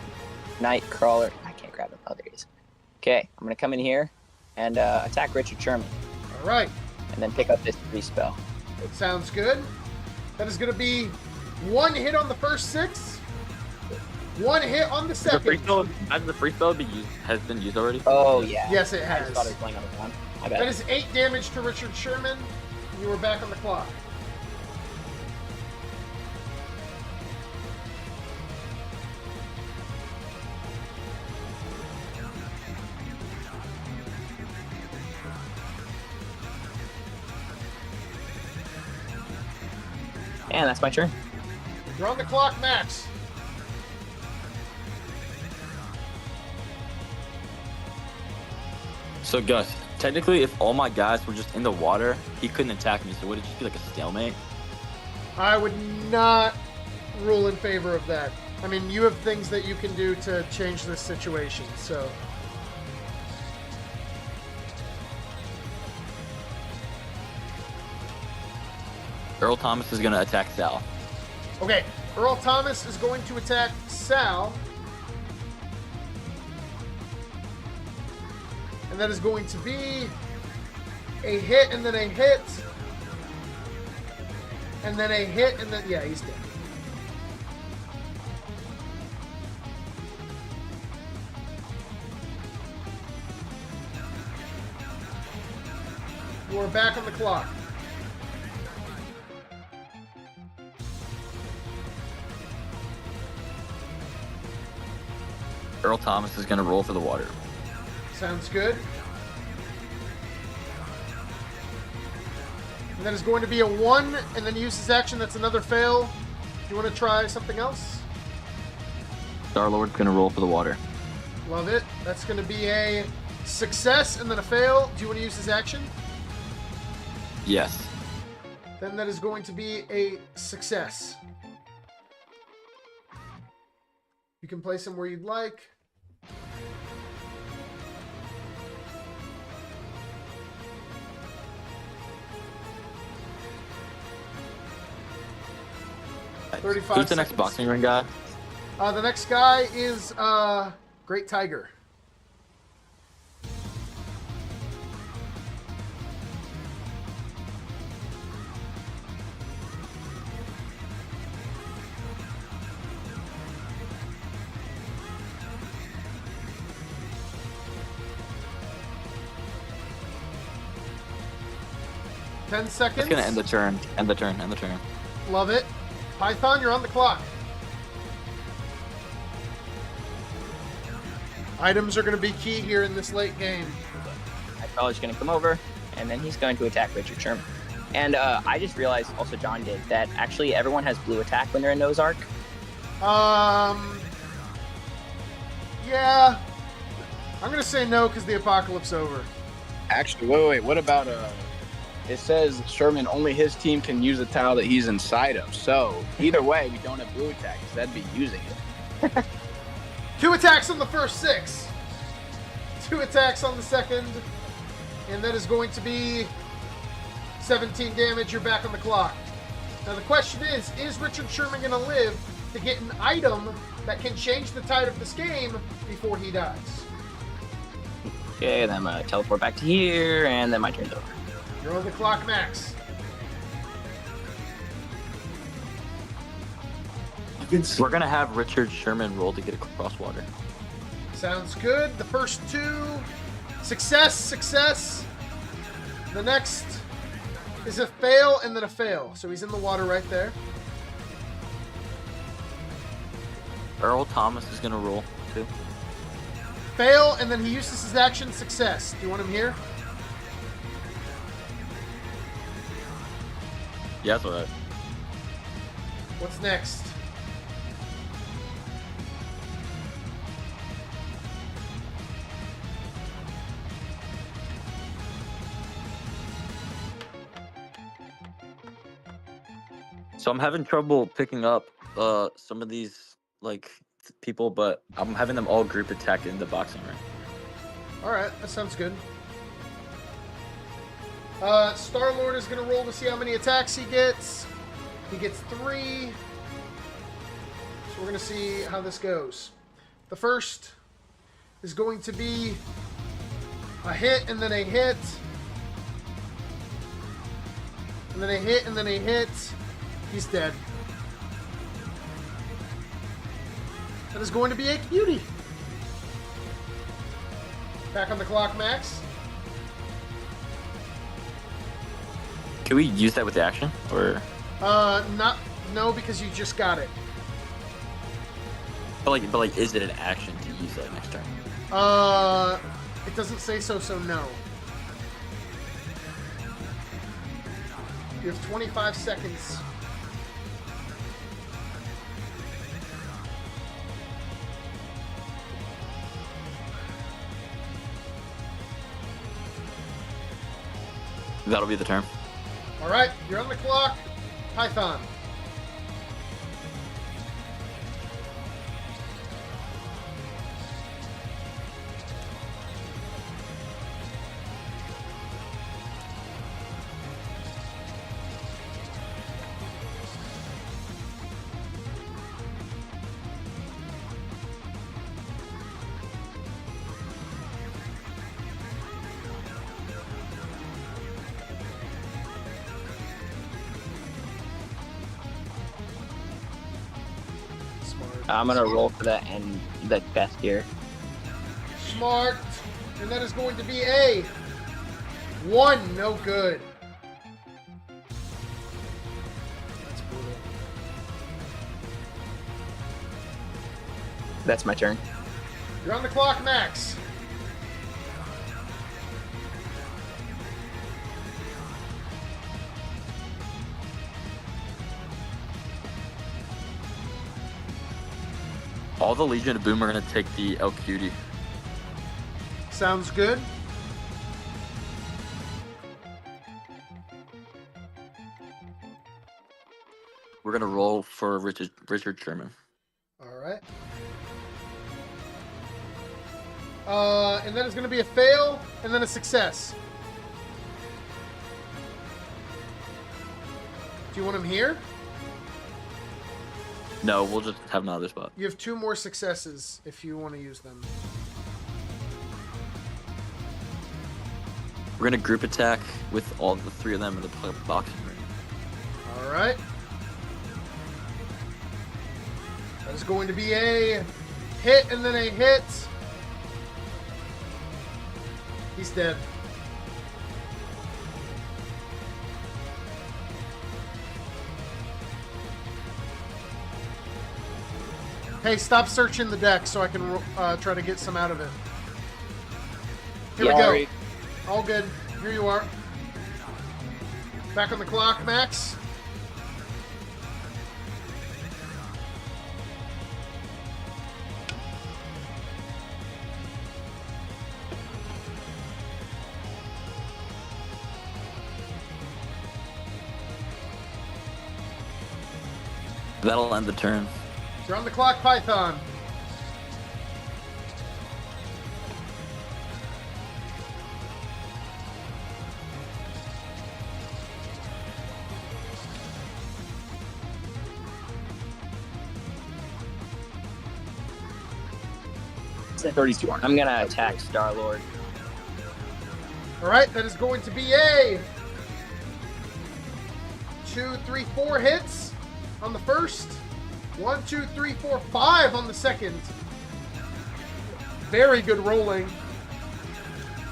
Nightcrawler. I can't grab him. Oh, there he is. Okay, I'm going to come in here and attack Richard Sherman. All right, And then pick up this 3 spell. sounds good. That is going to be 1 hit on the first 6, 1 hit on the The free second. spell, has the free spell has been used already? Oh, yeah. Yes, it I just thought has. it was playing on the ground. My That bad. is 8 damage to Richard Sherman. You are back on the clock. And that's my turn. You're on the clock, Max. So Gus, technically, if all my guys were just in the water, he couldn't attack me. So would it just be like a stalemate? I would not rule in favor of that. I mean, you have things that you can do to change this situation, so. Earl Thomas is gonna attack Sal. Okay, Earl Thomas is going to attack Sal. And that is going to be a hit and then a hit. And then a hit and then, yeah, he's dead. You are back on the clock. Earl Thomas is gonna roll for the water. Sounds good. And that is going to be a 1, and then use his action. That's another fail. Do you want to try something else? Star-Lord's gonna roll for the water. Love it. That's going to be a success and then a fail. Do you want to use his action? Yes. Then that is going to be a success. You can place him where you'd like. Who's 35 the next seconds. boxing ring guy? The next guy is Great Tiger. Ten seconds. It's gonna end the turn. End the turn. End the turn. Love it. Python, you're on the clock. Items are going to be key here in this late game. Nightcrawler's going to come over, and then he's going to attack Richard Sherman. And I just realized, also John did, that actually everyone has blue attack when they're in Noah's Ark. Yeah. I'm going to say no because the apocalypse over. Actually, wait. What about it says Sherman only his team can use the tile that he's inside of. So either way, we don't have blue attack. So that'd be using it. 2 attacks on the first 6. 2 attacks on the second. And that is going to be 17 damage. You're back on the clock. Now the question is Richard Sherman going to live to get an item that can change the tide of this game before he dies. Okay, then I'm gonna teleport back to here, and then my turn's over. You're on the clock, Max. We're gonna have Richard Sherman roll to get across water. Sounds good. The first two, success. The next is a fail and then a fail. So he's in the water right there. Earl Thomas is gonna roll too. Fail, and then he uses his action, success. Do you want him here? Yeah, that's alright. What's next? So I'm having trouble picking up some of these people, but I'm having them all group attack in the boxing ring. All right, that sounds good. Star-Lord is going to roll to see how many attacks he gets. He gets 3. So we're going to see how this goes. The first is going to be a hit and then a hit. And then a hit and then a hit. He's dead. That is going to be a cutie. Back on the clock, Max. Can we use that with the action, or? No, because you just got it. But is it an action to use that next turn? It doesn't say so, so no. You have 25 seconds. That'll be the turn. All right, you're on the clock. Python. I'm gonna roll for that and the best here. Smart. And that is going to be a 1. No good. That's brutal. That's my turn. You're on the clock, Max. All the Legion of Boom are gonna take the El Cutie. Sounds good. We're gonna roll for Richard Sherman. All right. And then it's going to be a fail and then a success. Do you want him here? No, we'll just have another spot. You have 2 more successes if you want to use them. We're gonna group attack with all the 3 of them in the boxing ring. All right. That is going to be a hit and then a hit. He's dead. Hey, stop searching the deck so I can try to get some out of it. Here we go. Sorry. All good. Here you are. Back on the clock, Max. That'll end the turn. You're on the clock, Python. it. 32. I'm gonna attack Star-Lord. All right, that is going to be a 2, 3, 4 hits on the first. 1, 2, 3, 4, 5 on the second. Very good rolling.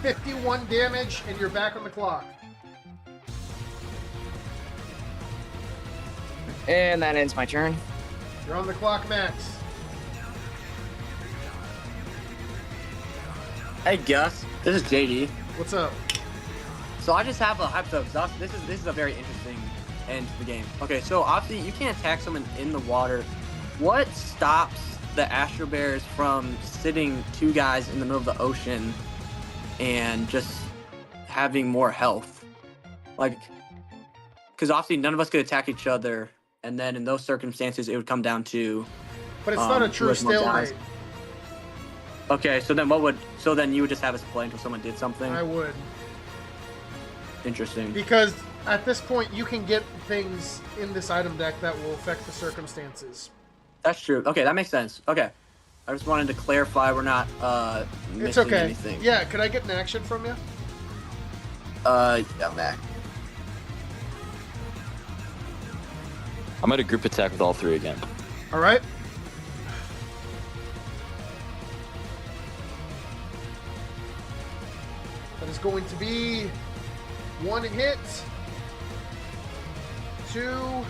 51 damage, and you're back on the clock. And that ends my turn. You're on the clock, Max. Hey Gus, this is JD. What's up? So I just have a hypothetical. This is a very interesting end to the game. Okay, so obviously you can't attack someone in the water. What stops the Astro Bears from sitting 2 guys in the middle of the ocean and just having more health? Like, because obviously none of us could attack each other, and then in those circumstances it would come down to. But it's not a who true has more guys. stalemate. Okay, so then you would just have us play until someone did something. I would. Interesting. Because at this point, you can get things in this item deck that will affect the circumstances. That's true. Okay, that makes sense. Okay. I just wanted to clarify we're not missing It's okay. anything. Yeah, could I get an action from you? Yeah, Mac. I'm gonna group attack with all 3 again. All right. That is going to be 1 hit, 2,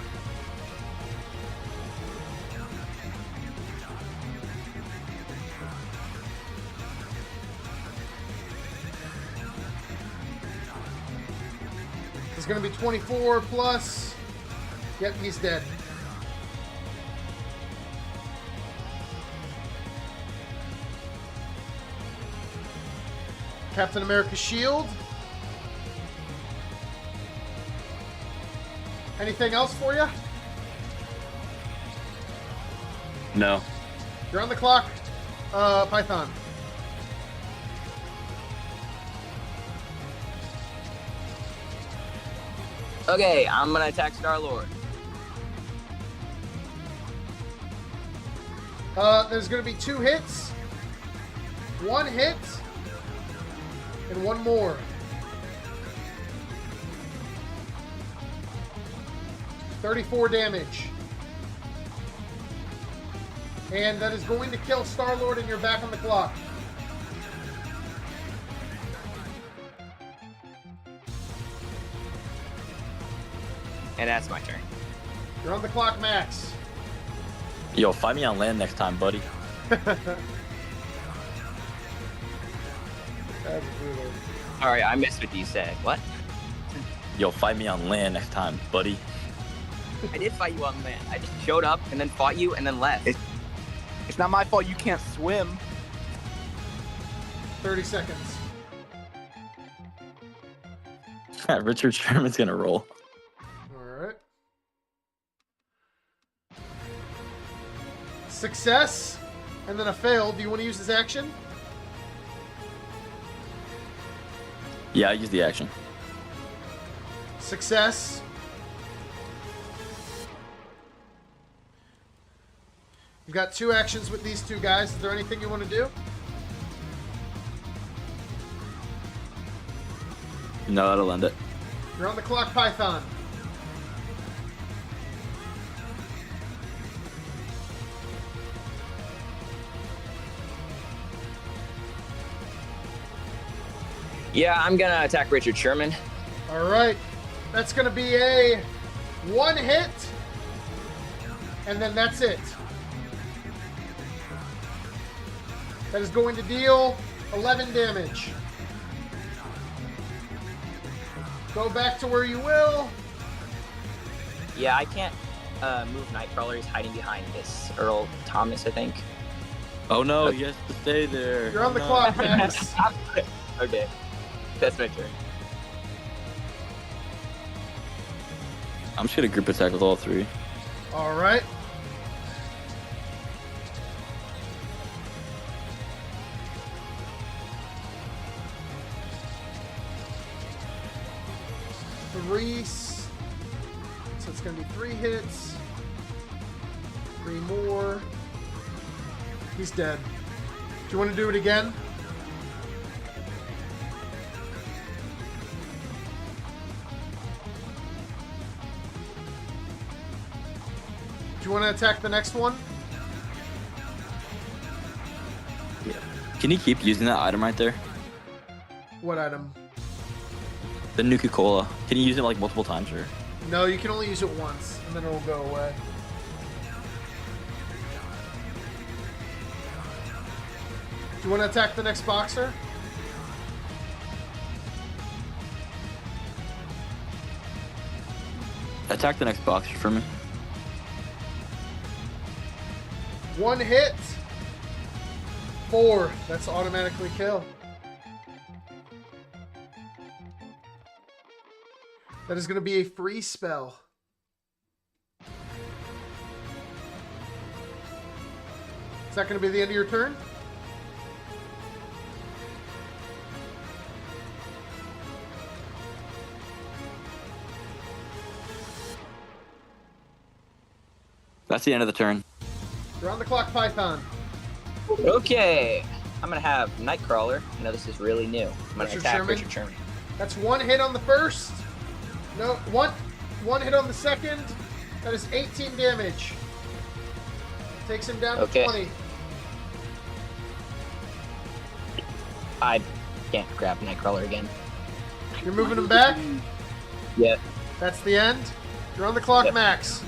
it's going to be 24 plus. Yep, he's dead. Captain America's shield. Anything else for you? No. You're on the clock, Python. Okay, I'm gonna attack Star-Lord. There's going to be 2 hits, 1 hit, and 1 more. $34 damage. And that is going to kill Star-Lord, and you're back on the clock. And that's my turn. You're on the clock, Max. Yo, find me on land next time, buddy. That's brutal. Sorry, I missed what you said. What? Yo, fight me on land next time, buddy. I did fight you on land. I just showed up and then fought you and then left. It's not my fault you can't swim. 30 seconds. Richard Sherman's gonna roll. Alright. Success, and then a fail. Do you want to use this action? Yeah, I use the action. Success. You've got 2 actions with these 2 guys. Is there anything you want to do? No, that'll end it. You're on the clock, Python. Yeah, I'm gonna attack Richard Sherman. All right. That's going to be a 1 hit, and then that's it. That is going to deal 11 damage. Go back to where you will. Yeah, I can't move Nightcrawler. He's hiding behind this Earl Thomas, I think. Oh no, he has to stay there. You're on the clock, Max. Okay, that's my turn. I'm just gonna group attack with all 3. All right. So it's going to be 3 hits. 3 more. He's dead. you want to do it again? Do you want to attack the next one? Yeah. Can you keep using that item right there? What item? The Nuka-Cola. Can you use it like multiple times or? No, you can only use it once, and then it'll go away. Do you want to attack the next boxer? Attack the next boxer for me. One hit. 4. That's automatically kill. That is going to be a free spell. Is that going to be the end of your turn? That's the end of the turn. You're on the clock, Python. Okay. I'm going to have Nightcrawler. I know this is really new. I'm going to Richard attack Sherman? Richard Sherman. That's 1 hit on the first. No, one hit on the second. That is 18 damage. Takes him down to 20. I can't grab Nightcrawler again. You're moving him back? Yeah. That's the end. You're on the clock, Yep. Max.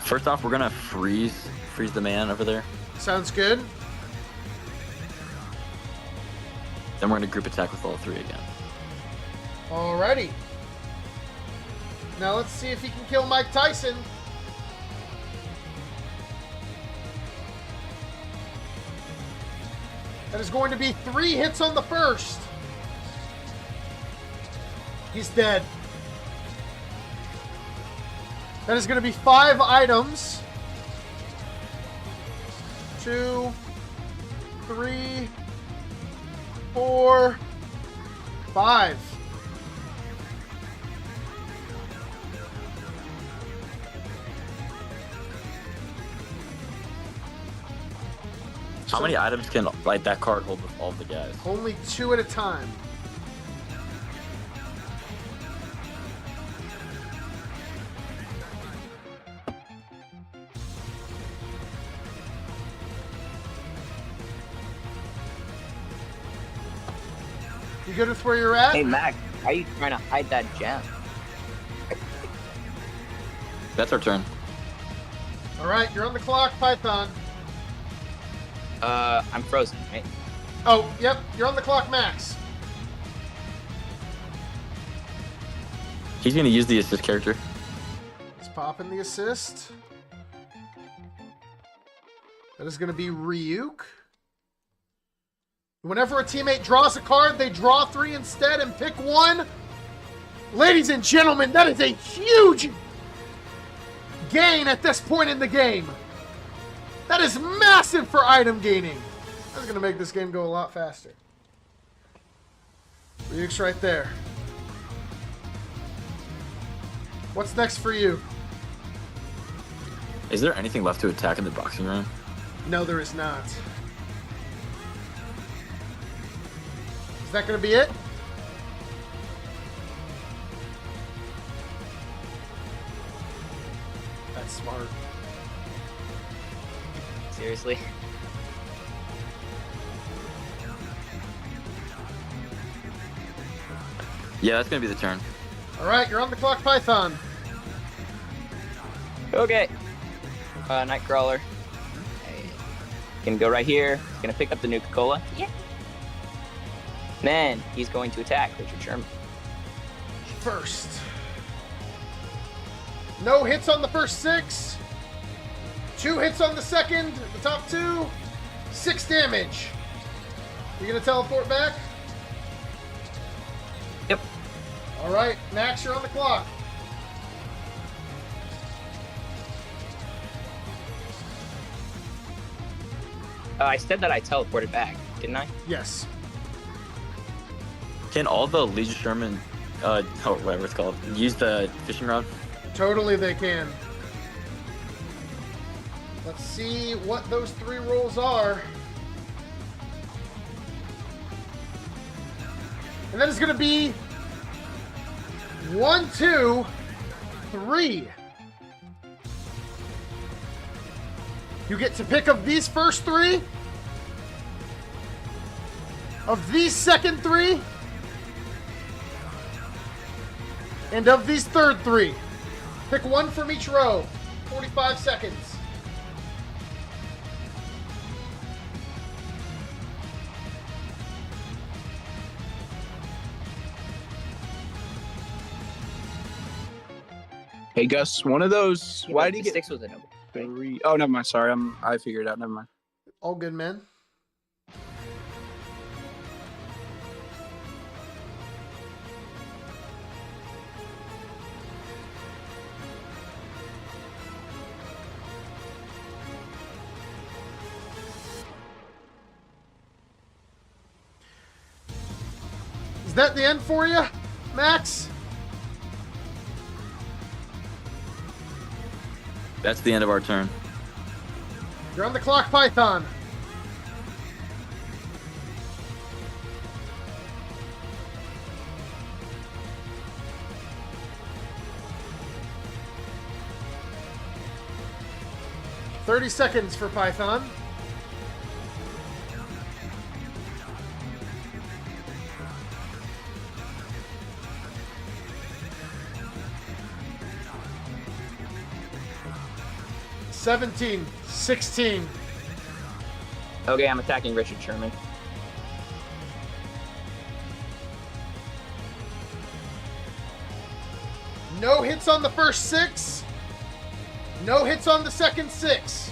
First off, we're gonna freeze the man over there. Sounds good. Then we're gonna group attack with all 3 again. Alrighty. Now let's see if he can kill Mike Tyson. That is going to be 3 hits on the first. He's dead. That is going to be 5 items. 2, 3, 4, 5. How many items can like that card hold with all of the guys? Only 2 at a time. You good with where you're at? Hey, Mac, how are you trying to hide that gem? That's our turn. All right, you're on the clock, Python. I'm frozen, right? Oh, yep, you're on the clock, Max. He's gonna use the assist character. He's popping the assist. That is going to be Ryuk. Whenever a teammate draws a card, they draw 3 instead and pick 1. Ladies and gentlemen, that is a huge gain at this point in the game. That is massive for item gaining. That's going to make this game go a lot faster. Ryuk's right there. What's next for you? Is there anything left to attack in the boxing room? No, there is not. Is that going to be it? That's smart. Seriously? Yeah, that's gonna be the turn. All right, you're on the clock, Python. Okay. Nightcrawler. Can go right here. He's gonna pick up the Nuka-Cola. Yeah. Then he's going to attack Richard Sherman. First. No hits on the first 6. 2 hits on the second. The top 2. 6 damage. You gonna teleport back? Yep. All right, Max, you're on the clock. I said that I teleported back, didn't I? Yes. Can all the Legion Sherman, or whatever it's called, use the fishing rod? Totally they can. Let's see what those 3 rolls are. And that is going to be 1, 2, 3. You get to pick of these first 3, of these second 3, and of these third 3. Pick one from each row. 45 seconds. Hey Gus, one of those. Why did he get Sticks was a number 3? Oh, never mind. Sorry, I figured it out. Never mind. All good, man. Is that the end for you, Max? That's the end of our turn. You're on the clock, Python. "30 seconds for Python. "17, 16. Okay, I'm attacking Richard Sherman. No hits on the first 6. No hits on the second 6.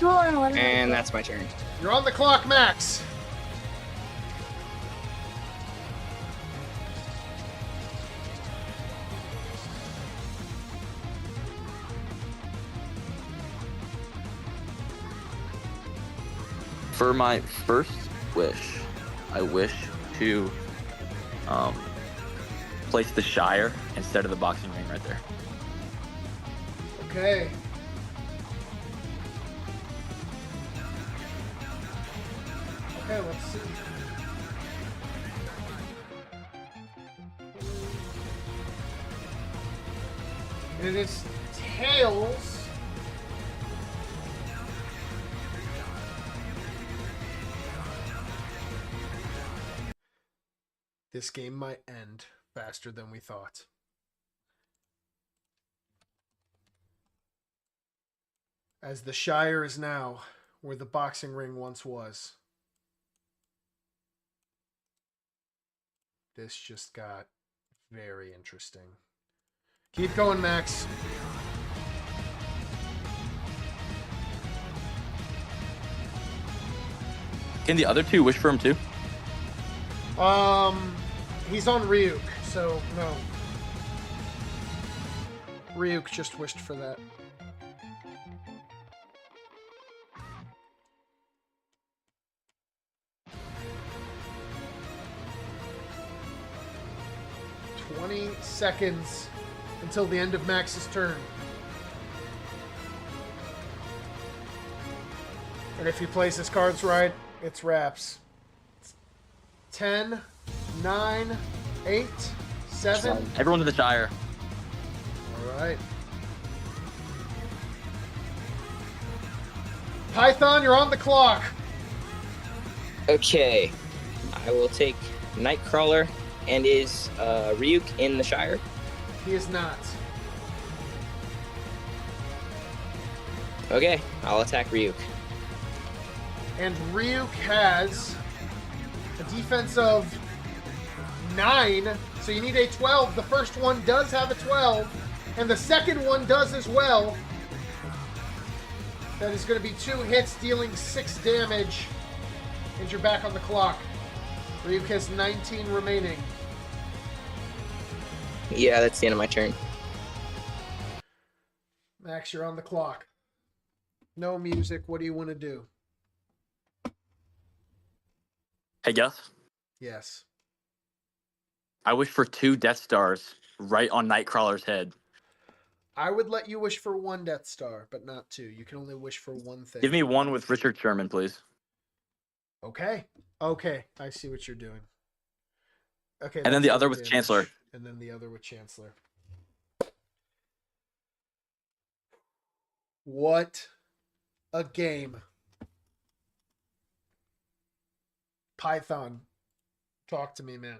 And that's my turn. You're on the clock, Max. For my first wish, I wish to place the Shire instead of the boxing ring right there. Okay. Okay, let's see. It is tails. This game might end faster than we thought. As the Shire is now where the boxing ring once was. This just got very interesting. Keep going, Max. Can the other 2 wish for him too? He's on Ryuk, so no. Ryuk just wished for that. "20 seconds until the end of Max's turn. And if he plays his cards right, it's wraps. 10, 9, 8, 7. Everyone's in the Shire. All right. Python, you're on the clock. Okay, I will take Nightcrawler. And is Ryuk in the Shire? He is not. Okay, I'll attack Ryuk. And Ryuk has a defense of 9, so you need a 12. The first one does have a 12, and the second one does as well. That is going to be 2 hits, dealing 6 damage, and you're back on the clock. Ryuk has 19 remaining. Yeah, that's the end of my turn. Max, you're on the clock. No music. What do you want to do? Hey, Gus. Yes. I wish for 2 Death Stars right on Nightcrawler's head. I would let you wish for 1 Death Star, but not 2. You can only wish for 1 thing. Give me 1 with Richard Sherman, please. Okay. I see what you're doing. Okay. And then that's the other low with damage. Chancellor. And then the other with Chancellor. What a game. Python, talk to me, man.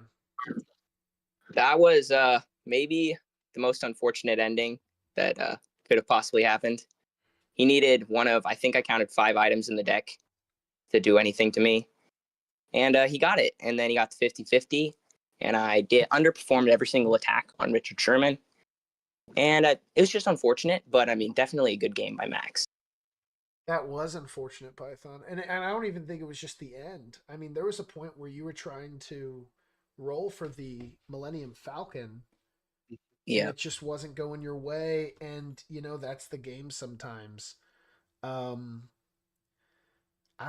That was maybe the most unfortunate ending that could have possibly happened. He needed one of, I think I counted 5 items in the deck to do anything to me. And he got it. And then he got the 50-50. And I underperformed every single attack on Richard Sherman. And it was just unfortunate, but I mean, definitely a good game by Max. That was unfortunate, Python. And I don't even think it was just the end. I mean, there was a point where you were trying to roll for the Millennium Falcon. Yeah. And it just wasn't going your way. And, that's the game sometimes. I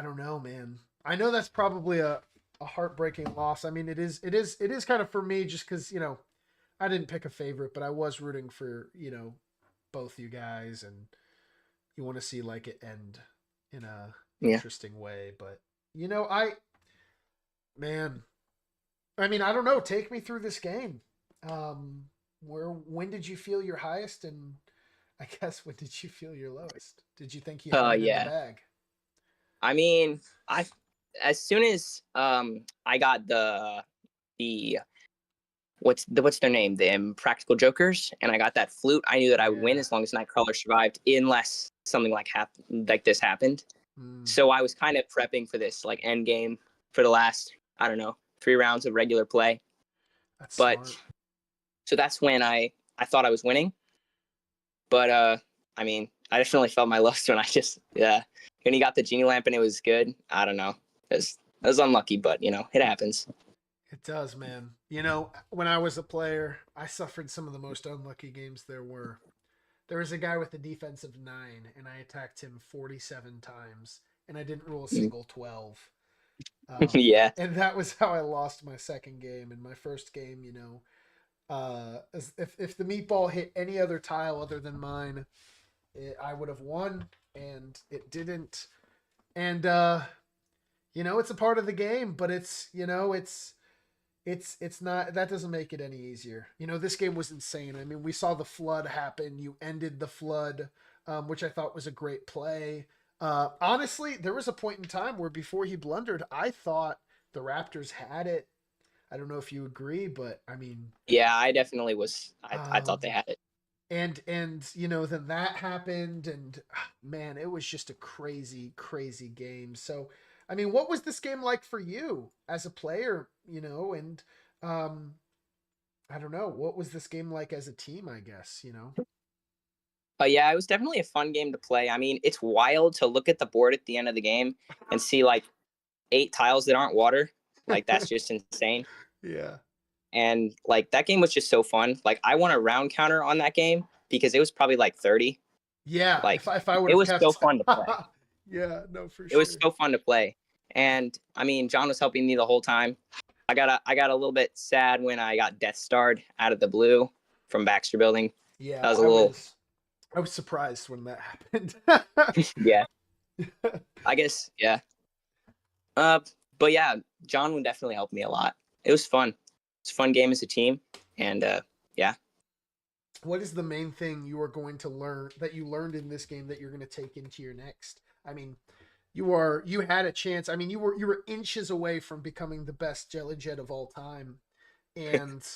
don't know, man. I know that's probably a heartbreaking loss. I mean, it is kind of for me just because, I didn't pick a favorite, but I was rooting for, both you guys, and you want to see like it end in a interesting way. But, I don't know. Take me through this game. When did you feel your highest, and I guess when did you feel your lowest? Did you think you had it in the bag? I mean, as soon as I got the what's their name, the Impractical Jokers, and I got that flute, I knew that I would win as long as Nightcrawler survived, unless something like this happened. So I was kind of prepping for this like end game for the last 3 rounds of regular play. That's smart. So that's when I thought I was winning. But I mean, I definitely felt my lowest when when he got the genie lamp and it was good. I don't know. It was unlucky, but it happens. It does, man. When I was a player, I suffered some of the most unlucky games there were. There was a guy with a defense of 9, and I attacked him 47 times, and I didn't roll a single 12. Yeah. And that was how I lost my second game. In my first game, if the meatball hit any other tile other than mine, I would have won, and it didn't. And it's a part of the game, but it's not, that doesn't make it any easier. This game was insane. I mean, we saw the flood happen. You ended the flood, which I thought was a great play. Honestly, there was a point in time where before he blundered, I thought the Raptors had it. I don't know if you agree, but I mean, yeah, I definitely was. I thought they had it. And then that happened, and man, it was just a crazy, crazy game. So, I mean, what was this game like for you as a player, and I don't know, what was this game like as a team, I guess, Yeah, it was definitely a fun game to play. I mean, it's wild to look at the board at the end of the game and see like 8 tiles that aren't water. Like, that's just insane. Yeah. And like, that game was just so fun. Like, I won a round counter on that game because it was probably like 30. Yeah. Like, if I would, it was so fun to play. Yeah, no, for sure. It was so fun to play. And I mean, John was helping me the whole time. I got a little bit sad when I got Death Starred out of the blue from Baxter Building. Yeah. That was I was surprised when that happened. Yeah. I guess, yeah. But yeah, John would definitely help me a lot. It was fun. It's a fun game as a team. And yeah. What is the main thing you are going to learn that you learned in this game that you're going to take into your next? I mean, you had a chance. I mean, you were inches away from becoming the best Jelly Jet of all time. And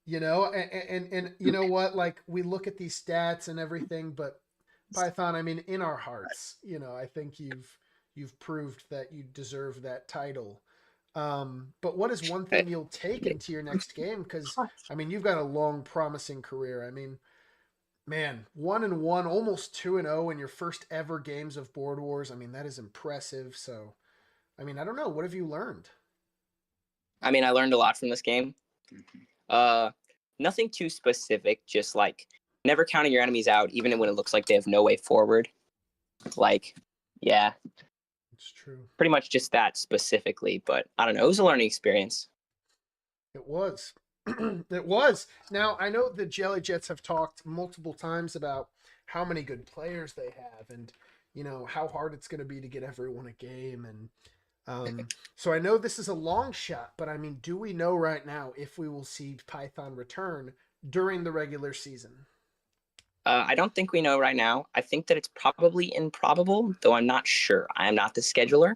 and you know what? Like, we look at these stats and everything, but Python, I mean, in our hearts, I think you've proved that you deserve that title. But what is one thing you'll take into your next game? Because I mean, you've got a long, promising career. I mean, man, 1-1, almost 2-0 in your first ever games of Board Wars. I mean, that is impressive. So, I mean, I don't know. What have you learned? I mean, I learned a lot from this game. Nothing too specific, just like never counting your enemies out, even when it looks like they have no way forward. Like, yeah. It's true. Pretty much just that specifically, but I don't know. It was a learning experience. It was. It was. Now, I know the Jelly Jets have talked multiple times about how many good players they have and, you know, how hard it's going to be to get everyone a game. And so I know this is a long shot, but I mean, do we know right now if we will see Python return during the regular season? I don't think we know right now. I think that it's probably improbable, though I'm not sure. I am not the scheduler.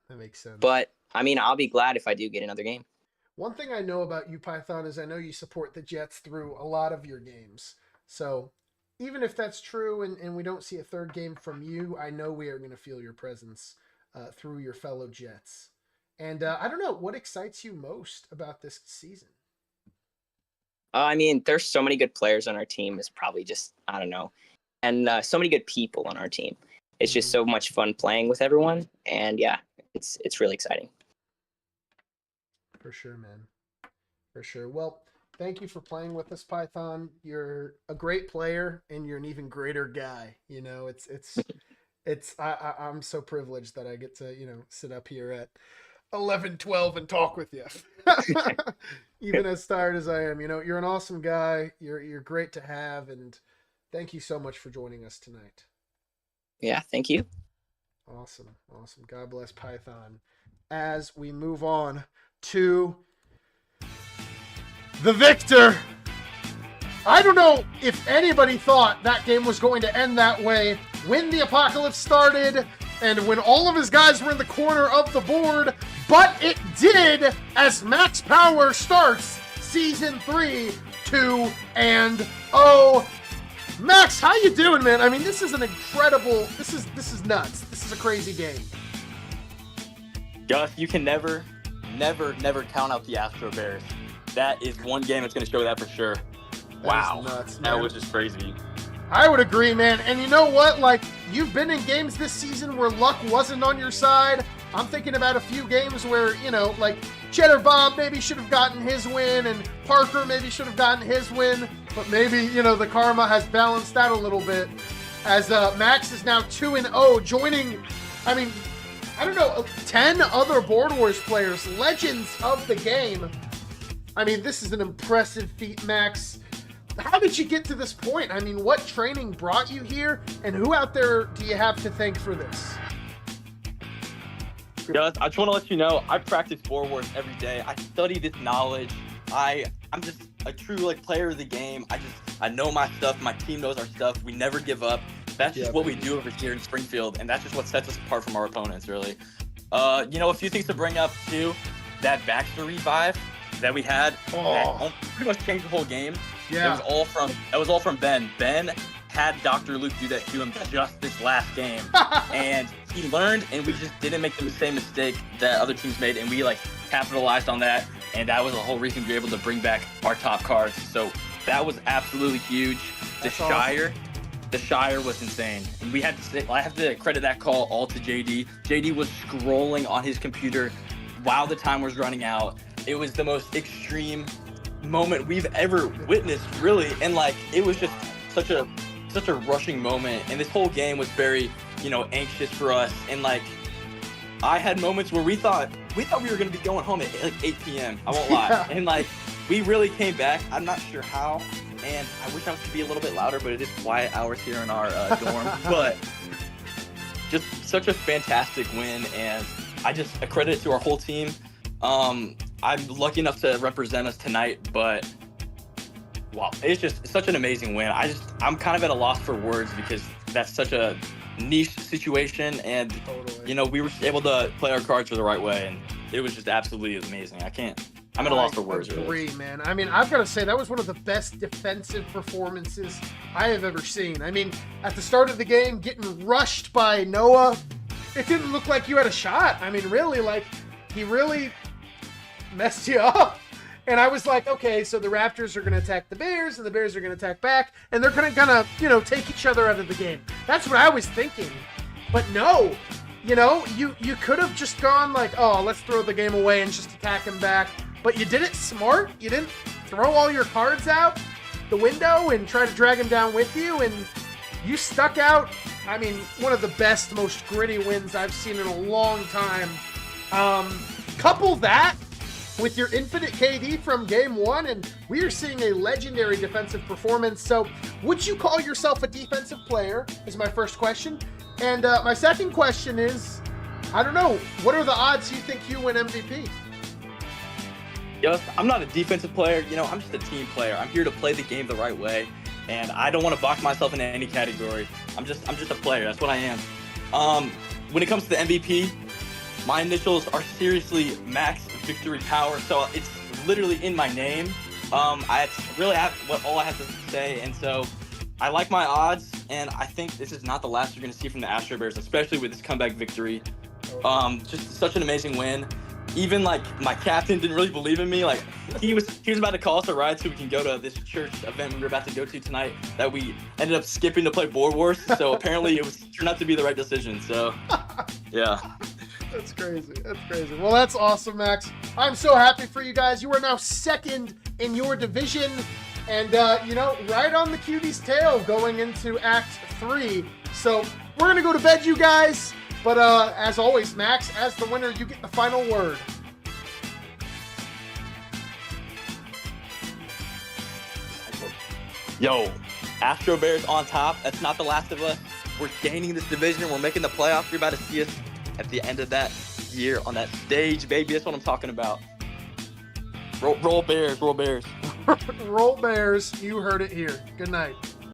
That makes sense. But, I mean, I'll be glad if I do get another game. One thing I know about you, Python, is I know you support the Jets through a lot of your games. So even if that's true and we don't see a third game from you, I know we are going to feel your presence through your fellow Jets. And I don't know, what excites you most about this season? I mean, there's so many good players on our team. It's probably just, I don't know. And so many good people on our team. It's just so much fun playing with everyone. And yeah, it's really exciting. For sure, man. For sure. Well, thank you for playing with us, Python. You're a great player and you're an even greater guy. You know, I'm so privileged that I get to, you know, sit up here at 11-12 and talk with you. Even as tired as I am, you know, you're an awesome guy. You're great to have, and thank you so much for joining us tonight. Yeah, thank you. Awesome. God bless Python. As we move on to the victor. I don't know if anybody thought that game was going to end that way when the apocalypse started and when all of his guys were in the corner of the board, but it did as Max Power starts Season 3, 2-0. Max, how you doing, man? I mean, this is an incredible, this is nuts. This is a crazy game. Gus, you can never count out the Astro Bears. That is one game that's going to show that for sure. Wow. Nuts, man. That was just crazy. I would agree, man. And you know what? Like, you've been in games this season where luck wasn't on your side. I'm thinking about a few games where, you know, like Cheddar Bob maybe should have gotten his win and Parker maybe should have gotten his win. But maybe, you know, the karma has balanced out a little bit as Max is now 2-0, joining, I mean, I don't know, 10 other Board Wars players, legends of the game. I mean, this is an impressive feat, Max. How did you get to this point? I mean, what training brought you here, and who out there do you have to thank for this? Gus, I just want to let you know, I practice Board Wars every day. I study this knowledge. I'm just a true player of the game. I know my stuff. My team knows our stuff. We never give up. That's just what we do over here in Springfield, and that's just what sets us apart from our opponents, really. You know, a few things to bring up too. That Baxter revive that we had, that pretty much changed the whole game. Yeah. That was all from Ben. Ben had Dr. Luke do that to him just this last game. And he learned, and we just didn't make the same mistake that other teams made, and we capitalized on that, and that was the whole reason we were able to bring back our top cards. So that was absolutely huge. The Shire was insane. And I have to credit that call all to JD. JD was scrolling on his computer while the time was running out. It was the most extreme moment we've ever witnessed, really, and it was just such a rushing moment, and this whole game was very, anxious for us, and I had moments where we thought we were going to be going home at 8 p.m. I won't lie. Yeah. And we really came back. I'm not sure how, and I wish I could be a little bit louder, but it is quiet hours here in our dorm. But just such a fantastic win, and I credit it to our whole team. I'm lucky enough to represent us tonight, but wow, it's such an amazing win. I'm kind of at a loss for words because that's such a niche situation, and we were able to play our cards the right way, and it was just absolutely amazing. I'm at a loss for words. I agree, really. man. I mean, I've got to say that was one of the best defensive performances I have ever seen. I mean, at the start of the game, getting rushed by Noah, it didn't look like you had a shot. I mean, really, he really messed you up. And I was like, okay, so the Raptors are going to attack the Bears, and the Bears are going to attack back, and they're going to take each other out of the game. That's what I was thinking. But no, you could have just gone let's throw the game away and just attack him back. But you did it smart. You didn't throw all your cards out the window and try to drag him down with you, and you stuck out. I mean, one of the best, most gritty wins I've seen in a long time. Couple that with your infinite KD from game 1, and we are seeing a legendary defensive performance. So would you call yourself a defensive player is my first question. And my second question is, I don't know, what are the odds you think you win MVP? Yo, I'm not a defensive player. I'm just a team player. I'm here to play the game the right way, and I don't want to box myself into any category. I'm just a player. That's what I am. When it comes to the MVP, my initials are seriously Max Victory Power, so it's literally in my name. I really have all I have to say, and so I like my odds, and I think this is not the last you're going to see from the Astro Bears, especially with this comeback victory. Just such an amazing win. Even like my captain didn't really believe in me. Like he was about to call us a ride so we can go to this church event we were about to go to tonight that we ended up skipping to play Board Wars. So apparently it turned out to be the right decision. So yeah. That's crazy. That's crazy. Well, that's awesome, Max. I'm so happy for you guys. You are now second in your division, and right on the Cuties' tail going into Act 3. So we're gonna go to bed, you guys. But as always, Max, as the winner, you get the final word. Yo, Astro Bears on top. That's not the last of us. We're gaining this division. We're making the playoffs. You're about to see us at the end of that year on that stage, baby. That's what I'm talking about. Roll Bears, roll Bears. Roll Bears. You heard it here. Good night.